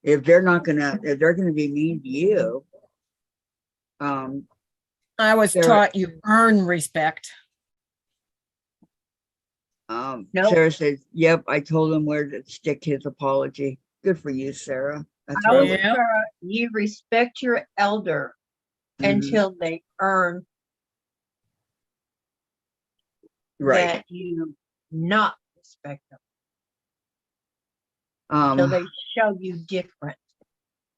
if they're gonna be mean to you, I was Sarah- taught you earn respect. Nope. Sarah says, yep, I told him where to stick his apology. Good for you, Sarah. That's I always right. Yep. you respect your elder Mhm. until they earn Right. that you not respect them. So they show you different.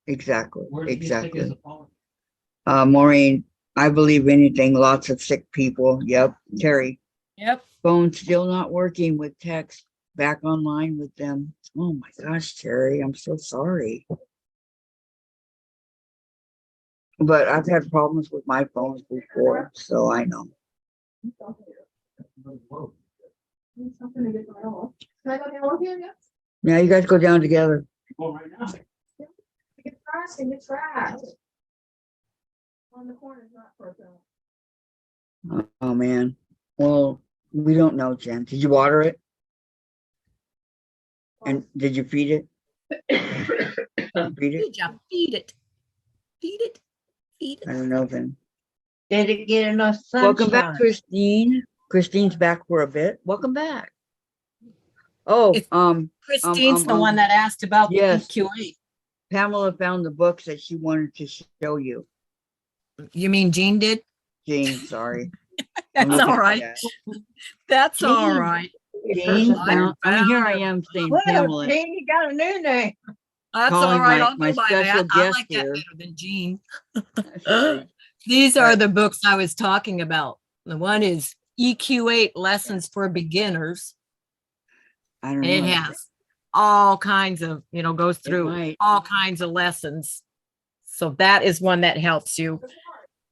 Exactly. Where did he stick his Exactly. apology? Maureen, I believe anything, lots of sick people. Yep. Terry, Yep. phone still not working with text. Back online with them. Oh my gosh, Terry, I'm so sorry. But I've had problems with my phones before, so I know. Something to get the mail. Can I go down with you? Yes. Now you guys go down together. Well, right now. Get trash and get trash. On the corner, not for a Oh, man. Well, we don't know, Jen. Did you water it? And did you feed it? Feed it? Good job. Feed it. Feed it. Feed I it. don't know then. Did it get enough sunshine? Welcome back, Christine. Christine's back for a bit. Welcome back. Oh, It's- Christine's the um, one that asked about the yes. EQA. Pamela found the books that she wanted to show you. You mean Jean did? Jane, sorry. I'm That's looking all at right. that. That's all Jean. right. Jane I found, I mean, here found I it. am saying Well, Pamela, Jean, you got a new name. That's all calling right. my- I'll my go by special that. I guest like that here. better than Jean. Sorry. These are Right. the books I was talking about. The one is EQ8 Lessons for Beginners. I don't And it know. has all kinds of, goes It through might. all kinds of lessons. So that is one that helps you.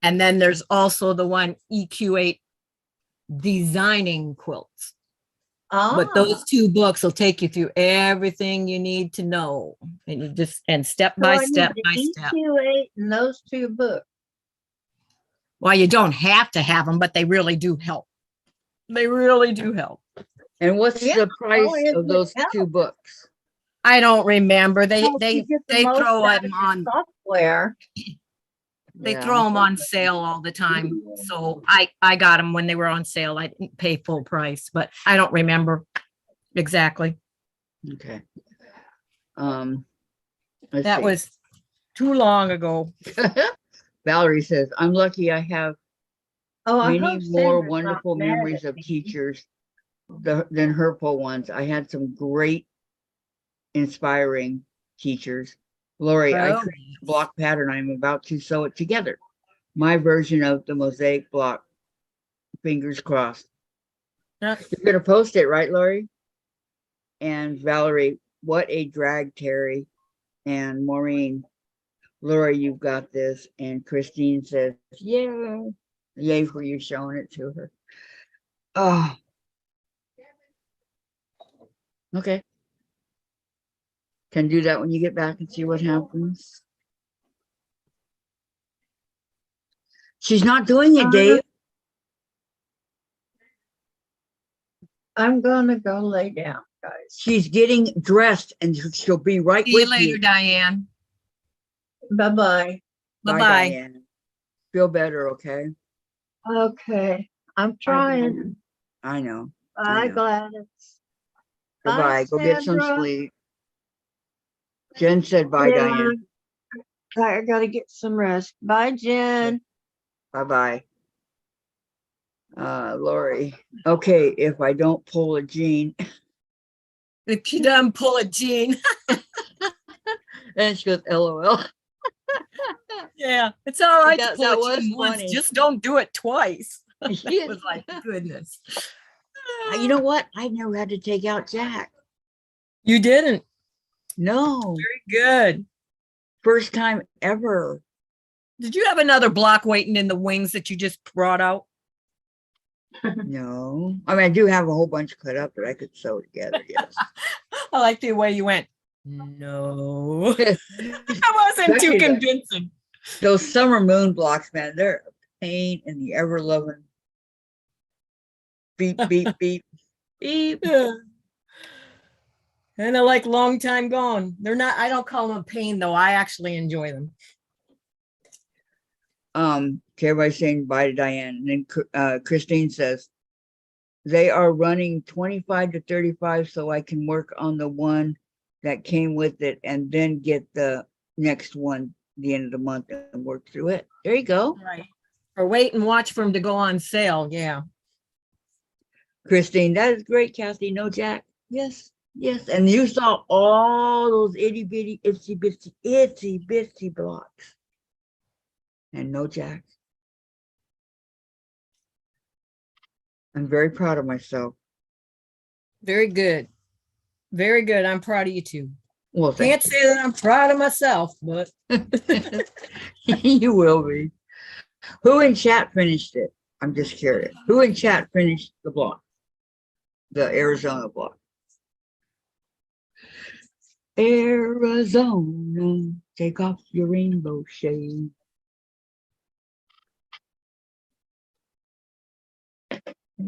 And then there's also the one EQ8 Designing Quilts. But those two books will take you through everything you need to know. And you just, and step So by I need step the by step. EQ8 and those two books. Well, you don't have to have them, but they really do help. They really do help. And what's Yeah, the price it of those helps. two books? I don't remember. They Helps you get the most throw out them of your on. software. They Yeah. throw them on sale all the time. So I got them when they were on sale. I didn't pay full price, but I don't remember exactly. Okay. Let's That see. was too long ago. Valerie says, I'm lucky I have Oh, I many hope more Sandra's not wonderful mad memories at of me. teachers than hurtful ones. I had some great inspiring teachers. Lori, I Oh, created a block pattern. I'm about to sew it together. My version of the mosaic block. Fingers crossed. yeah. You're going to post it, right, Lori? And Valerie, what a drag, Terry. And Maureen, Lori, you've got this. And Christine says, yeah. Yay for you showing it to her. Oh. Okay. Can do that when you get back and see what happens. She's not doing it, Dave. I'm gonna go lay down, guys. She's getting dressed and she'll be right See you with later, you. Diane. Bye-bye. Bye, Bye-bye. Diane. Feel better, okay? Okay, I'm trying. I know. Bye, know. Gladys. Goodbye. Go get some Sandra. sleep. Jen said bye, Yeah. Diane. I gotta get some rest. Bye, Jen. Bye-bye. Lori. Okay, if I don't pull a Jean. If you done pull a Jean. And she goes, LOL. Yeah, it's all right That- to pull that a was Jean once. funny. Just don't do it twice. It Yeah. was like, goodness. You know what? I never had to take out Jack. You didn't. No. Very good. First time ever. Did you have another block waiting in the wings that you just brought out? No. I mean, I do have a whole bunch cut up that I could sew together. Yes. I like the way you went. No, that wasn't too Especially convincing. Those summer moon blocks, man, they're a pain in the ever loving. Beep, beep, beep, beep. Yeah. And they're like long time gone. They're not, I don't call them a pain though. I actually enjoy them. Everybody's saying bye to Diane. And then Christine says, they are running 25 to 35 so I can work on the one that came with it and then get the next one the end of the month and work through it. There you go. Right. Or wait and watch for them to go on sale. Yeah. Christine, that is great, Kathy. No Jack. Yes, yes. And you saw all those itty bitty, itsy bitsy blocks. And no Jack. I'm very proud of myself. Very good. Very good. I'm proud of you too. Well, Can't say that I'm proud of myself, but you will be. Who in chat finished it? I'm just curious. Who in chat finished the block? The Arizona block. Arizona, take off your rainbow shade.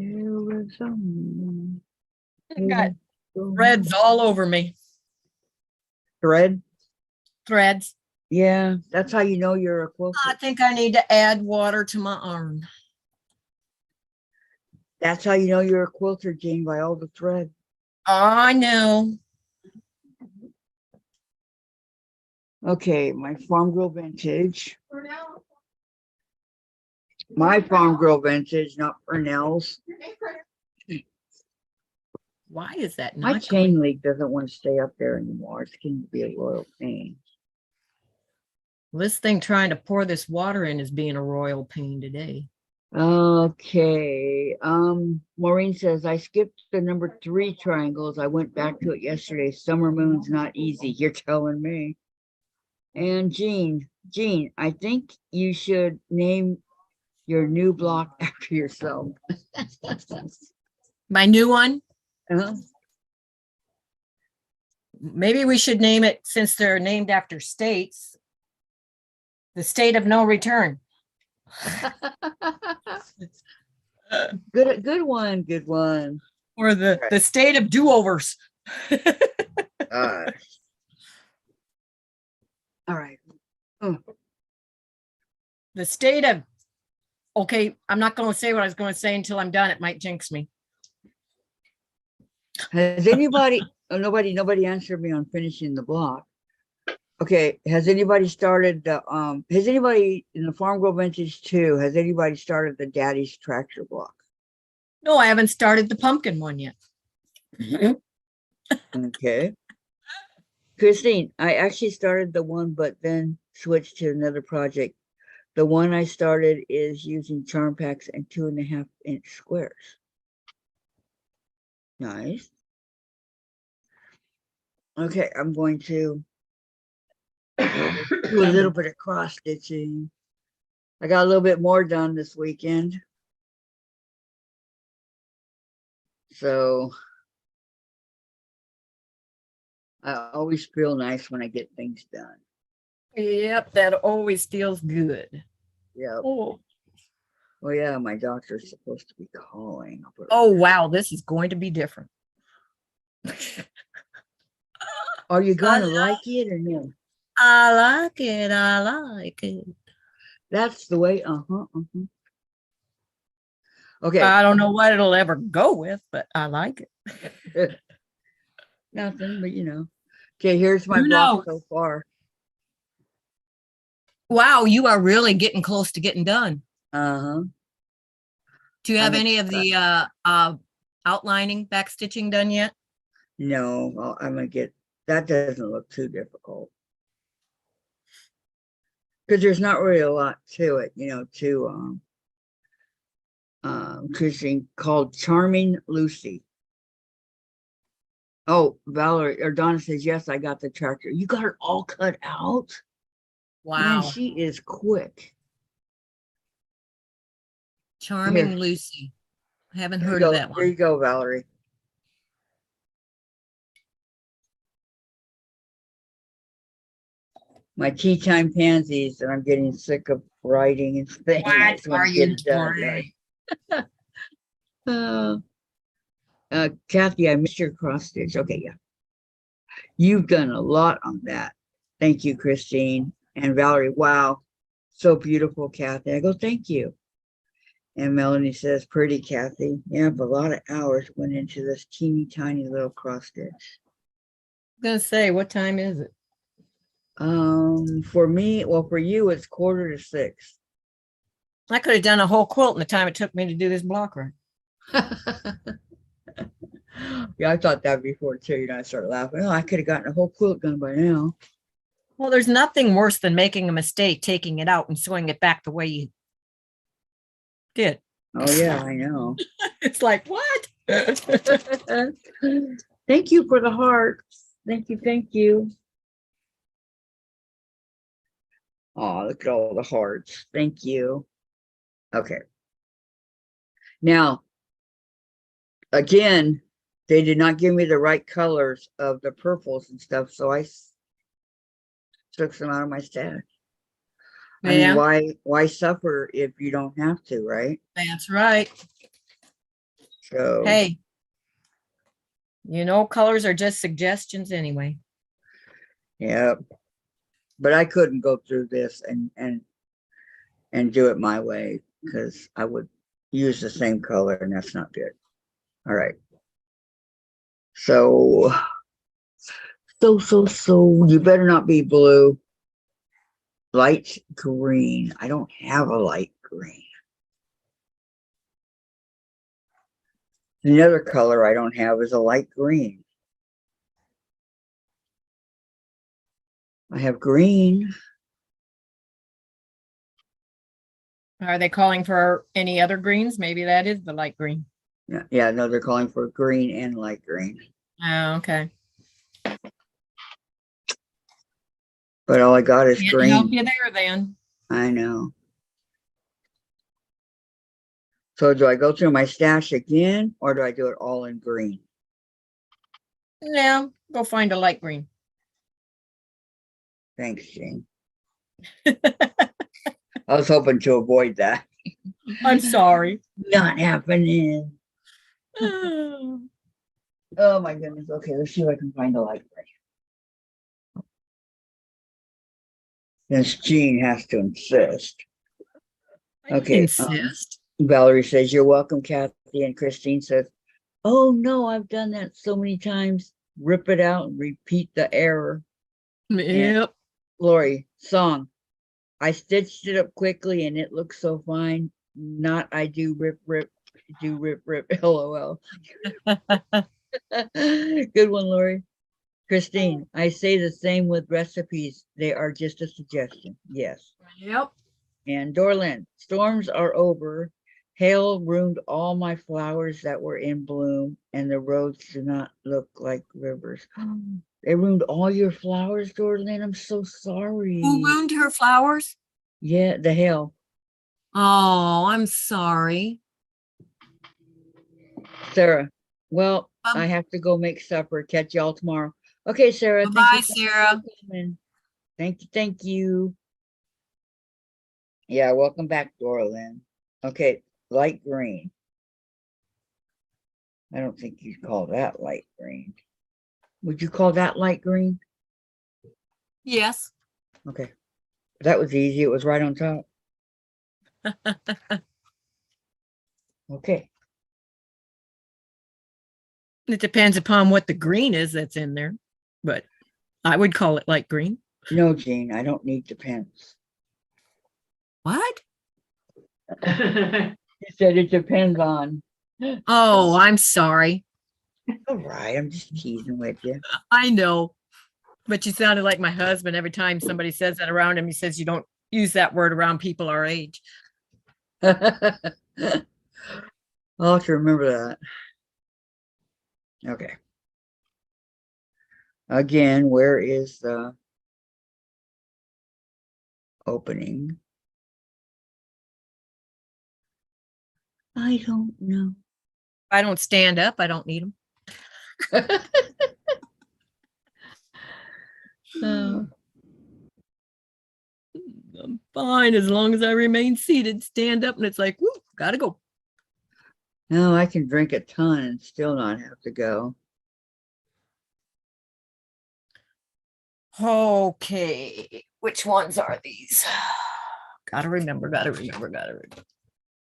Arizona. I got threads all over me. Thread? Threads. Yeah, that's how you know you're a quilter. I think I need to add water to my arm. That's how you know you're a quilter, Jane, by all the thread. I know. Okay, my Farm Girl Vintage. For now. My Farm Girl Vintage, not Purnell's. Why is that My not chain going? link doesn't want to stay up there anymore. It's going to be a royal pain. This thing trying to pour this water in is being a royal pain today. Okay. Maureen says, I skipped the number 3 triangles. I went back to it yesterday. Summer moon's not easy. You're telling me. And Jean, I think you should name your new block after yourself. My new one, Uh-huh. maybe we should name it, since they're named after states, the state of no return. Good one, good one. Or the state of do-overs. All right. The state of, okay, I'm not going to say what I was going to say until I'm done. It might jinx me. Has anybody, oh, nobody answered me on finishing the block. Okay, has anybody started the, has anybody in the Farm Girl Vintage 2, has anybody started the Daddy's Tractor block? No, I haven't started the pumpkin one yet. Okay. Christine, I actually started the one, but then switched to another project. The one I started is using charm packs and 2.5-inch squares. Nice. Okay, I'm going to do a little bit of cross stitching. I got a little bit more done this weekend. So I always feel nice when I get things done. Yep, that always feels good. Yeah. Oh, Well, yeah, my doctor's supposed to be calling. oh wow, this is going to be different. Are you gonna I like it or no? I like it. I like it. That's the way. Okay. I don't know what it'll ever go with, but I like it. Nothing, but you know. Okay, here's my Who block knows? so far. Wow, you are really getting close to getting done. Uh-huh. Do you have I'm any of the outlining, backstitching done yet? No, well, I'm gonna get, that doesn't look too difficult. Because there's not really a lot to it, you know, to Christine, called Charming Lucy. Oh, Valerie or Donna says, yes, I got the tractor. You got it all cut out? Man, Wow. she is quick. Charming Here. Lucy. I haven't Here you heard of go. that Here you one. go, Valerie. My tea time pansies, and I'm getting sick of writing and things. I What just want are to you get it done. doing? Kathy, I missed your cross stitch. Okay, yeah. You've done a lot on that. Thank you, Christine. And Valerie, wow. So beautiful, Kathy. I go, thank you. And Melanie says, pretty, Kathy. Yeah, but a lot of hours went into this teeny tiny little cross stitch. I'm gonna say, what time is it? For me, well, for you, it's 5:45. I could have done a whole quilt in the time it took me to do this block run. Yeah, I thought that before too. You know, I started laughing. Oh, I could have gotten a whole quilt done by now. Well, there's nothing worse than making a mistake, taking it out and sewing it back the way you did. Oh yeah, I know. It's like, what? Thank you for the heart. Thank you, thank you. Oh, look at all the hearts. Thank you. Okay. Now, again, they did not give me the right colors of the purples and stuff, so I took some out of my stash. I mean, Yeah, why suffer if you don't have to, right? that's right. So, Hey, you know, colors are just suggestions anyway. yeah, but I couldn't go through this and do it my way because I would use the same color and that's not good. All right. So you better not be blue. Light green. I don't have a light green. The other color I don't have is a light green. I have green. Are they calling for any other greens? Maybe that is the light green. Yeah, no, they're calling for green and light green. Oh, okay. But all I got is Can't help green. you there then. I know. So do I go through my stash again or do I do it all in green? No, go find a light green. Thanks, Jane. I was hoping to avoid that. I'm sorry. Not happening. Oh, Oh my goodness. Okay, let's see if I can find a light green. Since Jean has to insist. I Okay, insist. Valerie says, you're welcome, Kathy. And Christine says, oh no, I've done that so many times. Rip it out and repeat the error. Yep. Lori, song. I stitched it up quickly and it looks so fine. Not I do rip, LOL. Good one, Lori. Christine, I say the same with recipes. They are just a suggestion. Yes. Yep. And Dorland, storms are over. Hail ruined all my flowers that were in bloom, and the roads do not look like rivers. They ruined all your flowers, Dorland. I'm so sorry. Who ruined her flowers? Yeah, the hail. Oh, I'm sorry. Sarah, well, I have to go make supper. Catch y'all tomorrow. Okay, Sarah. Bye, Thank you. Sarah. Thank you. Thank you. Yeah, welcome back, Dorland. Okay, light green. I don't think you'd call that light green. Would you call that light green? Yes. Okay. That was easy. It was right on top. Okay. It depends upon what the green is that's in there, but I would call it light green. No, Jean, I don't need depends. What? You said it depends on. Oh, I'm sorry. All right, I'm just teasing with you. I know, but you sounded like my husband. Every time somebody says that around him, he says you don't use that word around people our age. I'll have to remember that. Okay. Again, where is the opening? I don't know. If I don't stand up, I don't need them. Oh, I'm fine as long as I remain seated. Stand up and it's like, whoo, gotta go. no, I can drink a ton and still not have to go. Okay, which ones are these? Gotta remember.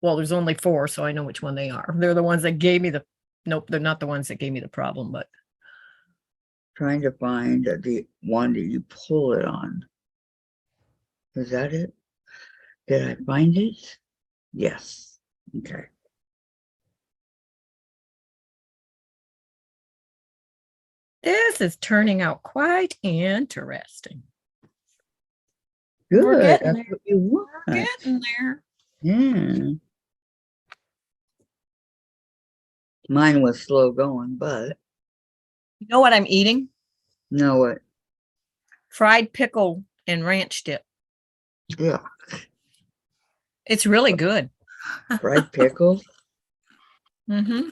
Well, there's only 4, so I know which one they are. They're the ones that gave me the, nope, they're not the ones that gave me the problem, but Trying to find the one that you pull it on. Is that it? Did I find it? Yes. Okay. this is turning out quite interesting. Good. We're getting That's there. what you want. Getting there. Yeah. Mine was slow going, but You know what I'm eating? know what? Fried pickle and ranch dip. Yeah. It's really good. Fried pickles. Mm-hmm.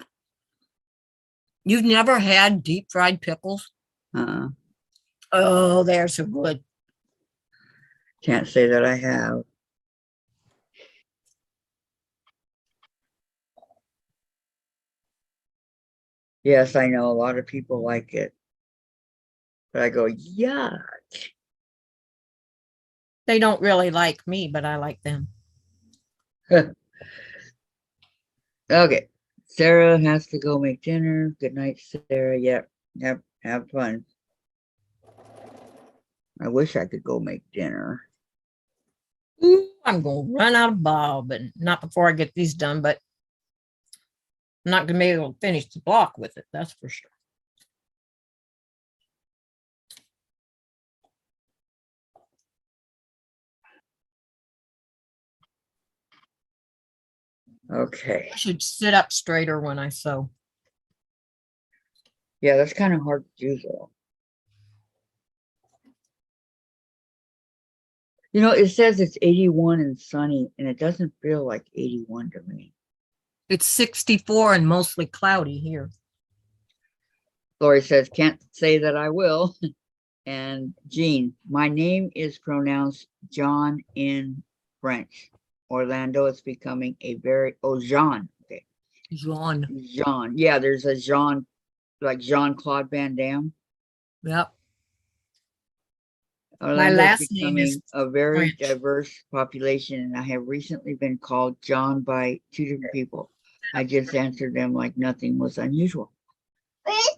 You've never had deep fried pickles? Oh, they're so good. Can't say that I have. Yes, I know a lot of people like it. But I go, yeah. They don't really like me, but I like them. Okay. Sarah has to go make dinner. Good night, Sarah. Yep. Yep. Have fun. I wish I could go make dinner. Ooh, I'm gonna run out of bulb, but not before I get these done, but I'm not gonna be able to finish the block with it, that's for sure. Okay. I should sit up straighter when I sew. Yeah, that's kind of hard to do though. You know, it says it's 81 and sunny, and it doesn't feel like 81 to me. It's 64 and mostly cloudy here. Lori says, can't say that I will. And Jean, my name is pronounced John in French. Orlando is becoming a very, oh, Jean. Okay. Jean. Jean. Yeah, there's a Jean, like Jean-Claude Van Damme. Yep. Orlando last name is becoming a very French. diverse population, and I have recently been called John by 2 different people. I just answered them like nothing was unusual.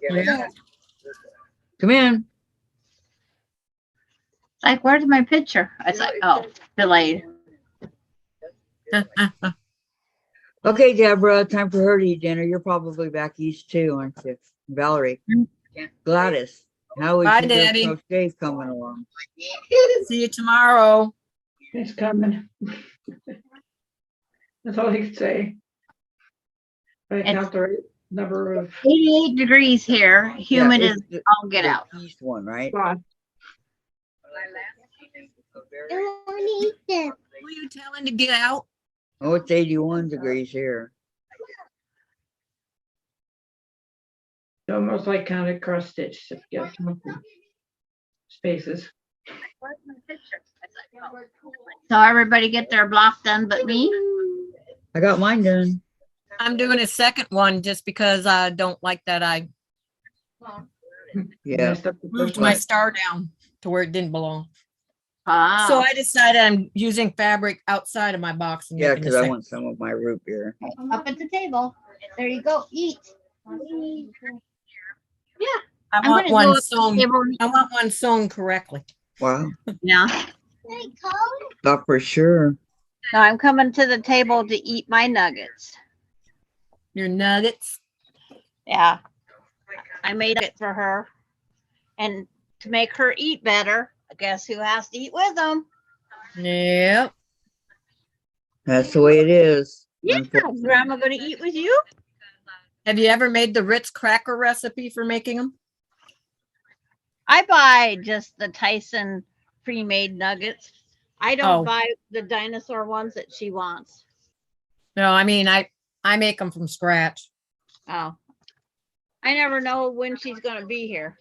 Yeah. Come in. Like, where's my picture? I was like, oh, delayed. Okay, Deborah, time for her to eat dinner. You're probably back east too, aren't you? Valerie. Gladys, how is Bye, your Daddy. crochet coming along? See you tomorrow. It's coming. That's all I can say. I It's- count the right number of 88 degrees here. Humid Yeah, as it's the- all get the out. East one, right? spots. I want to eat them. Who are you telling to get out? Oh, it's 81 degrees here. It's almost like kind of cross stitch if you get spaces. So everybody get their block done but me? I got mine done. I'm doing a second one just because I don't like that I Yeah. Messed up the moved first my one. star down to where it didn't belong. Ah, So I decided I'm using fabric outside of my box. And Yeah, making a because I second. want some of my root beer. Up at the table. There you go. Eat. I I'm want gonna one go up to the sewn. table. I want one sewn correctly. Wow. Yeah. Hey, Cole. Not for sure. No, I'm coming to the table to eat my nuggets. Your nuggets. Yeah. I made it for her. And to make her eat better, guess who has to eat with them? Yep. That's the way it is. Yeah, Unfortunately. Grandma gonna eat with you? Have you ever made the Ritz cracker recipe for making them? I buy just the Tyson pre-made nuggets. I don't Oh. buy the dinosaur ones that she wants. No, I mean I make them from scratch. Oh. I never know when she's gonna be here.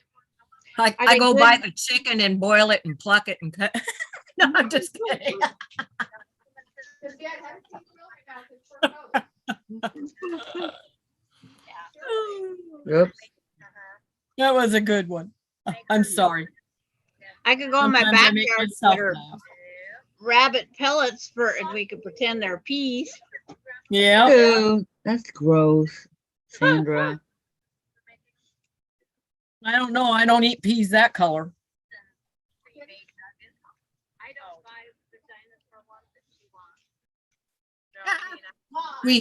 I Are they go good? buy the chicken and boil it and pluck it and cut. No, I'm just kidding. Oops. That was a good one. I'm sorry. I could go in my Sometimes I make backyard myself for laugh. rabbit pellets for, and we could pretend they're peas. Yeah. Ew, that's gross. Sandra. I don't know. I don't eat peas that color. I don't buy the dinosaur ones that she wants. We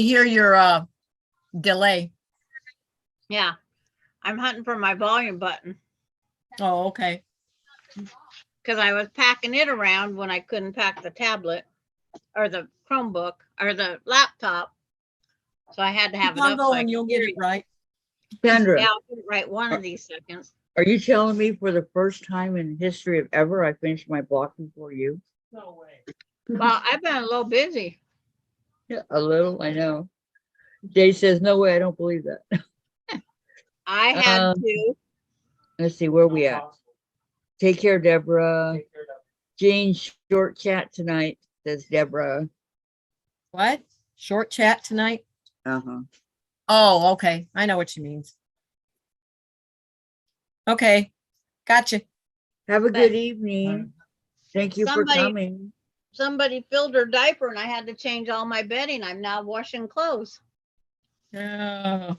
hear your delay. Yeah. I'm hunting for my volume button Oh, okay. because I was packing it around when I couldn't pack the tablet or the Chromebook or the laptop. So I had to have it Keep on up. So I going, could you'll get it right. Sandra, Yeah, I'll get it right one of these seconds. are you telling me for the first time in history of ever I finished my block before you? No way. Well, I've been a little busy. Yeah, a little, I know. Jay says, no way, I don't believe that. I had to. Let's see, where we at? Take care, Deborah. Jane, short chat tonight, says Deborah. What? Short chat tonight? Uh-huh. Oh, okay. I know what you mean. Okay. Gotcha. Have a But- good evening. Thank you for Somebody- coming. Somebody filled her diaper and I had to change all my bedding. I'm now washing clothes. Yeah.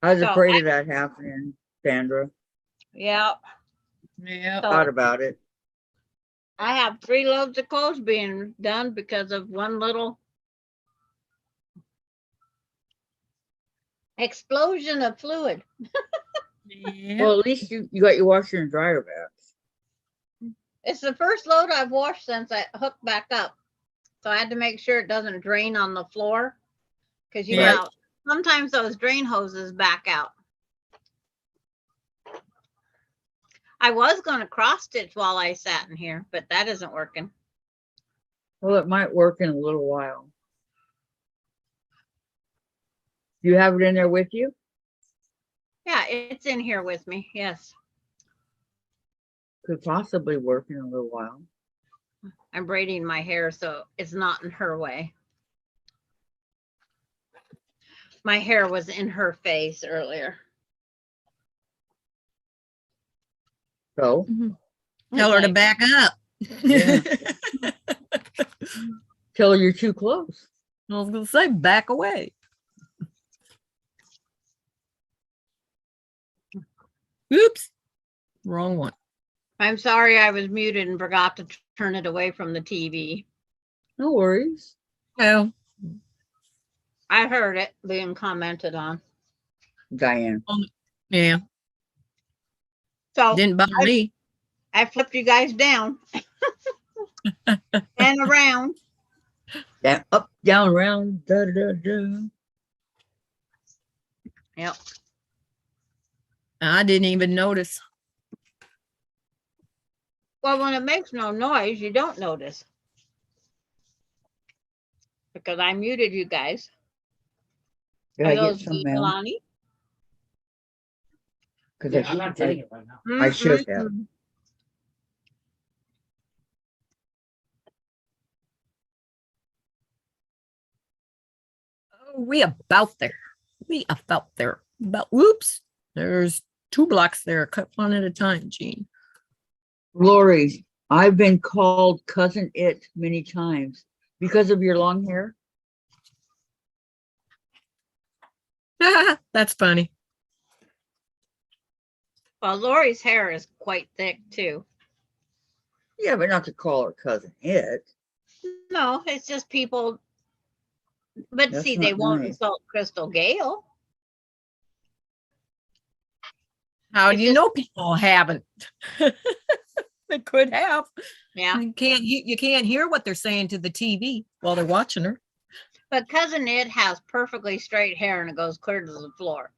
I was So afraid of that happening, Sandra. Yeah. Yeah. So Thought about it. I have 3 loads of clothes being done because of one little explosion of fluid. Well, at least you got your washer and dryer back. It's the first load I've washed since I hooked back up. So I had to make sure it doesn't drain on the floor. Cause you Yeah. know, sometimes those drain hoses back out. I was gonna cross stitch while I sat in here, but that isn't working. Well, it might work in a little while. You have it in there with you? Yeah, it's in here with me. Yes. Could possibly work in a little while. I'm braiding my hair so it's not in her way. My hair was in her face earlier. So, Tell her to Like, back up. Yeah. tell her you're too close. I was gonna say back away. Oops. Wrong one. I'm sorry I was muted and forgot to turn it away from the TV. No worries. Oh, I heard it being commented on. Diane. yeah. So Didn't bother me. I flipped you guys down and around. Yeah, up, down, around, da da da. Yep. I didn't even notice. Well, when it makes no noise, you don't notice. Because I muted you guys. Did Are I get those some good, mail? Milani? Because Yeah, I'm not getting it right now. I should have. Mm-mm-mm. Oh, we about there. We about there. About whoops. There's 2 blocks there. Cut one at a time, Jean. Lori, I've been called cousin it many times because of your long hair. That's funny. Well, Lori's hair is quite thick too. Yeah, but not to call her cousin it. No, it's just people. But That's see, they not won't nice. insult Crystal Gale. How It's do you just- know people haven't? They could have. Yeah. You can't hear what they're saying to the TV while they're watching her. But cousin Ed has perfectly straight hair and it goes clear to the floor.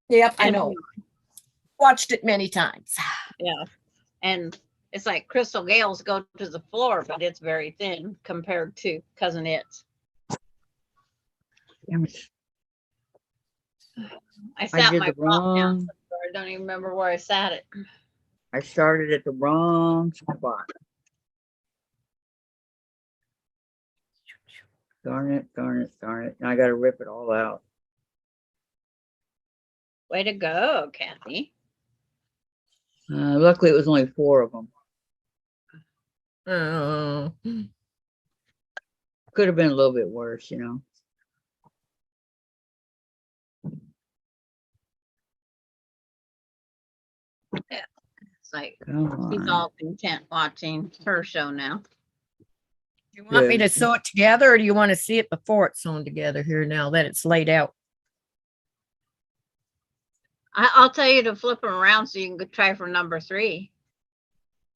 Yep, I And- know. Watched it many times. Yeah. And it's like Crystal Gale's go to the floor, but it's very thin compared to cousin Ed's. Damn it. I I sat did my the prop down. wrong. So I don't even remember where I sat it. I started at the wrong spot. Darn it, darn it, darn it. Now I gotta rip it all out. Way to go, Kathy. Luckily it was only 4 of them. Oh. Could have been a little bit worse, you know. It's like Come she's on. all content watching her show now. Do you want me to Good. sew it together or do you want to see it before it's sewn together here now that it's laid out? I'll tell you to flip them around so you can go try for number 3.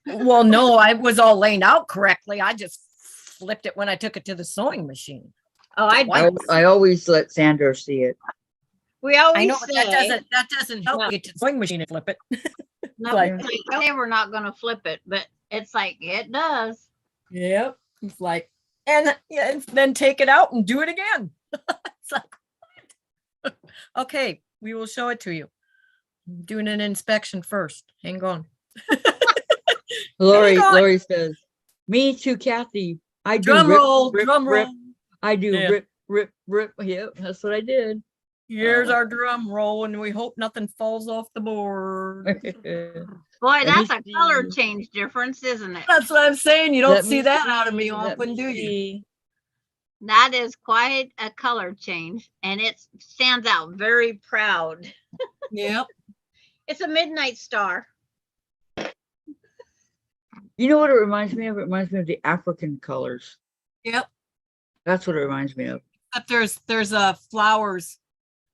Well, no, I was all laid out correctly. I just flipped it when I took it to the sewing machine. Oh, I Why- I always let Sandra see it. we always I know, but say that doesn't help Yeah. you get to the sewing machine and flip it. no, like- we say we're not going to flip it, but it's like it does. Yep. It's like, and yeah, and then take it out and do it again. It's like, what? Okay, we will show it to you. I'm doing an inspection first. Hang on. Lori Hang on. Lori says, me too, Kathy. I do Drum rip, roll, rip, drum rip. roll. I do Yeah. rip, rip, rip. Yep, that's what I did. Here's Oh. our drum roll, and we hope nothing falls off the board. Boy, Let me that's a color see. change difference, isn't it? That's what I'm saying. You don't Let see me that out of me see, let often, me do you? see. That is quite a color change, and it stands out very proud. Yep. It's a midnight star. You know what it reminds me of? It reminds me of the African colors. Yep. That's what it reminds me of. But there's flowers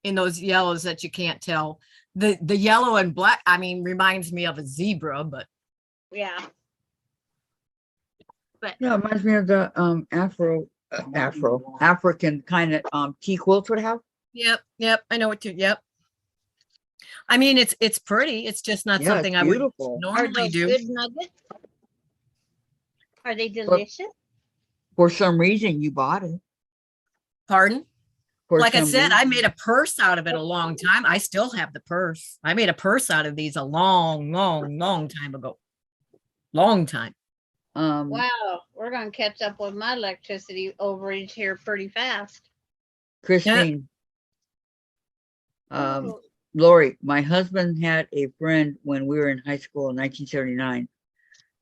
in those yellows that you can't tell. The yellow and black, I mean, reminds me of a zebra, but Yeah. But Yeah, it reminds me of the African kind of tea quilts would have. yep, I know what you yep. I mean, it's pretty. It's just not Yeah, something it's I would beautiful. are normally those do. good nuggets? Are they delicious? For some reason, you bought it. Pardon? For Like I some said, I reason. made a purse out of it a long time. I still have the purse. I made a purse out of these a long, long, long time ago. Long time. Wow, we're gonna catch up with my electricity overage here pretty fast. Christine, Lori, my husband had a friend when we were in high school in 1979.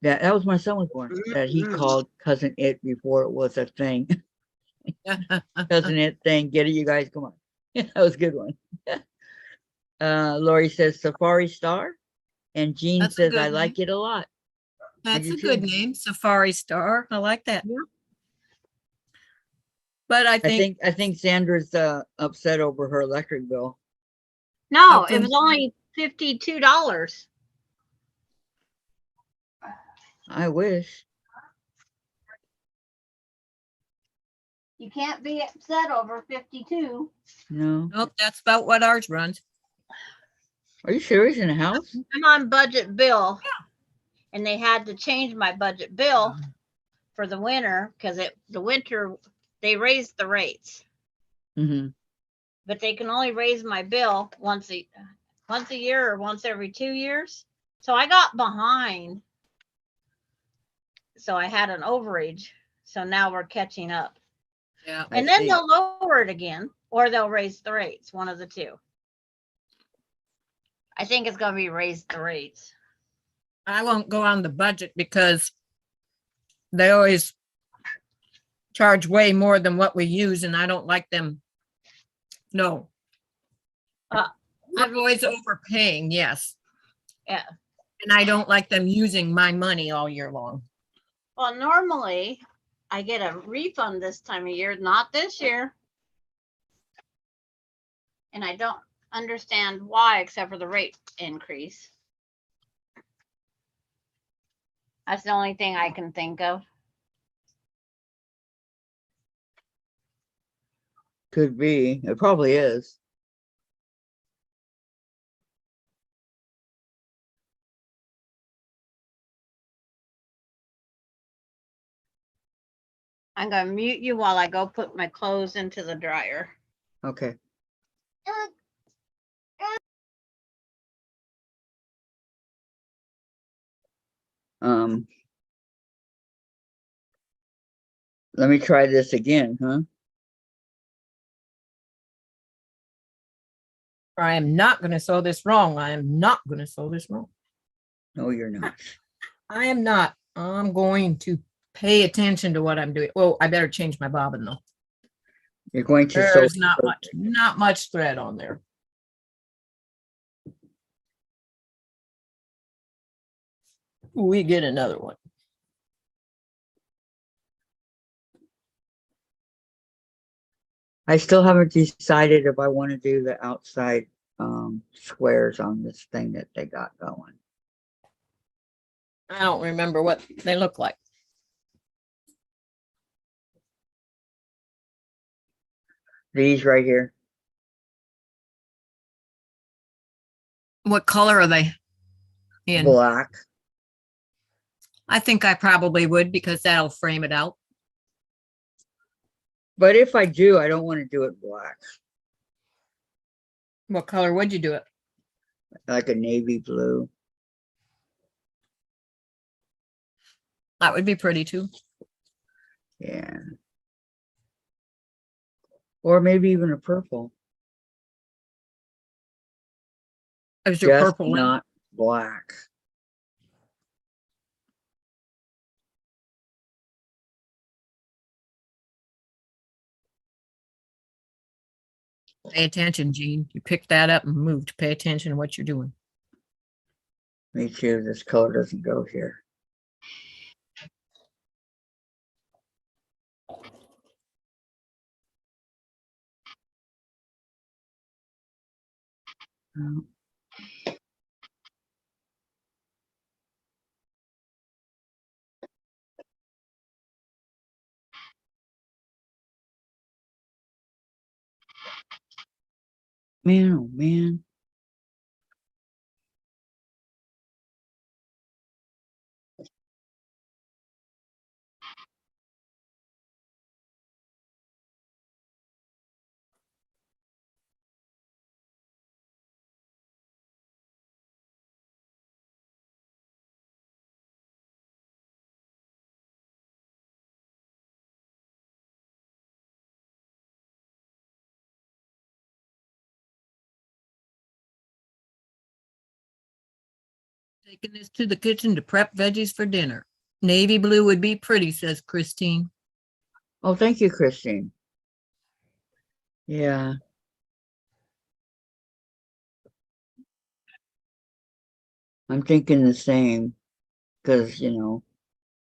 That was my son was born. That he called cousin it before it was a thing. Cousin it thing. Get it, you guys? Come on. That was a good one. Lori says Safari Star, and Jean That's a says good I name. like it a lot. That's do a good too. name, Safari Star. I like that. Yeah. But I think I think Sandra's upset over her electric bill. No, it come? was only $52. I wish. You can't be upset over 52. No. Nope, that's about what ours runs. Are you serious in a house? I'm on budget bill. And they had to change my budget bill for the winter because the winter they raised the rates. Mm-hmm. But they can only raise my bill once a year or once every 2 years. So I got behind. So I had an overage. So now we're catching up. Yeah. And then they'll lower it again or they'll raise the rates, one of the two. I think it's going to be raise the rates. I won't go on the budget because they always charge way more than what we use, and I don't like them. No. I'm always overpaying, yes. Yeah. And I don't like them using my money all year long. Well, normally I get a refund this time of year, not this year. And I don't understand why, except for the rate increase. That's the only thing I can think of. Could be. It probably is. I'm going to mute you while I go put my clothes into the dryer. Okay. Let me try this again, huh? I am not going to sew this wrong. I am not going to sew this wrong. No, you're not. I am not. I'm going to pay attention to what I'm doing. Well, I better change my bobbin though. You're going to sew. There's not much thread on there. We get another one. I still haven't decided if I want to do the outside squares on this thing that they got going. I don't remember what they look like. These right here. What color are they in? Black. I think I probably would because that'll frame it out. But if I do, I don't want to do it black. What color would you do it? Like a navy blue. That would be pretty too. Yeah. Or maybe even a purple. Is your Just purple in? not black. Pay attention, Jean. You picked that up and moved. Pay attention to what you're doing. Me too. This color doesn't go here. Oh. Man, oh man. Taking this to the kitchen to prep veggies for dinner. Navy blue would be pretty, says Christine. Oh, thank you, Christine. Yeah. I'm thinking the same. Because, you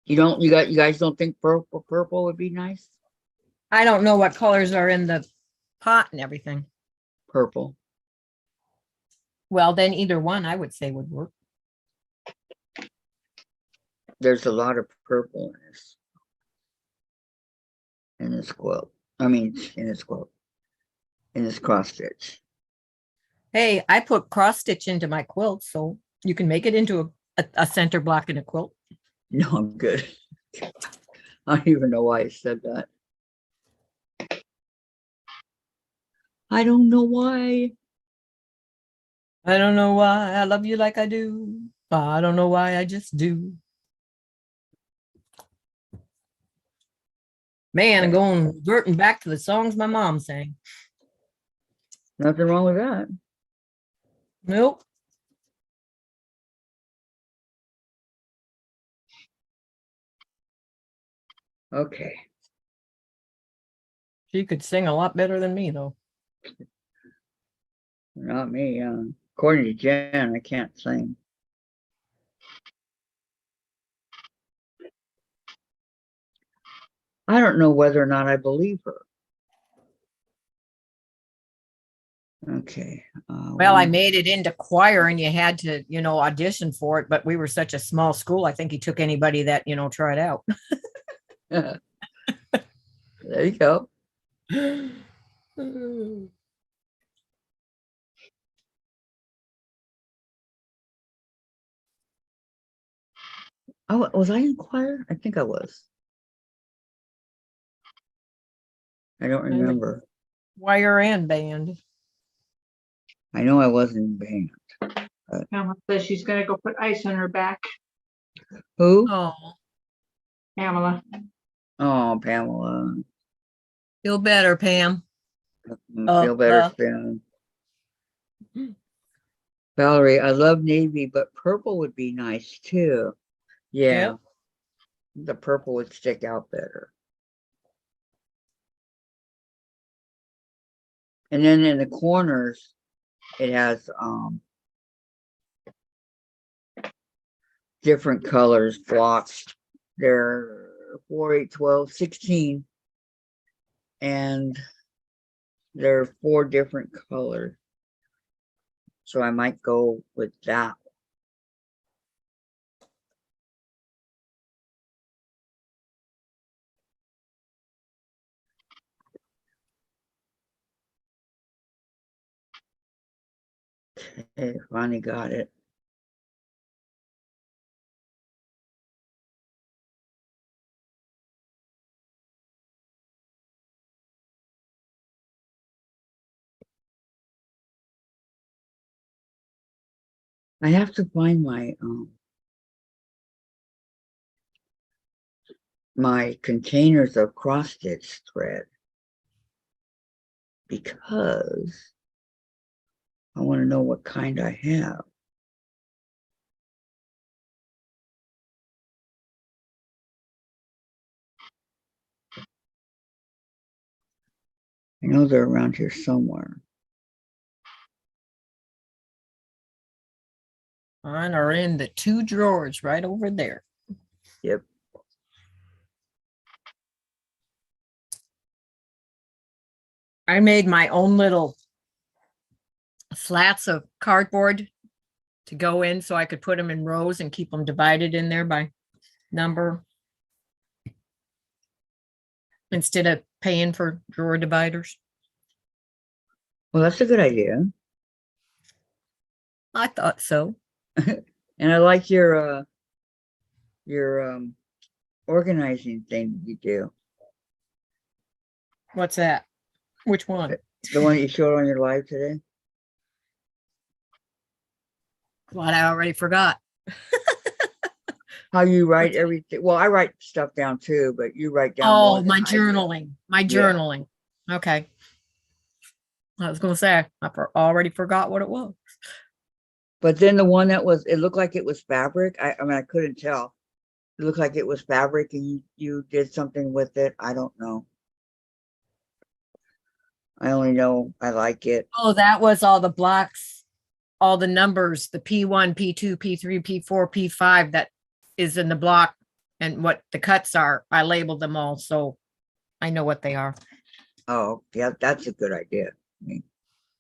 guys don't think purple would be nice? I don't know what colors are in the pot and everything. Purple. Well, then either one I would say would work. There's a lot of purple in this quilt. I mean, in this quilt. In this cross stitch. Hey, I put cross stitch into my quilt, so you can make it into a center block in a quilt. No, I'm good. I don't even know why I said that. I don't know why. I don't know why I love you like I do. I don't know why I just do. Man, I'm going reverting back to the songs my mom sang. Nothing wrong with that. Nope. Okay. She could sing a lot better than me, though. Not me. According to Jen, I can't sing. I don't know whether or not I believe her. Okay. Well, I made it into choir and you had to, audition for it, but we were such a small school. I think he took anybody that, tried out. There you go. Oh, was I in choir? I think I was. I don't remember. Choir and band. I know I was in band. Pamela says she's gonna go put ice on her back. Who? Oh, Pamela. Oh, Pamela. feel better, Pam. Feel better soon. Valerie, I love navy, but purple would be nice too. Yeah. Yep. The purple would stick out better. And then in the corners, it has different colors, blocks. They're 4, 8, 12, 16. And there are 4 different colors. So I might go with that. Okay, finally got it. I have to find my containers of cross stitch thread. because I want to know what kind I have. I know they're around here somewhere. Mine are in the 2 drawers right over there. Yep. I made my own little slats of cardboard to go in so I could put them in rows and keep them divided in there by number instead of paying for drawer dividers. Well, that's a good idea. I thought so. And I like your organizing thing you do. What's that? Which one? The one that you showed on your live today. Glad I already forgot. How you write What's that? everything. Well, I write stuff down too, but you write down more Oh, than my I do. journaling. My Yeah. journaling. Okay. I was going to say, already forgot what it was. But then the one that was, it looked like it was fabric. I mean, I couldn't tell. It looked like it was fabric and you did something with it. I don't know. I only know I like it. Oh, that was all the blocks, all the numbers, the P1, P2, P3, P4, P5 that is in the block and what the cuts are. I labeled them all, so I know what they are. Oh, yeah, that's a good idea.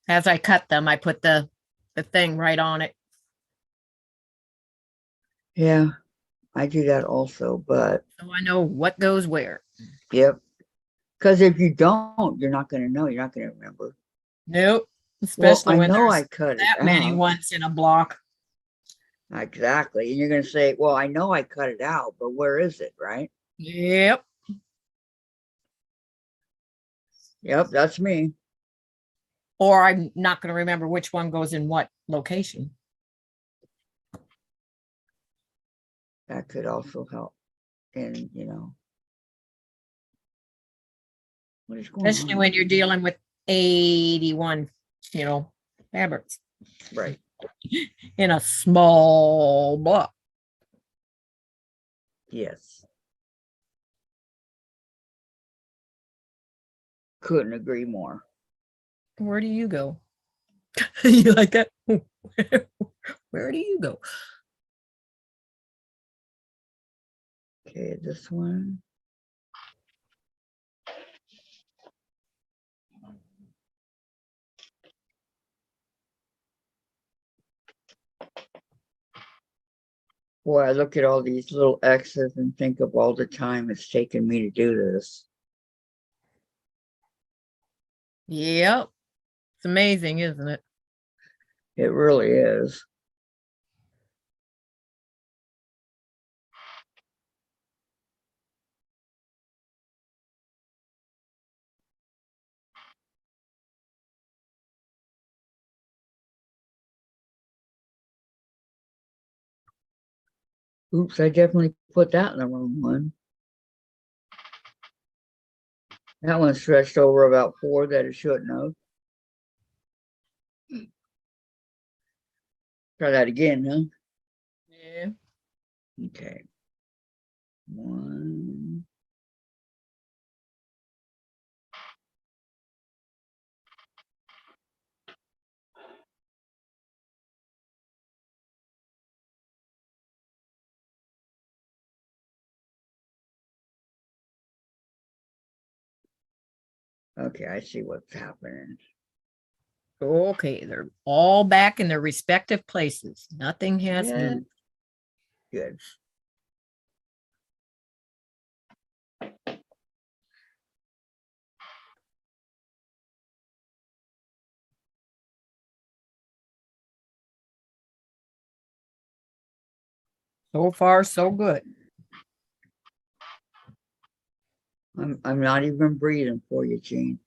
As I cut them, I put the thing right on it. Yeah, I do that also, but So I know what goes where. yep. Because if you don't, you're not going to know. You're not going to remember. Nope. Well, Especially I when know there's I cut it that many out. ones in a block. Exactly. And you're going to say, well, I know I cut it out, but where is it? Right? Yep. Yep, that's me. Or I'm not going to remember which one goes in what location. That could also help. And, what is going Especially on? when you're dealing with 81, fabrics Right. in a small block. Yes. Couldn't agree more. Where do you go? You like that? Where do you go? Okay, this one. Boy, I look at all these little X's and think of all the time it's taken me to do this. Yep. It's amazing, isn't it? It really is. Oops, I definitely put that in the wrong one. That one stretched over about 4 that it shouldn't have. Try that again, huh? Yeah. Okay. 1. Okay, I see what's happening. Okay, they're all back in their respective places. Nothing has Yeah. moved. Good. So far, so good. I'm not even breathing for you, Jean.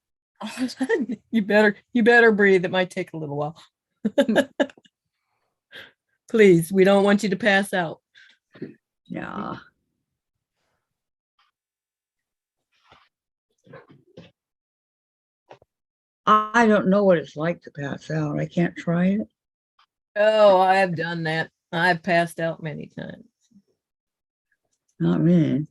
You better breathe. It might take a little while. Please, we don't want you to pass out. Yeah. I don't know what it's like to pass out. I can't try it. Oh, I've done that. I've passed out many times. Not me.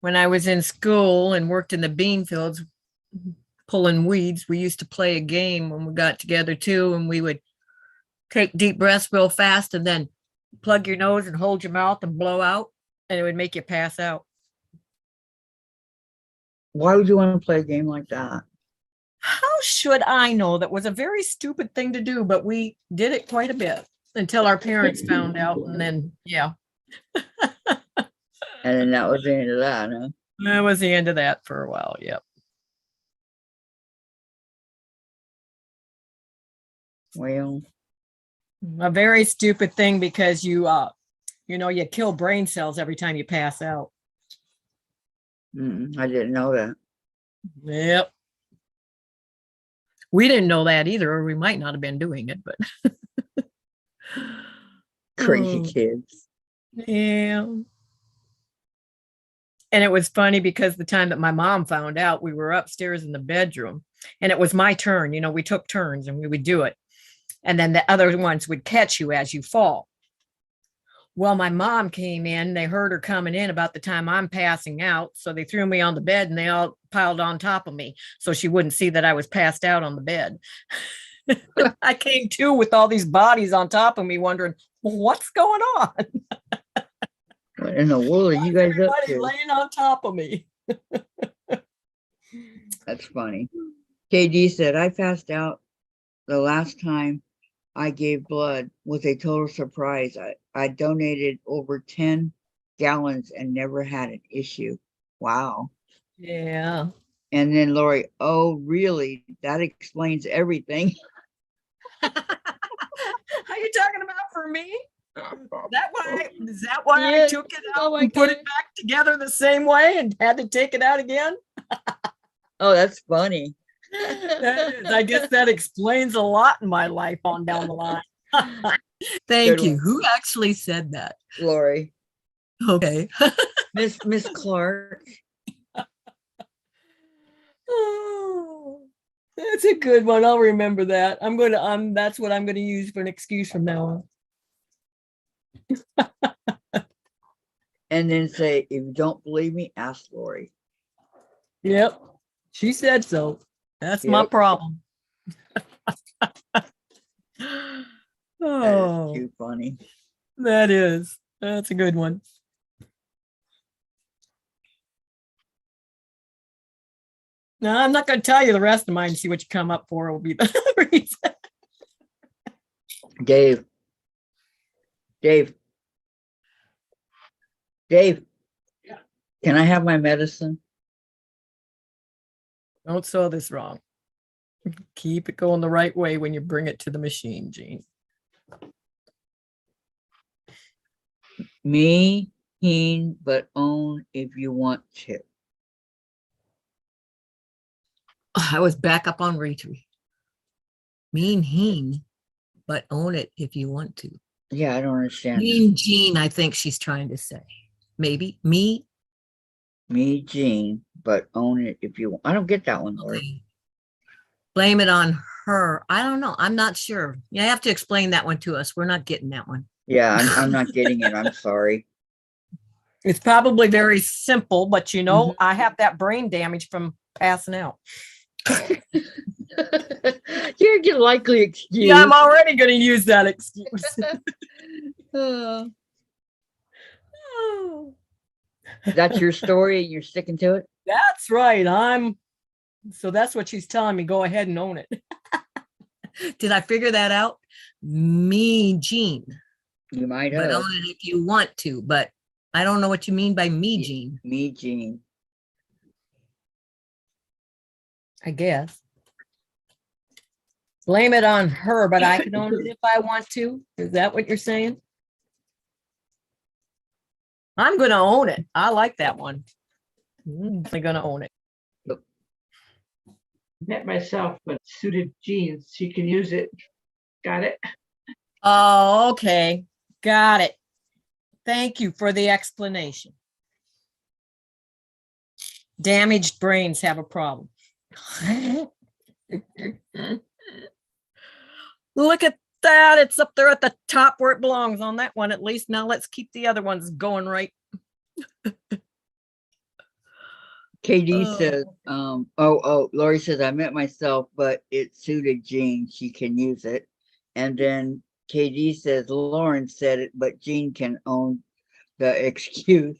When I was in school and worked in the bean fields pulling weeds, we used to play a game when we got together too, and we would take deep breaths real fast and then plug your nose and hold your mouth and blow out, and it would make you pass out. Why would you want to play a game like that? How should I know? That was a very stupid thing to do, but we did it quite a bit until our parents found out, and then yeah, And then that was the end of that, huh? that was the end of that for a while. Yep. Well, A very stupid thing because you kill brain cells every time you pass out. I didn't know that. Yep. We didn't know that either, or we might not have been doing it, but Crazy Oh, kids. yeah. And it was funny because the time that my mom found out, we were upstairs in the bedroom and it was my turn. We took turns and we would do it. And then the other ones would catch you as you fall. Well, my mom came in, they heard her coming in about the time I'm passing out. So they threw me on the bed and they all piled on top of me so she wouldn't see that I was passed out on the bed. I came to with all these bodies on top of me wondering, what's going on? What in the world are you guys up Everybody to? laying on top of me. That's funny. KD said, I passed out the last time I gave blood was a total surprise. I donated over 10 gallons and never had an issue. Wow. Yeah. And then Lori, oh, really? That explains everything. Are you talking about for me? Is that why I Yes. took it Oh out my and put God. it back together the same way and had to take it out again? Oh, that's funny. I guess that explains a lot in my life on down the line. Thank Good you. one. Who actually said that? Lori. Okay. Miss Clark. Oh, that's a good one. I'll remember that. That's what I'm gonna use for an excuse from now on. And then say, if you don't believe me, ask Lori. Yep. She said so. That's my Yep. problem. That Oh, is too funny. that is. That's a good one. No, I'm not going to tell you the rest of mine. See what you come up for will be the reason. Dave. Dave. Dave. Yeah. Can I have my medicine? Don't sew this wrong. Keep it going the right way when you bring it to the machine, Jean. Me, heen, but own if you want to. I was back up on retreat. Mean heen, but own it if you want to. Yeah, I don't understand. Mean Jean, I think she's trying to say. Maybe me. Me, Jean, but own it if you want. I don't get that one, Lori. Okay. Blame it on her. I don't know. I'm not sure. You have to explain that one to us. We're not getting that one. Yeah, I'm not getting it. I'm sorry. It's probably very simple, but Mhm. I have that brain damage from passing out. You're your likely excuse. Yeah, I'm already going to use that excuse. That's your story. You're sticking to it. That's right. So that's what she's telling me. Go ahead and own it. Did I figure that out? Me, Jean. You might But have. own it if you want to. But I don't know what you mean by me, Jean. Me, Jean. I guess. Blame it on her, but I can own it if I want to. Is that what you're saying? I'm going to own it. I like that one. I'm going to own it. Met myself, but suited jeans. She can use it. Got it? Oh, okay. Got it. Thank you for the explanation. Damaged brains have a problem. Look at that. It's up there at the top where it belongs on that one, at least. Now let's keep the other ones going right. KD Oh. says, Lori says, I met myself, but it suited Jean. She can use it. And then KD says, Lauren said it, but Jean can own the excuse.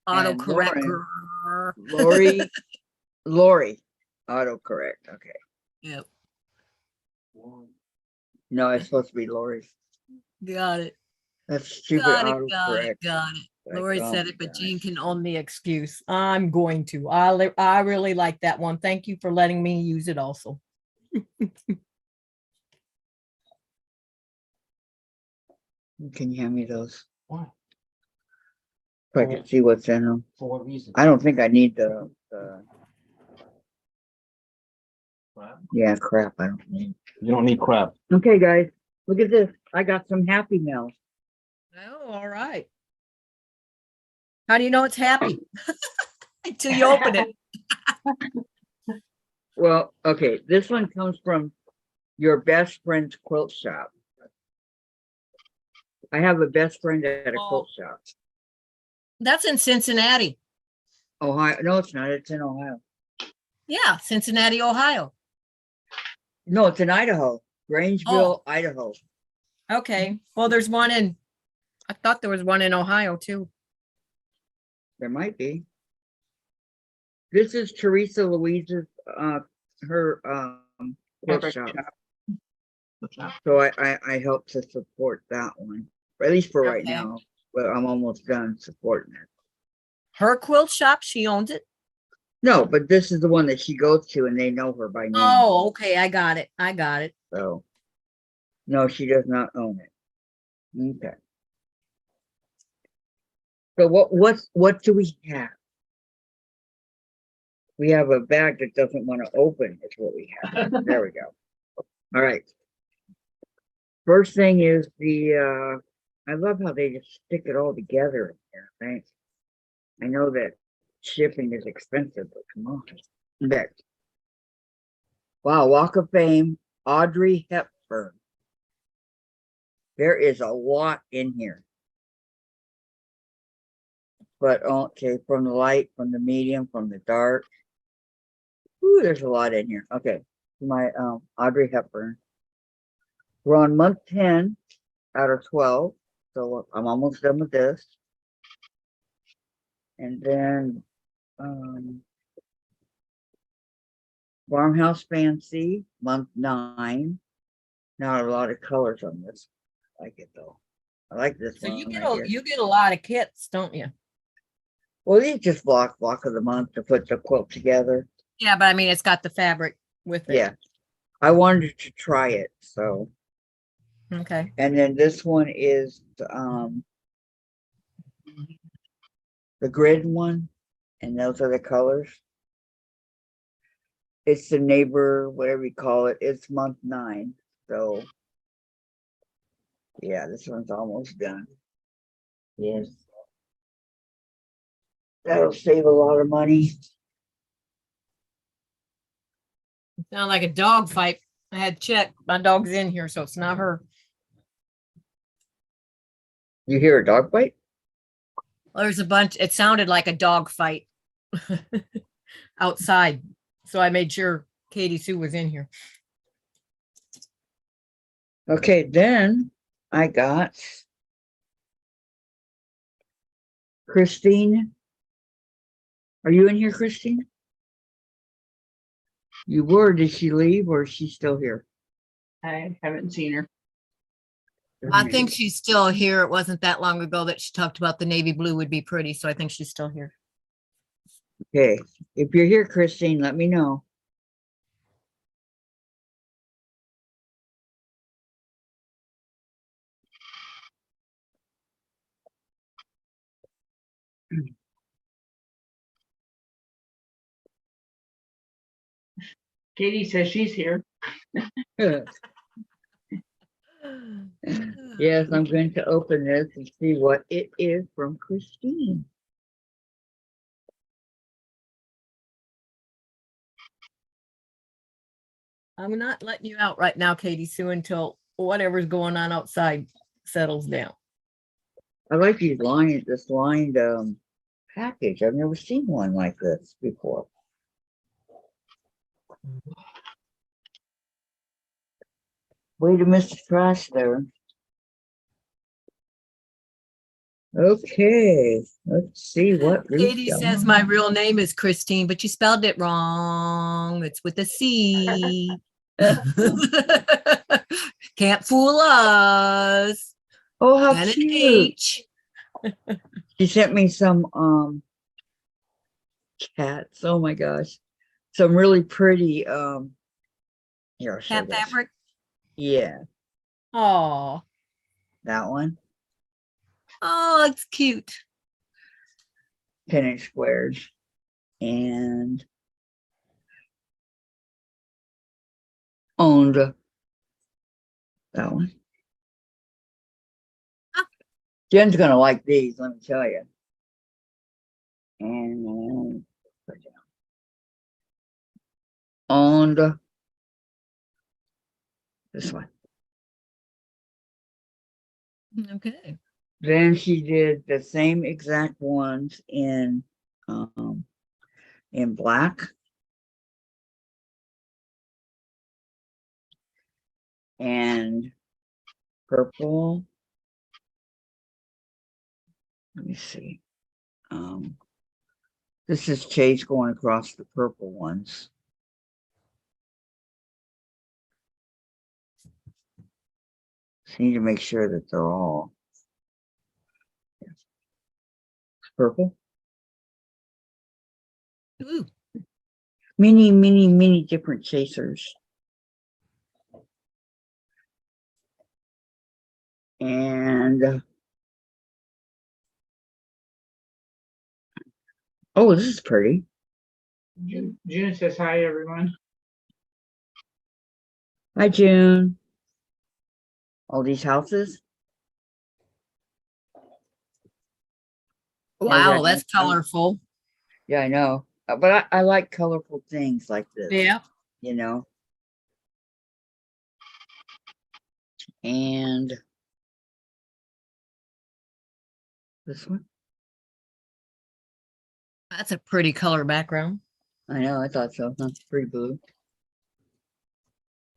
And Autocorrect. Lori, autocorrect. Okay. Yep. No, it's supposed to be Lori. Got it. That's stupid Got autocorrect. it. Like, Lori oh said my it, but gosh. Jean can own the excuse. I'm going to. I really like that one. Thank you for letting me use it also. Can you hand me those? Why? So I can see what's in them. For what reason? I don't think I need the Crap. yeah, crap. I don't need. You don't need crap. Okay, guys, look at this. I got some Happy Meals. Oh, all right. How do you know it's happy? Until you open it. Well, okay, this one comes from your best friend's quilt shop. I have a best friend at a quilt shop. That's in Cincinnati. Ohio. No, it's not. It's in Ohio. Yeah, Cincinnati, Ohio. No, it's in Idaho. Grangeville, Idaho. Okay. Well, there's one in, I thought there was one in Ohio too. There might be. This is Teresa Louise's, her quilt shop. So I help to support that one, or at least for right Okay. now. But I'm almost done supporting it. Her quilt shop, she owns it. No, but this is the one that she goes to, and they know her by name. Oh, okay. I got it. So, no, she does not own it. Okay. So what do we have? We have a bag that doesn't want to open. Is what we have. There we go. All right. First thing is the. I love how they just stick it all together in here. Right? I know that shipping is expensive, but come on. Next. Wow, Walk of Fame, Audrey Hepburn. There is a lot in here. But okay, from the light, from the medium, from the dark. Ooh, there's a lot in here. Okay, my Audrey Hepburn. We're on month 10 out of 12, so I'm almost done with this. And then Farmhouse Fancy, month 9. Not a lot of colors on this. I like it though. I like this So one. you get a lot of kits, don't you? Well, these just block of the month to put the quilt together. Yeah, but I mean, it's got the fabric with it. Yeah, I wanted to try it, so. Okay. And then this one is the grid one, and those are the colors. It's the neighbor, whatever you call it. It's month 9, so yeah, this one's almost done. Yes, that'll save a lot of money. Sound like a dog fight. I had checked. My dog's in here, so it's not her. You hear a dog bite? Well, there's a bunch. It sounded like a dog fight outside. So I made sure Katie Sue was in here. Okay, then I got Christine. Are you in here, Christine? You were. Did she leave or is she still here? I haven't seen her. I think she's still here. It wasn't that long ago that she talked about the navy blue would be pretty. So I think she's still here. Okay, if you're here, Christine, let me know. Katie says she's here. Yes, I'm going to open this and see what it is from Christine. I'm not letting you out right now, Katie Sue, until whatever's going on outside settles down. I like these lined, this lined package. I've never seen one like this before. Way to miss the trash there. Okay, let's see what Katie says my real name is Christine, but you spelled it wrong. It's with a C. Can't fool us. Oh, how And an cute. H. She sent me some cats. Oh my gosh. Some really pretty here, I'll show Cat this. fabric. Yeah, Oh, that one. oh, it's cute. 10-inch squares. And owned that one. Ah. Jen's gonna like these, let me tell you. And put it down. Owned this one. Okay. Then she did the same exact ones in black. And purple. Let me see. This is Chase going across the purple ones. So you need to make sure that they're all purple. Ooh. Many different chasers. And oh, this is pretty. June says hi, everyone. Hi, June. All these houses. Wow, that's colorful. Yeah, I know. But I like colorful things like this. Yeah. You know. And this one. That's a pretty color background. I know, I thought so. That's pretty blue.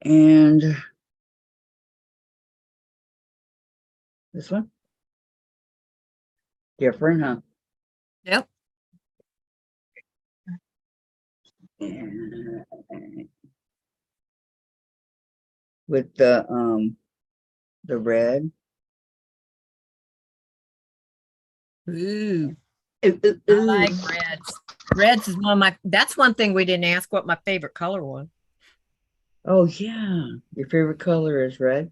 And this one. Different, huh? Yep. And with the red. Ooh. Ooh, ooh, I ooh. like reds. Reds is one of my, that's one thing we didn't ask what my favorite color was. Oh yeah. Your favorite color is red?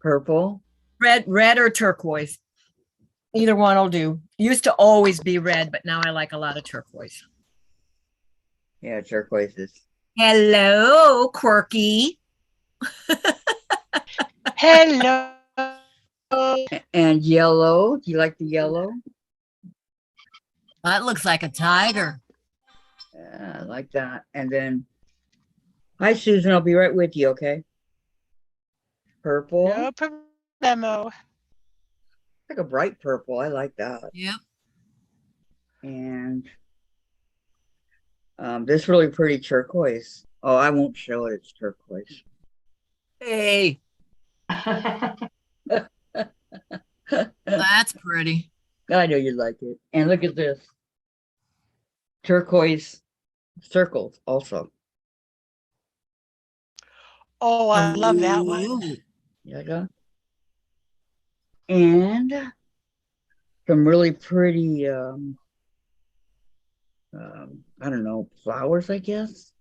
Purple? Red or turquoise. Either one will do. Used to always be red, but now I like a lot of turquoise. Yeah, turquoises. Hello, quirky. Hello. And yellow. Do you like the yellow? That looks like a tiger. Yeah, I like that. And then, hi Susan, I'll be right with you, okay? Purple. No problemo. Like a bright purple. I like that. Yep. And this really pretty turquoise. Oh, I won't show it. It's turquoise. Hey, that's pretty. I know you'd like it. And look at this. Turquoise circles also. Oh, I love that one. Ooh. Yeah. And some really pretty I don't know, flowers, I guess.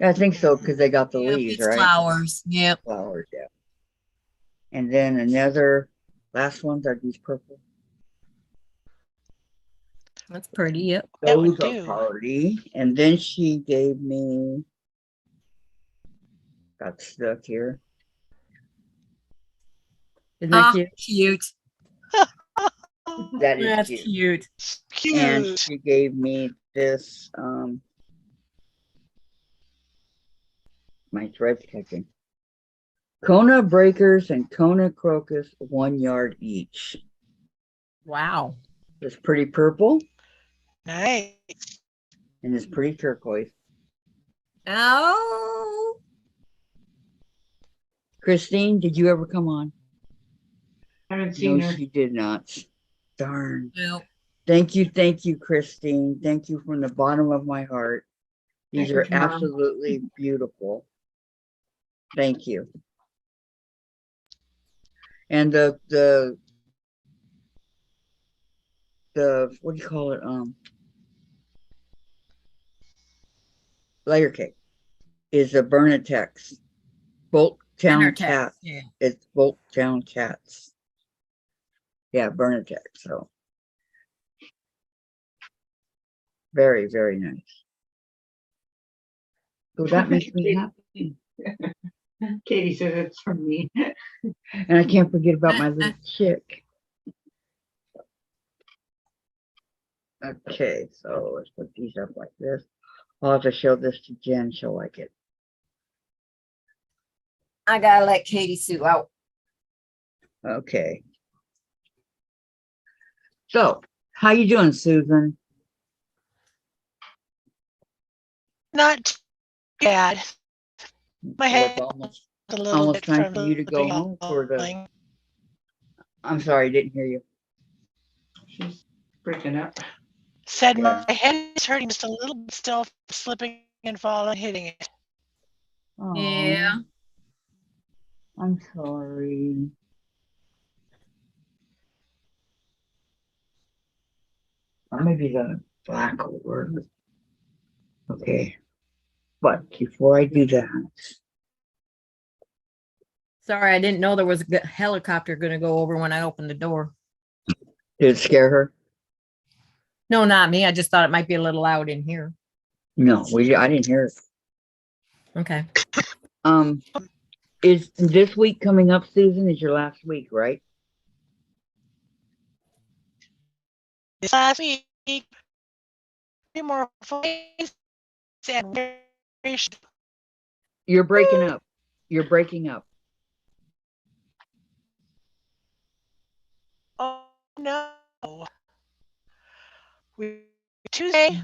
I think so, because they got the Yep, leaves, it's right? flowers. Yep. Flowers, yeah. And then another last ones are these purple. That's pretty. Yep. That would Those are do. party. And then she gave me, got stuck here. Isn't that Ah, cute? cute. That is That's cute. cute. Cute. And she gave me this, my thread's catching. Kona breakers and Kona crocus, 1 yard each. Wow. It's pretty purple Nice. and it's pretty turquoise. Oh, Christine, did you ever come on? Haven't seen No, her. she did not. Darn. no. Thank you, Christine. Thank you from the bottom of my heart. These Thank are you, Mom. absolutely beautiful. Thank you. And the what do you call it? Layer cake is a Bernatex's Bolt Town Intertext, Cat. yeah. It's Bolt Town Cats. Yeah, Bernatech. So very, very nice. So that makes me happy. Katie says it's from me. And I can't forget about my little chick. Okay, so let's put these up like this. I'll have to show this to Jen. She'll like it. I gotta let Katie Sue out. Okay. So, how you doing, Susan? Not too bad. My Well, it's head a little almost bit time from for you to go the home for the. yelling. I'm sorry, I didn't hear you. She's breaking up. Said Yeah. my head is hurting just a little bit, still slipping and falling, hitting it. Oh, Yeah. I'm sorry. Or maybe the black will work. Okay. But before I do that, Sorry, I didn't know there was a helicopter gonna go over when I opened the door. did it scare her? No, not me. I just thought it might be a little loud in here. No, I didn't hear it. Okay. Is this week coming up, Susan? Is your last week, right? This last week, 3 more days and You're breaking up. You're breaking up. oh no. We Tuesday,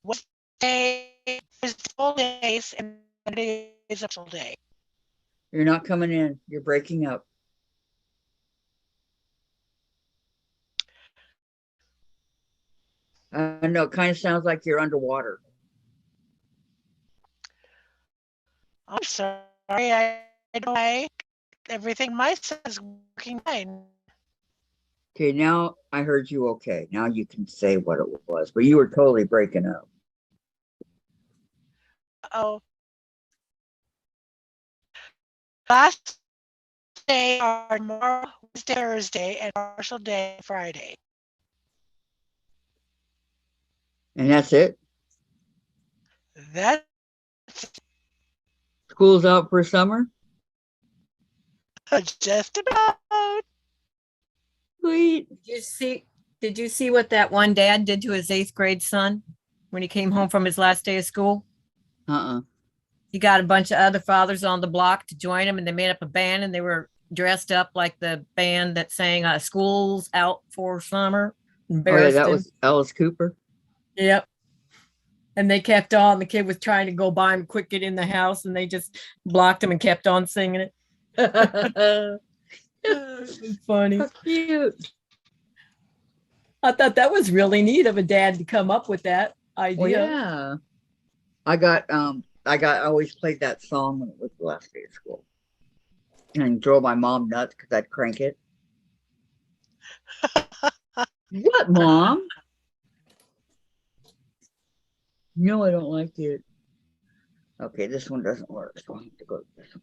Wednesday is full days and Monday is a full day. You're not coming in. You're breaking up. No, it kind of sounds like you're underwater. I'm sorry, I don't know. Everything my son is working fine. Okay, now I heard you okay. Now you can say what it was, but you were totally breaking up. Oh. Last day are tomorrow, Wednesday, Thursday, and partial day Friday. And that's it? That's School's out for summer? just about. Sweet. Did you see what that one dad did to his 8th grade son when he came home from his last day of school? He got a bunch of other fathers on the block to join him, and they made up a band, and they were dressed up like the band that sang "School's Out for Summer." Oh yeah, Embarrassed that him. was Alice Cooper. Yep. And they kept on. The kid was trying to go by him, quick get in the house, and they just blocked him and kept on singing it. It was funny. How cute. I thought that was really neat of a dad to come up with that idea. Well, yeah. I always played that song when it was the last day of school. And drove my mom nuts because I'd crank it. What, Mom? No, I don't like it. Okay, this one doesn't work, so I have to go to this one.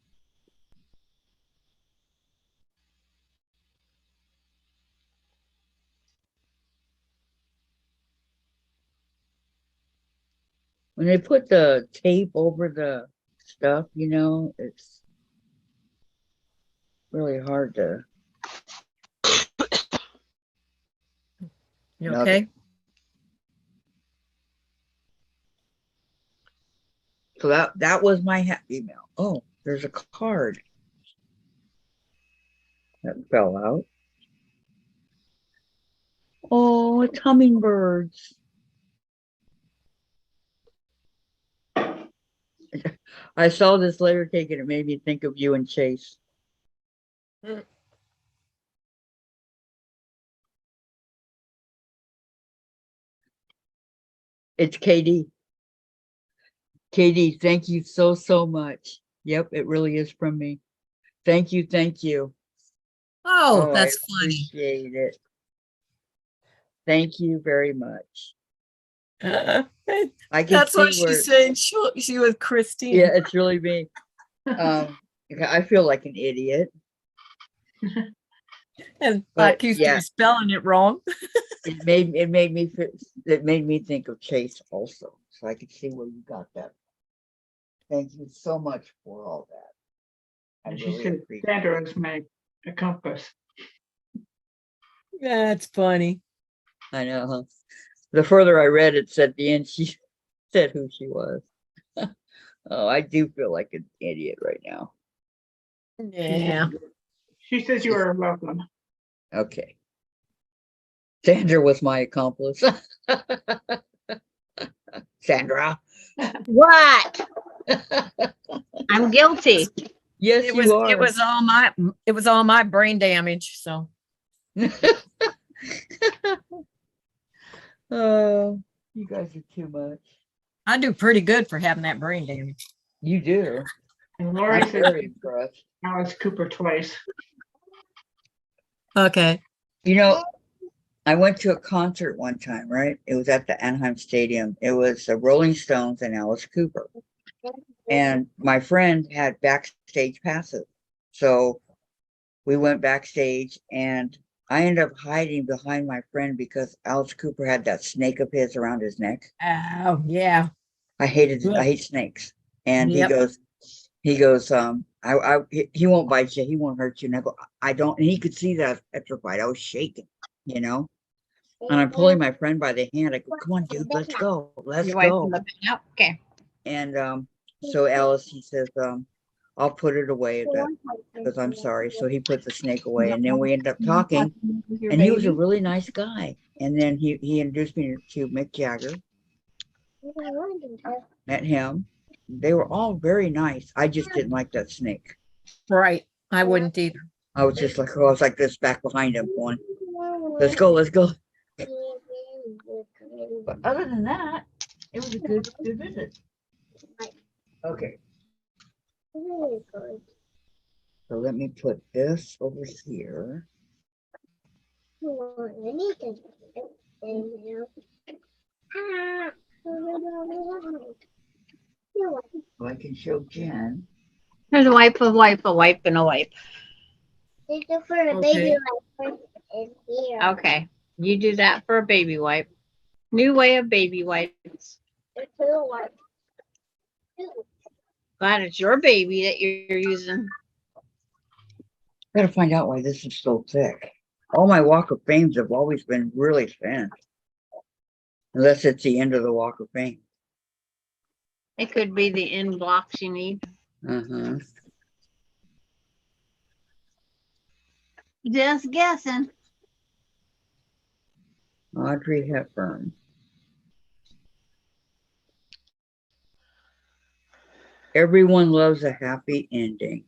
When they put the tape over the stuff, it's really hard to. You okay? So that was my email. Oh, there's a card that fell out. Oh, it's hummingbirds. I saw this layer cake and it made me think of you and Chase. It's KD. KD, thank you so much. Yep, it really is from me. Thank you, thank you. Oh, I that's funny. appreciate it. Thank you very much. I can That's see what where, she's saying. She was Christine. yeah, it's really me. I feel like an idiot. And But, like you yeah. yeah. spelling it wrong. It made me think of Chase also. So I could see where you got that. Thank you so much for all that. I And she really said appreciate Sandra it. is my accomplice. That's funny. I know. Huh? The further I read, it said the end. She said who she was. Oh, I do feel like an idiot right now. Yeah. She says you are welcome. Okay. Sandra was my accomplice. Sandra. What? I'm guilty. Yes, It you are. it was all my brain damage. So Oh, you guys are too much. I do pretty good for having that brain damage. You do. And Lori I'm says very impressed. Alice Cooper twice. Okay. You know, I went to a concert one time, right? It was at the Anaheim Stadium. It was the Rolling Stones and Alice Cooper. And my friend had backstage passes. So we went backstage and I ended up hiding behind my friend because Alice Cooper had that snake of his around his neck. Oh yeah. I hate snakes. And Yep. he goes, he won't bite you, he won't hurt you. And I go, I don't, and he could see that I was petrified. I was shaking, you know. And I'm pulling my friend by the hand. I go, come on, dude, let's go. Let's Your go. wife oh, okay. And so Alice, he says, I'll put it away because I'm sorry. So he put the snake away, and then we ended up talking. And he was a really nice guy. And then he introduced me to Mick Jagger. Met him. They were all very nice. I just didn't like that snake. Right. I wouldn't either. I was just like, oh, I was like this back behind him going, let's go, let's go. But other than that, it was a good visit. Okay. So let me put this over here. So I can show Jen. There's a wipe, a wipe, a wipe, and a wipe. This is for the Okay. baby wipe in here. Okay. You do that for a baby wipe. New way of baby wipes. The two wipes. Glad it's your baby that you're using. Gotta find out why this is so thick. All my Walk of Fames have always been really thin. Unless it's the end of the Walk of Fame. It could be the end blocks you need. Uh-huh. Just guessing. Audrey Hepburn. Everyone loves a happy ending.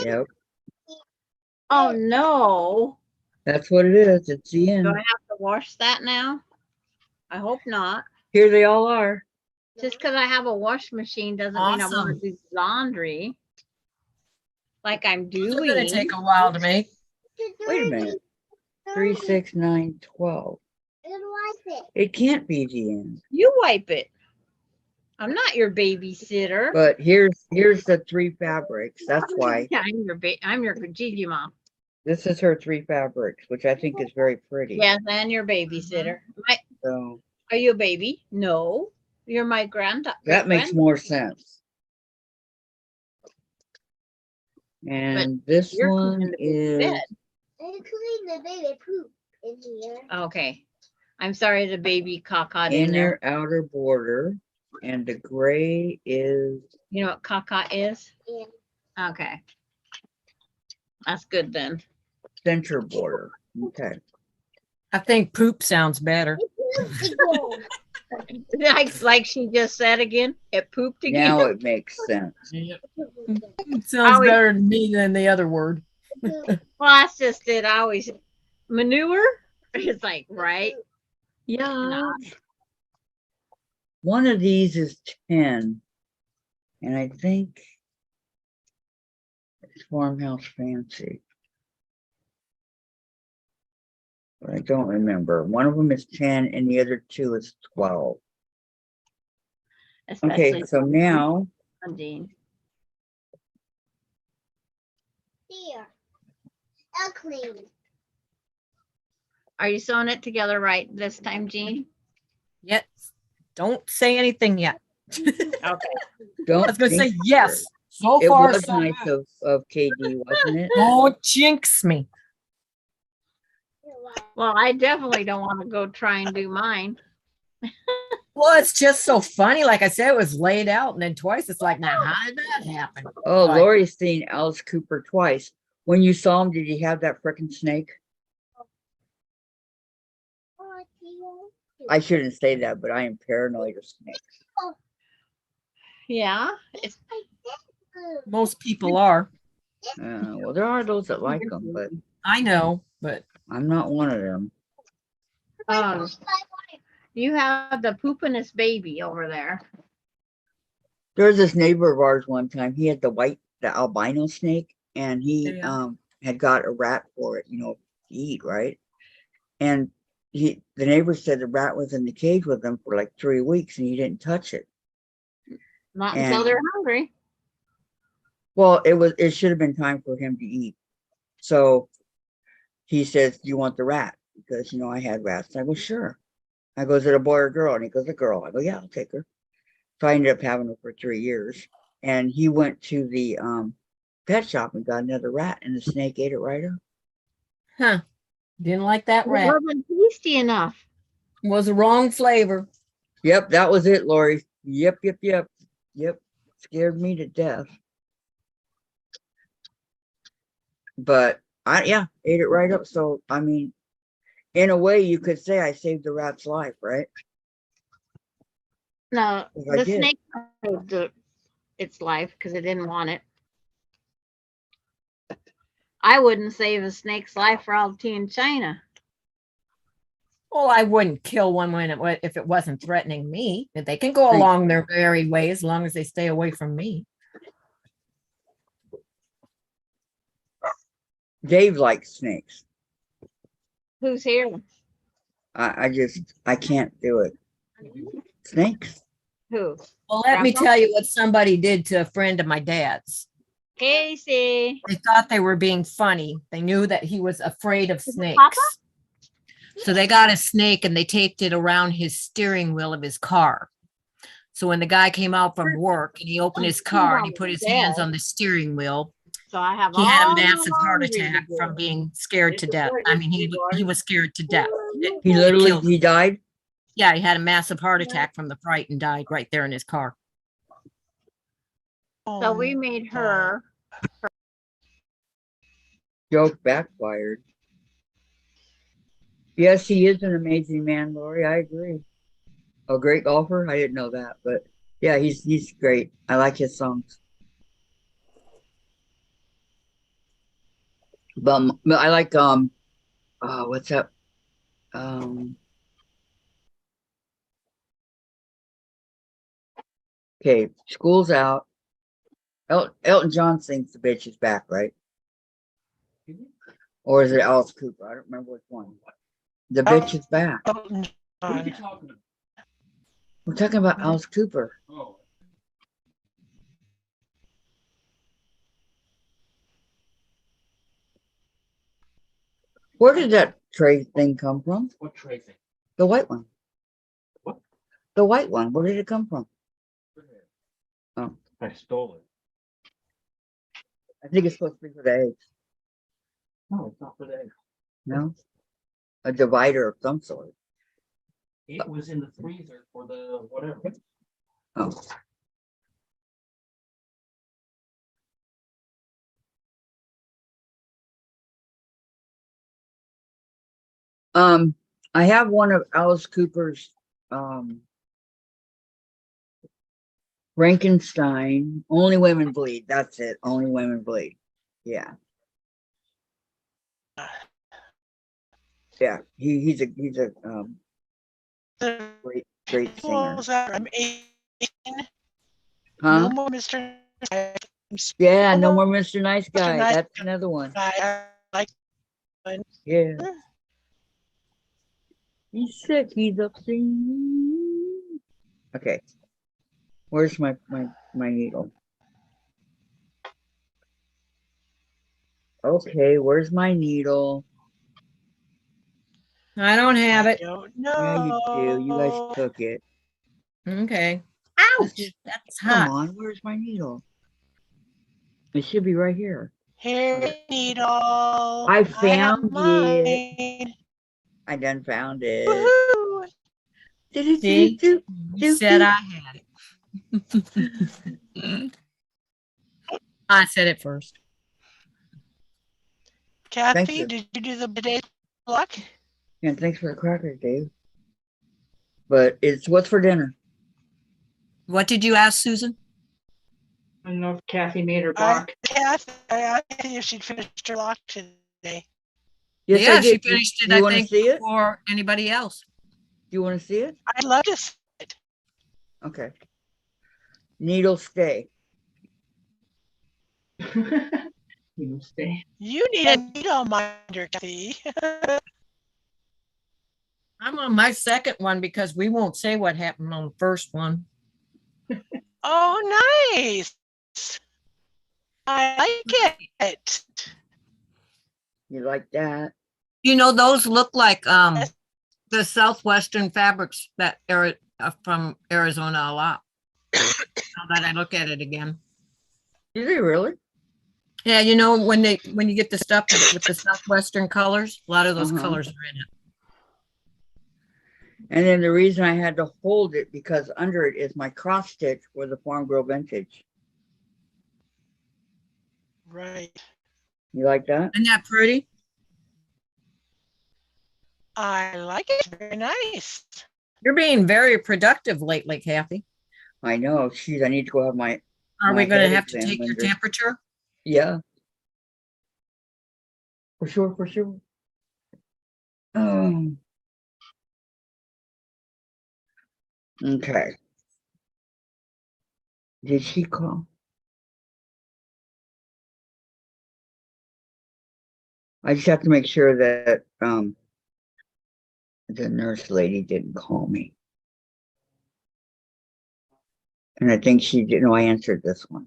Yep. Oh no. That's what it is. It's the end. Do I have to wash that now? I hope not. Here they all are. Just because I have a wash machine doesn't mean I Awesome. want to do laundry. Like I'm It's doing. gonna take a while to make. Wait a minute. 3, 6, 9, 12. And wipe it. It can't be the end. You wipe it. I'm not your babysitter. But here's the 3 fabrics. That's why. Yeah, I'm your Gigi mom. This is her 3 fabrics, which I think is very pretty. Yes, and your babysitter. So Are you a baby? No. You're my granddaughter. that makes more sense. And this you're one cleaning the is bed. And clean the baby poop in here. Okay. I'm sorry the baby caca in there. inner outer border. And the gray is You know what caca is? Yeah. Okay. That's good then. center border. Okay. I think poop sounds better. Like she just said again, it pooped again. Now it makes sense. It sounds Always- better to me than the other word. Well, that's just it. I always manure. It's like, right? Yeah. One of these is 10. And I think it's farmhouse fancy. But I don't remember. One of them is 10 and the other two is 12. Okay, Especially so now Dean. Here. I'll clean. Are you sewing it together right this time, Jean? Yet, don't say anything yet. Okay. don't I was going to say jinx yes. her. So It far, was so nice good. of KD, wasn't it? Don't jinx me. Well, I definitely don't want to go try and do mine. Well, it's just so funny. Like I said, it was laid out, and then twice it's like, now, how did that happen? Oh, Like, Lori's seen Alice Cooper twice. When you saw him, did he have that frickin' snake? I shouldn't say that, but I am paranoid of snakes. Yeah. It's most people are. Well, there are those that like them, but I know, but I'm not one of them. you have the poopinest baby over there. There was this neighbor of ours one time. He had the albino snake, and he Yeah. had got a rat for it, to eat, right? And the neighbor said the rat was in the cage with him for like 3 weeks, and he didn't touch it. Not until And- they're hungry. Well, it should have been time for him to eat. So he says, "Do you want the rat?" Because I had rats. I go, "Sure." I go, "Is it a boy or a girl?" And he goes, "A girl." I go, "Yeah, I'll take her." So I ended up having her for 3 years. And he went to the pet shop and got another rat, and the snake ate it right up. huh? Didn't like that It rat. wasn't tasty enough. Was the wrong flavor. Yep, that was it, Lori. Yep. Scared me to death. But ate it right up. So, I mean, in a way, you could say I saved the rat's life, right? No, Yes, I the did. snake saved its life because it didn't want it. I wouldn't save a snake's life for all tea in China. Well, I wouldn't kill one if it wasn't threatening me. They can go Thank along their merry way as long as they stay away from me. Dave likes snakes. Who's here? I can't do it. Snakes. Who? Well, let me Grandpa? tell you what somebody did to a friend of my dad's. Casey. They thought they were being funny. They knew that he was afraid of Is it snakes. Papa? So they got a snake and they taped it around his steering wheel of his car. So when the guy came out from work and he opened his car and he put his hands on the steering wheel, So I have he had a all the massive heart laundry to attack do. from being scared to death. I mean, he was scared to death. He It literally killed him. he died. Yeah, he had a massive heart attack from the fright and died right there in his car. So we made her. Joke backfired. Yes, he is an amazing man, Lori. I agree. A great golfer. I didn't know that, but yeah, he's great. I like his songs. But I like what's that? Okay, school's out. Elton John sings "The Bitch Is Back," right? Or is it Alice Cooper? I don't remember which one. The Bitch Is Back. Elton John. We're talking about Alice Cooper. Where did that tray thing come from? What tray thing? The white one. What? The white one. Where did it come from? Oh, I stole it. I think it's supposed to be for the eggs. No, it's not for that. No? A divider of some sort. It was in the freezer for the whatever. Oh. I have one of Alice Cooper's Frankenstein. Only Women Bleed. That's it. Only Women Bleed. Yeah. Yeah. He's a The great singer. visuals are amazing. Huh? No more Mr. Nice. Yeah, no No more more Mr. Nice Mr. Guy. Nice That's another one. Guy. I like one. Yeah. He's sick. He's upset. Okay. Where's my needle? Okay, where's my needle? I don't have I it. don't Yeah, you do. You guys know. took it. Okay. This Ouch! is- That's Come hot. on, where's my needle? It should be right here. Here, needle. I have found it. mine. I done found it. Woohoo! See? You said I had it. I said it first. Kathy, you. did you do the bidet block? Yeah, thanks for the crackers, Dave. But it's what's for dinner? What did you ask, Susan? I don't know if Kathy made her block. Kathy, I asked if she'd finished her block today. Yes, Yeah, I she did. finished it, You I want to think, see it? before anybody else. Do you want to see it? I'd love to see it. Okay. Needle stay. You stay. You need a needle minder, Kathy. I'm on my second one because we won't say what happened on the first one. Oh, nice. I like it. You like that? You know, those look like Yes. the Southwestern fabrics that are from Arizona a lot. Now that I look at it again. Is it really? Yeah, you know, when you get the stuff with the Southwestern colors, a lot of those Uh-huh. colors are in it. And then the reason I had to hold it because under it is my cross stitch for the Farm Girl Vintage. Right. You like that? Isn't that pretty? I like it. Very nice. You're being very productive lately, Kathy. I know. Geez, I need to go have my. Are we My going to head have to take your examined. temperature? Yeah. For sure, for sure. Okay. Did she call? I just have to make sure that the nurse lady didn't call me. And I think she didn't know I answered this one.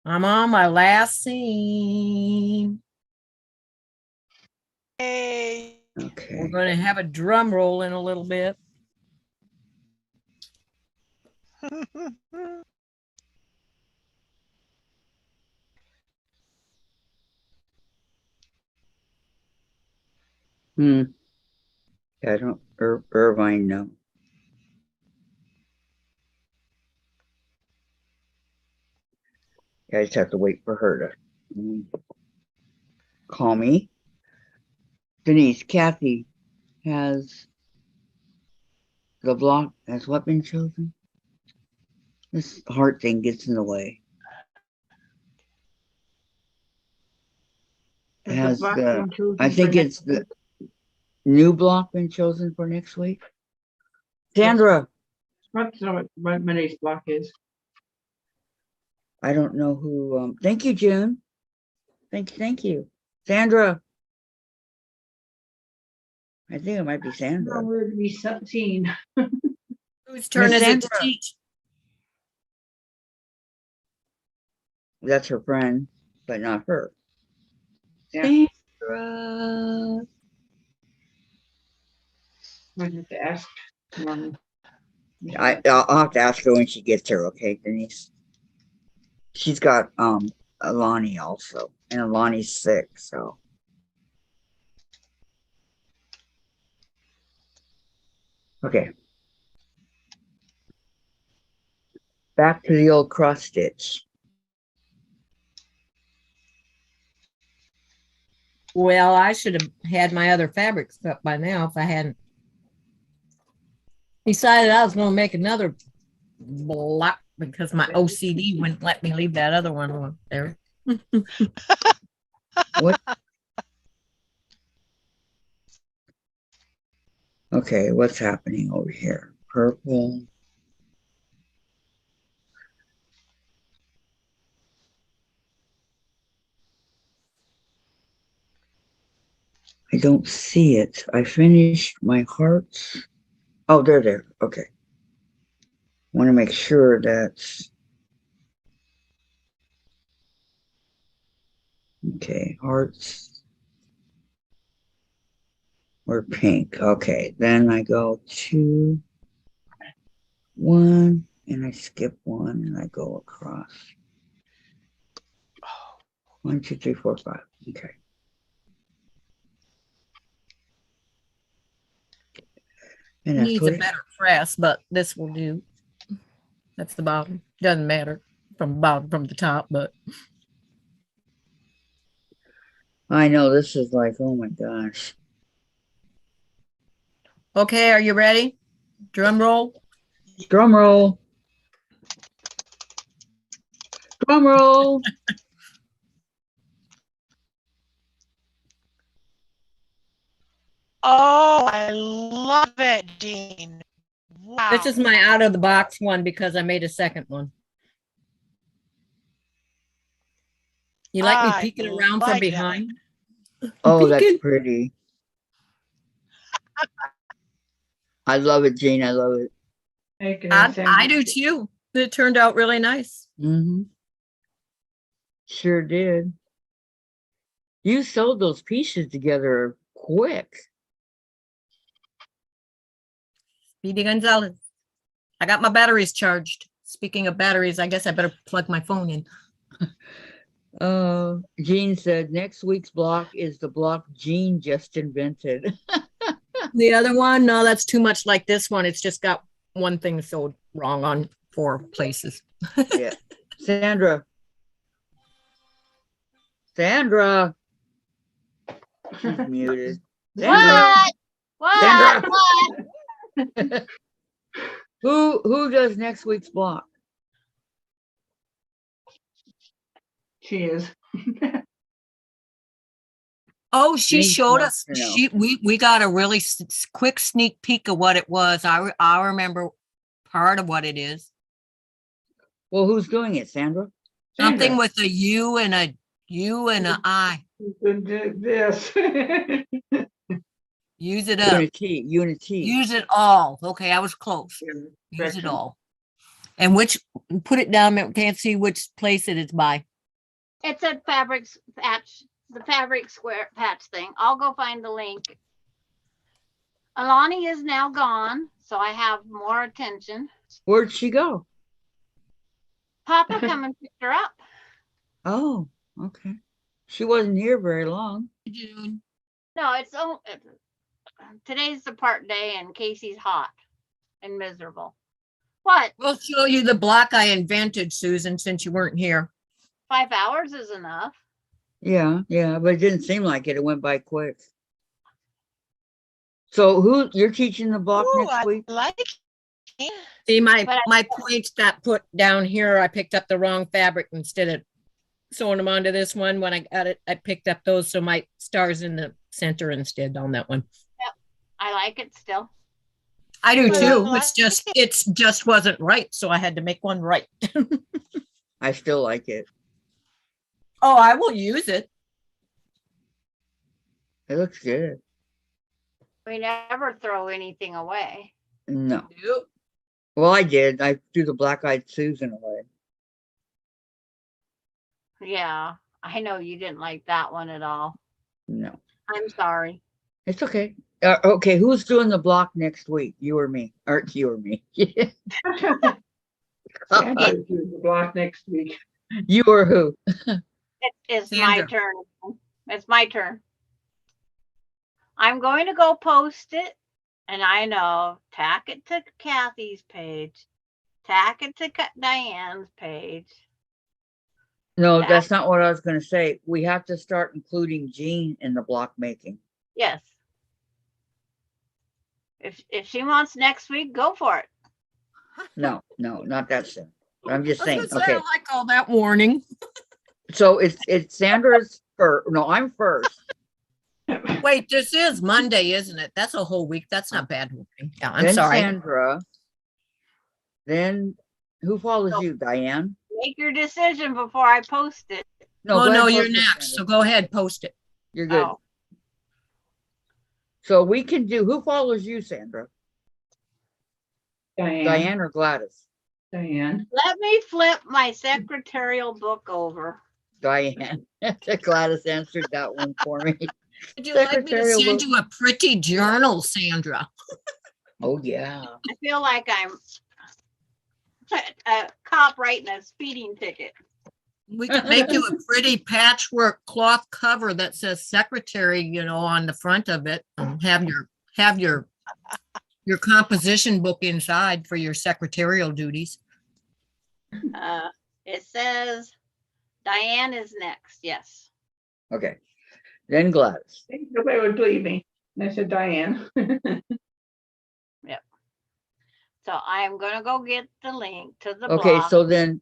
I'm on my last seam. Hey. We're Okay. going to have a drum roll in a little bit. I don't, Irvine, no. I just have to wait for her to call me. Denise, Kathy, has the block, has what been chosen? This heart thing gets in the way. Has the block been chosen I for think next it's the new block been chosen for next week. Sandra, That's not what Monday's block is. I don't know who, thank you, June. Thank you. Sandra. I think it might be Sandra. Oh, we're to be 17. Whose turn Miss is it to Sandra. teach? That's her friend, but not her. Yeah. Sandra. I have to ask. I'll have to ask her when she gets here, okay, Denise? She's got Alani also, and Alani's sick, so Okay. Back to the old cross stitch. Well, I should have had my other fabrics up by now if I hadn't decided I was going to make another block because my OCD wouldn't let me leave that other one on there. What? Okay, what's happening over here? Purple. I don't see it. I finished my hearts. Oh, they're there. Okay. Want to make sure that's okay. Hearts or pink. Okay. Then I go 2, 1, and I skip 1 and I go across. 1, 2, 3, 4, 5. Okay. And that's Needs what a better press, but this will do. That's the bottom. Doesn't matter from bottom from the top, but I know this is like, oh my gosh. okay. Are you ready? Drum roll. Drum roll. Drum roll. Oh, I love it, Dean. Wow. This is my out of the box one because I made a second one. You like me I peeking around from like that. behind? Oh, that's Peeking. pretty. I love it, Jane. I love it. I do too. It turned out really nice. Mm-hmm. Sure did. You sewed those pieces together quick. Speedy Gonzalez. I got my batteries charged. Speaking of batteries, I guess I better plug my phone in. Jean said next week's block is the block Jean just invented. The other one, no, that's too much like this one. It's just got one thing sewed wrong on 4 places. Yeah. Sandra. Sandra. She's muted. Sandra. What? Sandra. What? Who does next week's block? She is. Oh, she Jean showed wants us. to know. We got a really quick sneak peek of what it was. I remember part of what it is. Well, who's doing it, Sandra? Something Sandra. with a U and a I. This. Use it up. Unity. Unity. Use it all. Okay, I was close. Use it all. And put it down. I can't see which place it is by. It's a fabrics patch, the fabric square patch thing. I'll go find the link. Alani is now gone, so I have more attention. Where'd she go? Papa come and picked her up. Oh, okay. She wasn't here very long. No, today's the part day and Casey's hot and miserable. What? We'll show you the block I invented, Susan, since you weren't here. 5 hours is enough. Yeah, but it didn't seem like it. It went by quick. So you're teaching the block Ooh, next I week? like it. See, my But points got put down here. I picked up the wrong fabric instead of sewing them onto this one. When I got it, I picked up those, so my star's in the center instead on that one. I like it still. I do too. Well, It's just wasn't right, so I had to make one right. I still like it. Oh, I will use it. It looks good. We never throw anything away. No. Nope. Well, I did. I threw the black-eyed Susan away. Yeah, I know you didn't like that one at all. No. I'm sorry. It's okay. Okay, who's doing the block next week? You or me? Or you or me? Sandra's doing the block next week. You or who? It's my Sandra. turn. It's my turn. I'm going to go post it And I know, tack it to Kathy's page, tack it to Diane's page. No, Tack- that's not what I was gonna say. We have to start including Jean in the block making. Yes. If she wants next week, go for it. No, not that soon. I'm just I was saying, gonna say, okay. I like all that warning. So it's Sandra's first. No, I'm first. Wait, this is Monday, isn't it? That's a whole week. That's not bad warning. Yeah, I'm Then sorry. Sandra. Then who follows No. you, Diane? Make your decision before I post it. No, Oh, go no, ahead, you're post it, next. So Sandra. go ahead, post it. You're good. Oh, So we can do, who follows you, Sandra? Diane. Diane or Gladys? Diane. let me flip my secretarial book over. Diane. Gladys answered that one for me. Would you like me to Secretarial send book. you a pretty journal, Sandra? Oh, yeah. I feel like I'm a cop writing a speeding ticket. We could make you a pretty patchwork cloth cover that says secretary, on the front of it, and have your composition book inside for your secretarial duties. It says Diane is next. Yes. Okay. Then Gladys. Nobody would believe me. And I said, Diane. So I'm gonna go get the link to the Okay, block. so then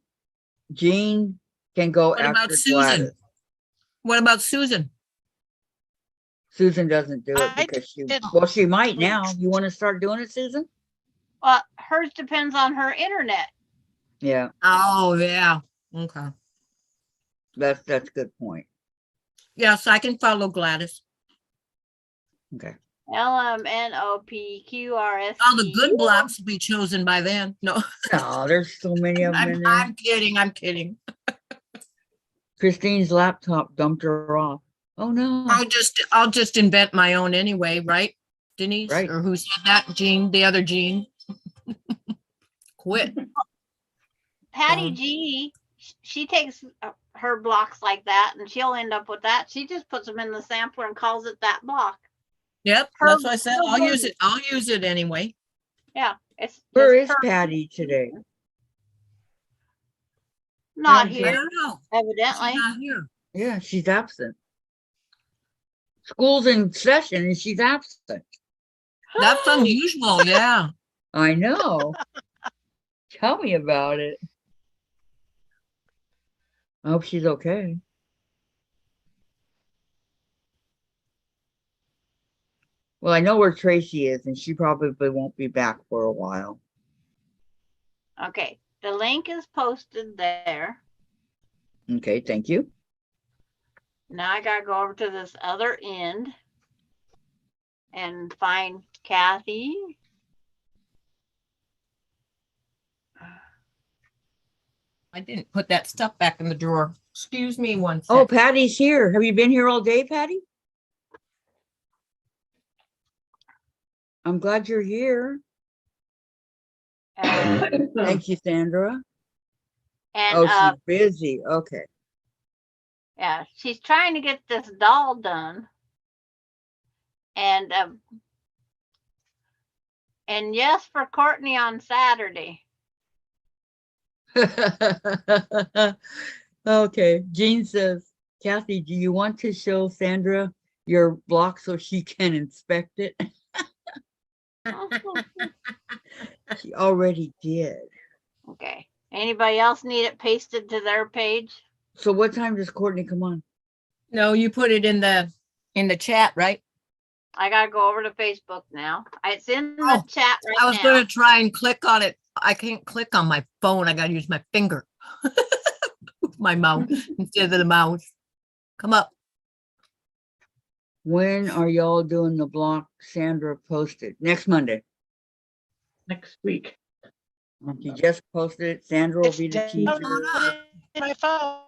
Jean can go What about after Susan? Gladys. What about Susan? Susan doesn't do it I because she, did well, she might now. links. You want to start doing it, Susan? Well, hers depends on her internet. Yeah, Oh, yeah. Okay. that's a good point. Yes, I can follow Gladys. Okay. LMNOPQRS. All the good blocks will be chosen by then. No, No, there's so many of them in there. I'm kidding. I'm kidding. Christine's laptop dumped her off. Oh, no. I'll just invent my own anyway, right? Denise, Right. or who said that? Jean, the other Jean. Quit. Patty G, she takes her blocks like that and she'll end up with that. She just puts them in the sampler and calls it that block. Yep, Her- that's what I said. her I'll use version. it. I'll use it anyway. Yeah, it's Where just is her. Patty today? Not I here, don't know. evidently. She's not here. Yeah, she's absent. School's in session and she's absent. That's unusual. Yeah. I know. Tell me about it. I hope she's okay. Well, I know where Tracy is, and she probably won't be back for a while. Okay, the link is posted there. Okay, thank you. Now I gotta go over to this other end and find Kathy. I didn't put that stuff back in the drawer. Excuse me one Oh, second. Patty's here. Have you been here all day, Patty? I'm glad you're here. And, Thank you, Sandra. and Oh, she's busy. Okay. yeah, she's trying to get this doll done. And yes, for Courtney on Saturday. Okay. Jean says, Kathy, do you want to show Sandra your block so she can inspect it? She already did. Okay. Anybody else need it pasted to their page? So what time does Courtney come on? No, you put it in the chat, right? I gotta go over to Facebook now. It's in the Oh, chat right I was now. going to try and click on it. I can't click on my phone. I got to use my finger. My mouth instead of the mouse. Come up. When are y'all doing the block Sandra posted? Next Monday. Next week. She just posted it. Sandra will It's be the teacher. downloaded in my phone.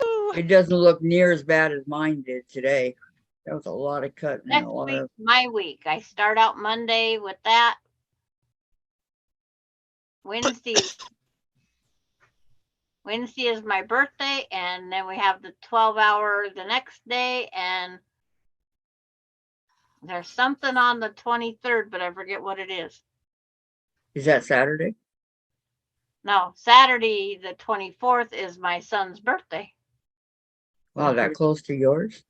Ooh. It doesn't look near as bad as mine did today. That was a lot of cutting and Next a lot week, of. my week. I start out Monday with that. Wednesday is my birthday, and then we have the 12-hour the next day, and There's something on the 23rd, but I forget what it is. Is that Saturday? No, Saturday, the 24th is my son's birthday. Wow, that close to yours?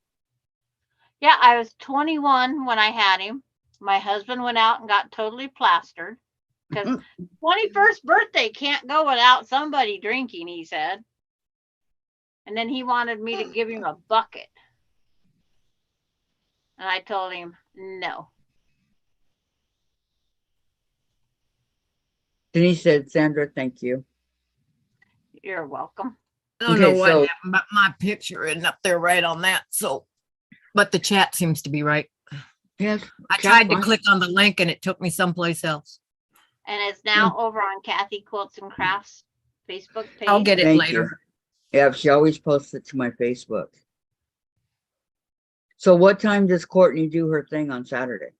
Yeah, I was 21 when I had him. My husband went out and got totally plastered because 21st birthday can't go without somebody drinking, he said. And then he wanted me to give him a bucket. And I told him, no. Denise said, Sandra, thank you. You're welcome. I don't know Okay, what so- happened, but my picture isn't up there right on that. So, but the chat seems to be right. Yes. I chat's tried to fine. click on the link and it took me someplace else. And it's now over on Kathy Quilts and Crafts Facebook page. I'll get it Thank later. you. Yeah, she always posts it to my Facebook. So what time does Courtney do her thing on Saturday?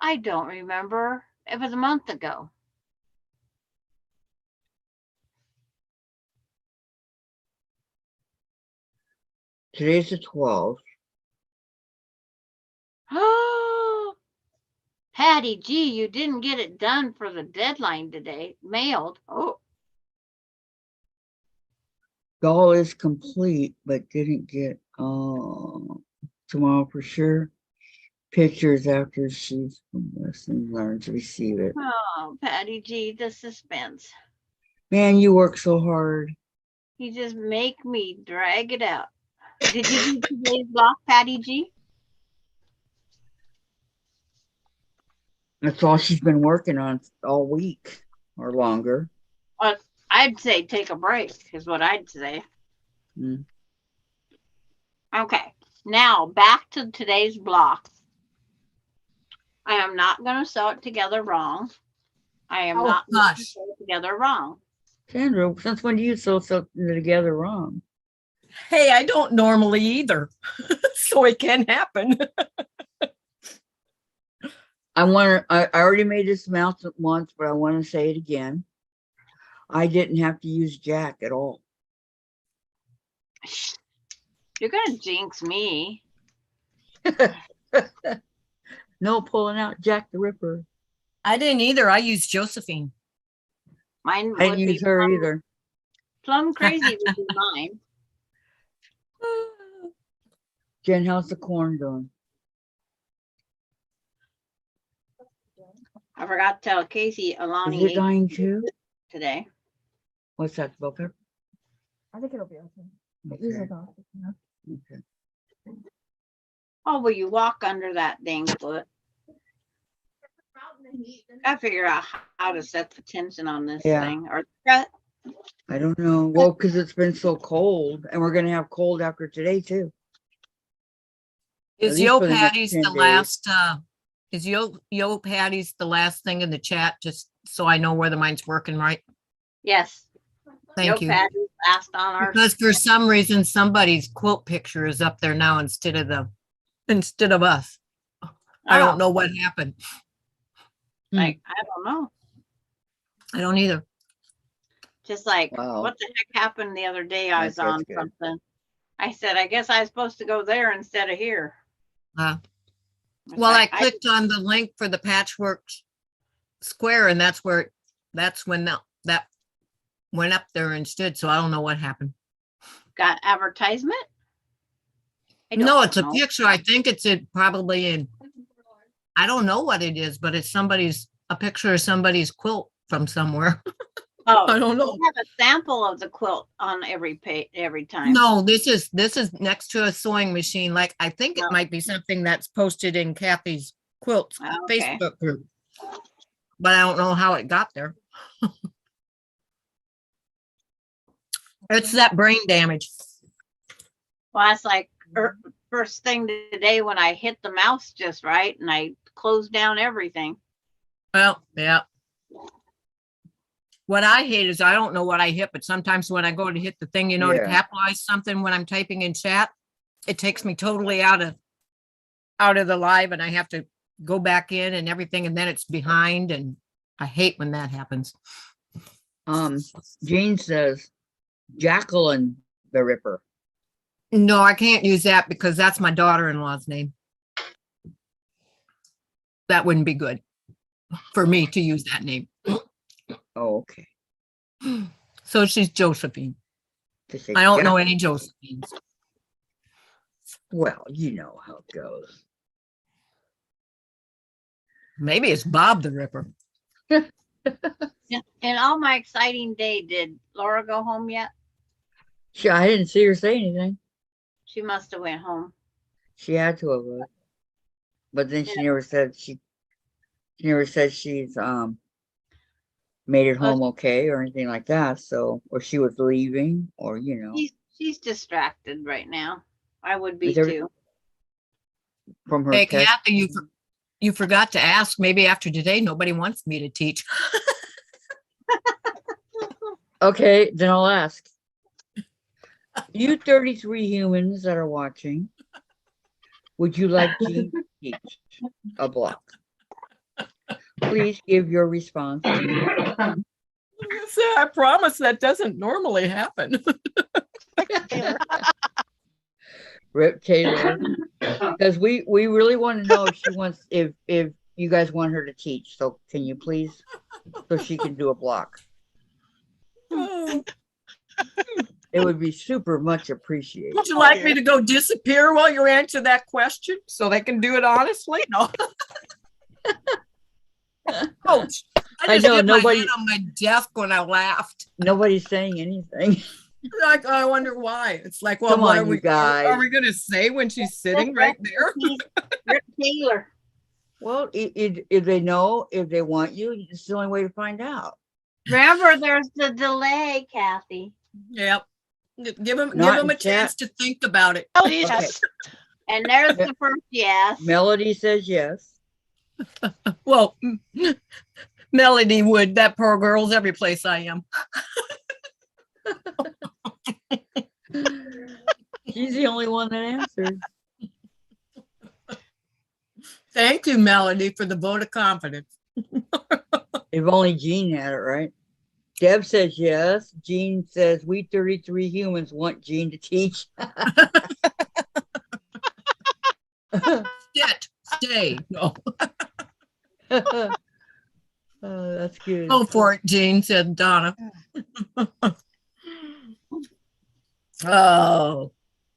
I don't remember. It was a month ago. Today's the 12th. Oh, Patty G, you didn't get it done for the deadline today. Mailed. Oh, Doll is complete, but didn't get tomorrow for sure. Pictures after she's from lesson learned to receive it. oh, Patty G, the suspense. Man, you work so hard. You just make me drag it out. Did you do today's block, Patty G? That's all she's been working on all week or longer. Well, I'd say take a break is what I'd say. Mm. Okay, now back to today's block. I am not going to sew it together wrong. I am Oh, not going to gosh. sew it together wrong. Sandra, since when do you sew something together wrong? Hey, I don't normally either. So it can happen. I already made this announcement once, but I want to say it again. I didn't have to use Jack at all. You're going to jinx me. No pulling out Jack the Ripper. I didn't either. I used Josephine. Mine I would didn't be use her plum, either. plum crazy would be mine. Jen, how's the corn doing? I forgot to tell Casey Is Alani it dying too? today. What's that, bell pepper? I think it'll be okay. Okay. Okay. Oh, will you walk under that dang foot? I figure out how to set the tension on this Yeah. thing. Or I I don't know. Well, because it's been so cold, and we're gonna have cold after today too. Is least Yo for the next Patty's 10 the days. last is Yo Patty's the last thing in the chat, just so I know whether mine's working right? yes. Thank Yo, you. Patty, last on our. Because for some reason somebody's quilt picture is up there now instead of us. I Oh, don't know what happened. Like I don't know. I don't either. Just like Wow. what the heck happened the other day? I was That's on good. something. I said, I guess I was supposed to go there instead of here. It's Well, I like, clicked on the link for the patchwork square, and that's when that went up there instead. So I don't know what happened. got advertisement. I No, don't it's a know. picture. I think it's probably in. I don't know what it is, but it's a picture of somebody's quilt from somewhere. Oh, I don't know. we have a sample of the quilt on every page every time. No, this is next to a sewing machine. Like I think it Oh. might be something that's posted in Kathy's quilt Okay. Facebook group, but I don't know how it got there. It's that brain damage. Well, that's like first thing today when I hit the mouse just right and I closed down everything. Well, yeah. What I hate is I don't know what I hit, but sometimes when I go to hit the thing, to Yeah. capitalize something when I'm typing in chat, it takes me totally out of the live, and I have to go back in and everything, and then it's behind, and I hate when that happens. Jane says Jacqueline the Ripper. No, I can't use that because that's my daughter-in-law's name. That wouldn't be good for me to use that name. Oh, okay. So she's Josephine. To say I don't know Jack- any Josephines. Well, you know how it goes. Maybe it's Bob the Ripper. In all my exciting day, did Laura go home yet? I didn't see her say anything. She must have went home. She had to have, but then she never said she never said she's made it home okay or anything like that. So, or she was leaving, or you know, She's distracted right now. I would be Is there- too. from her Hey, test. Kathy, you forgot to ask. Maybe after today, nobody wants me to teach. Okay, then I'll ask. You 33 humans that are watching, would you like Jean to teach a block? Please give your response. I promise that doesn't normally happen. Taylor. Rip Taylor, because we really want to know if she wants if you guys want her to teach. So can you please, so she can do a block? It would be super much appreciated. Would you like me to go disappear while you answer that question so they can do it honestly? No. Ouch. I just know, hit my nobody- head on my desk when I laughed. Nobody's saying anything. Like, I wonder why. It's like, well, Come what on, are you we guys. are we gonna say when she's sitting right there? Rip Taylor. Well, if they know, if they want you, it's the only way to find out. Remember, there's the delay, Kathy. Yep. Give them Not a in chance to think about it. Oh, yes. And there's the first yes. Melody says yes. Well, Melody would. That poor girl's every place I am. She's the only one that answered. Thank you, Melody, for the vote of confidence. If only Jean had it right. Deb says yes. Jean says we 33 humans want Jean to teach. Sit, stay. No. Oh, that's good. Go for it, Jean, said Donna. Oh,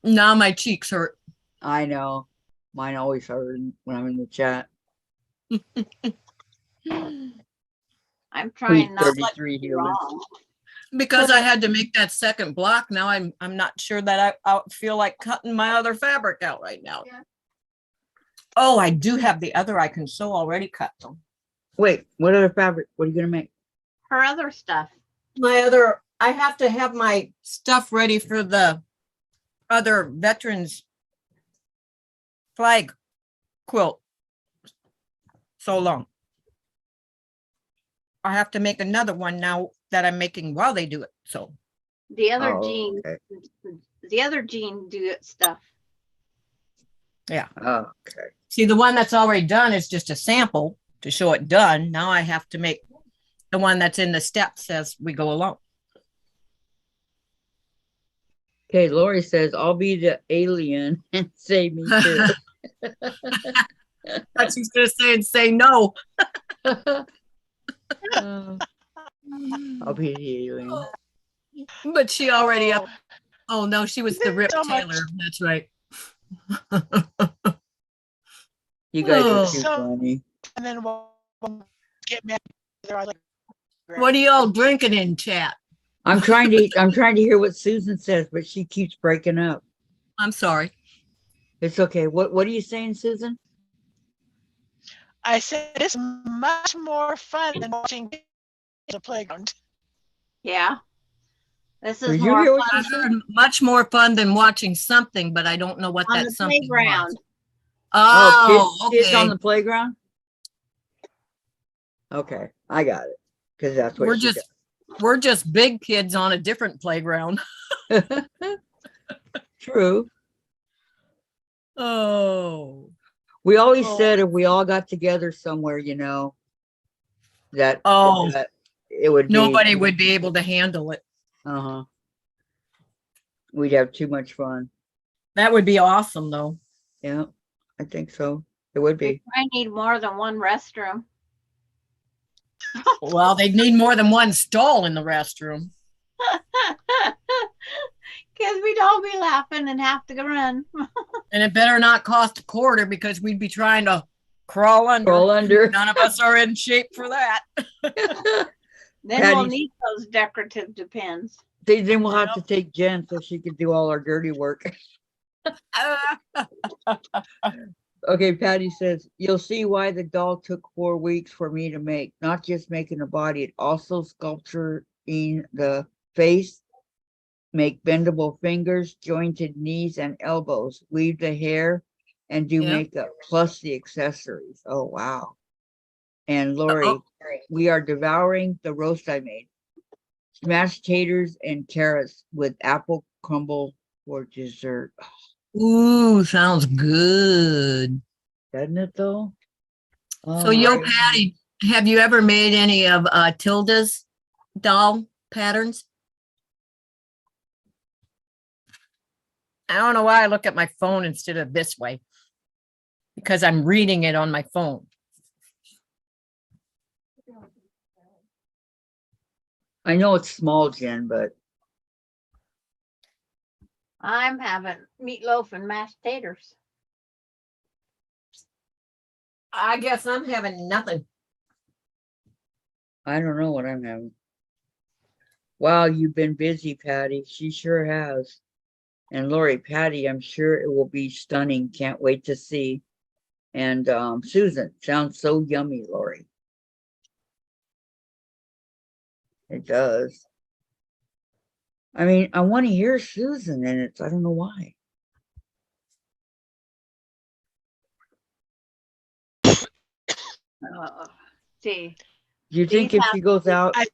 now my cheeks hurt. I know. Mine always hurt when I'm in the chat. I'm trying not to 33 be humans. wrong. Because I had to make that second block. Now I'm not sure that I feel like cutting my other fabric out right now. Yeah. Oh, I do have the other I can sew already cut though. Wait, what other fabric? What are you gonna make? Her other stuff. I have to have my stuff ready for the other veterans flag quilt. So long. I have to make another one now that I'm making while they do it. So The other Oh, Jean. okay. The other Jean do it stuff. yeah. Oh, okay. See, the one that's already done is just a sample to show it done. Now I have to make the one that's in the steps as we go along. Okay, Lori says, I'll be the alien and say me too. That's she's gonna say and say no. I'll be the alien. But she already up. Oh no, she was the Rip So much. Taylor. That's right. You guys are Oh. too So- funny. And then we'll get mad. They're all like, What are y'all drinking in chat? I'm trying to hear what Susan says, but she keeps breaking up. I'm sorry. It's okay. What are you saying, Susan? I said it's much more fun than watching the playground. Yeah. This is Did you more hear what fun she I heard much more fun than watching something, but I don't know what on that the something playground. was. Oh, kids okay. on the playground? Okay, I got it. Because that's what We're just big kids on a different playground. does. True. Oh. We always Oh. said if we all got together somewhere, that Oh. that it would be Nobody would be able to handle it. Uh-huh. We'd have too much fun. That would be awesome though. Yeah, I think so. It would We be. probably need more than one restroom. Well, they'd need more than one stall in the restroom. Because we'd all be laughing and have to go run. And it better not cost a quarter because we'd be trying to crawl under. Roll under. None of us are in shape for that. Then we'll Patty- need those decorative depends. Then we'll have to take Jen so she can do all our dirty work. Okay, Patty says, you'll see why the doll took 4 weeks for me to make. Not just making the body, it also sculpturing the face, make bendable fingers, jointed knees and elbows, weave the hair, and do Yep. makeup, plus the accessories. Oh, wow. And Lori, we are devouring the roast I made. Smashed taters and carrots with apple crumble for dessert. Ooh, sounds good. Doesn't it though? So, Oh, Yo, my Patty, have you ever made any of Tilda's doll patterns? I don't know why I look at my phone instead of this way, because I'm reading it on my phone. I know it's small, Jen, but I'm having meatloaf and mashed taters. I guess I'm having nothing. I don't know what I'm having. Wow, you've been busy, Patty. She sure has. And Lori, Patty, I'm sure it will be stunning. Can't wait to see. And Susan, sounds so yummy, Lori. It does. I mean, I want to hear Susan, and I don't know why. See, Do you think these if she goes out, I-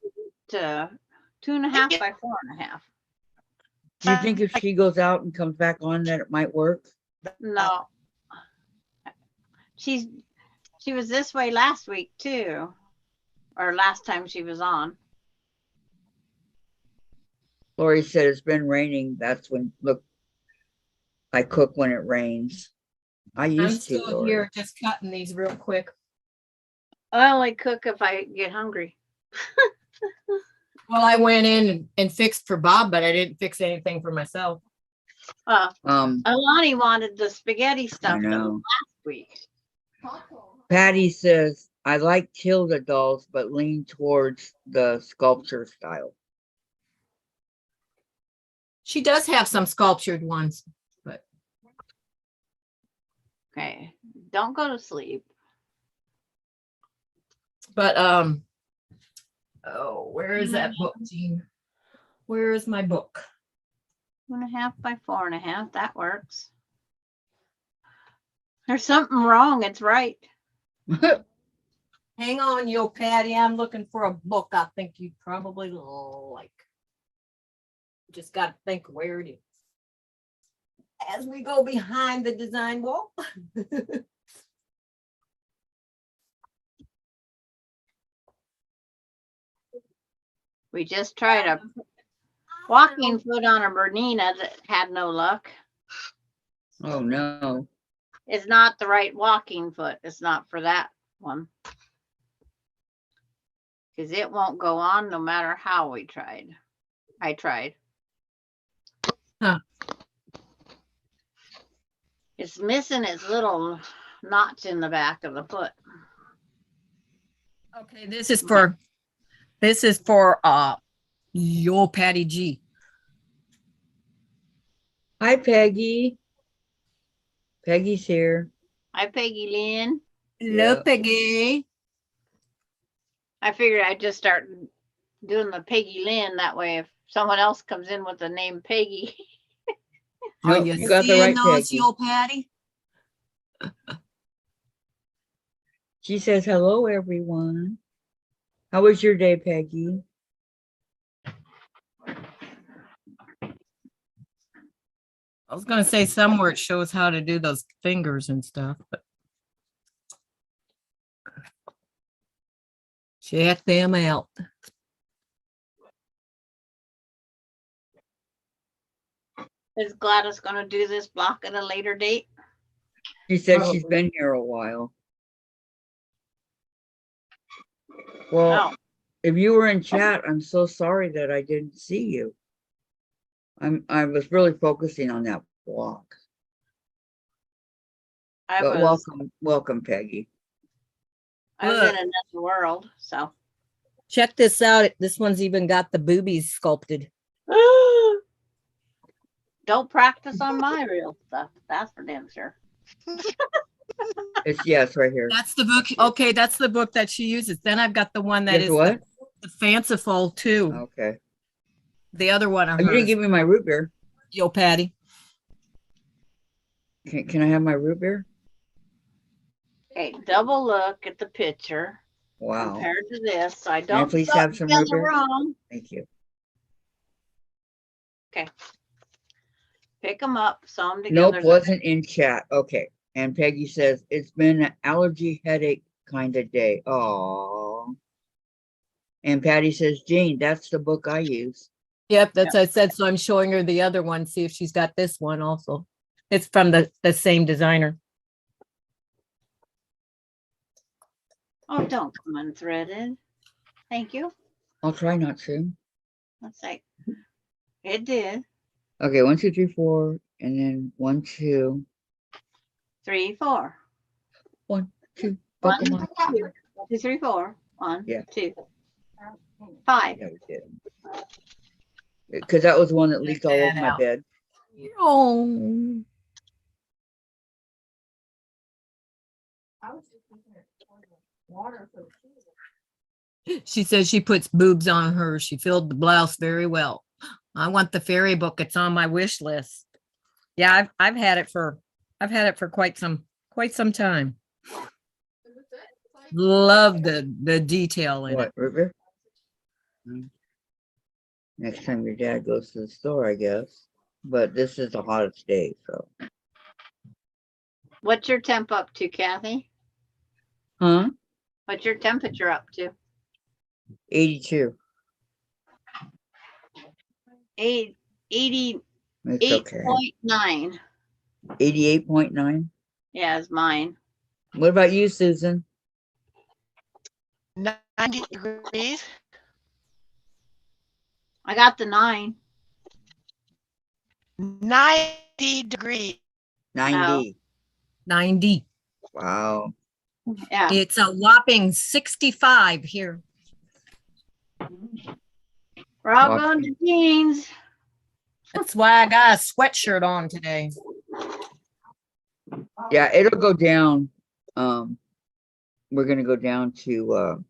2.5 by 4.5. do you think if she goes out and comes back on that it might work? No. She was this way last week too. Or last time she was on. Lori said it's been raining. That's when, look, I cook when it rains. I I'm used to, still Lori. here just cutting these real quick. I only cook if I get hungry. Well, I went in and fixed for Bob, but I didn't fix anything for myself. Alani wanted the spaghetti I stuff that was know. last week. Patty says, I like Tilda dolls, but lean towards the sculpture style. She does have some sculptured ones, but Okay, don't go to sleep. Oh, where is that book, Jean? Where is my book? 2.5 by 4.5. That works. There's something wrong. It's right. Hang on, Yo, Patty. I'm looking for a book I think you'd probably like. Just got to think where it is. As we go behind the design wall. We just tried a walking foot on a Bernina that had no luck. Oh, no. It's not the right walking foot. It's not for that one. Because it won't go on no matter how we tried. I tried. Huh. It's missing its little notch in the back of the foot. Okay, this is for Yo, Patty G. Hi, Peggy. Peggy's here. Hi, Peggy Lynn. Hello, Yeah. Peggy. I figured I'd just start doing the Peggy Lynn. That way, if someone else comes in with the name Peggy. Are Nope, you you got the seeing right those, Peggy. Yo, Patty? She says, hello, everyone. How was your day, Peggy? I was gonna say somewhere it shows how to do those fingers and stuff, but check them out. Is Gladys going to do this block at a later date? She said she's been here a while. Well, Oh, if you were in chat, I'm so sorry that I didn't see you. I was really focusing on that block. I But was welcome, Peggy. in Look. another world, so. Check this out. This one's even got the boobies sculpted. Don't practice on my real stuff. That's for damn sure. It's right here. That's the book. Okay, that's the book that she uses. Then I've got the one that Guess is what? the fanciful too. Okay. The other one of Oh, you didn't hers. give me my root beer. Yo, Patty. Can I have my root beer? Okay, double look at the picture Wow. compared to this, so I Can I don't please start have some root together beer? wrong. Thank you. Pick them up, sew them together. Nope, wasn't in chat. Okay. And Peggy says it's been an allergy headache kind of day. Oh. And Patty says, Jane, that's the book I use. Yep, that's what I said. So I'm showing her the other one. See if she's got this one also. It's from the same designer. Oh, don't come unthreaded. Thank you. I'll try not to. Let's say it did. Okay, 1, 2, 3, 4, and then 1, 2, 3, 4. 1, 2. 1, Buckle my 2, 2, 3, 4. 1, Yeah. 2, 5. Yeah, we did. Because that was one that leaked all over that my out. bed. Oh. I was just thinking of pouring water for the She says she puts boobs on hers. She filled the blouse very well. I want the fairy book. It's on my wish list. Yeah, I've had it for quite some time. Love the detail in it. What, root beer? Next time your dad goes to the store, I guess. But this is the hottest day, so. What's your temp up to, Kathy? Huh? What's your temperature up to? 82. 88.9. It's okay. 88.9. Yeah, is mine. What about you, Susan? 90 degrees. I got the 9. 90 degrees. 90. 90. Wow. Yeah. It's a whopping 65 here. We're all Awesome. going to jeans. That's why I got a sweatshirt on today. Yeah, it'll go down. We're gonna go down to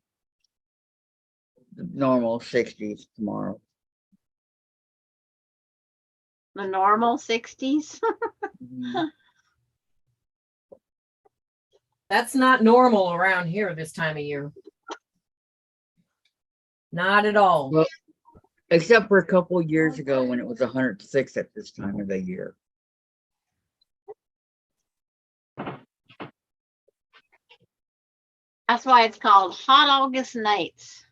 the normal 60s tomorrow. The normal 60s. Mhm. That's not normal around here this time of year. Not at all. Well, except for a couple of years ago when it was 106 at this time of the year. That's why it's called Hot August Nights.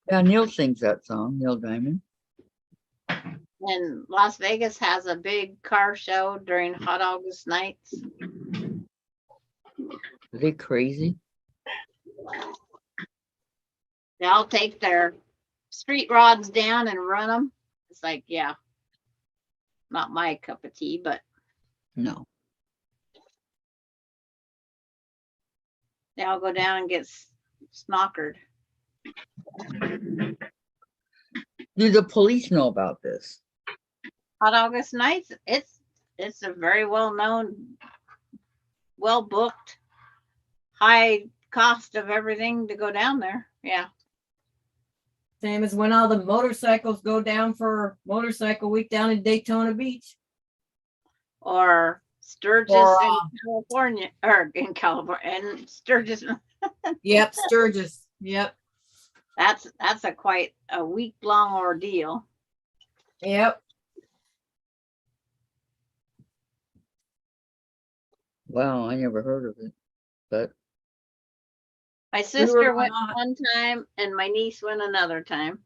Yeah, Neil sings that song, Neil Diamond. And Las Vegas has a big car show during Hot August Nights. Are they crazy? They all take their street rods down and run them. It's like, yeah, not my cup of tea, but No. they all go down and get snockered. Do the police know about this? Hot August Nights, it's a very well-known, well-booked, high cost of everything to go down there. Yeah. Same as when all the motorcycles go down for motorcycle week down in Daytona Beach. Or Sturgis Or, in California, or in California, and Sturgis. Yep, Sturgis. Yep. That's a quite a week-long ordeal. Yep. Wow, I never heard of it. But My sister were went on- one time and my niece went another time.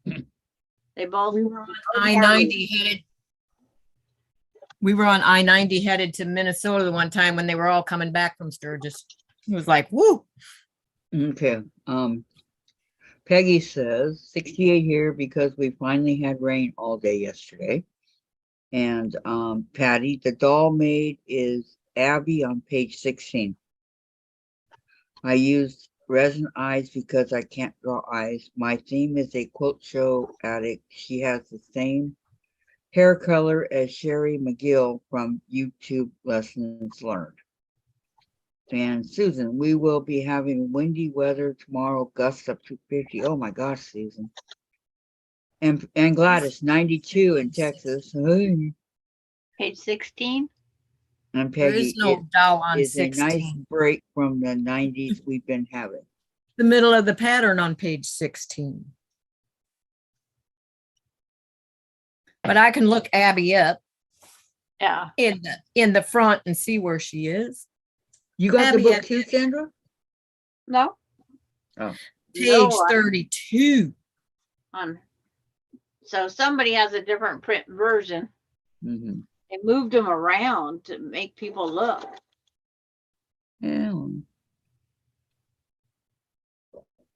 They both We were on I-90 headed. We were on I-90 headed to Minnesota the one time when they were all coming back from Sturgis. It was like, woo. Okay. Peggy says 68 here because we finally had rain all day yesterday. And Patty, the doll made is Abby on page 16. I used resin eyes because I can't draw eyes. My theme is a quilt show addict. She has the same hair color as Sherry McGill from YouTube Lessons Learned. And Susan, we will be having windy weather tomorrow, gusts up to 50. Oh my gosh, Susan. And Gladys, 92 in Texas. Hey. Page 16. And There is Peggy, no it doll on is a nice 16. break from the 90s we've been having. The middle of the pattern on page 16. But I can look Abby up Yeah. in the front and see where she is. You got Abby, the book Abby, too, Sandra? No. Oh. Page No, 32. So somebody has a different print version. Mm-hmm. They moved them around to make people look. Yeah.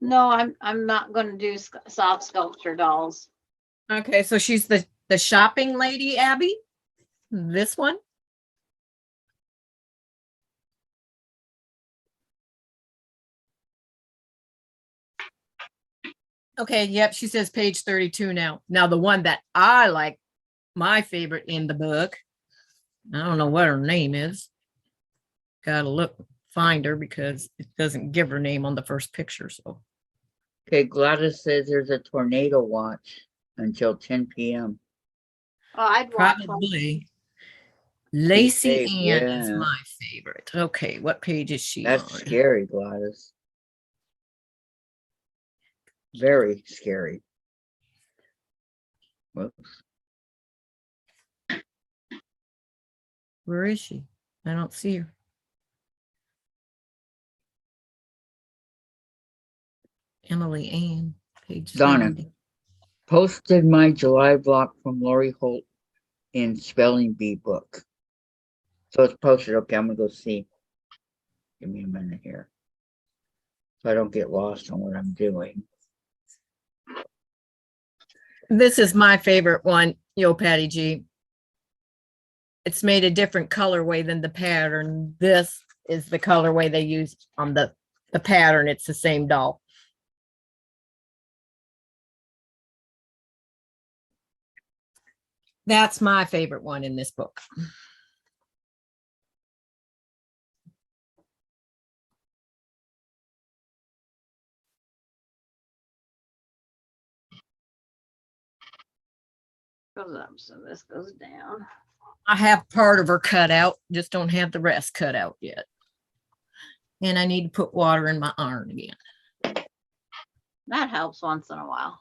No, I'm not going to do soft sculpture dolls. Okay, so she's the shopping lady, Abby. This one. Okay, yep, she says page 32 now. Now the one that I like, my favorite in the book, I don't know what her name is. Gotta look, find her because it doesn't give her name on the first picture. So Okay, Gladys says there's a tornado watch until 10 p.m. Oh, I'd watch one. probably Lacey safe, Ann is yeah. my favorite. Okay, what page is she That's on? scary, Gladys. Very scary. Whoops. Where is she? I don't see her. Emily Ann, page Donna. 70. Posted my July block from Lori Holt in Spelling Bee book. So it's posted. Okay, I'm gonna go see. Give me a minute here. So I don't get lost on what I'm doing. This is my favorite one, Yo Patty G. It's made a different colorway than the pattern. This is the colorway they used on the pattern. It's the same doll. That's my favorite one in this book. Goes up, so this goes down. I have part of her cut out, just don't have the rest cut out yet. And I need to put water in my iron again. That helps once in a while.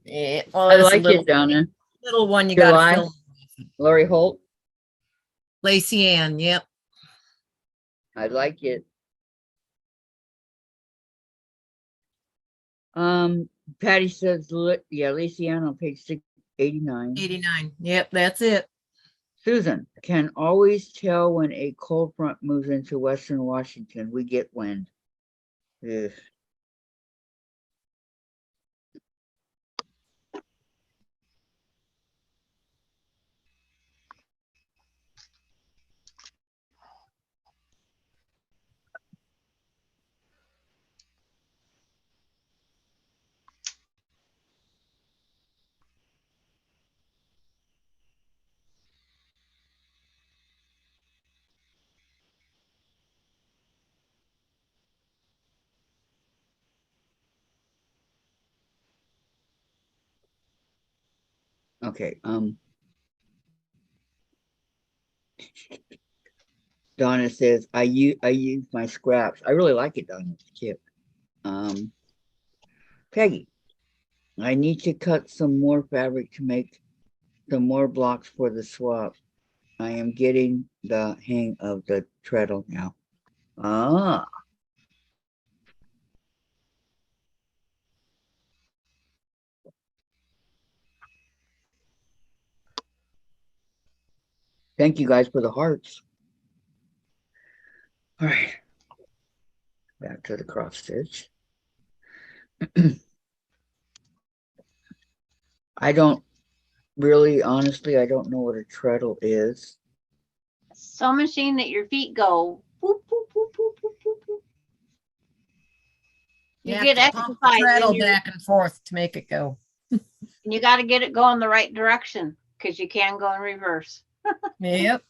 Yeah, well, I it's like it, Donna. little one you gotta July. fill. Lori Holt. Lacey Ann, yep. I like it. Patty says, yeah, Lacey Ann on page 689. 89. Yep, that's it. Susan, can always tell when a cold front moves into Western Washington. We get wind. Ugh. Okay. Donna says, I use my scraps. I really like it, Donna. It's cute. Peggy, I need to cut some more fabric to make some more blocks for the swap. I am getting the hang of the treadle now. Ah. Thank you guys for the hearts. All right. Back to the cross stitch. I don't really, honestly, I don't know what a treadle is. Sewing machine that your feet go. Whoop, whoop, whoop, whoop, whoop, whoop, whoop. You have get to pump the exercise treadle in your, back and forth to make it go. and you got to get it going the right direction because you can go in reverse. Yep.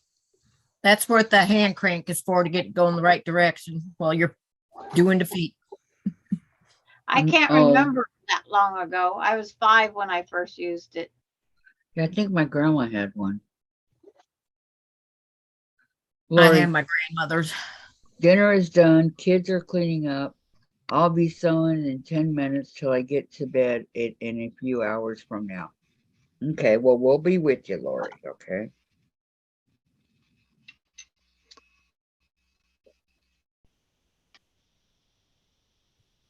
That's what the hand crank is for, to get it going the right direction while you're doing the feet. I can't Oh. remember that long ago. I was 5 when I first used it. Yeah, I think my grandma had one. I Lori, have my grandmother's. dinner is done. Kids are cleaning up. I'll be sewing in 10 minutes till I get to bed in a few hours from now. Okay, well, we'll be with you, Lori, okay?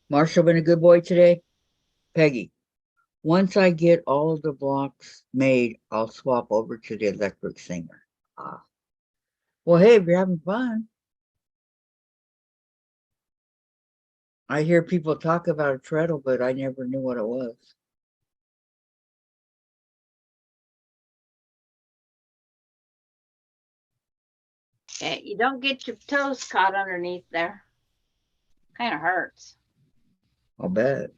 Marshall been a good boy today? Peggy, once I get all of the blocks made, I'll swap over to the electric singer. Ah. Well, hey, if you're having fun. I hear people talk about a treadle, but I never knew what it was. You don't get your toes caught underneath there. Kind of hurts I'll bet.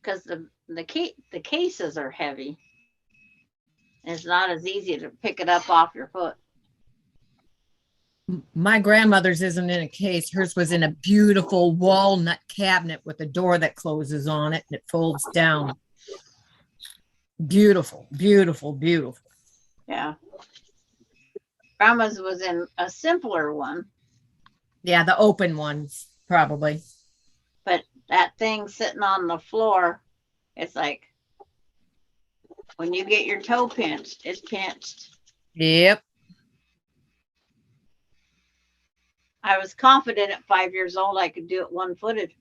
because the cases are heavy. And it's not as easy to pick it up off your foot. My grandmother's isn't in a case. Hers was in a beautiful walnut cabinet with a door that closes on it and it folds down. Beautiful, beautiful, beautiful. Yeah. Grandma's was in a simpler one. Yeah, the open ones, probably. But that thing sitting on the floor, it's like when you get your toe pinched, it's pinched. Yep. I was confident at 5 years old I could do it one-footed.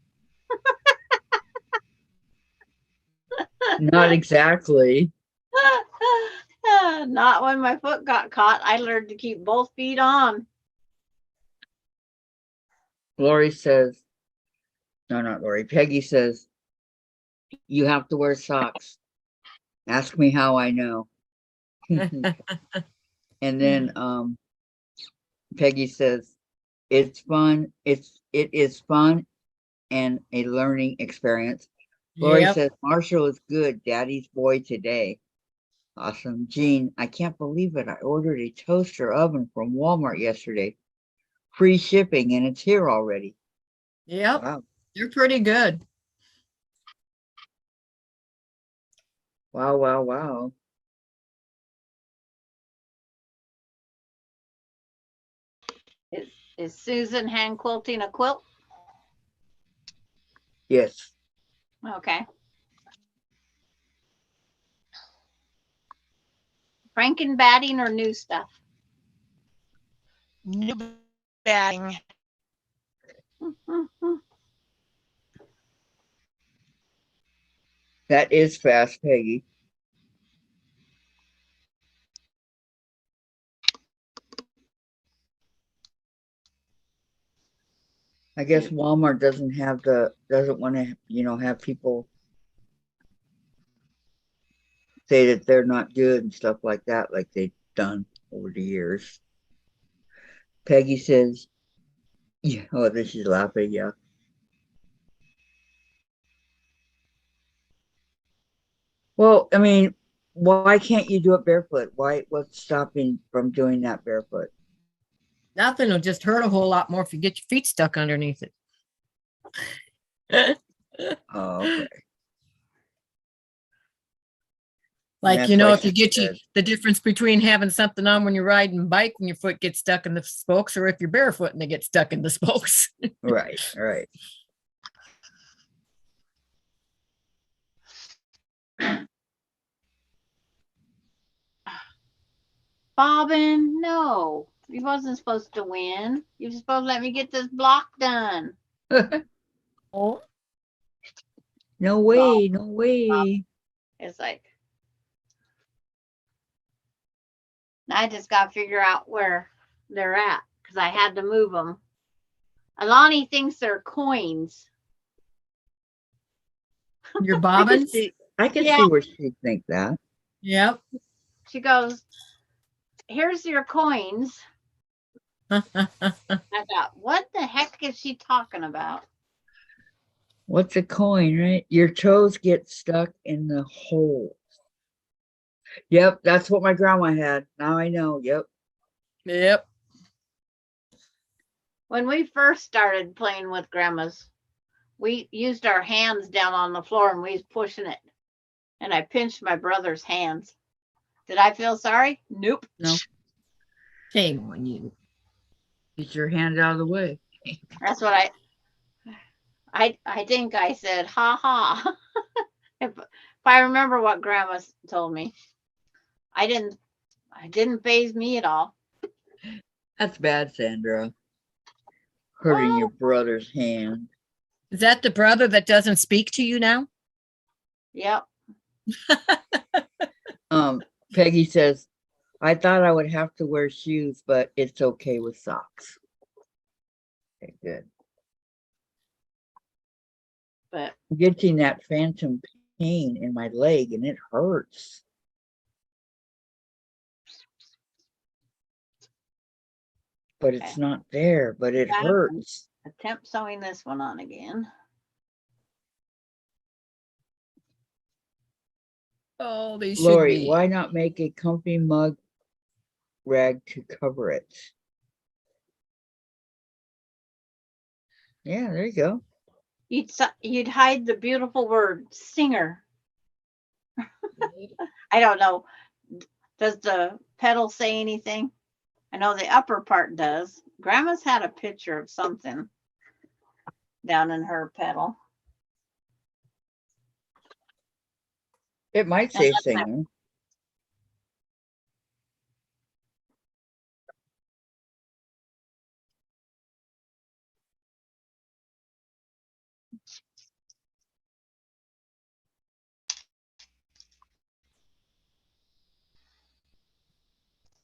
Not exactly. Not when my foot got caught. I learned to keep both feet on. Lori says, no, not Lori. Peggy says, you have to wear socks. Ask me how I know. And then Peggy says, it's fun. It is fun and a learning experience. Lori Yep. says, Marshall is good. Daddy's boy today. Awesome. Jean, I can't believe it. I ordered a toaster oven from Walmart yesterday. Free shipping, and it's here already. Yep. Wow. They're pretty good. Wow, wow, wow. Is Susan hand quilting a quilt? Yes. Okay. Franken batting or new stuff? New batting. That is fast, Peggy. I guess Walmart doesn't want to, have people say that they're not good and stuff like that, like they've done over the years. Peggy says, yeah, oh, this is laughing, yeah. Well, I mean, why can't you do it barefoot? What's stopping from doing that barefoot? Nothing will just hurt a whole lot more if you get your feet stuck underneath it. Oh, okay. Like, That's you know, why if you she get said- the difference between having something on when you're riding a bike and your foot gets stuck in the spokes, or if you're barefoot and they get stuck in the spokes. Right, right. Bobbin, no. You wasn't supposed to win. You were supposed to let me get this block done. Oh. No way, no way. It's like, I just got to figure out where they're at because I had to move them. Alani thinks they're coins. Your I can bobbins? see, I can Yeah. see where she think that. Yep. She goes, here's your coins. I thought, what the heck is she talking about? What's a coin, right? Your toes get stuck in the hole. Yep, that's what my grandma had. Now I know. Yep. Yep. When we first started playing with grandma's, we used our hands down on the floor and we was pushing it. And I pinched my brother's hands. Did I feel sorry? Nope. No. Shame on you. Get your hand out of the way. That's what I think I said, ha ha. if I remember what grandma told me, it didn't faze me at all. That's bad, Sandra. Hurting your brother's hand. Is that the brother that doesn't speak to you now? Yep. Peggy says, I thought I would have to wear shoes, but it's okay with socks. Okay, good. But I'm getting that phantom pain in my leg and it hurts. But it's Okay. not there, but it Yeah. hurts. attempt sewing this one on again. Oh, they should Lori, be. why not make a comfy mug rag to cover it? Yeah, there you go. You'd hide the beautiful word singer. I don't know. Does the pedal say anything? I know the upper part does. Grandma's had a picture of something down in her pedal. It might say singer.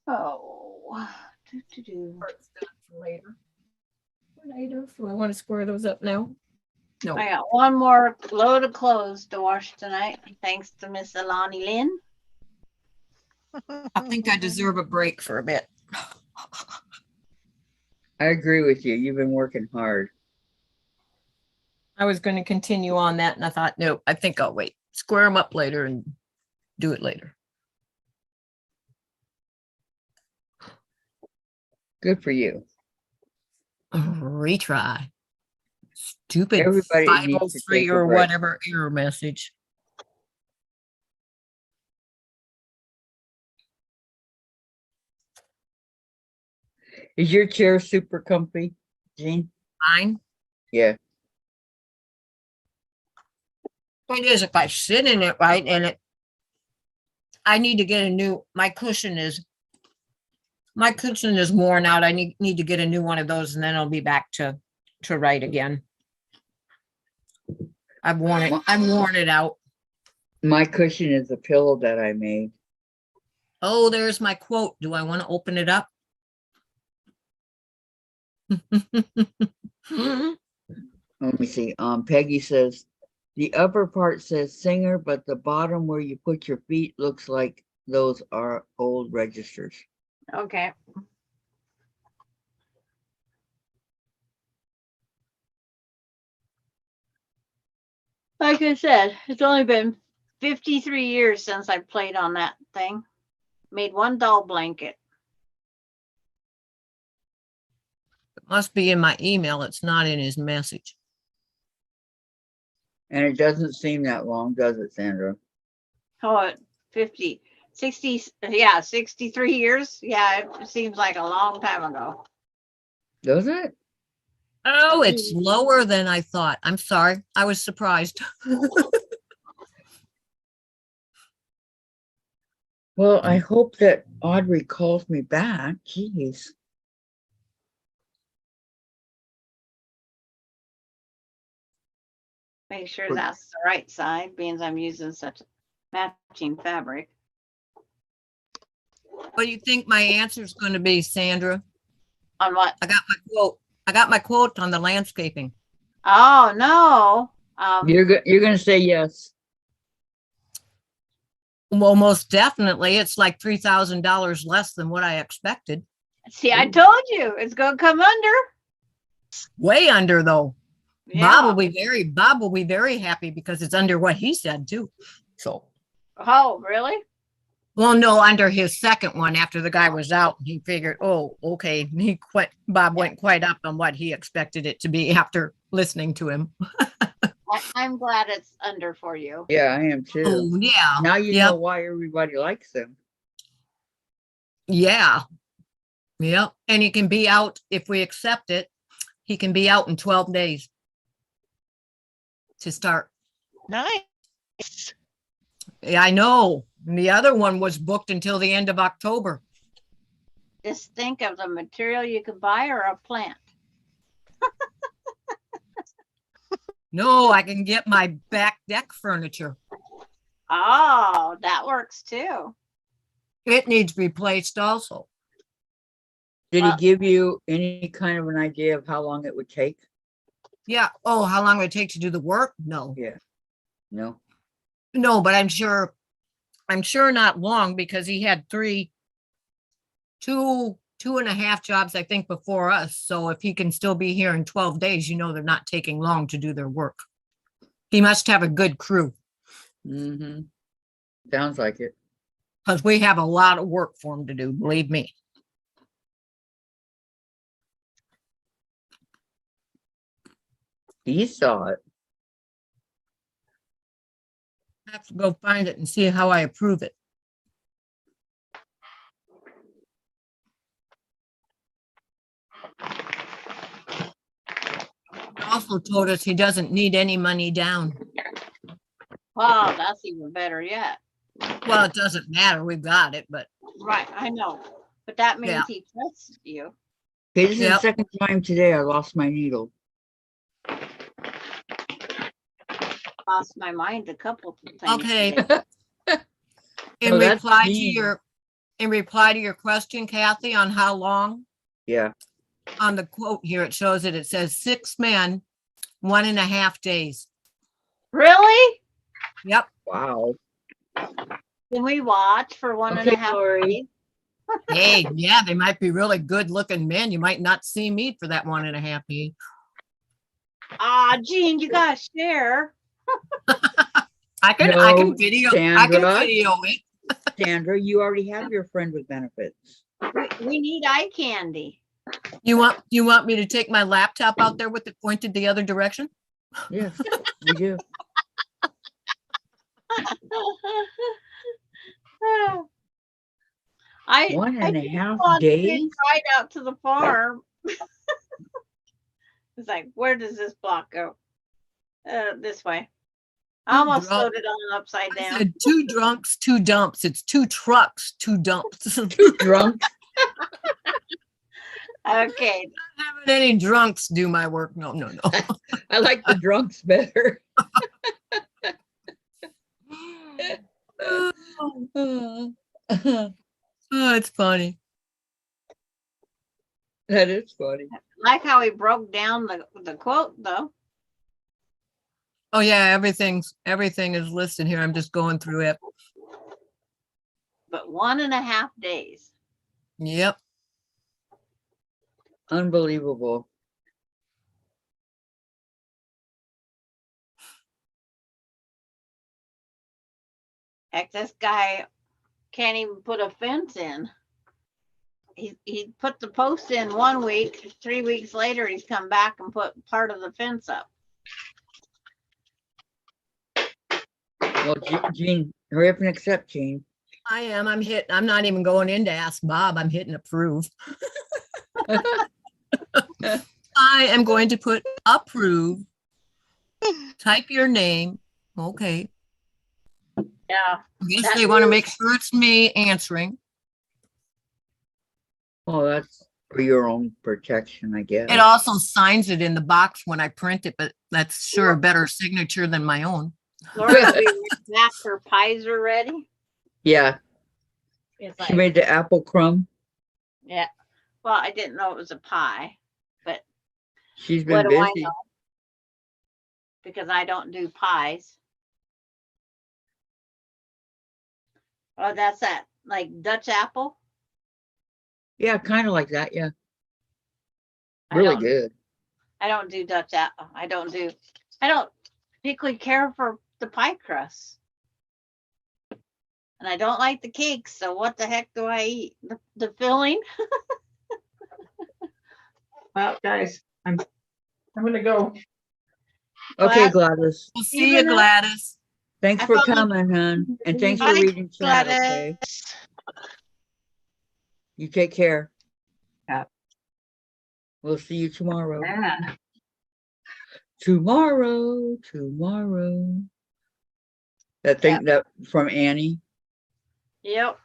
Oh, Later. Later. Do I want to square those up now? No. I got one more load of clothes to wash tonight, thanks to Miss Alani Lynn. I think I deserve a break for a bit. I agree with you. You've been working hard. I was going to continue on that, and I thought, no, I think I'll wait. Square them up later and do it later. Good for you. Retry. Stupid Everybody needs to 503 take a or break. whatever error message. Is your chair super comfy, Jean? Fine. Yeah. It is if I sit in it right, and I need to get a new. My cushion is worn out. I need to get a new one of those, and then I'll be back to right again. I've worn it out. My cushion is a pillow that I made. Oh, there's my quote. Do I want to open it up? Let me see. Peggy says the upper part says singer, but the bottom where you put your feet looks like those are old registers. Okay. Like I said, it's only been 53 years since I played on that thing. Made one doll blanket. It must be in my email. It's not in his message. And it doesn't seem that long, does it, Sandra? Oh, 50, 60, yeah, 63 years. Yeah, it seems like a long time ago. Does it? Oh, it's lower than I thought. I'm sorry. I was surprised. Well, I hope that Audrey calls me back. Jeez. Make sure that's the right side, being I'm using such matching fabric. What do you think my answer is going to be, Sandra? On what? I got my quote. I got my quote on the landscaping. Oh, no. You're gonna say yes. Well, most definitely, it's like $3,000 less than what I expected. See, I told you it's gonna come under. Way under though. Yeah. Bob will be very happy because it's under what he said too. So, Oh, really? well, no, under his second one after the guy was out, he figured, oh, okay. Bob went quite up on what he expected it to be after listening to him. I'm glad it's under for you. Yeah, I am too. Oh, yeah. Now you Yep. know why everybody likes them. Yeah. Yep. And he can be out, if we accept it, he can be out in 12 days to start. Nice. Yeah, I know. And the other one was booked until the end of October. Just think of the material you could buy or a plant. No, I can get my back deck furniture. Oh, that works too. It needs replaced also. Did he Well- give you any kind of an idea of how long it would take? Yeah. Oh, how long would it take to do the work? No. Yeah. No. No, but I'm sure not long because he had two and a half jobs, I think, before us. So if he can still be here in 12 days, they're not taking long to do their work. He must have a good crew Mm-hmm. Sounds like it. because we have a lot of work for him to do, believe me. He saw it. I have to go find it and see how I approve it. He also told us he doesn't need any money down. Wow, that's even better yet. Well, it doesn't matter. We've got it, but Right, I know. But that means Yeah. he trusts you. Okay, this is the Yep. second time today I lost my needle. Lost my mind a couple of times. okay. today. In Oh, that's reply to mean. your question, Kathy, on how long, Yeah. on the quote here, it shows that it says 6 men, 1.5 days. Really? Yep. Wow. Can we watch for one and a Okay, half Lori. days? Hey, yeah, they might be really good looking men. You might not see me for that 1.5 days. Ah, Jean, you gotta share. I can No, video Sandra. it. Sandra, you already have your friend with benefits. We need eye candy. You want me to take my laptop out there with it pointed the other direction? Yes, we do. I 1.5 want to days? ride out to the farm. It's like, where does this block go? This way. I almost drunk. slowed it on upside I down. said 2 drunks, 2 dumps. It's 2 trucks, 2 dumps. Too drunk. Okay. Having any drunks do my work. No. I like the drunks better. Oh, it's funny. That is funny. Like how he broke down the quote though. Oh yeah, everything is listed here. I'm just going through it. But 1.5 days. Yep. Unbelievable. Heck, this guy can't even put a fence in. He put the post in 1 week, 3 weeks later, he's come back and put part of the fence up. Well, Jean, hurry up and accept, Jean. I am. I'm not even going in to ask Bob. I'm hitting approve. I am going to put approve. Type your name. Okay. Yeah. I guess That they want to means- make sure it's me answering. Oh, that's for your own protection, I guess. It also signs it in the box when I print it, but that's sure a better signature than my own. Lori will be right back. Her pies are ready. Yeah. It's She like, made the apple crumb. yeah. Well, I didn't know it was a pie, but She's what been do I busy. know? Because I don't do pies. Oh, that's that like Dutch apple. Yeah, kind of like that. Yeah, I really don't. good. I don't do Dutch apple. I don't particularly care for the pie crust. And I don't like the cakes, so what the heck do I eat? The filling? Well, guys, I'm gonna go. Okay, Glad- Gladys. We'll see you, Even though- Gladys. Thanks I for found the- coming, hon. And thanks for Bye, reading chat, okay? Gladys. You take care. Yeah. We'll see you tomorrow. Man. Tomorrow. That thing that from Annie. Yep.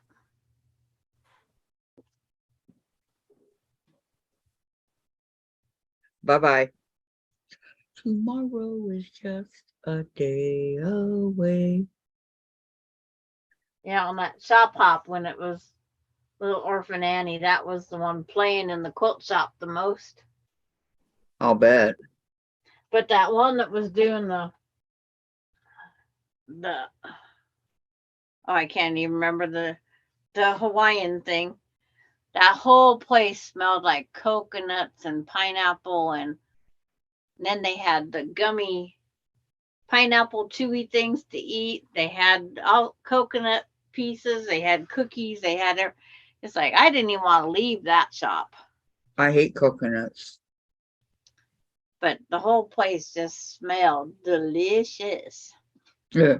Bye-bye. Tomorrow is just a day away. Yeah, on that shop hop when it was Little Orphan Annie, that was the one playing in the quilt shop the most. I'll bet. But that one that was doing the I can't even remember the Hawaiian thing. That whole place smelled like coconuts and pineapple, and then they had the gummy pineapple chewy things to eat. They had all coconut pieces, they had cookies, they had it's like I didn't even want to leave that shop. I hate coconuts. But the whole place just smelled delicious. Yeah.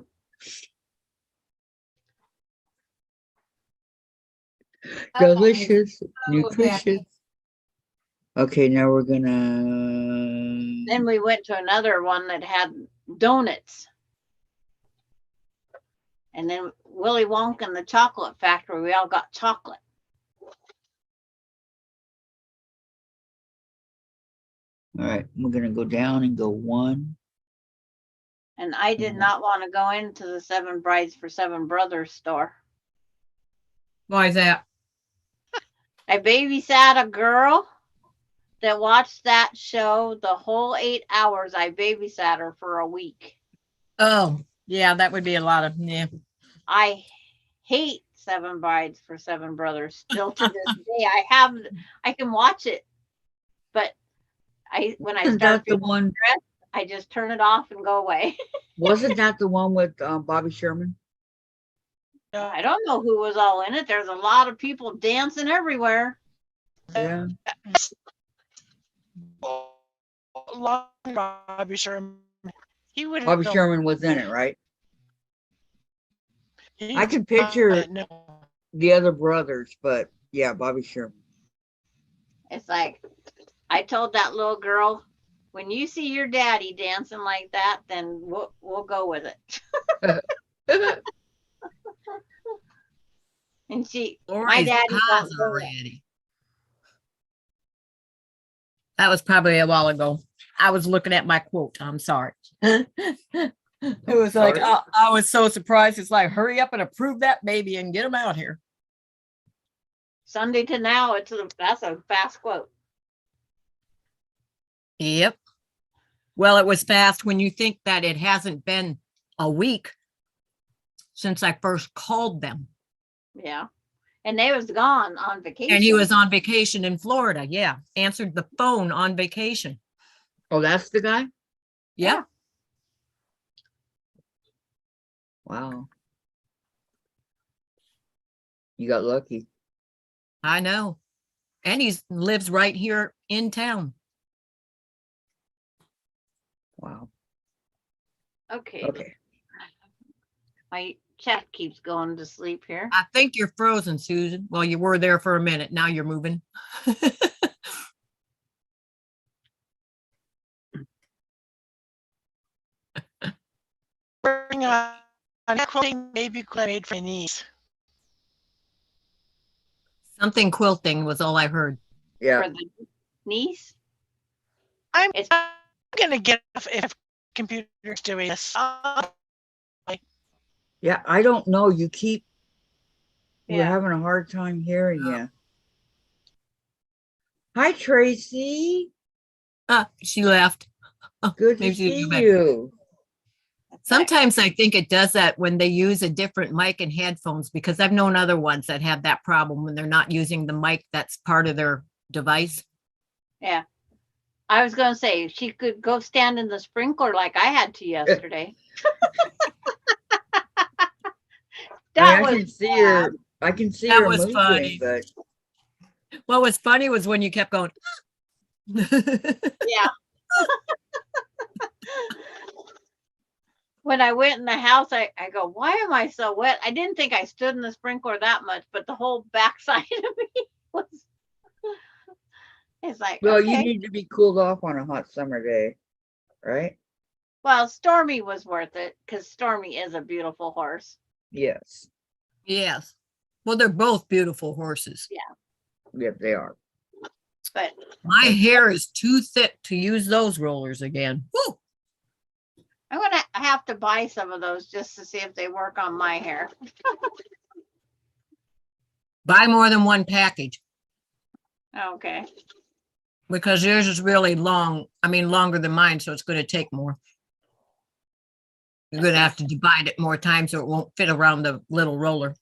Delicious, nutritious. Okay, now we're gonna. Then we went to another one that had donuts. And then Willy Wonka and the Chocolate Factory, we all got chocolate. All right, we're gonna go down and go one. And I did not want to go into the Seven Brides for Seven Brothers store. Why is that? I babysat a girl that watched that show the whole 8 hours. I babysat her for a week. Oh, yeah, that would be a lot of, yeah. I hate Seven Brides for Seven Brothers still to this day. I can watch it, but when I Isn't start that the feeling one? stressed, I just turn it off and go away. Wasn't that the one with Bobby Sherman? I don't know who was all in it. There's a lot of people dancing everywhere. Yeah. Bobby Sherman. He would. Bobby Sherman was in it, right? I can picture No. the other brothers, but yeah, Bobby Sherman. It's like I told that little girl, when you see your daddy dancing like that, then we'll go with it. And my Lori's daddy paused won't go with it. already. That was probably a while ago. I was looking at my quote. I'm sorry. It was like, Sorry. I was so surprised. It's like, hurry up and approve that baby and get him out here. Sunday to now, that's a fast quote. Yep. Well, it was fast when you think that it hasn't been a week since I first called them. Yeah. And they was gone on vacation. And he was on vacation in Florida. Yeah. Answered the phone on vacation. Oh, that's the guy? Yeah. Wow. You got lucky. I know. And he lives right here in town. Wow. Okay. Okay. My chat keeps going to sleep here. I think you're frozen, Susan. Well, you were there for a minute. Now you're moving. Bring on quilting baby quilt made for my niece. Something quilting was all I heard. Yeah. For the niece. I'm It's gonna get if computer's doing this. Yeah, I don't know. You keep We're Yeah. having a hard time hearing you. Hi, Tracy. She left. Oh, Good to maybe she didn't see go back. you. Sometimes I think it does that when they use a different mic and headphones, because I've known other ones that have that problem when they're not using the mic that's part of their device. Yeah. I was gonna say she could go stand in the sprinkler like I had to yesterday. That I was can see bad. her. I can see That her was moving, funny. but What was funny was when you kept going. Yeah. When I went in the house, I go, why am I so wet? I didn't think I stood in the sprinkler that much, but the whole backside of me was, it's like, well, you okay. need to be cooled off on a hot summer day, right? Well, Stormy was worth it because Stormy is a beautiful horse. Yes. Yes. Well, they're both beautiful horses. Yep, they are. But My hair is too thick to use those rollers again. Woo! I'm gonna have to buy some of those just to see if they work on my hair. Buy more than one package Okay. because yours is really long. I mean, longer than mine, so it's going to take more. You're going to have to divide it more times so it won't fit around the little roller.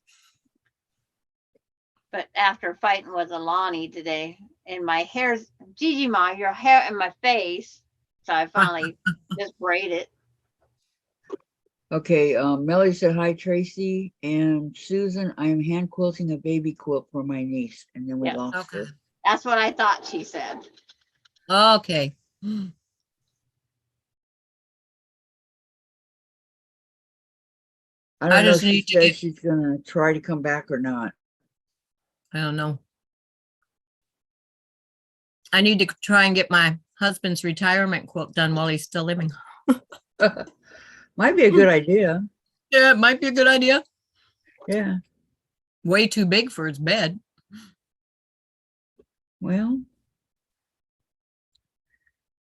But after fighting with Alani today, and my hair's Gigi Ma, your hair in my face. So I finally just braid it. Okay, Melly said hi, Tracy and Susan. I am hand quilting a baby quilt for my niece, and then we Yeah, lost okay. her. That's what I thought she said. Okay. I don't know just if she need to says get- she's gonna try to come back or not. I don't know. I need to try and get my husband's retirement quilt done while he's still living. Might be a good idea. Yeah, it might be a good idea. Yeah. Way too big for his bed. Well,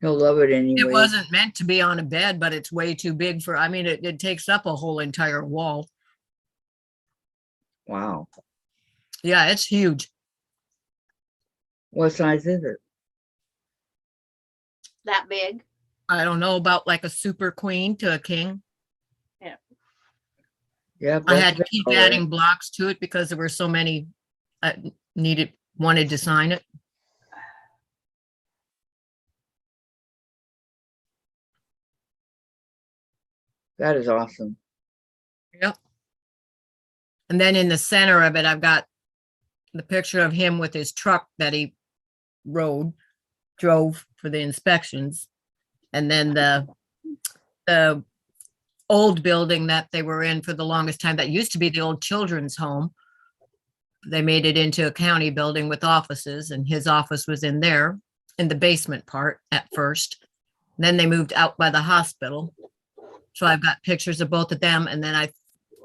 he'll love it anyway. It wasn't meant to be on a bed, but it's way too big for, I mean, it takes up a whole entire wall. Wow. Yeah, it's huge. What size is it? That big. I don't know, about like a super queen to a king. Yeah. I had to that's keep all right. adding blocks to it because there were so many wanted to sign it. That is awesome. Yep. And then in the center of it, I've got the picture of him with his truck that he drove for the inspections. And then the old building that they were in for the longest time, that used to be the old children's home. They made it into a county building with offices, and his office was in there in the basement part at first. Then they moved out by the hospital. So I've got pictures of both of them. And then I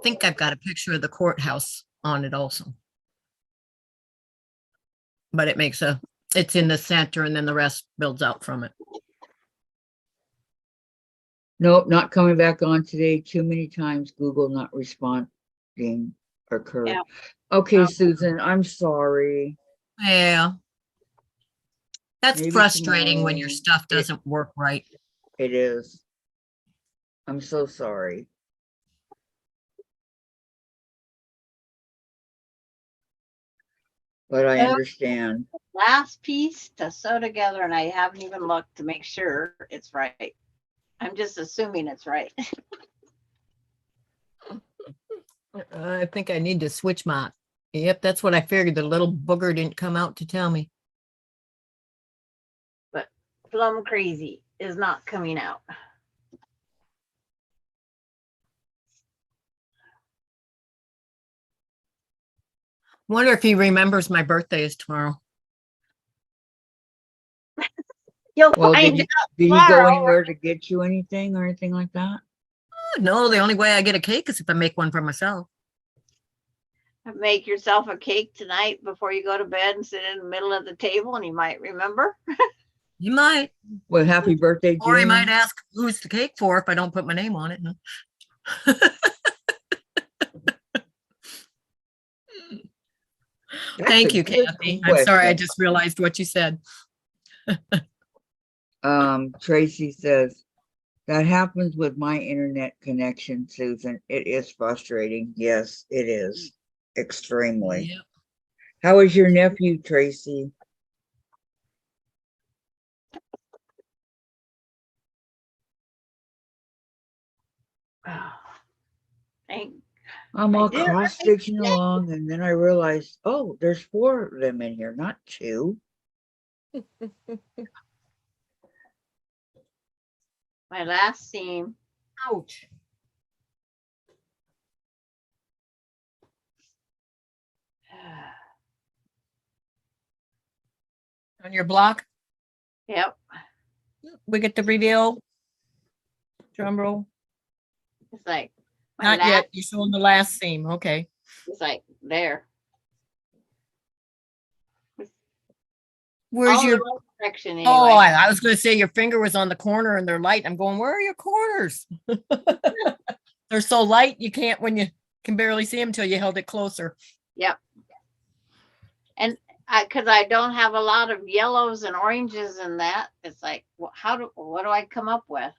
think I've got a picture of the courthouse on it also. But it's in the center, and then the rest builds out from it. Nope, not coming back on today. Too many times Google not responding occurred. Yeah. Okay, Susan, I'm sorry. Yeah. That's Maybe frustrating when your tomorrow. stuff doesn't work right. It is. I'm so sorry. But I Yep. understand. Last piece to sew together, and I haven't even looked to make sure it's right. I'm just assuming it's right. I think I need to switch my, yep, that's what I figured. The little booger didn't come out to tell me. But Plum Crazy is not coming out. Wonder if he remembers my birthday is tomorrow. You'll Well, find did out he go tomorrow. anywhere to get you anything or anything like that? Oh, no, the only way I get a cake is if I make one for myself. Make yourself a cake tonight before you go to bed and sit in the middle of the table, and you might remember. You might. Well, happy birthday, Or he Jim. might ask who's the cake for if I don't put my name on it. That's Thank a you, good Kathy. I'm sorry, I question. just realized what you said. Tracy says, that happens with my internet connection, Susan. It is frustrating. Yes, it is. Extremely. Yep. How is your nephew, Tracy? Thank, I'm I all did. cross stitching along, and then I realized, oh, there's 4 of them in here, not 2. My last seam. Ouch. On your block, Yep. we get the reveal. Drum roll. It's like my Not last, yet. You're showing the last seam. Okay. it's like there. Where's All your, the right section oh, anyway. I was going to say your finger was on the corner and they're light. I'm going, where are your corners? They're so light you can't, when you can barely see them until you held it closer. Yep. And because I don't have a lot of yellows and oranges in that, it's like, what do I come up with?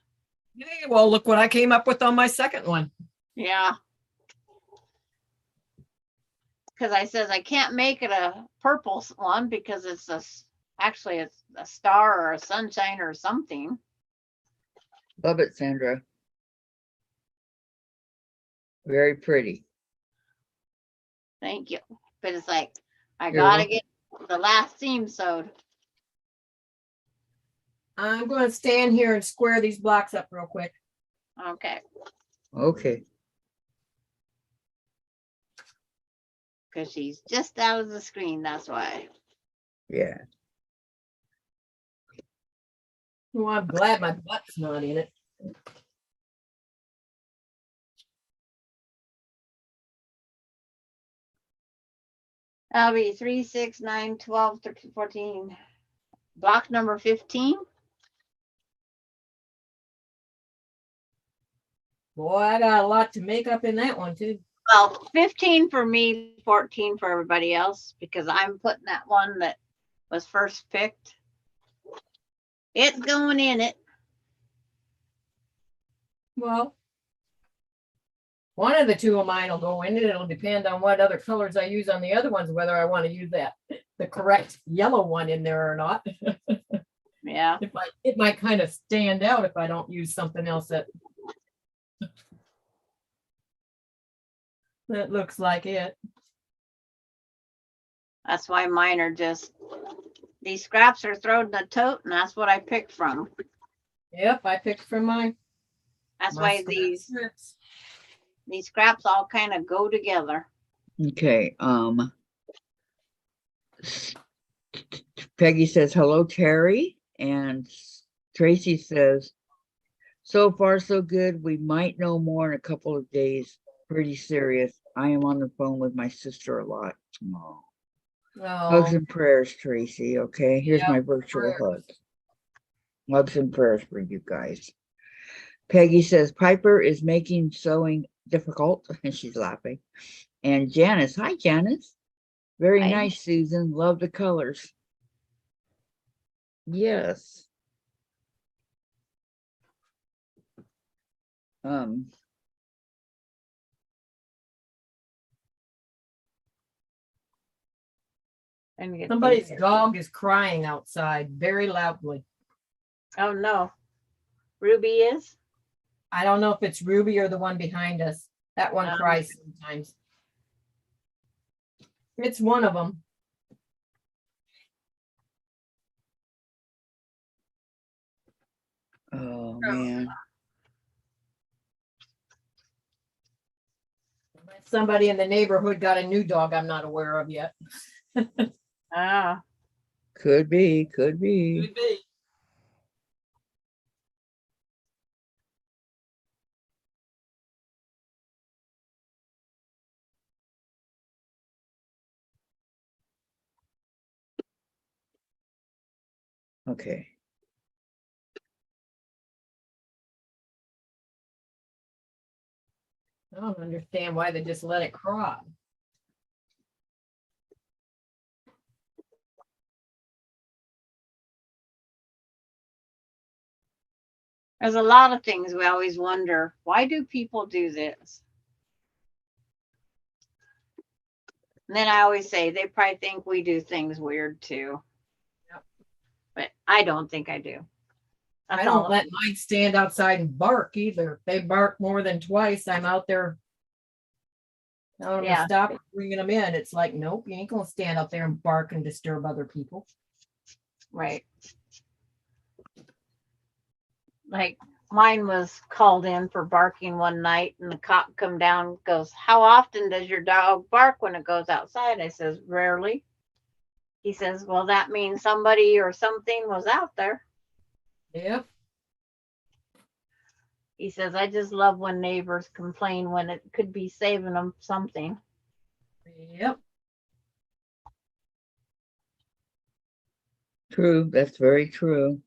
Hey, well, look what I came up with on my second one. Yeah. Because I says I can't make it a purple one because actually it's a star or a sunshine or something. Love it, Sandra. Very pretty. Thank you. But it's like, I You're gotta welcome. get the last seam sewed. I'm going to stand here and square these blocks up real quick. Okay. Okay. Because she's just out of the screen, that's why. Yeah. Well, I'm glad my butt's not in it. That'll be 3, 6, 9, 12, 13, 14. Block number 15. Boy, I got a lot to make up in that one too. Well, 15 for me, 14 for everybody else, because I'm putting that one that was first picked. It's going in it. Well, one of the 2 of mine will go in it. It'll depend on what other colors I use on the other ones, whether I want to use the correct yellow one in there or not. Yeah. It might kind of stand out if I don't use something else that looks like it. That's why mine are just, these scraps are thrown in the tote, and that's what I picked from. Yep, I picked from mine. That's why these scraps all kind of go together. Okay. Peggy says, hello, Terry. And Tracy says, so far so good. We might know more in a couple of days. Pretty serious. I am on the phone with my sister a lot. Oh. Hugs and prayers, Tracy. Okay, here's my virtual hug. Hugs and prayers for you guys. Peggy says Piper is making sewing difficult, and she's laughing. And Janice, hi Janice. Very Hi. nice, Susan. Love the colors. Yes. Somebody's dog is crying outside very loudly. Oh no. Ruby is? I don't know if it's Ruby or the one behind us. That one cries sometimes. It's one of them. Oh man. Somebody in the neighborhood got a new dog I'm not aware of yet. Ah. Could be, could be. Could be. Okay. I don't understand why they just let it cry. There's a lot of things we always wonder, why do people do this? And then I always say they probably think we do things weird too. Yep. But I don't think I do. I That's don't all. let mine stand outside and bark either. If they bark more than twice, I'm out there. I'm Yeah. gonna stop bringing them in. It's like, nope, you ain't gonna stand out there and bark and disturb other people. Right. Like mine was called in for barking one night and the cop come down, goes, how often does your dog bark when it goes outside? I says, rarely. He says, well, that means somebody or something was out there. Yep. He says, I just love when neighbors complain when it could be saving them something. Yep. True. That's very true.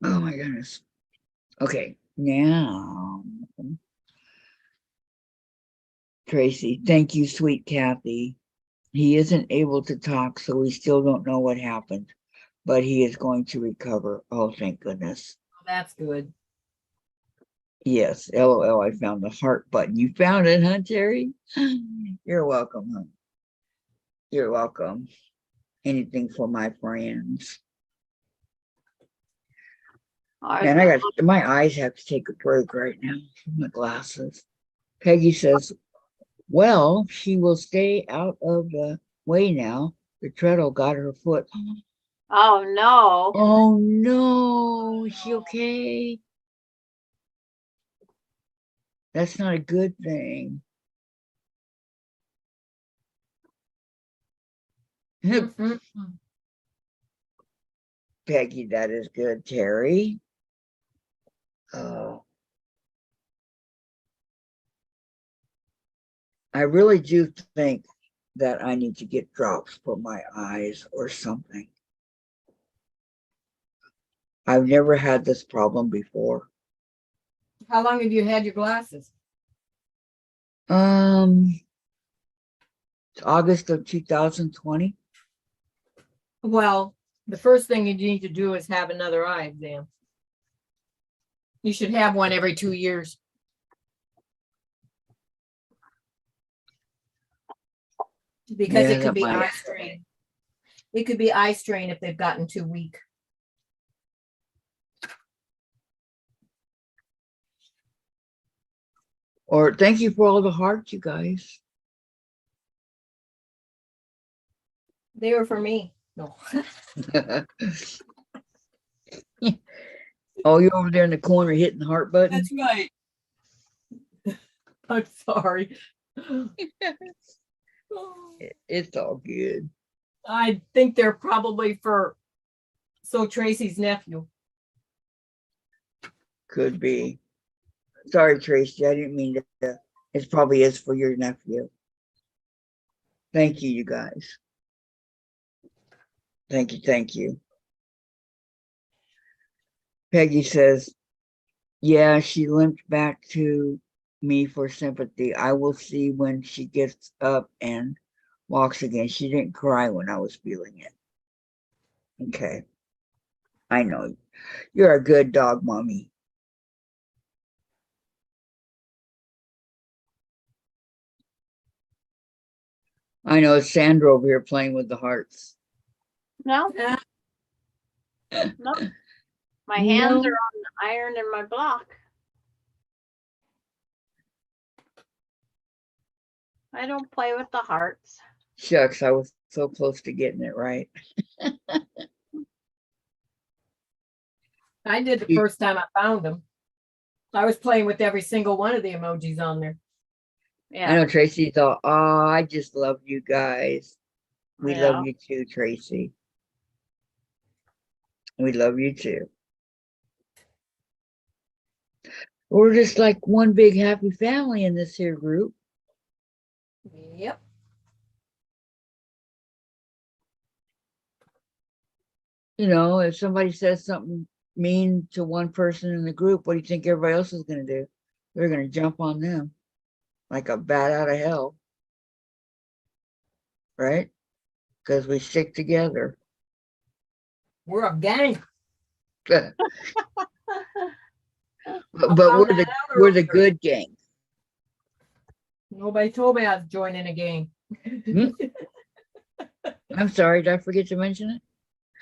Oh my goodness. Okay, now, Tracy, thank you, sweet Kathy. He isn't able to talk, so we still don't know what happened, but he is going to recover. Oh, thank goodness. Well, that's good. Yes, LOL, I found the heart button. You found it, huh, Terry? You're welcome, hon. You're welcome. Anything for my friends. And I got my eyes have to take a break right now from the glasses. Peggy says, well, she will stay out of the way now. The treadle got her foot. Oh no. Oh no, is she okay? That's not a good thing. Mhm. Peggy, that is good, Terry. Oh. I really do think that I need to get drops for my eyes or something. I've never had this problem before. How long have you had your glasses? It's August of 2020. Well, the first thing you need to do is have another eye exam. You should have one every 2 years. Because Yeah, it could that be might- eye strain. It could be eye strain if they've gotten too weak. Or thank you for all the hearts, you guys. They were for me. No. Oh, you're over there in the corner hitting the heart button. That's right. I'm sorry. It's all good. I think they're probably for Tracy's nephew. Could be. Sorry, Tracy. I didn't mean to. It probably is for your nephew. Thank you, you guys. Thank you. Thank you. Peggy says, yeah, she limped back to me for sympathy. I will see when she gets up and walks again. She didn't cry when I was feeling it. Okay. I know. You're a good dog, mommy. I know it's Sandra over here playing with the hearts. No. No. My hands are on the iron and my block. I don't play with the hearts. Shucks, I was so close to getting it right. I did the first time I found them. I was playing with every single one of the emojis on there. Yeah. I know Tracy thought, oh, I just love you guys. We Yeah. love you too, Tracy. We love you too. We're just like one big happy family in this here group. Yep. You know, if somebody says something mean to one person in the group, what do you think everybody else is going to do? They're going to jump on them. like a bat out of hell. Right? Because we stick together. We're a gang. But I but found that out we're the earlier. good gang. Nobody told me I was joining a gang. I'm sorry, did I forget to mention it?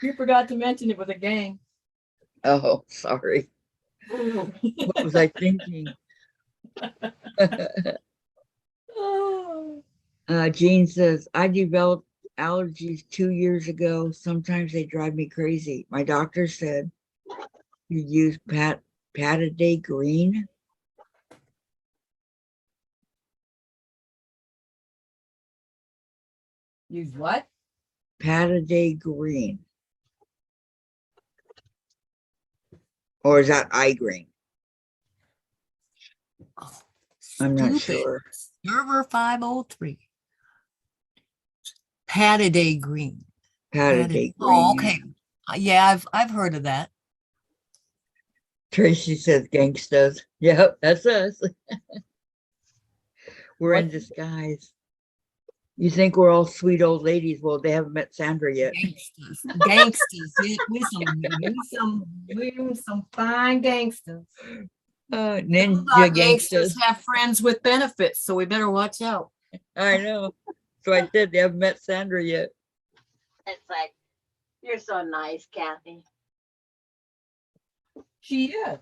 You forgot to mention it was a gang. Oh, sorry. What was I thinking? Oh. Jean says, I developed allergies 2 years ago. Sometimes they drive me crazy. My doctor said you use Pataday green. Use what? Pataday green. Or is that eye green? I'm not Stupid. sure. Server 503. Pataday green. Pataday green. Oh, okay. Yeah, I've heard of that. Tracy says gangstas. Yep, that's us. We're in What? disguise. You think we're all sweet old ladies? Well, they haven't met Sandra yet. Gangsters. Gangsters. Yeah, we some fine gangsters. Some of Ninja our gangsters. gangsters have friends with benefits, so we better watch out. I know. So I said they haven't met Sandra yet. It's like, you're so nice, Kathy. She is.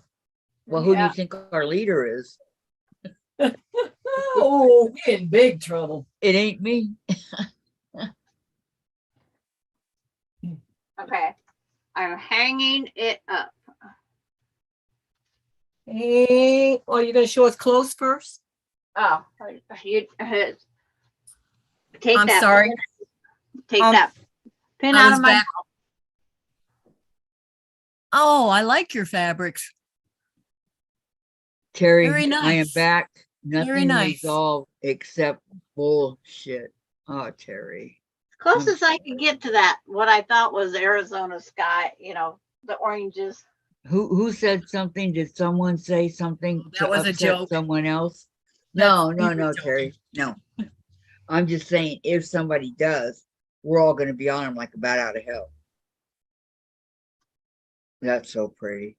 Well, who do Yeah. you think our leader is? Oh, we in big trouble. It ain't me. Okay. I'm hanging it up. Hey, oh, you're gonna show us clothes first? Oh, you take I'm that. sorry. Take Um, that pin I out was of my back. Oh, I like your fabrics. Terry, Very I am nice. back. Very Nothing nice. resolved except bullshit. Oh, Terry. closest I could get to that, what I thought was Arizona sky, the oranges. Who said something? Did someone say something That to was a upset joke. someone else? That's- No, we were Terry. joking. No. I'm just saying if somebody does, we're all going to be on them like a bat out of hell. That's so pretty.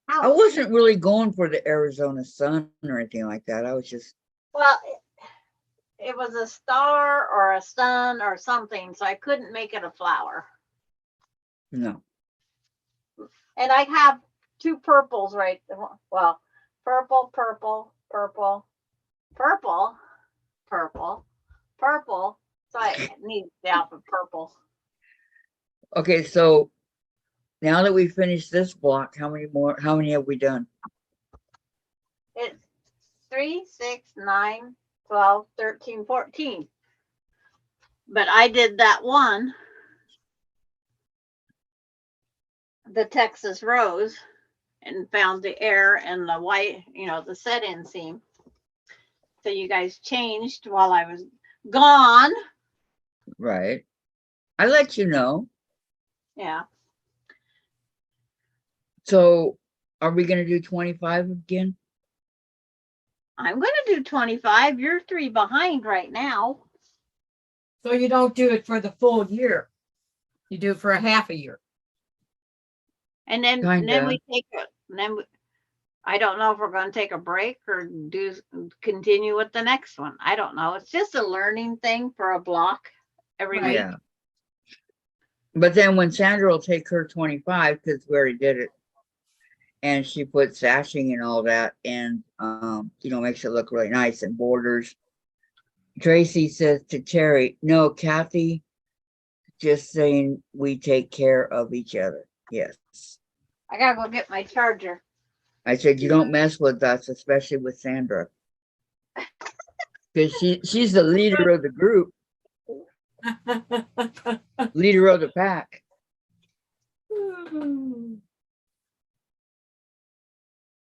I wasn't really going for the Arizona sun or anything like that. I was just, Well, it was a star or a sun or something, so I couldn't make it a flower. no. And I have two purples right. Well, purple, purple, purple, purple, purple, purple. So I need the outfit purple. Okay, so now that we finished this block, how many have we done? It's 3, 6, 9, 12, 13, 14. But I did that one, the Texas Rose, and found the air and the white, the set-in seam. So you guys changed while I was gone. Right. I let you know. Yeah. So are we going to do 25 again? I'm going to do 25. You're 3 behind right now. So you don't do it for the full year. You do it for a half a year. And then Kinda. we take I don't know if we're going to take a break or continue with the next one. I don't know. It's just a learning thing for a block every Right. week. Yeah. But then when Sandra will take her 25, because we already did it, and she put sashing and all that, and makes it look really nice and borders. Tracy says to Terry, no, Kathy, just saying we take care of each other. Yes. I got to go get my charger. I said, you don't mess with us, especially with Sandra. Because she's the leader of the group, leader of the pack.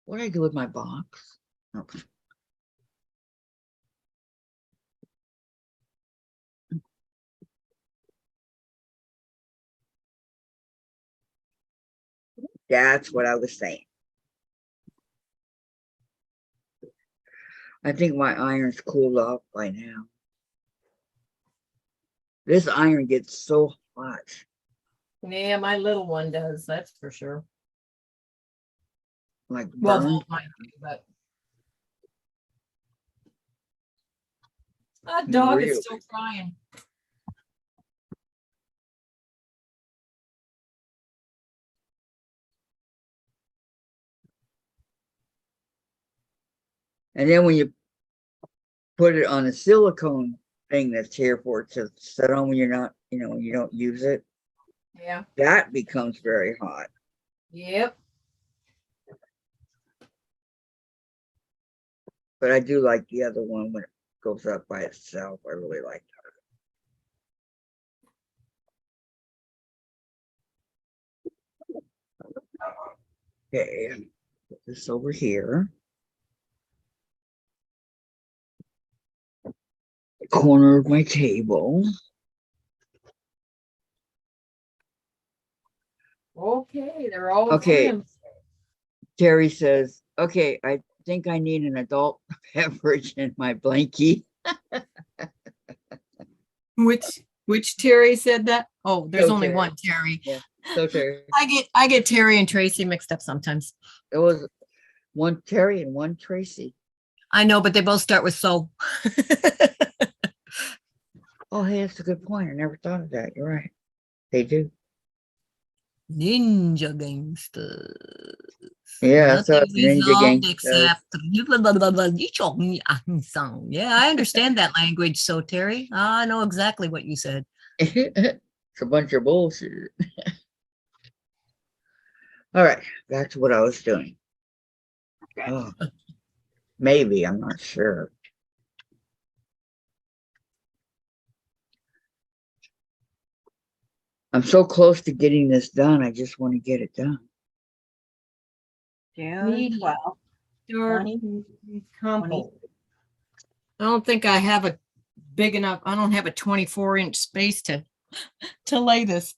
What did I do with my box? Okay. That's what I was saying. I think my iron's cooled off by now. This iron gets so hot. Yeah, my little one does, that's for sure. Like Well, burned. both mine do, but. That dog is Really? still crying. And then when you put it on a silicone thing that's here for it to set on when you're not, when you don't use it, Yeah. that becomes very hot. Yep. But I do like the other one when it goes up by itself. I really like that. Okay, put this over here. Corner of my table. Okay, they're all Okay. in. Terry says, okay, I think I need an adult beverage in my blankie. Which Terry said that? Oh, there's So only Terry. one Terry. Yeah. So Terry, I get Terry and Tracy mixed up sometimes. it was one Terry and one Tracy. I know, but they both start with so. Oh, hey, that's a good point. I never thought of that. You're right. They do. Ninja gangsters. Yeah, so Nothing it's Ninja resolved Gangsters. except. Yeah, I understand that language. So Terry, I know exactly what you said. It's a bunch of bullshit. All right, back to what I was doing. Oh, maybe, I'm not sure. I'm so close to getting this done. I just want to get it done. June 12th. Compost. I don't think I have a big enough. I don't have a 24-inch space to lay this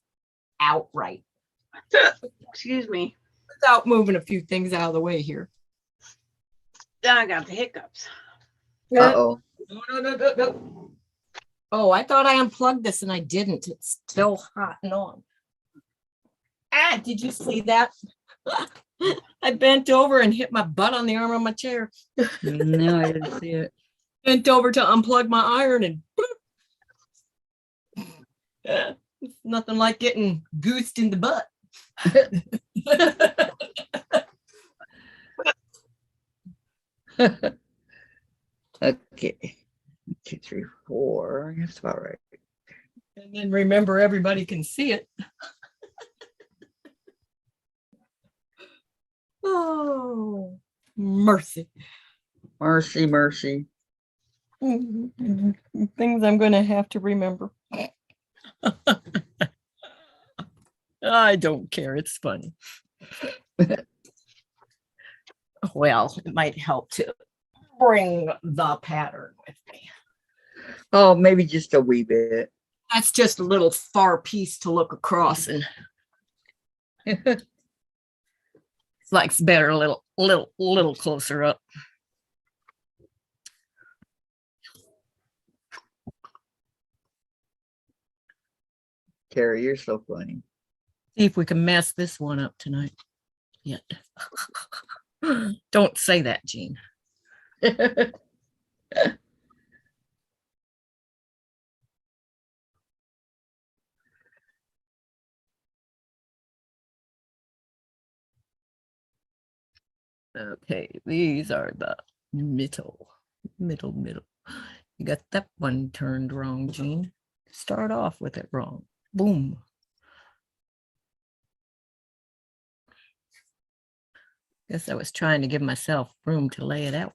outright Excuse me. without moving a few things out of the way here. Then I got the hiccups. Uh-oh. No. Oh, I thought I unplugged this and I didn't. It's still hot and on. Ah, did you see that? I bent over and hit my butt on the arm of my chair. No, I didn't see it. Bent over to unplug my iron and it's nothing like getting goosed in the butt. Okay. 1, 2, 3, 4. That's about right. And then remember, everybody can see it. Oh, mercy. Mercy, mercy. Things I'm going to have to remember. I don't care. It's funny. Well, it might help to bring the pattern with me. Oh, maybe just a wee bit. That's just a little far piece to look across, and it's like it's better a little closer up. Carrie, you're so funny. See if we can mess this one up tonight. Yet. Don't say that, Jean. Okay, these are the middle. You got that one turned wrong, Jean. Start off with it wrong. Boom. Guess I was trying to give myself room to lay it out.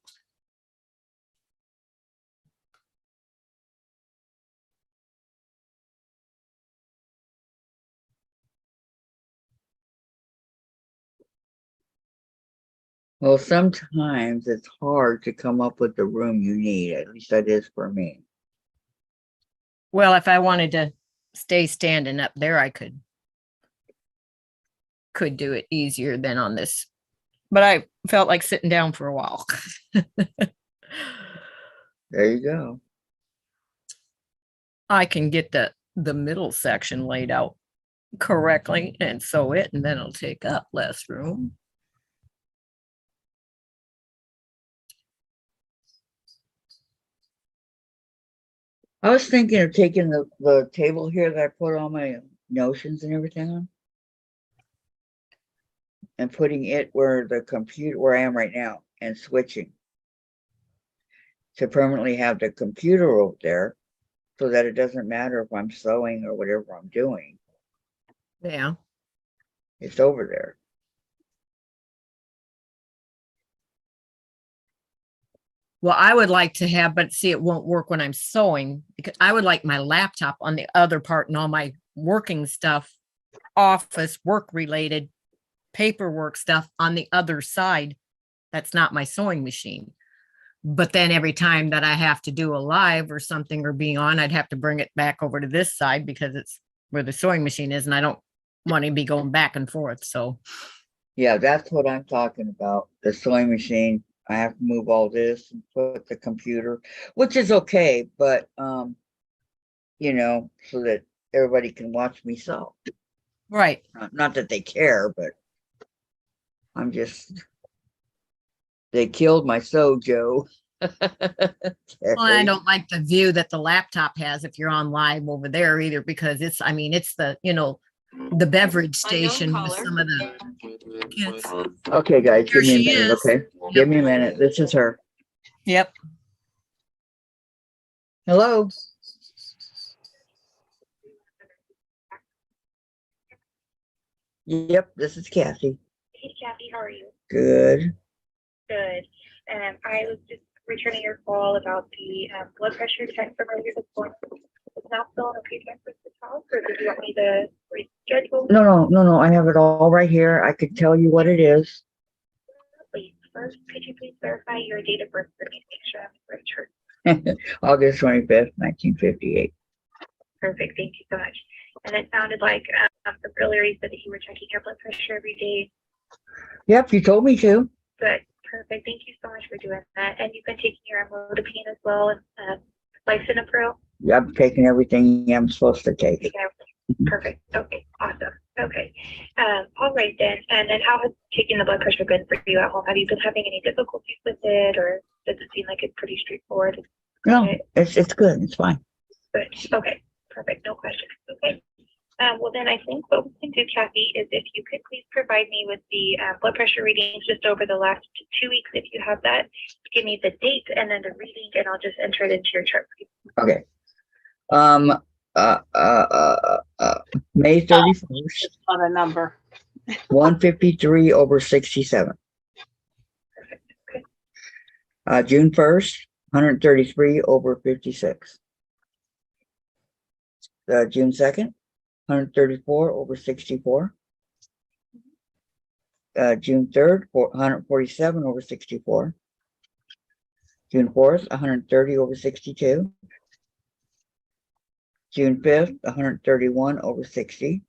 Well, sometimes it's hard to come up with the room you need. At least that is for me. Well, if I wanted to stay standing up there, I could do it easier than on this. But I felt like sitting down for a while. There you go. I can get the middle section laid out correctly and sew it, and then it'll take up less room. I was thinking of taking the table here that I put all my notions and everything on and putting it where the computer, where I am right now, and switching to permanently have the computer over there so that it doesn't matter if I'm sewing or whatever I'm doing. Yeah. It's over there. Well, I would like to have, but see, it won't work when I'm sewing because I would like my laptop on the other part and all my working stuff, office work related paperwork stuff on the other side. That's not my sewing machine. But then every time that I have to do a live or something or be on, I'd have to bring it back over to this side because it's where the sewing machine is, and I don't want to be going back and forth. So Yeah, that's what I'm talking about. The sewing machine. I have to move all this and put the computer, which is okay, but you know, so that everybody can watch me sew. right. Not that they care, but I'm just, they killed my sew, Joe. Well, I don't like the view that the laptop has if you're on live over there either, because it's, I mean, it's the, you know, the beverage station with some of the kids. Okay, guys, There give me a she minute, is. okay? Give me a minute. This is her. Yep. Hello? Yep, this is Kathy. Hey Kathy, how are you? Good. Good. I was just returning your call about the blood pressure check from earlier this morning. It's now still an okay time for us to talk, or did you want me to reschedule? No, I have it all right here. I could tell you what it is. Please, first, could you please verify your date of birth for me to make sure I'm the right chart? August 25th, 1958. Perfect, thank you so much. And it sounded like from earlier you said that you were checking your blood pressure every day. Yep, you told me to. Good, perfect. Thank you so much for doing that. And you've been taking your amlodipine as well, and lisinopril. I'm taking everything I'm supposed to take. Taking everything. Perfect. Okay, awesome. Okay. All right then. And then how has taking the blood pressure been for you at home? Have you been having any difficulties with it, or does it seem like it's pretty straightforward? No, it's good. It's fine. Good. Okay. Perfect. No questions. Okay. Well, then I think what we can do, Kathy, is if you could please provide me with the blood pressure readings just over the last 2 weeks, if you have that. Give me the date and then the reading, and I'll just enter it into your chart. Okay. May 31st, On a number. 153 over 67. Perfect. Okay. June 1st, 133 over 56. June 2nd, 134 over 64. June 3rd, 147 over 64. June 4th, 130 over 62. June 5th, 131 over 60.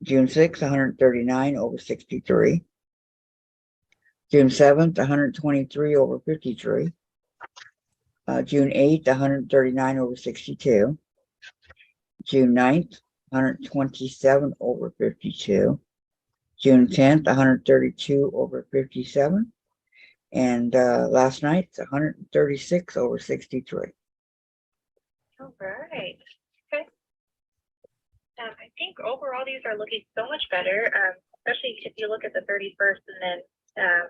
June 6th, 139 over 63. June 7th, 123 over 53. June 8th, 139 over 62. June 9th, 127 over 52. June 10th, 132 over 57. And last night, 136 over 63. All right. Okay. I think overall these are looking so much better, especially if you look at the 31st and then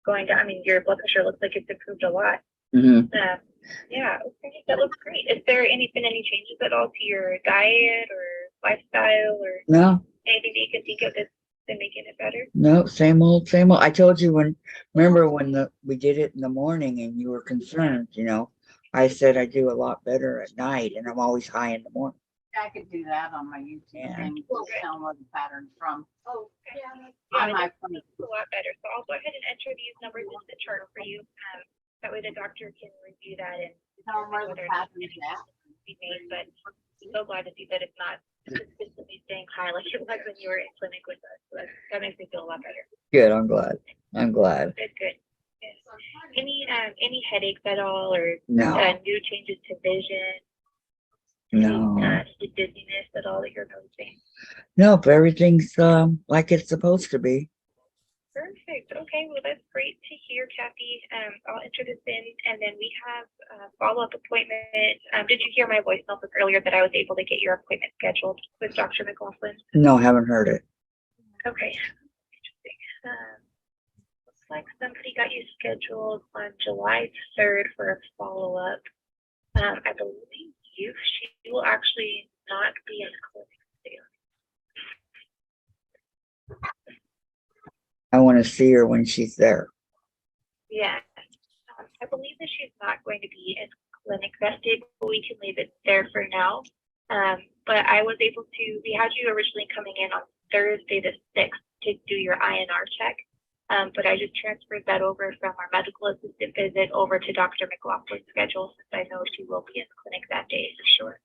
going down. I mean, your blood pressure looks like it's improved a lot. Mm-hmm. Yeah, okay, that looks great. Is there been any changes at all to your diet or lifestyle or No, anything that you can think of that's been making it better? no, same old, same old. I told you remember when we did it in the morning and you were concerned, you know, I said I do a lot better at night and I'm always high in the morning. I could do that on my YouTube Yeah. and tell where the pattern's from. Oh, okay. Yeah, On my that looks a lot better. So I'll go ahead and enter these numbers into the chart for you. That way the doctor can review that and Tell where the whether or not pattern's anything at. needs to be made. But I'm so glad to see that it's not consistently staying high like it was when you were in clinic with us. So that makes me feel a lot better. Good, I'm glad. I'm glad. Good, good. Any headaches at all, or No, new changes to vision? no, Any dizziness at all that you're noticing? nope, everything's like it's supposed to be. Perfect. Okay, well, that's great to hear, Kathy. I'll enter this in, and then we have a follow-up appointment. Did you hear my voicemail from earlier that I was able to get your appointment scheduled with Dr. McLaughlin? No, haven't heard it. Okay. Interesting. Looks like somebody got you scheduled on July 3rd for a follow-up. I believe she will actually not be in clinic today. I want to see her when she's there. Yeah. I believe that she's not going to be in clinic that day, but we can leave it there for now. But I was able to, we had you originally coming in on Thursday the 6th to do your INR check. But I just transferred that over from our medical assistant visit over to Dr. McLaughlin's schedule, since I know she will be in the clinic that day for sure.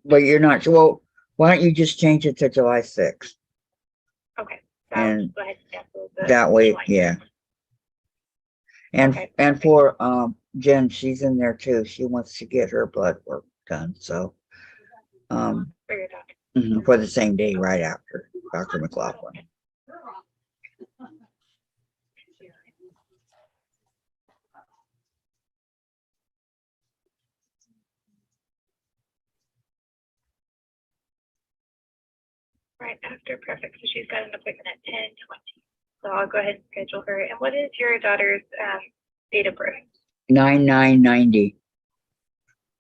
But you're not, well, why don't you just change it to July 6th? Okay. And go ahead and cancel the that way, July. yeah. And Okay, and perfect. for Jen, she's in there too. She wants to get her blood work done. So For your doctor. for the same day right after Dr. McLaughlin. Right after, perfect. So she's got an appointment at 10:20. So I'll go ahead and schedule her. And what is your daughter's date of birth? 9990.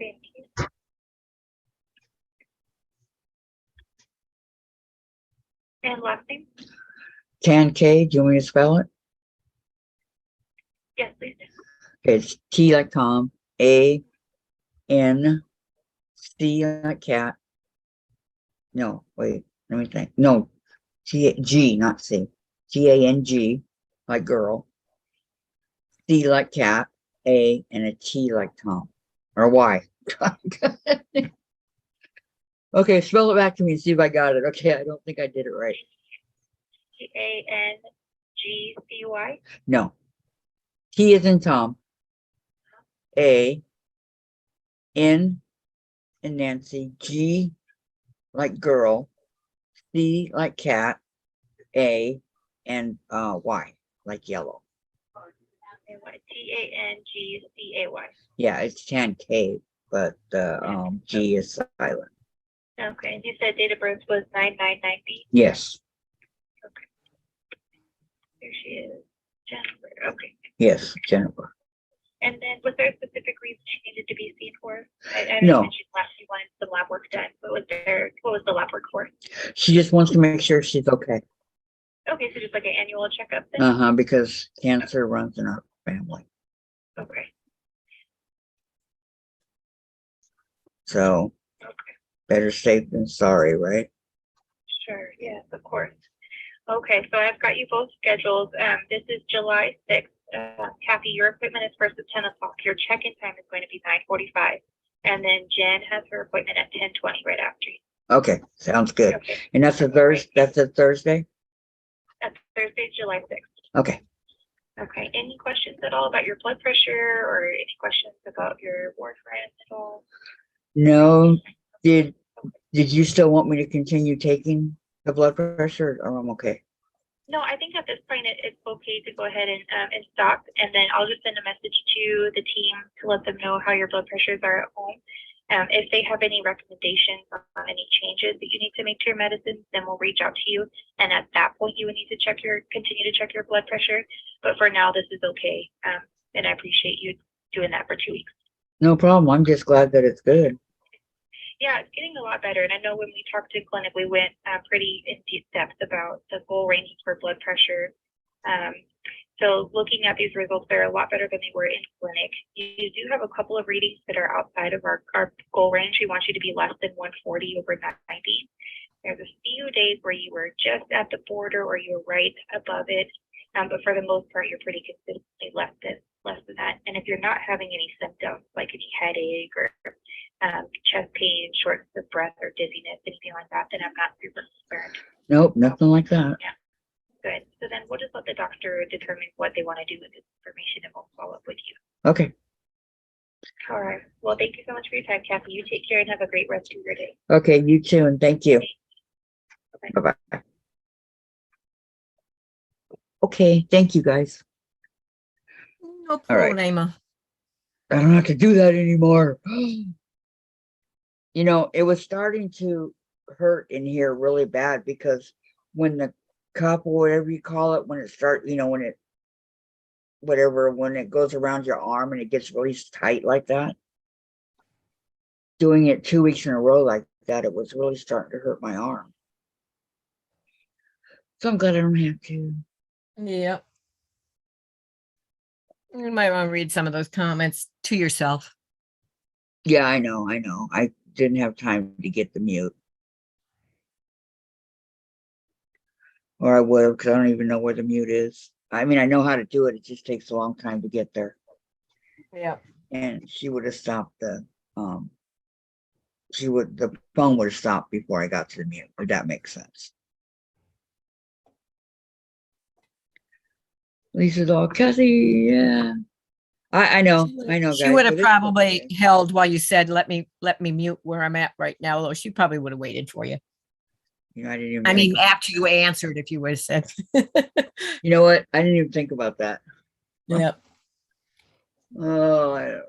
Thank you. And last name? Tan-K, do you want me to spell it? Yes, please. It's T like Tom, A, N, C like cat. No, wait, let me think. No, G, not C. G-A-N-G, like girl. C like cat, A, and a T like Tom. Or Y. Okay, spell it back to me and see if I got it. Okay, I don't think I did it right. T-A-N-G-C-Y? No. T is in Tom. A, N and Nancy, G like girl, C like cat, A, and Y like yellow. T-A-N-G-C-A-Y. Yeah, it's 10K, but the G is silent. Okay, and you said date of birth was 9990? Yes, There she is. Jennifer. Okay. yes, Jennifer. And then was there a specific reason she needed to be seen for? I know No. you mentioned she wanted some lab work done, but what was the lab work for? She just wants to make sure she's okay. Okay, so just like an annual checkup then? Because cancer runs in our family. Okay. So Okay. better safe than sorry, right? Sure, yes, of course. Okay, so I've got you both scheduled. This is July 6th. Kathy, your appointment is first at 10 o'clock. Your check-in time is going to be 9:45. And then Jen has her appointment at 10:20 right after you. Okay, sounds good. Okay. And that's a Thursday. That's a Thursday. That's Thursday, July 6th. Okay. Okay. Any questions at all about your blood pressure, or any questions about your warfarin at all? No. Did you still want me to continue taking the blood pressure, or I'm okay? No, I think at this point it's okay to go ahead and stop, and then I'll just send a message to the team to let them know how your blood pressures are at home. If they have any recommendations on any changes that you need to make to your medicines, then we'll reach out to you. And at that point, you would need to continue to check your blood pressure. But for now, this is okay. And I appreciate you doing that for 2 weeks. No problem. I'm just glad that it's good. Yeah, it's getting a lot better. And I know when we talked to clinic, we went pretty in deep depth about the goal ranges for blood pressure. So looking at these results, they're a lot better than they were in clinic. You do have a couple of readings that are outside of our goal range. We want you to be less than 140 over 90. There's a few days where you were just at the border or you were right above it. But for the most part, you're pretty consistently less than that. And if you're not having any symptoms like any headache or chest pain, shortness of breath, or dizziness, anything like that, then I'm not super concerned. Nope, nothing like that. Yeah. Good. So then we'll just let the doctor determine what they want to do with this information, and we'll follow up with you. Okay. All right. Well, thank you so much for your time, Kathy. You take care and have a great rest of your day. Okay, you too, and thank you. Bye-bye. Bye-bye. Okay, thank you guys. No All right. problema. I don't have to do that anymore. You know, it was starting to hurt in here really bad because when the cup or whatever you call it, when it starts, you know, when it, whatever, when it goes around your arm and it gets really tight like that, doing it 2 weeks in a row like that, it was really starting to hurt my arm. So I'm glad I don't have to. Yep. You might want to read some of those comments to yourself. Yeah, I know. I didn't have time to get the mute. Or I would have, because I don't even know where the mute is. I mean, I know how to do it. It just takes a long time to get there. Yeah. And she would have stopped the phone would have stopped before I got to the mute, if that makes sense. Lisa's all Kathy, yeah. I know, She guys, would have but it's probably okay. held while you said, let me mute where I'm at right now, though she probably would have waited for you. You know, I didn't even I mean, think about after you answered, if you would have said. You know what? I didn't even think about that. Yep. Oh, I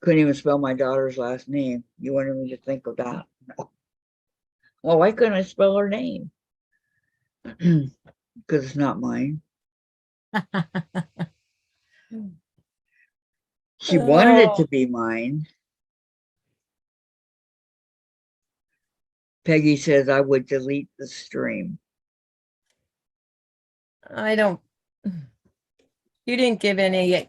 couldn't even spell my daughter's last name. You wanted me to think of that. Well, why couldn't I spell her name? Because it's not mine. She wanted it to be mine. Peggy says I would delete the stream. I don't. You didn't give any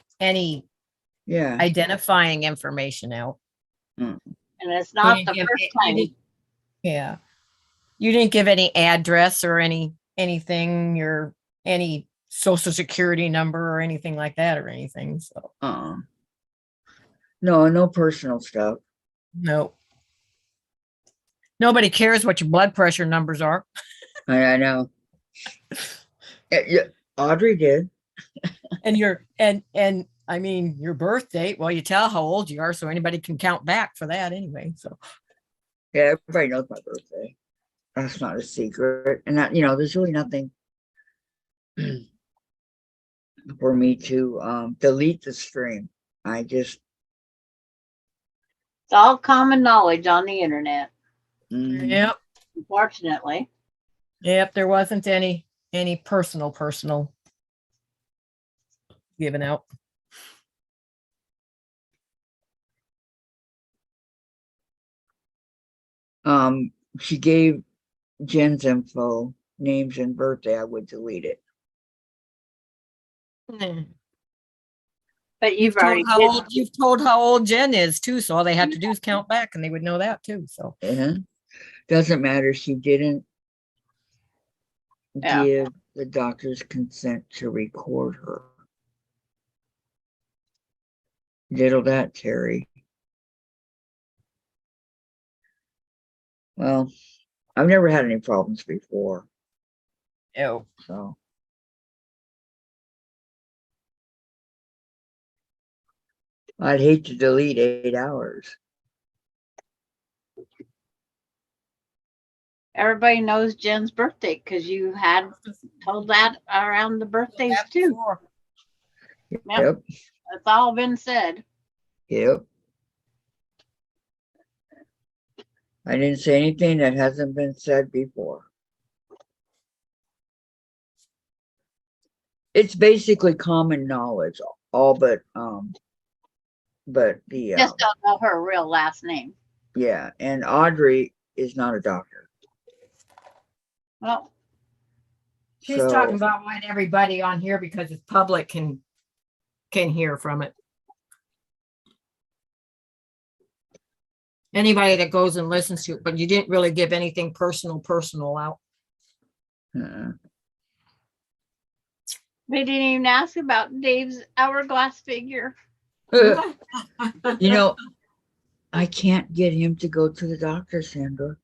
Yeah. identifying information out. Mm. And it's You not didn't the give first you time. didn't- Yeah. You didn't give any address or anything, your any social security number or anything like that or anything. So No personal stuff. no. Nobody cares what your blood pressure numbers are. I know. Yeah, Audrey did. And and I mean your birth date. Well, you tell how old you are, so anybody can count back for that anyway. So Yeah, everybody knows my birthday. That's not a secret. And that, you know, there's really nothing for me to delete the stream. It's all common knowledge on the internet, yep. unfortunately. Yep, there wasn't any personal given out. She gave Jen's info, names and birthday. I would delete it. But you've already You've told how old Jen is too, so all they have to do is count back and they would know that too. So Doesn't matter. She didn't Yeah. give the doctor's consent to record her. Diddle that, Terry. Well, I've never had any problems before. Oh. So I'd hate to delete 8 hours. everybody knows Jen's birthday because you had told that around the birthdays too. Yep. That's all been said. Yep. I didn't say anything that hasn't been said before. It's basically common knowledge, all but the Just don't know her real last name. yeah, and Audrey is not a doctor. Well, She's So- talking about what everybody on here, because it's public, can hear from it. Anybody that goes and listens to it, but you didn't really give anything personal out. they didn't even ask about Dave's hourglass figure. You know, I can't get him to go to the doctor, Sandra.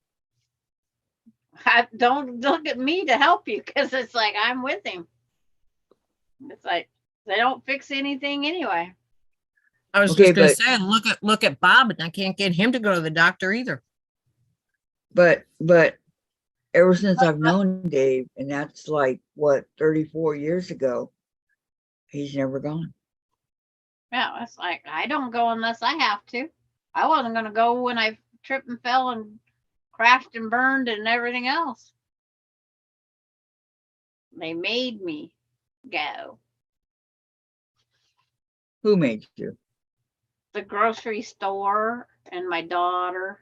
Don't look at me to help you because it's like I'm with him. It's like they don't fix anything anyway. I was Okay, just gonna but- say, look at Bob, and I can't get him to go to the doctor either. But ever since I've known Dave, and that's like what, 34 years ago, he's never gone. Yeah, it's like I don't go unless I have to. I wasn't gonna go when I tripped and fell and crashed and burned and everything else. They made me go. Who made you? The grocery store and my daughter.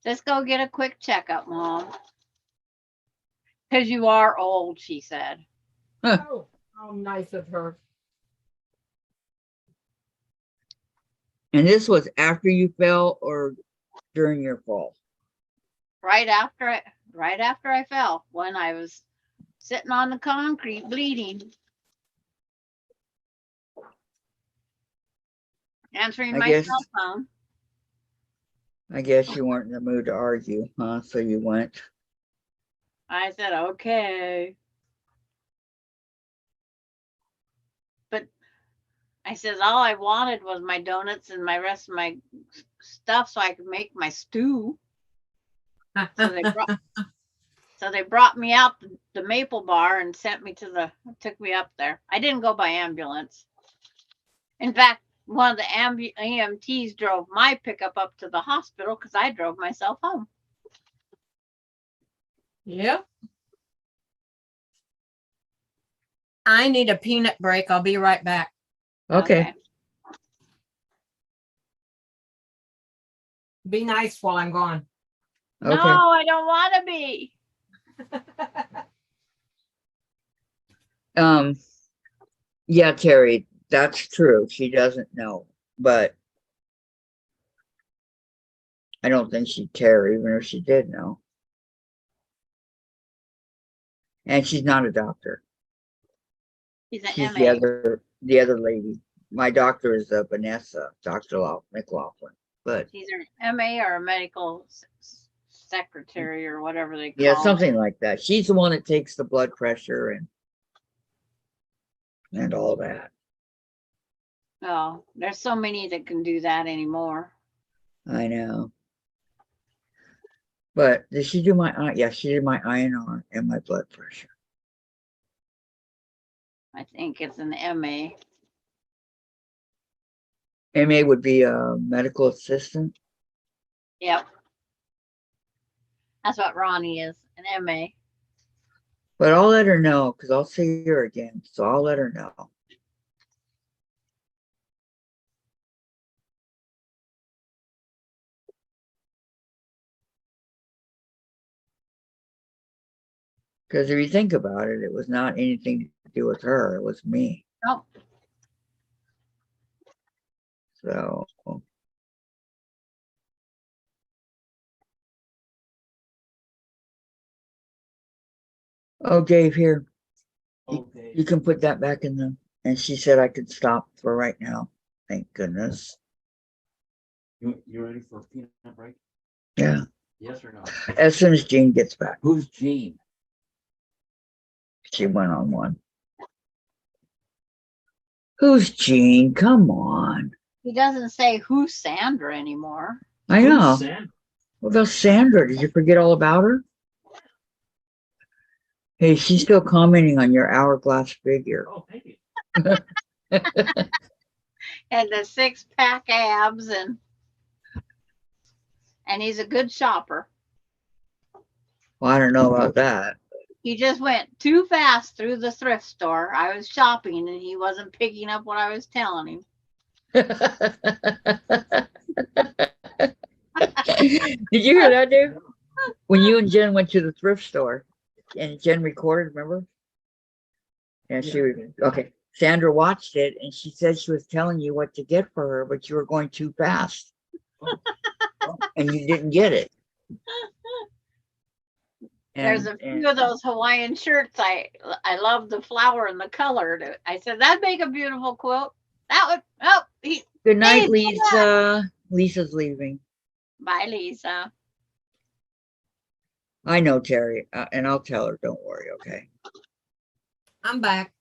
Just go get a quick checkup, Mom. Because you are old, she said. Oh, how nice of her. And this was after you fell or during your fall? Right after I fell, when I was sitting on the concrete bleeding. Answering I my guess- cell phone. I guess you weren't in the mood to argue, huh? So you went. I said, okay. But I said, all I wanted was my donuts and my rest of my stuff so I could make my stew. So they brought me out the maple bar and took me up there. I didn't go by ambulance. In fact, one of the EMTs drove my pickup up to the hospital because I drove myself home. Yep. I need a peanut break. I'll be right back. Okay. Be nice while I'm gone. No, I don't want to be. Yeah, Terry, that's true. She doesn't know, but I don't think she'd care even if she did know. And she's not a doctor. He's an She's MA. the other lady. My doctor is Vanessa, Dr. McLaughlin. But He's an MA or a medical secretary or whatever they call yeah, it. something like that. She's the one that takes the blood pressure and all that. Oh, there's so many that can do that anymore. I know. But did she do my yeah, she did my INR and my blood pressure. I think it's an MA. MA would be a medical assistant. Yep. That's what Ronnie is, an MA. But I'll let her know because I'll see her again. So I'll let her know. Because if you think about it, it was not anything to do with her. It was me. Nope. So. Oh, Dave, here. Okay. You can put that back in the. And she said I could stop for right now. Thank goodness. You ready for a peanut break? Yeah. Yes or no? As soon as Jean gets back, Who's Jean? she went on one. Who's Jean? Come on. He doesn't say who's Sandra anymore. I know. Who's Sandra? What about Sandra? Did you forget all about her? Hey, she's still commenting on your hourglass figure. Oh, thank you. And the 6-pack abs and he's a good shopper. Well, I don't know about that. He just went too fast through the thrift store. I was shopping and he wasn't picking up what I was telling him. Did you hear that, Dave? When you and Jen went to the thrift store and Jen recorded, remember? And okay. Sandra watched it and she said she was telling you what to get for her, but you were going too fast. And you didn't get it. There's a few of those Hawaiian shirts. I love the flower and the color. I said, that'd make a beautiful quilt. That would, Good night, Hey, Lisa. Lisa's leaving. Bye, Lisa. I know, Terry, and I'll tell her, don't worry, okay? I'm back.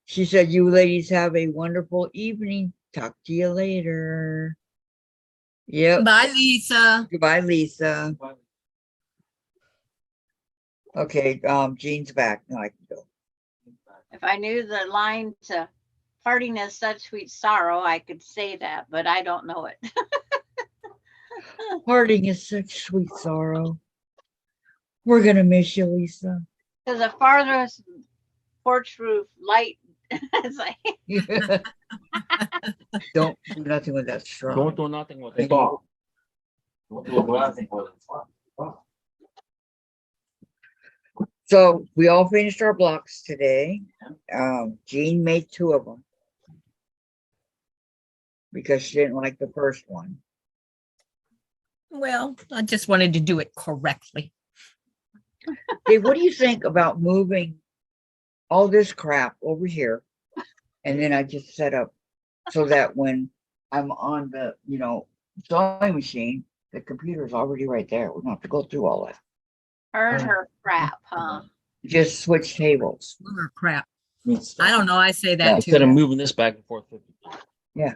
She said, you ladies have a wonderful evening. Talk to you later. Yep. Bye, Lisa. Goodbye, Lisa. Okay, Jean's back. Now I can go. If I knew the line to parting is such sweet sorrow, I could say that, but I don't know it. Parting is such sweet sorrow. We're gonna miss you, Lisa. Because the farthest porch roof light, it's like, Don't do nothing with that straw. Don't do nothing with it. Don't do nothing with it. So we all finished our blocks today. Jean made 2 of them because she didn't like the first one. Well, I just wanted to do it correctly. Dave, what do you think about moving all this crap over here? And then I just set up so that when I'm on the, sewing machine, the computer's already right there. We don't have to go through all that. her crap, huh? Just switch tables. Or crap. I don't know. I say that Instead too. of moving this back and forth. Yeah.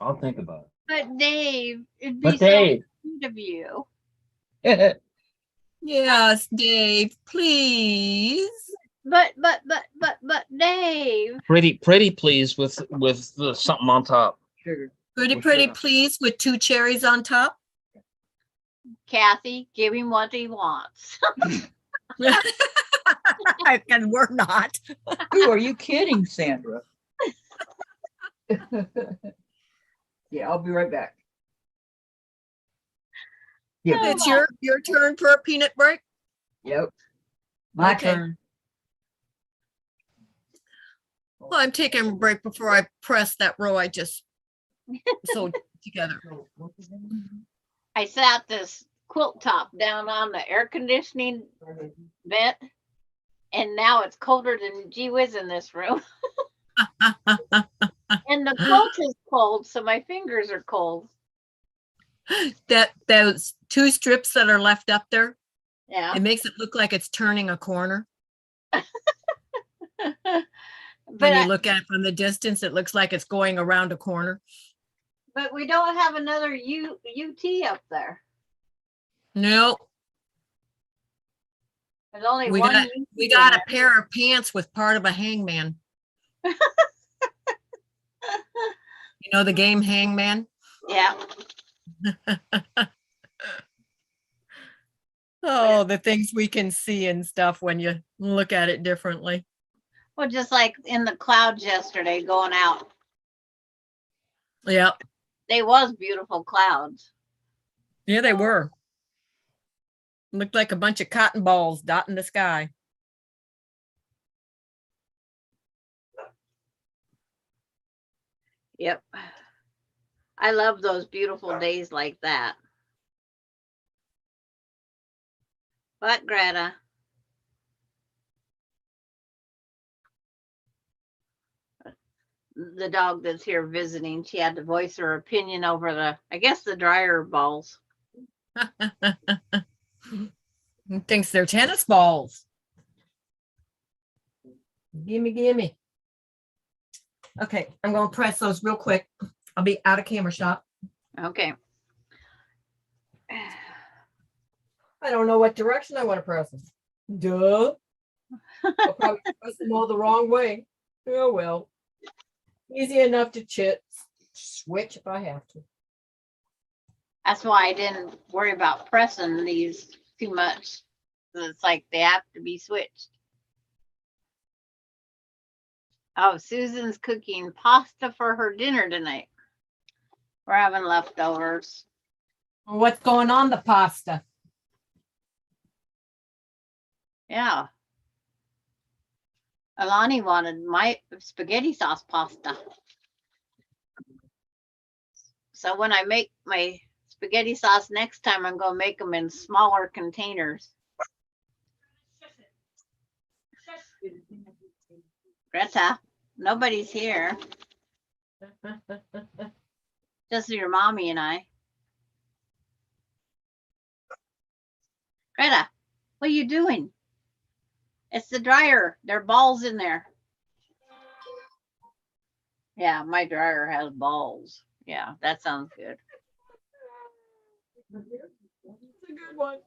I'll think about it. But Dave, it'd be But so Dave, sweet of you. Yes, Dave, please. But Dave, pretty please with the something on top. Sugar. Pretty please with 2 cherries on top. Kathy, give him what he wants. And we're not. Who are you kidding, Sandra? Yeah, I'll be right back. Yeah. It's your turn for a peanut break. Yep. My Okay. turn. Well, I'm taking a break before I press that row I just sewed together. I sat this quilt top down on the air conditioning vent, and now it's colder than gee whiz in this room. And the quilt is cold, so my fingers are cold. Those 2 strips that are left up there, Yeah. it makes it look like it's turning a corner. But When you look at it from the distance, it looks like it's going around a corner. but we don't have another UT up there. No, There's only we one. got UT we got a there. pair of pants with part of a hangman. You know the game Hangman? Yeah. Oh, the things we can see and stuff when you look at it differently. Well, just like in the clouds yesterday going out. Yep. They was beautiful clouds. Yeah, they were. Looked like a bunch of cotton balls dotting the sky. Yep. I love those beautiful days like that. But Greta, the dog that's here visiting, she had to voice her opinion over I guess the dryer balls. Thinks they're tennis balls. Gimme. Okay, I'm gonna press those real quick. I'll be out of camera shot. Okay. I don't know what direction I want to press them. Duh. I'll probably press them all the wrong way. Oh well. Easy enough to switch if I have to. That's why I didn't worry about pressing these too much. It's like they have to be switched. Oh, Susan's cooking pasta for her dinner tonight. We're having leftovers. What's going on the pasta? Yeah. Alani wanted my spaghetti sauce pasta. So when I make my spaghetti sauce next time, I'm going to make them in smaller containers. Greta, nobody's here. Just your mommy and I. Greta, what are you doing? It's the dryer. There are balls in there. Yeah, my dryer has balls. Yeah, that sounds good. It's a good one.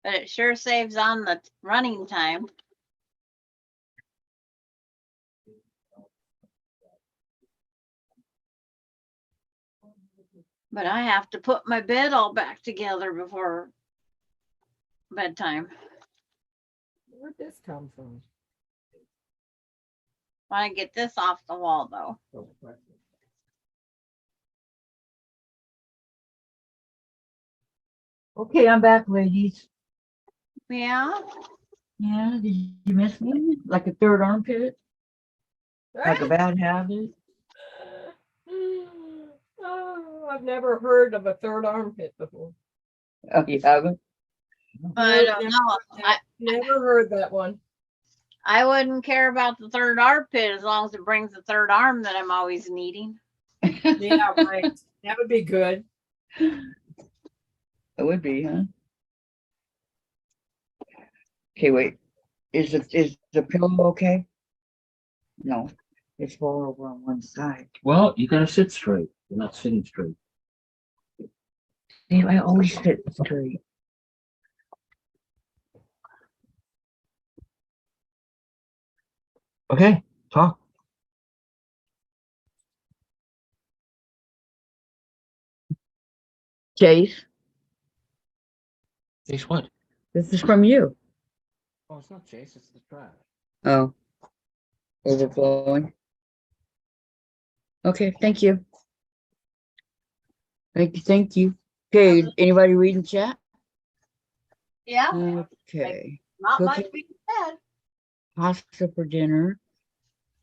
But it sure saves on the running time. But I have to put my bed all back together before bedtime. Where'd this come from? Want to get this off the wall though. Okay, I'm back, ladies. Yeah. Yeah, did you miss me? Like a third armpit? Like a bad habit? Oh, I've never heard of a third armpit before. Oh, you haven't? I Nope, don't never know. heard that. Never heard that one. I wouldn't care about the third armpit as long as it brings the third arm that I'm always needing. Yeah, right. That would be good. It would be, huh? Okay, wait. Is the pillow okay? No, it's rolled over on one side. Well, you gotta sit straight. You're not sitting straight. See, I always sit straight. Okay, talk. Chase, Guess what? this is from you. Oh, it's not Chase, it's the trash. Oh, overflowing. Okay, thank you. Thank you, thank you. Okay, anybody reading chat? Yeah. Okay, Not much cooking. being said. Pasta for dinner.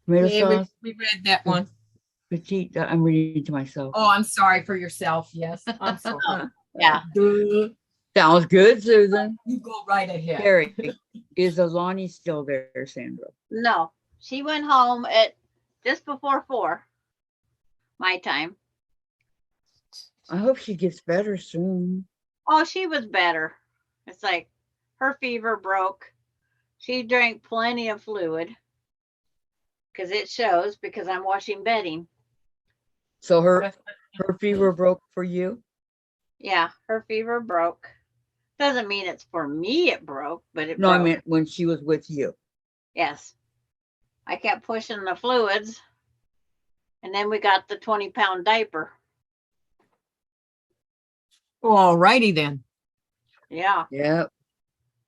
Tomato Yeah, sauce, we read that one. petite, I'm reading to myself. Oh, I'm sorry for yourself. Yes, I'm sorry. Yeah. Duh. Sounds good, Susan. You go right ahead. Carrie, is Alani still there, Sandra? No, she went home at just before 4 my time. I hope she gets better soon. Oh, she was better. It's like her fever broke. She drank plenty of fluid because it shows because I'm washing bedding. So her fever broke for you? Yeah, her fever broke. Doesn't mean it's for me it broke, but it No, broke. I meant when she was with you. Yes. I kept pushing the fluids. And then we got the 20-pound diaper. All righty then. Yeah. Yep.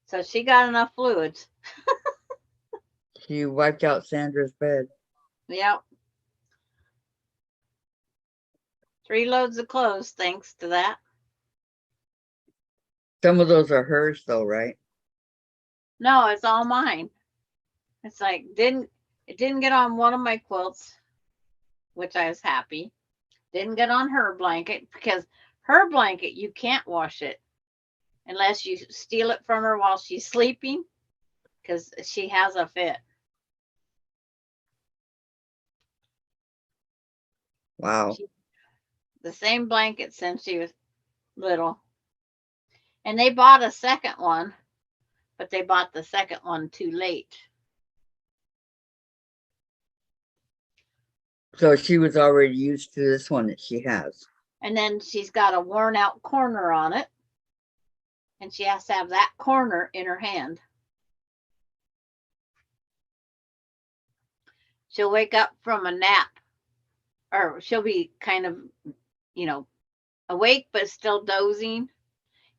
So she got enough fluids. She wiped out Sandra's bed. Yep. 3 loads of clothes thanks to that. Some of those are hers though, right? No, it's all mine. It's like it didn't get on one of my quilts, which I was happy. Didn't get on her blanket because her blanket, you can't wash it unless you steal it from her while she's sleeping because she has a fit. Wow. The same blanket since she was little. And they bought a second one, but they bought the second one too late. So she was already used to this one that she has. And then she's got a worn out corner on it. And she has to have that corner in her hand. She'll wake up from a nap, or she'll be kind of, awake but still dozing.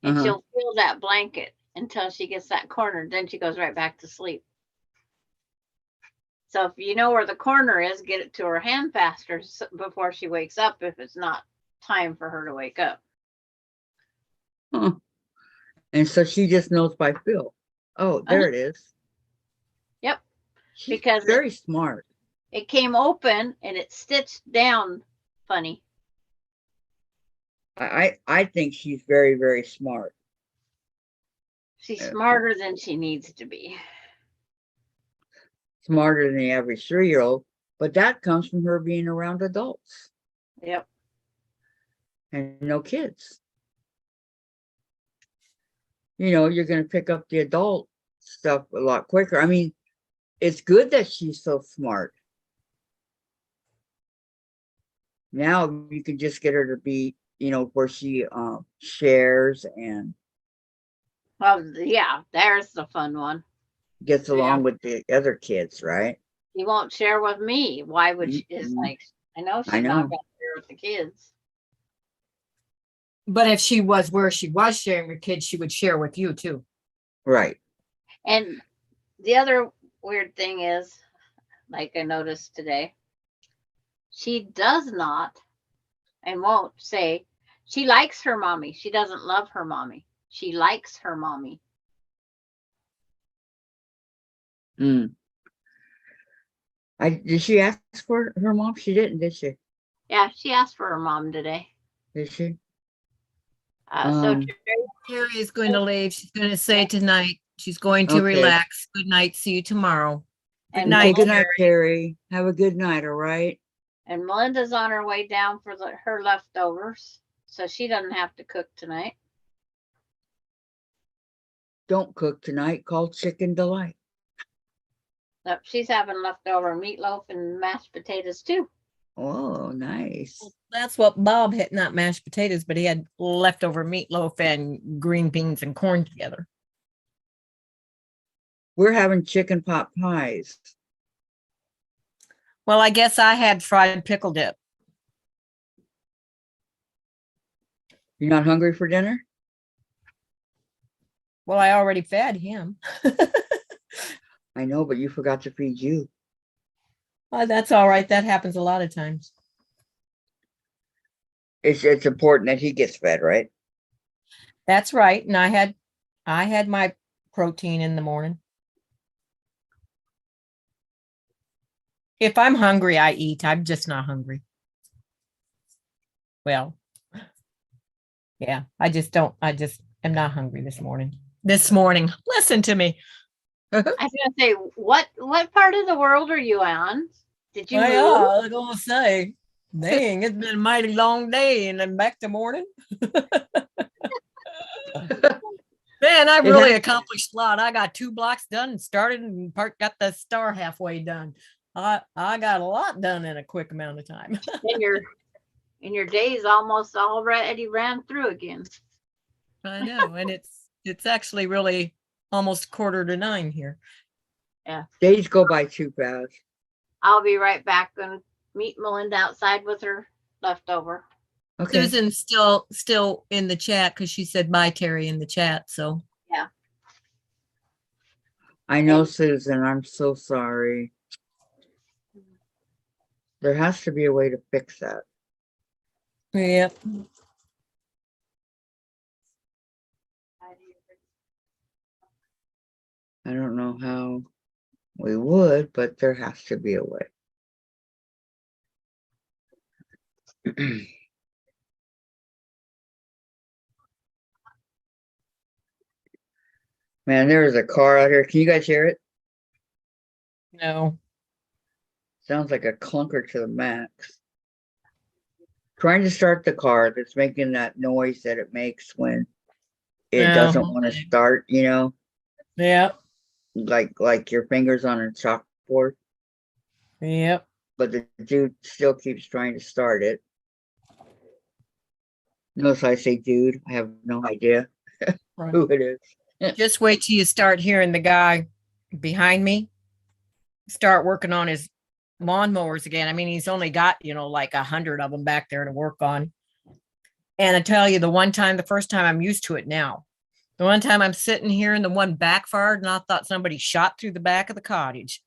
And she'll feel that blanket until she gets that corner. Then she goes right back to sleep. So if you know where the corner is, get it to her hand faster before she wakes up if it's not time for her to wake up. Huh. And so she just knows by feel. Oh, there it is. Yep. She's Because very smart. It came open and it stitched down funny. I think she's very, very smart. She's smarter than she needs to be. Smarter than the average 3-year-old, but that comes from her being around adults Yep. and no kids. you know, you're going to pick up the adult stuff a lot quicker. I mean, it's good that she's so smart. Now you can just get her to be, you know, where she shares and Well, yeah, there's the fun one. gets Yeah. along with the other kids, right? He won't share with me. Why would she? It's Mm-mm. like, I know she's I not know. gonna share with the kids. But if she was where she was sharing with kids, she would share with you too. Right. And the other weird thing is, like I noticed today, she does not and won't say she likes her mommy. She doesn't love her mommy. She likes her mommy. Mm. Did she ask for her mom? She didn't, did she? Yeah, she asked for her mom today. Did she? So Um, Terry is going to leave. She's going to say tonight she's going to Okay. relax. Good night. See you tomorrow. Good And night. okay, good night, Terry. Terry. Have a good night, all right? And Melinda's on her way down for her leftovers, so she doesn't have to cook tonight. Don't cook tonight. Call Chicken Delight. Nope, she's having leftover meatloaf and mashed potatoes too. Oh, nice. That's what Bob had, not mashed potatoes, but he had leftover meatloaf and green beans and corn together. We're having chicken pot pies. Well, I guess I had fried pickle dip. You're not hungry for dinner? Well, I already fed him. I know, but you forgot to feed you. That's all right. That happens a lot of times. It's important that he gets fed, right? That's right. And I had my protein in the morning. If I'm hungry, I eat. I'm just not hungry. Well, yeah, I just am not hungry this morning. Listen to me. I was gonna say, what part of the world are you on? Did you move? I was gonna say, dang, it's been a mighty long day and I'm back to morning. Man, I really accomplished a lot. I got 2 blocks done and started and got the star halfway done. I got a lot done in a quick amount of time. And your days almost already ran through again. I know, and it's actually really almost 8:45 here. Yeah. Days go by too fast. I'll be right back and meet Melinda outside with her leftover. Okay. Susan's still in the chat because she said bye, Terry, in the chat. So Yeah. I know, Susan. I'm so sorry. There has to be a way to fix that. yeah. I don't know how we would, but there has to be a way. Man, there is a car out here. Can you guys hear it? No. Sounds like a clunker to the max. Trying to start the car that's making that noise that it makes when it doesn't want to start, you know, Yeah. like your fingers on a chalkboard. Yep. But the dude still keeps trying to start it. Notice I say dude, I have no idea who it is. Just wait till you start hearing the guy behind me start working on his lawnmowers again. I mean, he's only got, like 100 of them back there to work on. And I tell you, the first time I'm used to it now. The one time I'm sitting here and the one backfired and I thought somebody shot through the back of the cottage.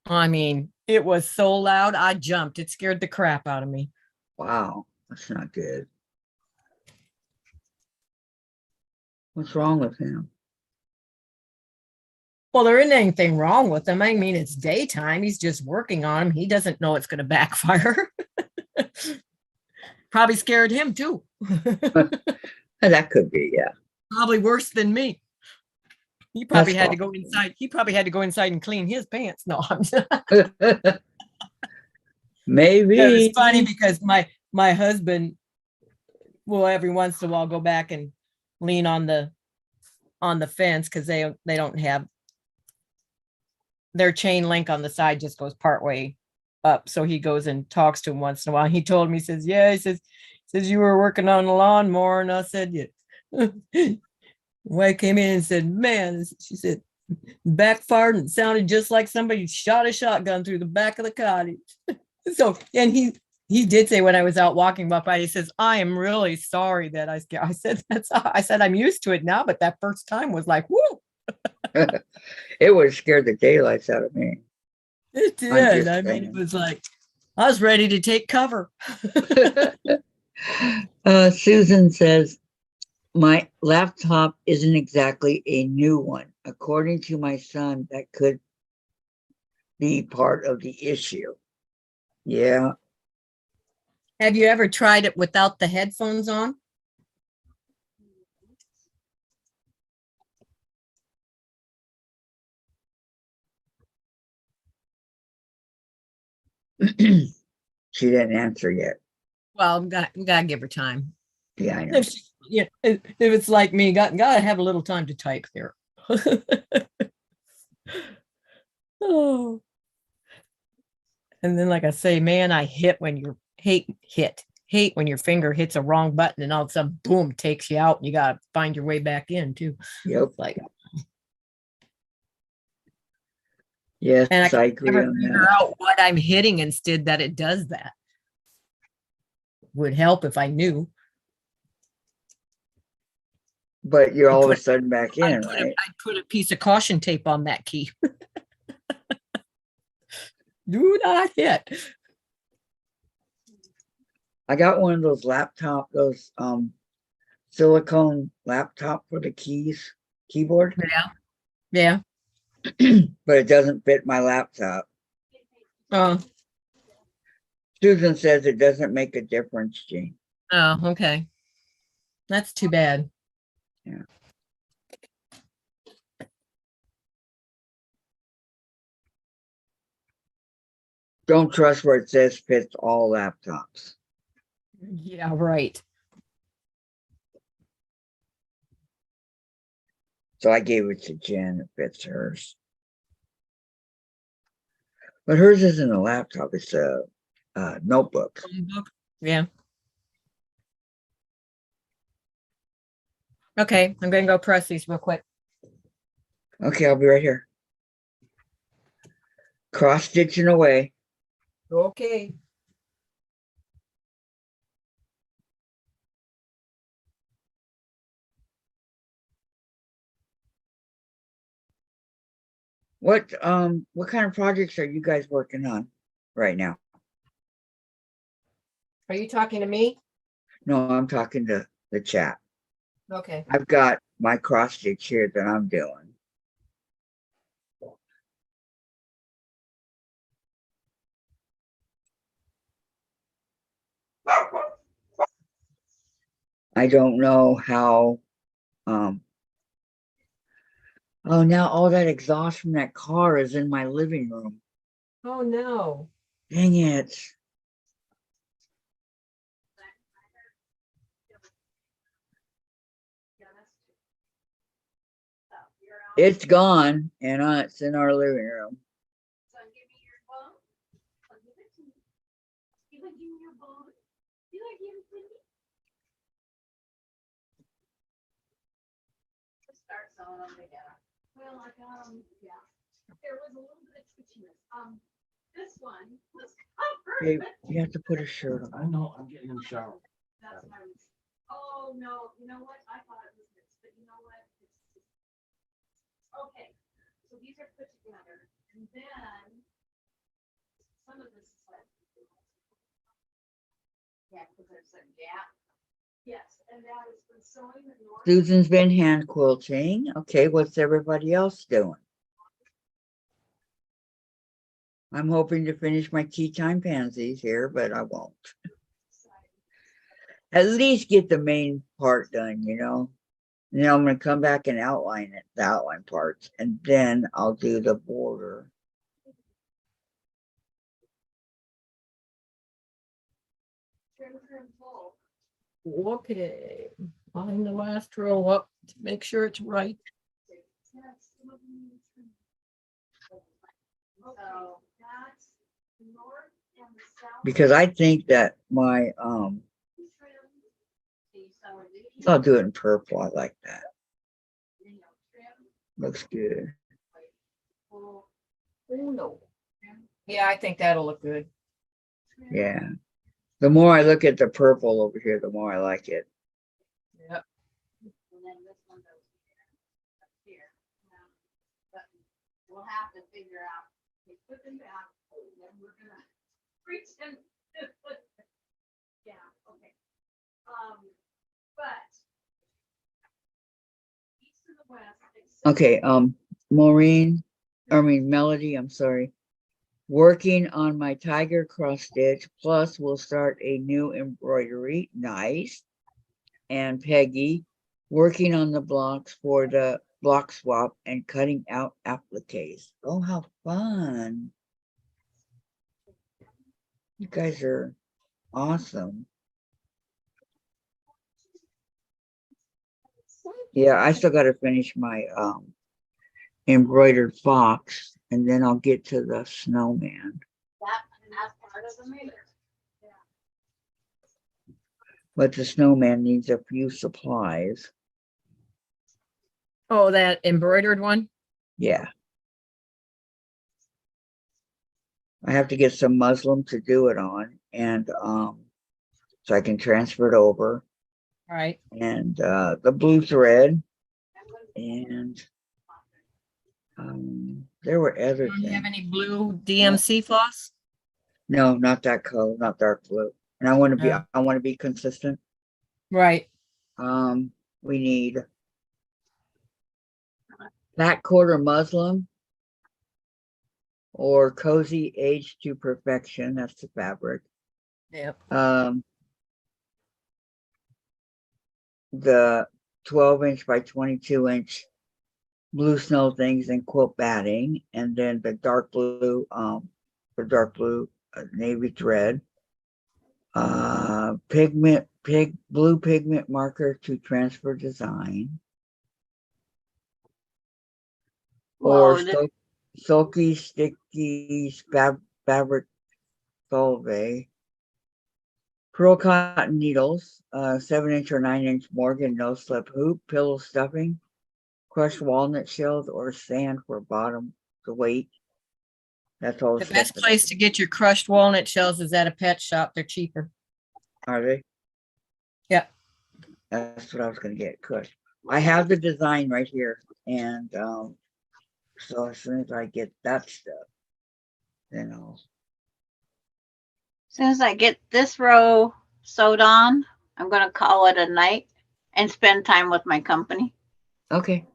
I mean, it was so loud, I jumped. It scared the crap out of me. Wow, that's not good. What's wrong with him? Well, there isn't anything wrong with him. I mean, it's daytime. He's just working on him. He doesn't know it's going to backfire. Probably scared him too. That could be, yeah. Probably worse than me. He probably had to go inside. He probably had to go inside and clean his pants. No, I'm maybe. It's funny because my husband will every once in a while go back and lean on the on the fence because they don't have their chain link on the side, just goes part way up. So he goes and talks to him once in a while. He told me, he says, yeah, he says you were working on the lawnmower. And I said, yeah. Wife came in and said, man, she said, backfired and sounded just like somebody shot a shotgun through the back of the cottage. So, and he did say when I was out walking by, he says, I am really sorry that I said, I said, I'm used to it now, but that first time was like, whoo. It would scare the daylights out of me. It did. I mean, it was like, I was ready to take cover. Susan says, my laptop isn't exactly a new one. According to my son, that could be part of the issue. Yeah. Have you ever tried it without the headphones on? She didn't answer yet. Well, gotta give her time. Yeah, I know. If it's like me, gotta have a little time to type here. Oh. And then, like I say, man, I hate when your finger hits a wrong button and all of a sudden, boom, takes you out. And you gotta find your way back in too. Yep. Like, Yes, and I I can agree never on figure that. out what I'm hitting instead that it does that. Would help if I knew. But you're all of a sudden back in, right? I'd put a piece of caution tape on that key. Do not hit. I got one of those silicone laptop for the keyboard, Yeah. but it doesn't fit my laptop. Oh, Susan says it doesn't make a difference, Jean. oh, okay. That's too bad. Yeah. Don't trust where it says fits all laptops. Yeah, right. So I gave it to Jen. It fits hers. But hers isn't a laptop. It's a notebook. Yeah. Okay, I'm gonna go press these real quick. Okay, I'll be right here. Cross stitching away. Okay. What kind of projects are you guys working on right now? Are you talking to me? No, I'm talking to the chat. Okay. I've got my cross stitch here that I'm doing. I don't know how, oh, now all that exhaust from that car is in my living room. Oh no. Dang it. It's gone and it's in our living room. Well, I got them, yeah. There was a little bit of twitchiness. This one was Hey, covered. you have to put a shirt on. I know, I'm getting in the shower. That's my, oh, no, you know what? I thought it was this, but you know what? Okay, so these are put together, and then some of this is like. Yeah, because there's a gap. Yes, and that is for sewing the north. Susan's been hand quilting. Okay, what's everybody else doing? I'm hoping to finish my tea time pansies here, but I won't. At least get the main part done, you know. And then I'm going to come back and outline it, the outline parts, and then I'll do the border. Okay. Line the last row up to make sure it's right. Because I think that my I'll do it in purple. I like that. Looks good. Yeah, I think that'll look good. Yeah. The more I look at the purple over here, the more I like it. Yep. We'll have to figure out. We put them back, and then we're gonna preach them. Yeah, okay. But east of the west. Okay, Melody, I'm sorry. Working on my tiger cross stitch, plus we'll start a new embroidery. Nice. And Peggy, working on the blocks for the block swap and cutting out appliques. Oh, how fun. You guys are awesome. Yeah, I still got to finish my embroidered fox, and then I'll get to the snowman. That's part of the maker. But the snowman needs a few supplies. Oh, that embroidered one? Yeah. I have to get some muslin to do it on, and so I can transfer it over. Right. And the blue thread, and there were other Do you have things. any blue DMC floss? No, not that color, not dark blue. And I want to be consistent. Right. We need flat quarter muslin or cozy age to perfection. That's the fabric. Yep. The 12-inch by 22-inch blue snow things and quilt batting, and then the dark blue, navy thread, blue pigment marker to transfer design, or sulky sticky fabric solvay, pearl cotton needles, 7-inch or 9-inch Morgan no slip hoop, pillow stuffing, crushed walnut shells, or sand for bottom to weight. That's all. The best place to get your crushed walnut shells is at a pet shop. They're cheaper. Are they? Yeah. That's what I was going to get. Good. I have the design right here, and so as soon as I get that stuff, then I'll. As soon as I get this row sewed on, I'm gonna call it a night and spend time with my company. Okay.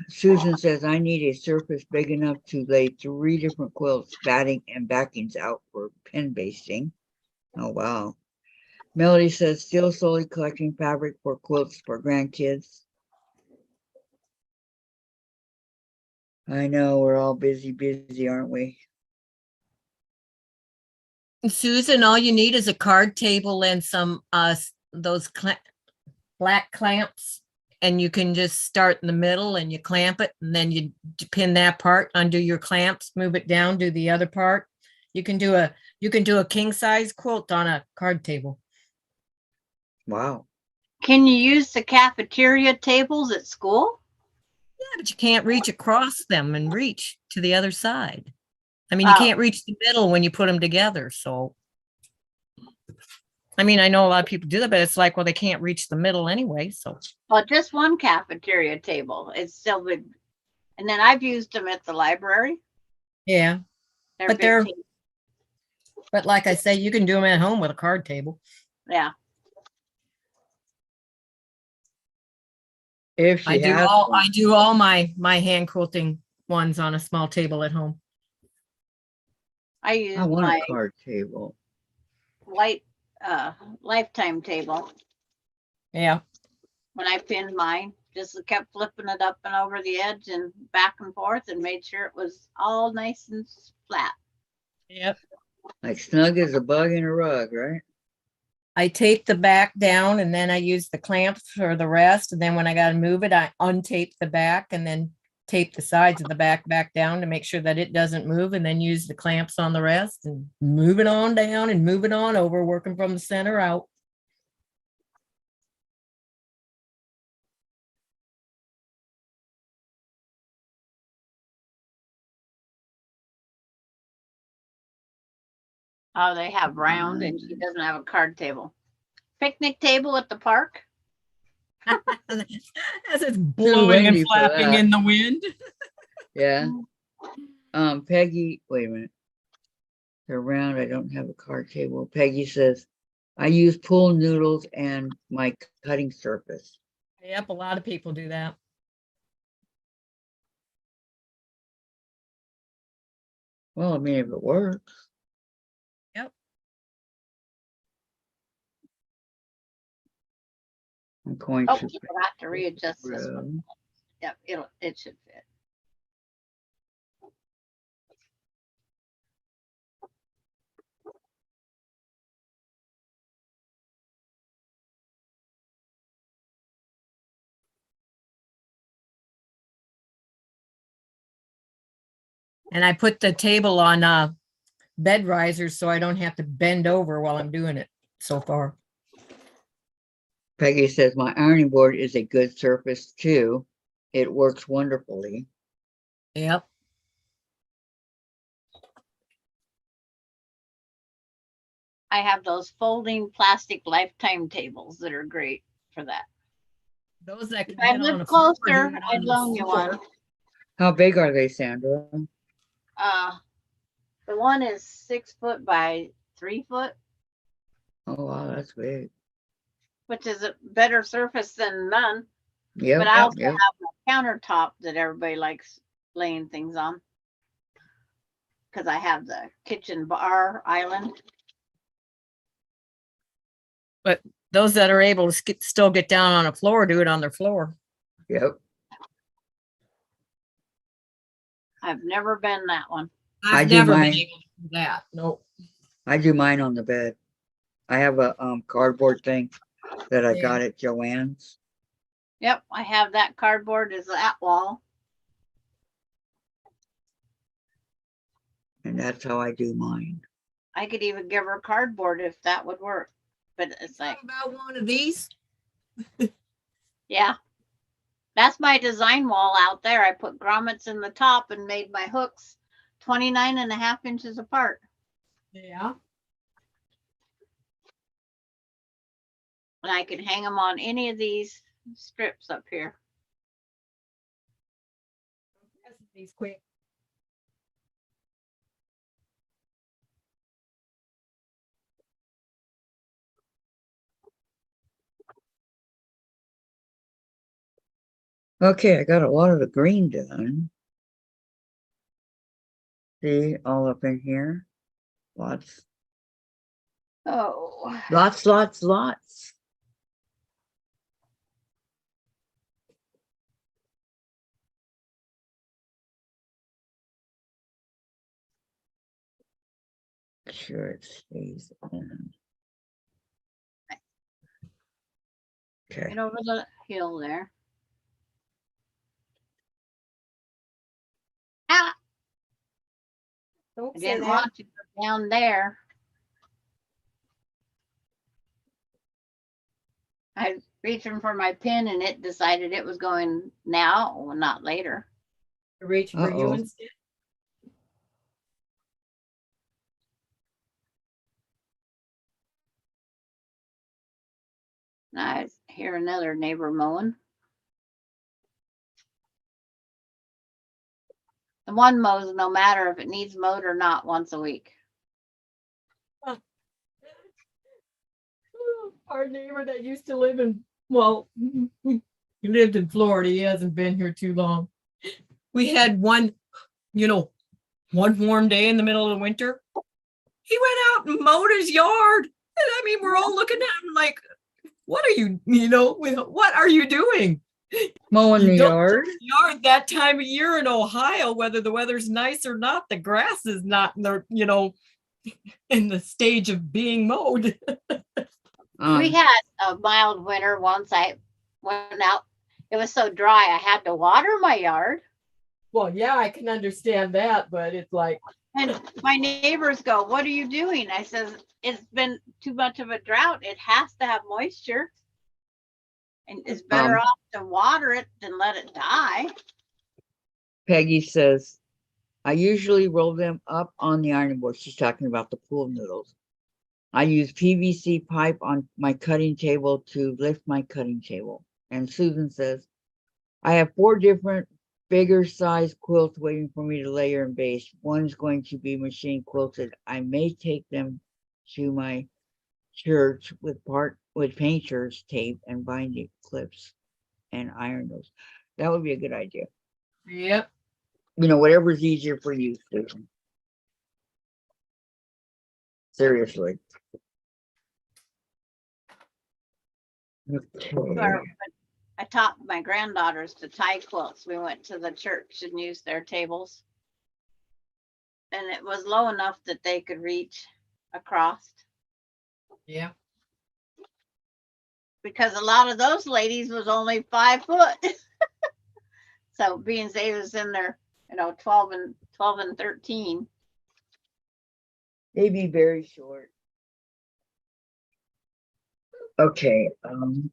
Susan says I need a surface big enough to lay 3 different quilts, batting and backings out for pin basting. Oh wow. Melody says still slowly collecting fabric for quilts for grandkids. I know we're all busy, aren't we? Susan, all you need is a card table and some those black clamps, and you can just start in the middle and you clamp it, and then you pin that part, undo your clamps, move it down, do the other part. You can do a king size quilt on a card table. Wow. Can you use the cafeteria tables at school? Yeah, but you can't reach across them and reach to the other side. I mean, you can't reach the middle when you put them together. So, I mean, I know a lot of people do that, but it's like, well, they can't reach the middle anyway. So, Well, just one cafeteria table. It's still big. And then I've used them at the library. yeah. But But like I say, you can do them at home with a card table. Yeah. If I do all my hand quilting ones on a small table at home. I use I want my a card table. white lifetime table. Yeah. When I pinned mine, just kept flipping it up and over the edge and back and forth and made sure it was all nice and flat. Yep. Like snug as a bug in a rug, right? I tape the back down and then I use the clamps for the rest. And then when I got to move it, I untape the back and then tape the sides of the back down to make sure that it doesn't move, and then use the clamps on the rest and move it on down and move it on over, working from the center out. Oh, they have round and she doesn't have a card table. Picnic table at the park? As it's blowing and windy for flapping that. in the wind. Yeah. Peggy, wait a minute. They're round. I don't have a card table. Peggy says, I use pool noodles and my cutting surface. Yep, a lot of people do that. Well, I mean, if it works. Yep. I'm going Oh, to. forgot to readjust this one. row. Yep, it should fit. And I put the table on bed risers so I don't have to bend over while I'm doing it so far. Peggy says, my ironing board is a good surface too. It works wonderfully. Yep. I have those folding plastic lifetime tables that are great for that. Those that If can I get on lived a floor, closer, do it I'd on the loan you floor. one. How big are they, Sandra? The one is 6 foot by 3 foot, Oh, wow, that's big. which is a better surface than none. Yep. But I also yep. have a countertop that everybody likes laying things on. Because I have the kitchen bar island. But those that are able to still get down on a floor, do it on their floor. Yep. I've never been that one. I've do never been mine. able to do that. Nope. I do mine on the bed. I have a cardboard thing that I Yeah. got at Joann's. Yep, I have that cardboard as that wall. And that's how I do mine. I could even give her cardboard if that would work. But it's like, How about one of these? yeah. That's my design wall out there. I put grommets in the top and made my hooks 29.5 inches apart. Yeah. And I can hang them on any of these strips up here. These quick. Okay, I got a lot of the green done. See, all up in here. Lots, Oh, lots. Sure it stays in. Okay. right over the hill there. Ah, Don't I say didn't that. want to go down there. I was reaching for my pin and it decided it was going now, not later. Reach for you Uh-oh. instead. Now I hear another neighbor mowing. The one mows no matter if it needs mowed or not once a week. Our neighbor that used to live in, well, he lived in Florida. He hasn't been here too long. We had one warm day in the middle of the winter. He went out and mowed his yard. And I mean, we're all looking at him like, what are you, what are you doing? Mowing the You don't yard. mow the yard that time of year in Ohio, whether the weather's nice or not, the grass is not in the, in the stage of being mowed. We Um, had a mild winter once. I went out. It was so dry, I had to water my yard. Well, yeah, I can understand that, but it's like, And my neighbors go, "What are you doing?" I says, "It's been too much of a drought. It has to have moisture. And it's better Um, off to water it than let it die." Peggy says, I usually roll them up on the ironing board. She's talking about the pool noodles. I use PVC pipe on my cutting table to lift my cutting table. And Susan says, I have 4 different bigger size quilts waiting for me to layer and base. One's going to be machine quilted. I may take them to my church with painters tape and binding clips and iron those. That would be a good idea. yep. You know, whatever's easier for you, Susan. Seriously. Okay. I taught my granddaughters to tie quilts. We went to the church and used their tables. And it was low enough that they could reach across. Yeah. Because a lot of those ladies was only 5 foot. So being they was in their, 12 and 13. They'd be very short. Okay. And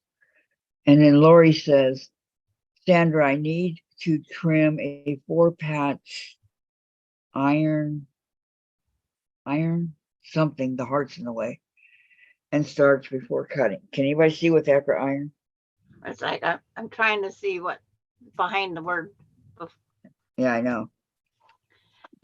then Lori says, Sandra, I need to trim a 4-patch iron something, the heart's in the way, and starch before cutting. Can anybody see what's after iron? It's like I'm trying to see what behind the word Yeah, I know.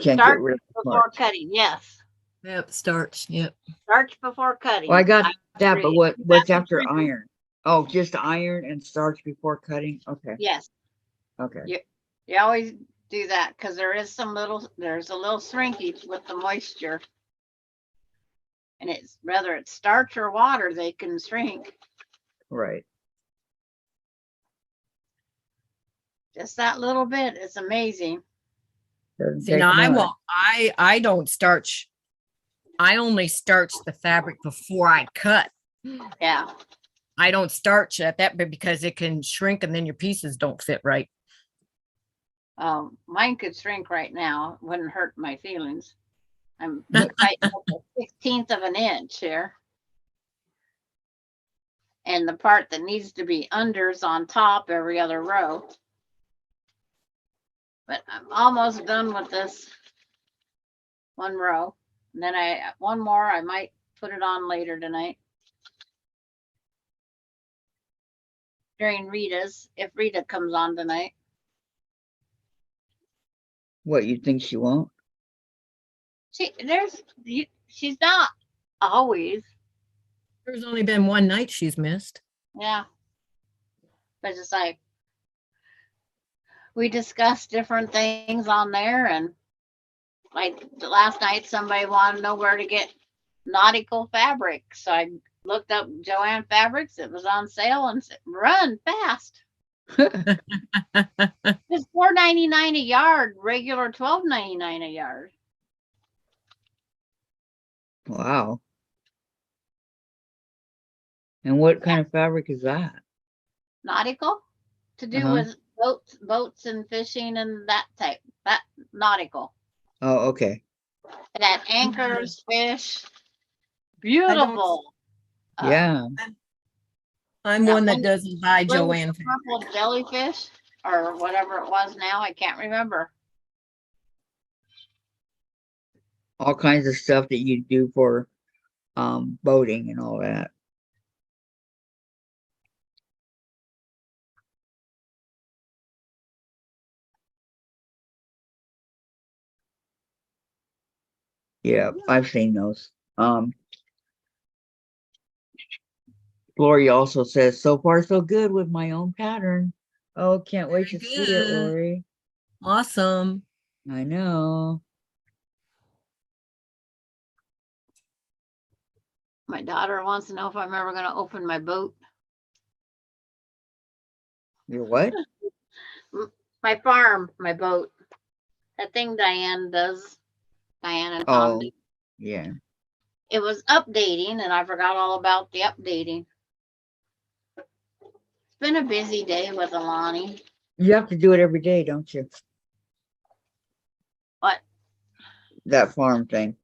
Can't starch get rid of the before heart. cutting. Yes. Yep. Starch. Yep. Starch before cutting. Well, I got that, but agree. what's That's after true. iron? Oh, just iron and starch before cutting. Okay. Yes. Okay. You always do that because there's a little shrinkage with the moisture. And it's whether it's starch or water, they can shrink. Right. Just that little bit. It's amazing. Doesn't See, take now I much. won't, I don't starch. I only starch the fabric before I cut. Yeah. I don't starch at that bit because it can shrink and then your pieces don't fit right. Mine could shrink right now. It wouldn't hurt my feelings. I'm fighting up a 16th of an inch here. And the part that needs to be under's on top every other row. But I'm almost done with this one row. And then one more, I might put it on later tonight. During Rita's, if Rita comes on tonight. What, you think she won't? She's not always. There's only been one night she's missed. Yeah. But it's like, we discussed different things on there, and like last night, somebody wanted to know where to get nautical fabric. So I looked up Joanne Fabrics. It was on sale and said, run fast. It's $4.99 a yard, regular $12.99 a yard. Wow. And what kind of fabric is that? Nautical, to do Uh-huh. with boats and fishing and that type. That nautical. Oh, okay. It had anchors, fish. Beautiful. Yeah. I'm that one that one doesn't buy little Joanne. purple jellyfish or whatever it was now. I can't remember. All kinds of stuff that you do for boating and all that. Yeah, I've seen those. Lori also says, so far so good with my own pattern. Oh, can't wait to Very see it, good. Lori. Awesome. I know. My daughter wants to know if I'm ever going to open my boat. Your what? My farm, my boat. That thing Diane does. Diane and Tom do. Oh, yeah. it was updating and I forgot all about the updating. It's been a busy day with Alani. You have to do it every day, don't you? What? That farm thing.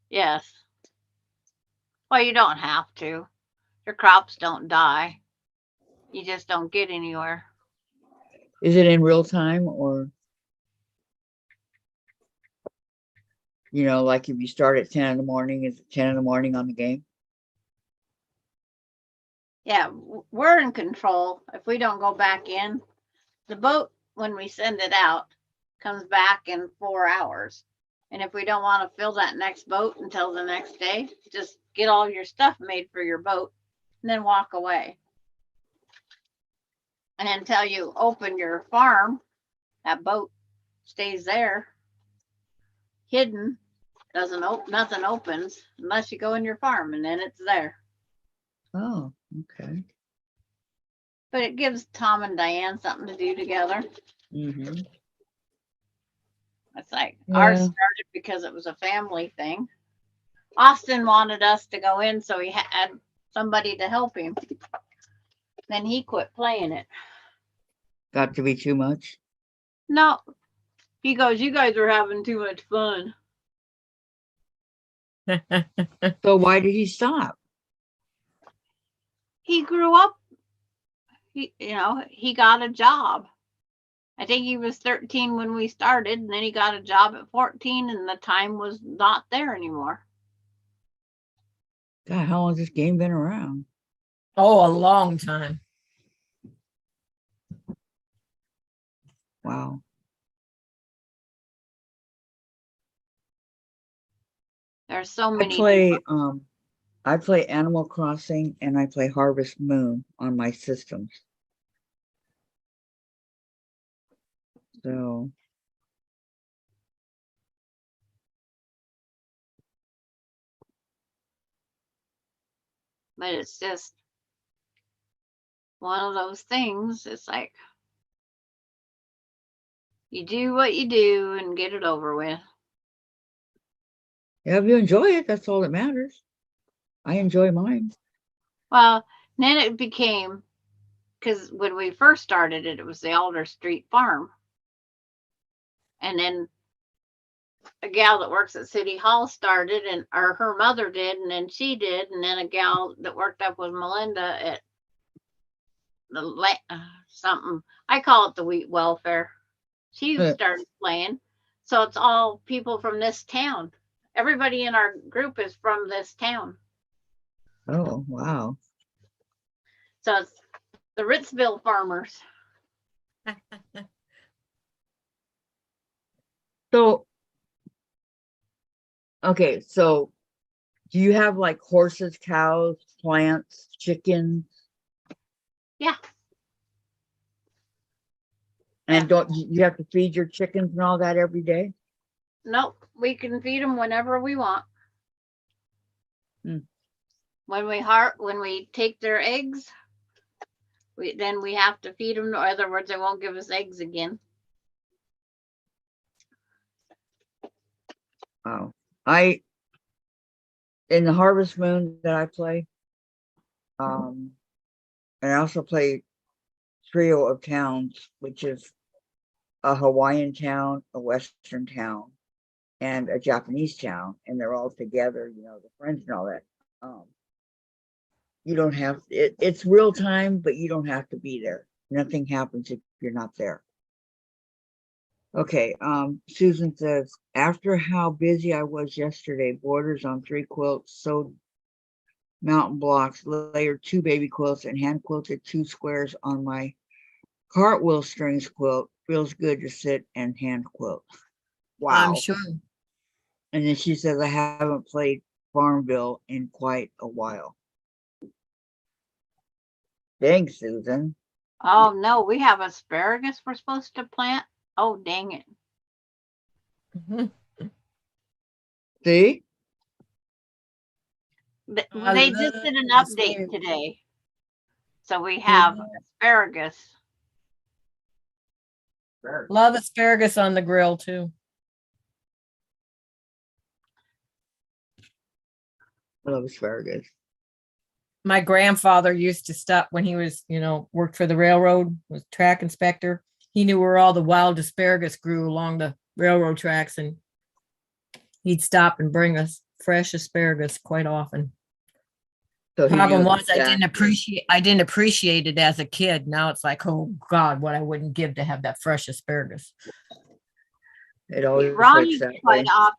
Yes. Well, you don't have to. Your crops don't die. You just don't get anywhere. Is it in real time or, you know, like if you start at 10 in the morning, is it 10 in the morning on the game? Yeah, we're in control. If we don't go back in, the boat, when we send it out, comes back in 4 hours. And if we don't want to fill that next boat until the next day, just get all your stuff made for your boat and then walk away. And until you open your farm, that boat stays there hidden, doesn't open, nothing opens unless you go in your farm and then it's there. Oh, okay. But it gives Tom and Diane something to do together. Mm-hmm. It's like ours Yeah. started because it was a family thing. Austin wanted us to go in, so he had somebody to help him. Then he quit playing it. Got to be too much. No, he goes, you guys are having too much fun. So why did he stop? He grew up, he got a job. I think he was 13 when we started, and then he got a job at 14, and the time was not there anymore. God, how long has this game been around? Oh, a long time. Wow. There's so I many. play Animal Crossing and I play Harvest Moon on my systems. So But it's just one of those things. It's like you do what you do and get it over with. yeah, if you enjoy it, that's all that matters. I enjoy mine. Well, then it became, because when we first started it, it was the Alder Street Farm. And then a gal that works at City Hall started, or her mother did, and then she did, and then a gal that worked up with Melinda at the something, I call it the wheat welfare. She started playing. So it's all people from this town. Everybody in our group is from this town. Oh, wow. So it's the Ritzville farmers. So, okay, so do you have like horses, cows, plants, chickens? Yeah. And don't you have to feed your chickens and all that every day? Nope. We can feed them whenever we want. Hmm. When we take their eggs, then we have to feed them. In other words, they won't give us eggs again. Wow. In the Harvest Moon that I play, and I also play Trio of Towns, which is a Hawaiian town, a Western town, and a Japanese town, and they're all together, you know, the friends and all that. You don't have it's real time, but you don't have to be there. Nothing happens if you're not there. Okay, Susan says, after how busy I was yesterday, borders on 3 quilts, sewed mountain blocks, layered 2 baby quilts, and hand quilted 2 squares on my cartwheel strings quilt. Feels good to sit and hand quilt. Wow. I'm sure. And then she says, I haven't played Farmville in quite a while. Thanks, Susan. Oh no, we have asparagus we're supposed to plant. Oh dang it. See? They just did an update today. So we have asparagus. Love asparagus on the grill too. I love asparagus. My grandfather used to stop when he was, worked for the railroad, was track inspector. He knew where all the wild asparagus grew along the railroad tracks, and he'd stop and bring us fresh asparagus quite often. So he Problem knew was I exactly. didn't appreciate it as a kid. Now it's like, oh God, what I wouldn't give to have that fresh asparagus. It always looks Ronnie that quite way. often.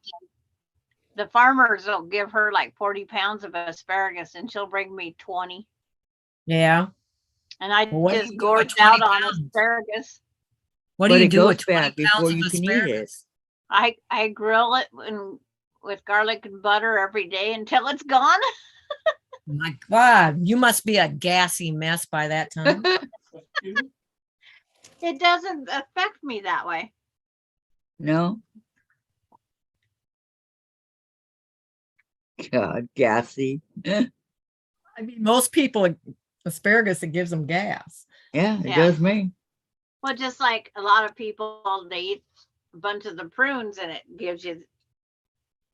The farmers will give her like 40 pounds of asparagus and she'll bring me 20. Yeah. And I Well, what do just you do with gorge 20 out on pounds? asparagus. What But do you it do with goes 20 bad before pounds of you can eat it. asparagus? I grill it with garlic and butter every day until it's gone. My God, you must be a gassy mess by that time. It doesn't affect me that way. No? God, gassy. I mean, most people, asparagus, it gives them gas. Yeah, it Yeah. does me. Well, just like a lot of people, they eat a bunch of the prunes and it gives you,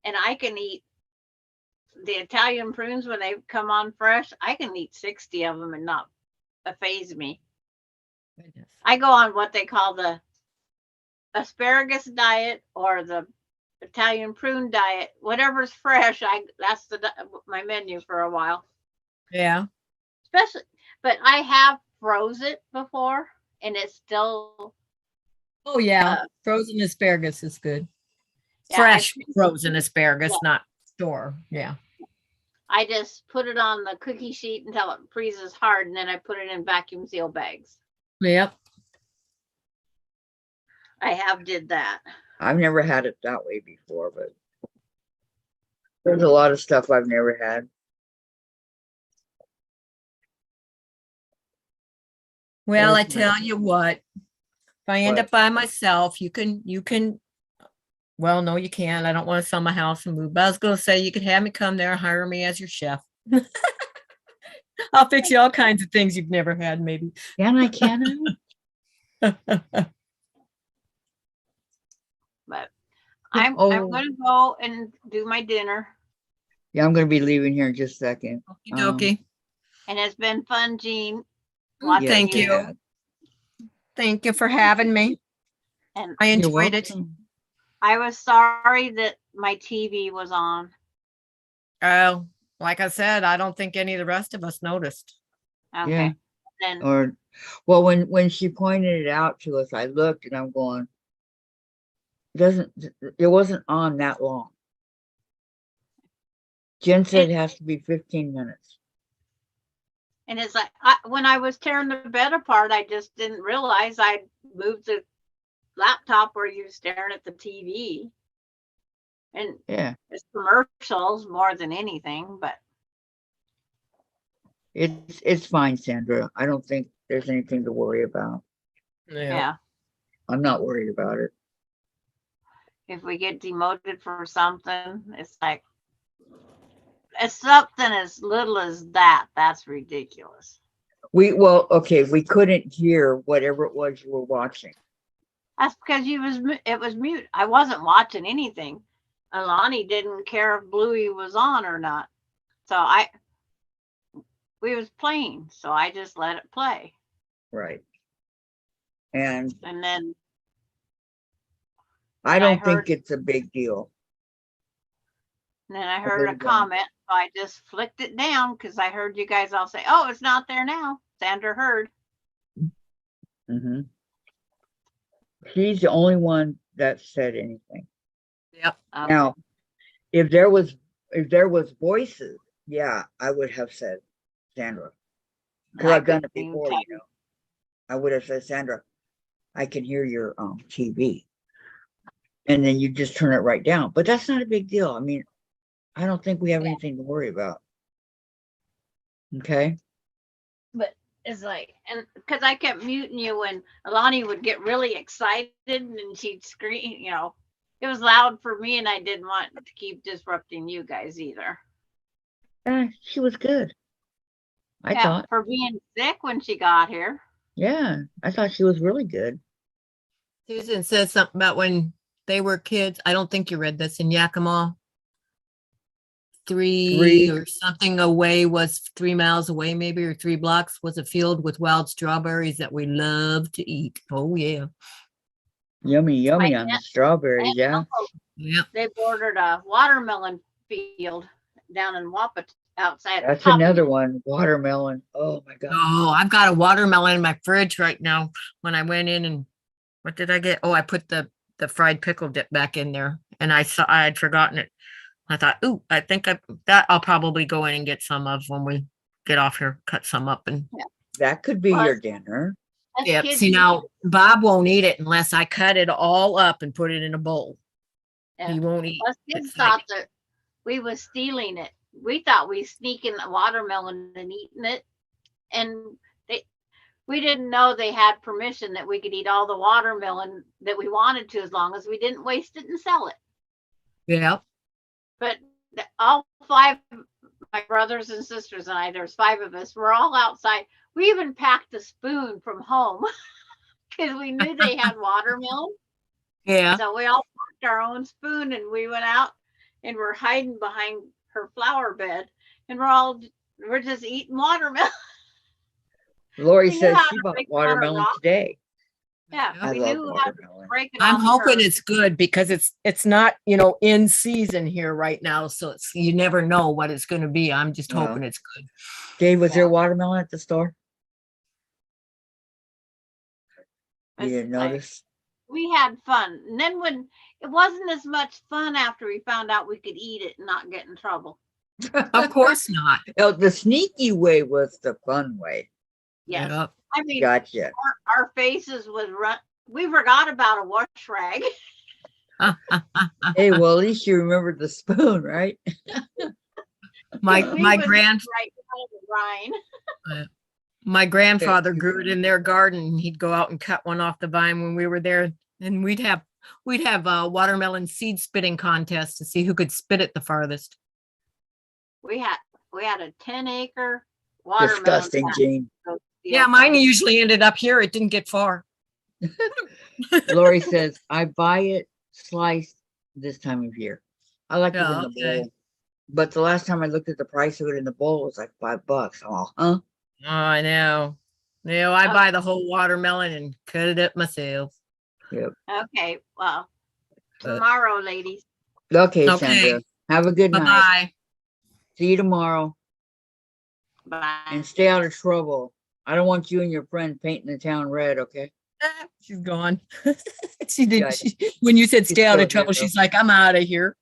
and I can eat the Italian prunes when they come on fresh. I can eat 60 of them and not phase me. Goodness. I go on what they call the asparagus diet or the Italian prune diet. Whatever's fresh, that's my menu for a while. Yeah. Especially, but I have froze it before, and it's still Oh yeah, frozen asparagus is good. Yeah, Fresh frozen asparagus, Yeah. not store. Yeah. I just put it on the cookie sheet until it freezes hard, and then I put it in vacuum seal bags. Yep. I have did that. I've never had it that way before, but there's a lot of stuff I've never had. Well, I There's my- tell you what, if I end What? up by myself, you can, well, no, you can't. I don't want to sell my house and move, but I was going to say you could have me come there and hire me as your chef. I'll fix you all kinds of things you've never had, maybe. Can I? But I'm Oh. going to go and do my dinner. Yeah, I'm going to be leaving here in just a second. Okie dokie. And it's been fun, Jean. Well, thank you. yeah. Thank you for having me. And I You're enjoyed it. welcome. I was sorry that my TV was on. Oh, like I said, I don't think any of the rest of us noticed. Okay. Yeah. Then Or, well, when she pointed it out to us, I looked and I'm going, it wasn't on that long. Jen said it has to be 15 minutes. and it's like when I was tearing the bed apart, I just didn't realize I moved the laptop where you're staring at the TV. And Yeah, it's commercials more than anything, but it's fine, Sandra. I don't think there's anything to worry about. yeah. I'm not worried about it. If we get demoted for something, it's like it's something as little as that. That's ridiculous. Well, okay, we couldn't hear whatever it was you were watching. That's because it was mute. I wasn't watching anything. Alani didn't care if Bluey was on or not. So we was playing, so I just let it play. Right. And then I don't heard- think it's a big deal. And then I I heard really a don't. comment, so I just flicked it down because I heard you guys all say, "Oh, it's not there now." Sandra heard. Mm-hmm. She's the only one that said anything. Yep. Now, if there was voices, yeah, I would have said Sandra. Because I've done it before, you know. I would have said, Sandra, I can hear your TV. And then you just turn it right down. But that's not a big deal. I mean, I don't think we have anything to worry about. Okay. But it's like, and because I kept muting you when Alani would get really excited and she'd scream, you know, it was loud for me and I didn't want to keep disrupting you guys either. She was good. I Yeah, thought. for being sick when she got here. Yeah, I thought she was really good. Susan says something about when they were kids. I don't think you read this in Yakima. three or something away was 3 miles away, maybe, or 3 blocks was a field with wild strawberries that we love to eat. Oh, yeah. Yummy, yummy My on the aunt strawberries, and yeah. uncle, Yeah. they bordered a watermelon field down in Wapat outside. of That's Poppy. another one. Watermelon. Oh my God. Oh, I've got a watermelon in my fridge right now. When I went in and what did I get? Oh, I put the fried pickle dip back in there, and I saw I had forgotten it. I thought, ooh, I think that I'll probably go in and get some of when we get off here, cut some up and That could be Plus- your dinner. Us yeah. kids See, used now to- Bob won't eat it unless I cut it all up and put it in a bowl. yeah, He won't eat. us kids It's like- thought that we was stealing it. We thought we sneaking the watermelon and eating it, and we didn't know they had permission that we could eat all the watermelon that we wanted to, as long as we didn't waste it and sell it. Yeah. But all 5, my brothers and sisters and I, there's 5 of us, we're all outside. We even packed a spoon from home because we knew they had watermelon. Yeah. So we all packed our own spoon and we went out and we're hiding behind her flower bed, and we're just eating watermelon. Lori We knew says how she to bought break it on a watermelon rock. today. Yeah, I we love knew how to watermelon. break it. I'm off hoping her. it's good because it's not, in season here right now. So you never know what it's going to be. I'm just Well. hoping it's good. Dave, was there Yeah. watermelon at the store? You It's didn't like- notice? We had fun. And then when it wasn't as much fun after we found out we could eat it and not get in trouble. Of course not. Oh, the sneaky way was the fun way. Yes. Yep. I mean, Gotcha. our faces was run. We forgot about a wash rag. Hey, well, at least you remembered the spoon, right? My We my was grand right out of the Rhine. my grandfather too grew it funny. in their garden. He'd go out and cut one off the vine when we were there, and we'd have a watermelon seed spitting contest to see who could spit it the farthest. We had a 10-acre watermelon. Disgusting, patch. Jean. Yeah, mine usually ended up here. It didn't get far. Lori says, I buy it sliced this time of year. I like it in Yeah, the okay. bowl. But the last time I looked at the price of it in the bowl, it was like $5. Oh, huh? Oh, I know. I buy the whole watermelon and cut it up myself. Okay, well, But- tomorrow, ladies. Okay, Okay. Sandra. Have a good night. Bye-bye. See you tomorrow. Bye. And stay out of trouble. I don't want you and your friend painting the town red, okay? She's gone. She did. Yeah. When you said She's stay out still of trouble, there, though. she's like, I'm out of here.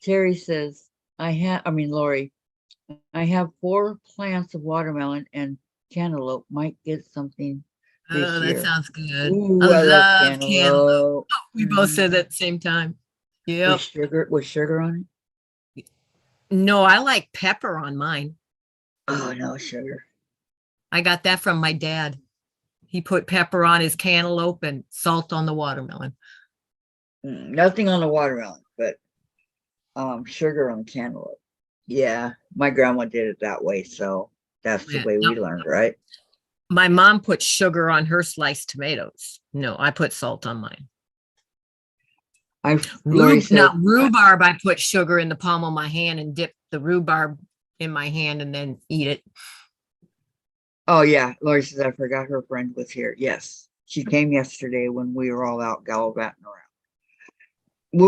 Terry says, Lori, I have 4 plants of watermelon and cantaloupe. Might get something this Oh, that year. sounds good. Ooh, I I love love cantaloupe. cantaloupe. We both said that at the same time. Yep. With sugar on it? No, I like pepper on mine. Oh, no sugar. I got that from my dad. He put pepper on his cantaloupe and salt on the watermelon. Nothing on the watermelon, but sugar on cantaloupe. Yeah, my grandma did it that way, so that's the Yeah, way we no. learned, right? My mom put sugar on her sliced tomatoes. No, I put salt on mine. Lori said, Not rhubarb. I put sugar in the palm of my hand and dip the rhubarb in my hand and then eat it. oh yeah, Lori says, I forgot her friend was here. Yes, she came yesterday when we were all out gallivanting around.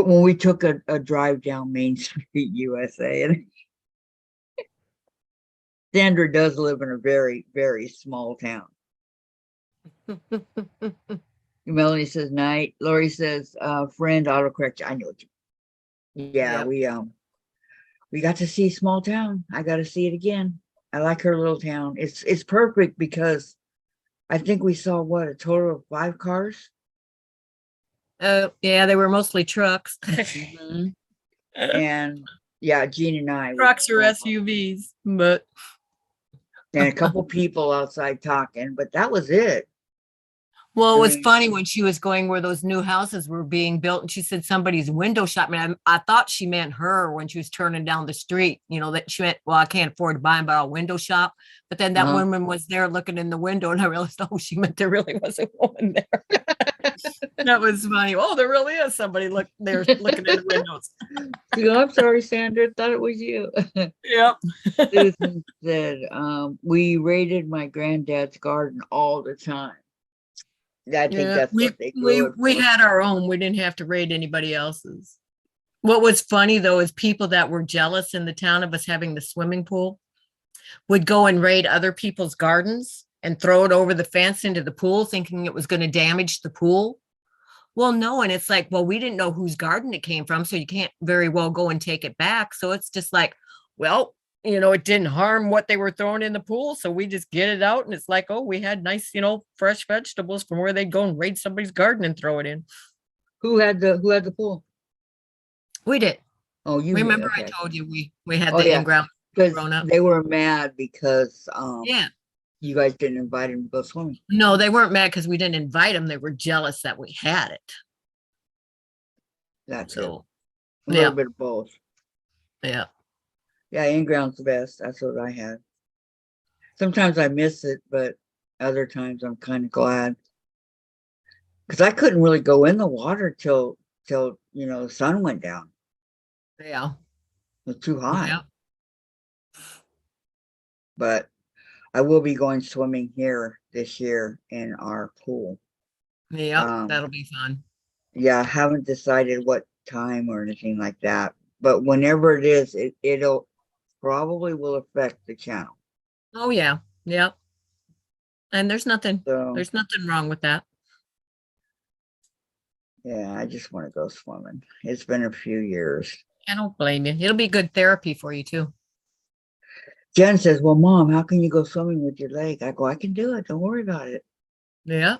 When we took a drive down Main Street, USA, and Sandra does live in a very, very small town. Melanie says night. Lori says, friend, autocorrect. I know what you. Yeah, Yep. we got to see small town. I got to see it again. I like her little town. It's perfect because I think we saw a total of 5 cars. Yeah, they were mostly trucks. And yeah, Jean and I. Trucks or SUVs, but And a couple people outside talking, but that was it. well, it was mean- funny when she was going where those new houses were being built and she said somebody's window shop. I thought she meant her when she was turning down the street, that she meant, well, I can't afford to buy them, but I'll window shop. But then that Uh-huh. woman was there looking in the window and I realized, oh, she meant there really was a woman there. That was funny. Oh, there really is somebody they're looking in the windows. I'm sorry, Sandra. Thought it was you. Yep. Susan said, we raided my granddad's garden all the time. I think Yeah, that's what they grew it we for. had our own. We didn't have to raid anybody else's. What was funny though is people that were jealous in the town of us having the swimming pool would go and raid other people's gardens and throw it over the fence into the pool, thinking it was going to damage the pool. Well, no, and it's like, well, we didn't know whose garden it came from, so you can't very well go and take it back. So it's just like, well, it didn't harm what they were throwing in the pool, so we just get it out, and it's like, oh, we had nice, fresh vegetables from where they'd go and raid somebody's garden and throw it in. Who had the pool? We did. Oh, you did, Remember I okay. told you we had Oh, the yeah. in-ground Because grown up. they were mad because Yeah. you guys didn't invite him to go swimming. No, they weren't mad because we didn't invite them. They were jealous that we had it. That's it. So, A little yeah. bit of both. Yeah. Yeah, in-ground's the best. That's what I had. Sometimes I miss it, but other times I'm kind of glad. Because I couldn't really go in the water till the sun went down. Yeah. It was too hot. Yeah. But I will be going swimming here this year in our pool. Yeah. That'll be fun. Yeah, I haven't decided what time or anything like that. But whenever it is, it'll probably will affect the channel. Oh yeah. Yeah. And there's nothing So wrong with that. yeah, I just want to go swimming. It's been a few years. I don't blame you. It'll be good therapy for you too. Jen says, well, Mom, how can you go swimming with your leg? I go, I can do it. Don't worry about it. Yeah.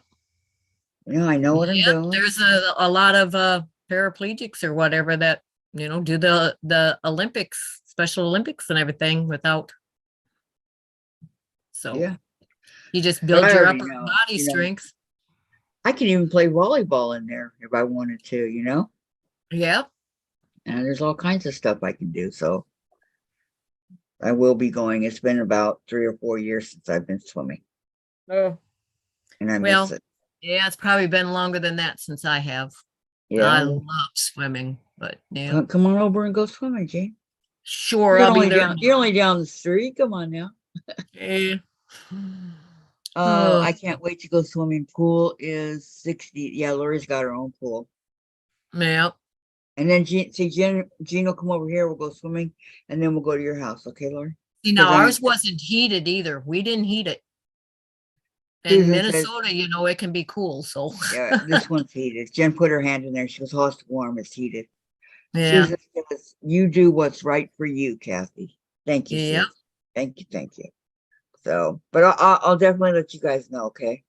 I know what I'm doing. There's a lot of paraplegics or whatever that, do the Olympics, Special Olympics and everything without. So Yeah. you just build your already upper know, body strength. I can even play volleyball in there if I wanted to, Yeah. And there's all kinds of stuff I can do. So I will be going. It's been about 3 or 4 years since I've been swimming. Oh. And I Well, miss it. yeah, it's probably been longer than that since I have. Yeah. I love swimming, but yeah. Come on over and go swimming, Jane. Sure, You're I'll be only there. you're only down the street. Come on now. Yeah. I can't wait to go swimming. Pool is 60. Yeah, Lori's got her own pool. Yeah. And then Jean will come over here. We'll go swimming, and then we'll go to your house. Okay, Lori? See, now 'Cause ours wasn't heated either. We didn't heat it. In Susan says- Minnesota, it can be cool. So Yeah, this one's heated. Jen put her hand in there. She goes, oh, it's warm. It's heated. yeah. Susan says, you do what's right for you, Kathy. Thank you. Yeah. Susan. Thank you. So, but I'll definitely let you guys know, okay?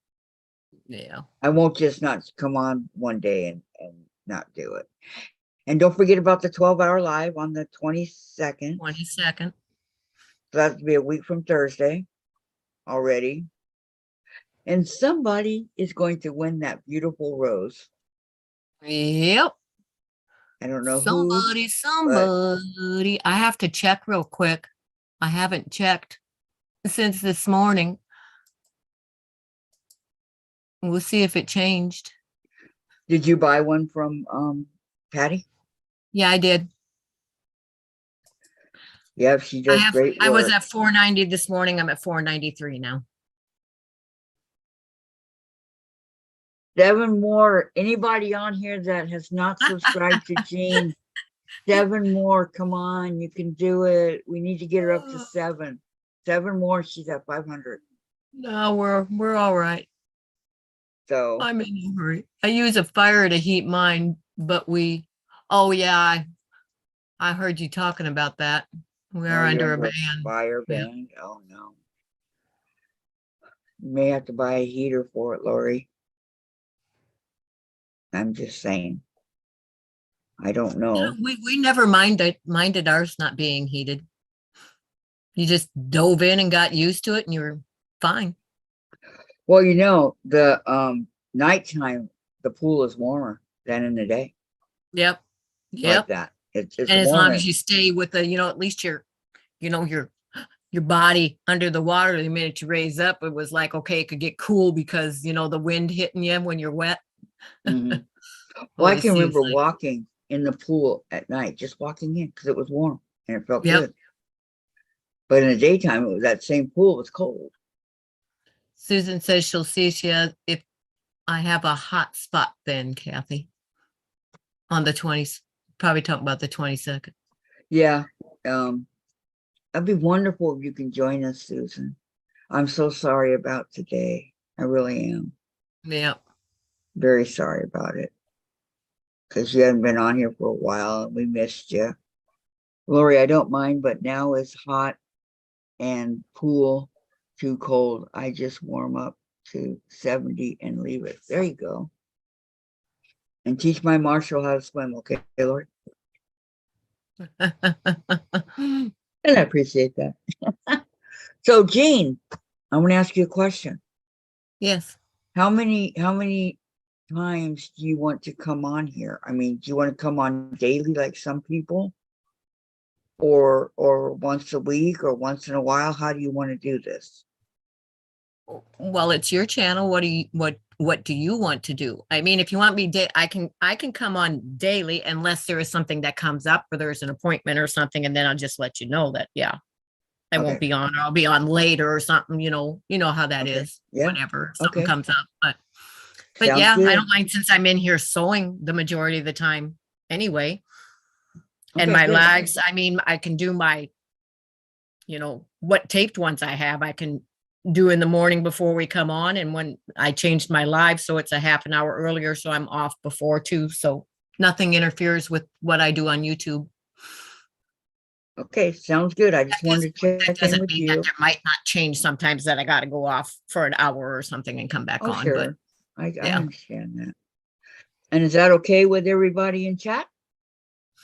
Yeah. I won't just not come on one day and not do it. And don't forget about the 12-hour live on the 22nd. 22nd. So that'll be a week from Thursday already. And somebody is going to win that beautiful rose. Yep. I don't know who. Somebody. I have to check real quick. I haven't checked since this morning. We'll see if it changed. Did you buy one from Patty? Yeah, I did. Yeah, she does great work. I was at 490 this morning. I'm at 493 now. 7 more. Anybody on here that has not subscribed to Jean, 7 more. Come on, you can do it. We need to get her up to 7. 7 more. She's at 500. No, we're all right. So I'm in no hurry. I use a fire to heat mine, but oh yeah, I heard you talking about that. We are under a ban. Fire ban. Yeah. Oh no. You may have to buy a heater for it, Lori. I'm just saying. I don't know. We never minded ours not being heated. You just dove in and got used to it and you were fine. Well, the nighttime, the pool is warmer than in the day. Yep. Like that. It's and as warmer. long as you stay with the, at least your body under the water, the minute you raise up, it was like, okay, it could get cool because, the wind hitting you when you're wet. Mhm. Well, I Always can seems remember like- walking in the pool at night, just walking in because it was warm and it felt Yep. good. But in the daytime, it was that same pool was cold. Susan says she'll see if I have a hot spot then, Kathy. On the 20th, probably talking about the 22nd. Yeah. That'd be wonderful if you can join us, Susan. I'm so sorry about today. I really am. Yep. Very sorry about it. Because you hadn't been on here for a while and we missed you. Lori, I don't mind, but now it's hot and pool too cold. I just warm up to 70 and leave it. There you go. And teach my Marshall how to swim, okay, Lori? And I appreciate that. So, Jean, I want to ask you a question. Yes. How many times do you want to come on here? I mean, do you want to come on daily like some people? Or once a week or once in a while? How do you want to do this? Well, it's your channel. What do you want to do? I mean, if you want me I can come on daily unless there is something that comes up or there's an appointment or something, and then I'll just let you know that, yeah, I won't Okay. be on, or I'll be on later or something, you know how that Okay. is. Yeah. Whenever something Okay. comes up. But Sounds yeah, I good. don't mind since I'm in here sewing the majority of the time anyway. And Okay, my good. lags, I mean, I can do my, what taped ones I have, I can do in the morning before we come on. And when I changed my live, so it's a half an hour earlier, so I'm off before too. So nothing interferes with what I do on YouTube. Okay, sounds good. I just wanted to That check in doesn't with mean that you. there might not change sometimes that I got to go off for an hour or something and come back Oh, on. But sure. I yeah. understand that. And is that okay with everybody in chat?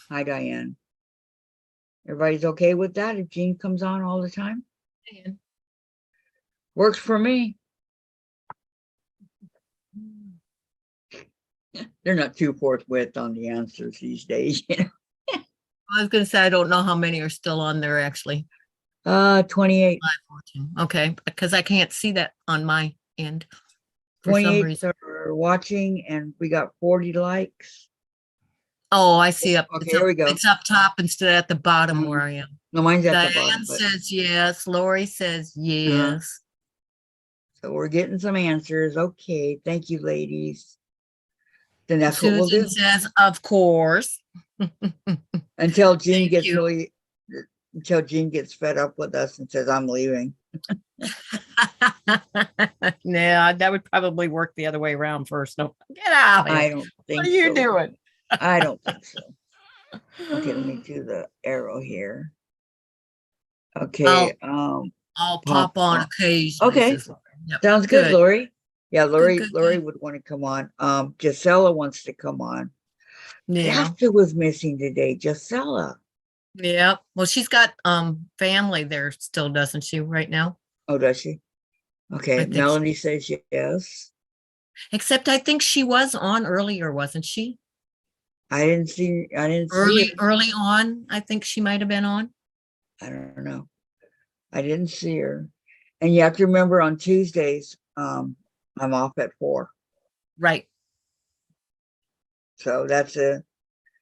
Hi, Diane. Everybody's okay with that if Jean comes on all the time? Works for me. They're not too forthwith on the answers these days, you know. I was going to say, I don't know how many are still on there actually. 28. 14. Okay, because I can't see that on my end for some 28 reason. are watching and we got 40 likes. Oh, I see up. Okay, here we go. It's up top instead of at the bottom where I am. No, mine's at the Diane bottom. But, says yes. Lori says yes. so we're getting some answers. Okay, thank you, ladies. Then that's what we'll Susan do. says, of course. Until Jean Thank gets you. until Jean gets fed up with us and says, I'm leaving. Yeah, that would probably work the other way around first. No, get out of I here. don't think What are you so. doing? I don't think so. Okay, let me do the arrow here. Okay, I'll pop on occasionally. Okay. says Lori. Yep, sounds good, Lori. Yeah, Lori good, Lori good. would want to come on. Gisela wants to come on. Yeah. Daphne was missing today. Gisela. Yeah. Well, she's got family there still, doesn't she, right now? Oh, does she? Okay, think Melanie says yes. Except I think she was on earlier, wasn't she? I didn't see her. Early on, I think she might have been on. I don't know. I didn't see her. And you have to remember on Tuesdays, I'm off at 4. Right. So that's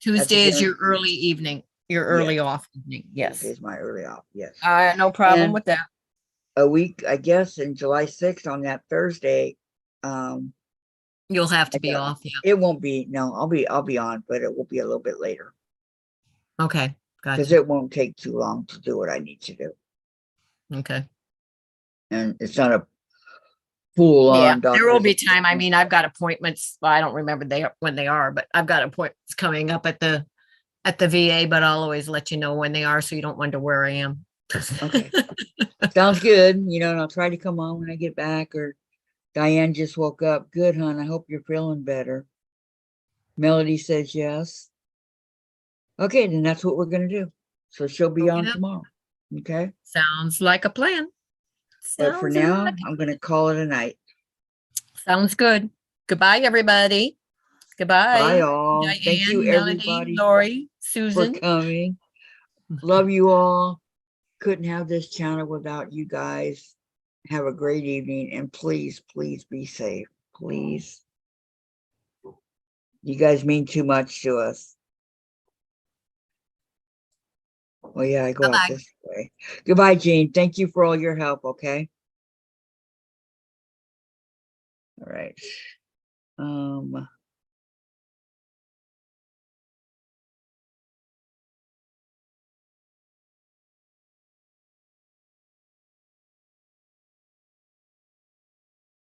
Tuesday is your guarantee. early evening, your early off evening. Yes. Tuesday's my early off. Yes. No problem And with that. a week, I guess, in July 6th on that Thursday. You'll have to be off. Yeah. It won't be. No, I'll be on, but it will be a little bit later Okay. because Gotcha. it won't take too long to do what I need to do. Okay. And it's not a full on. Yeah, there will be time. I mean, I've got appointments. Well, I don't remember when they are, but I've got appointments coming up at the VA, but I'll always let you know when they are so you don't wonder where I am. Okay. Sounds good. You know, and I'll try to come on when I get back. Or Diane just woke up. Good, hon. I hope you're feeling better. Melody says yes. Okay, then that's what we're gonna do. So she'll be on tomorrow. Okay. Sounds like a plan. But for now, I'm gonna call it a night. Sounds good. Goodbye, everybody. Goodbye. Bye, all. Diane, Thank you, Melody, everybody, Lori, Susan. for coming. Love you all. Couldn't have this channel without you guys. Have a great evening, and please, please be safe. Please. You guys mean too much to us. Well, yeah, I go out Bye-bye. this way. Goodbye, Jean. Thank you for all your help, okay? All right.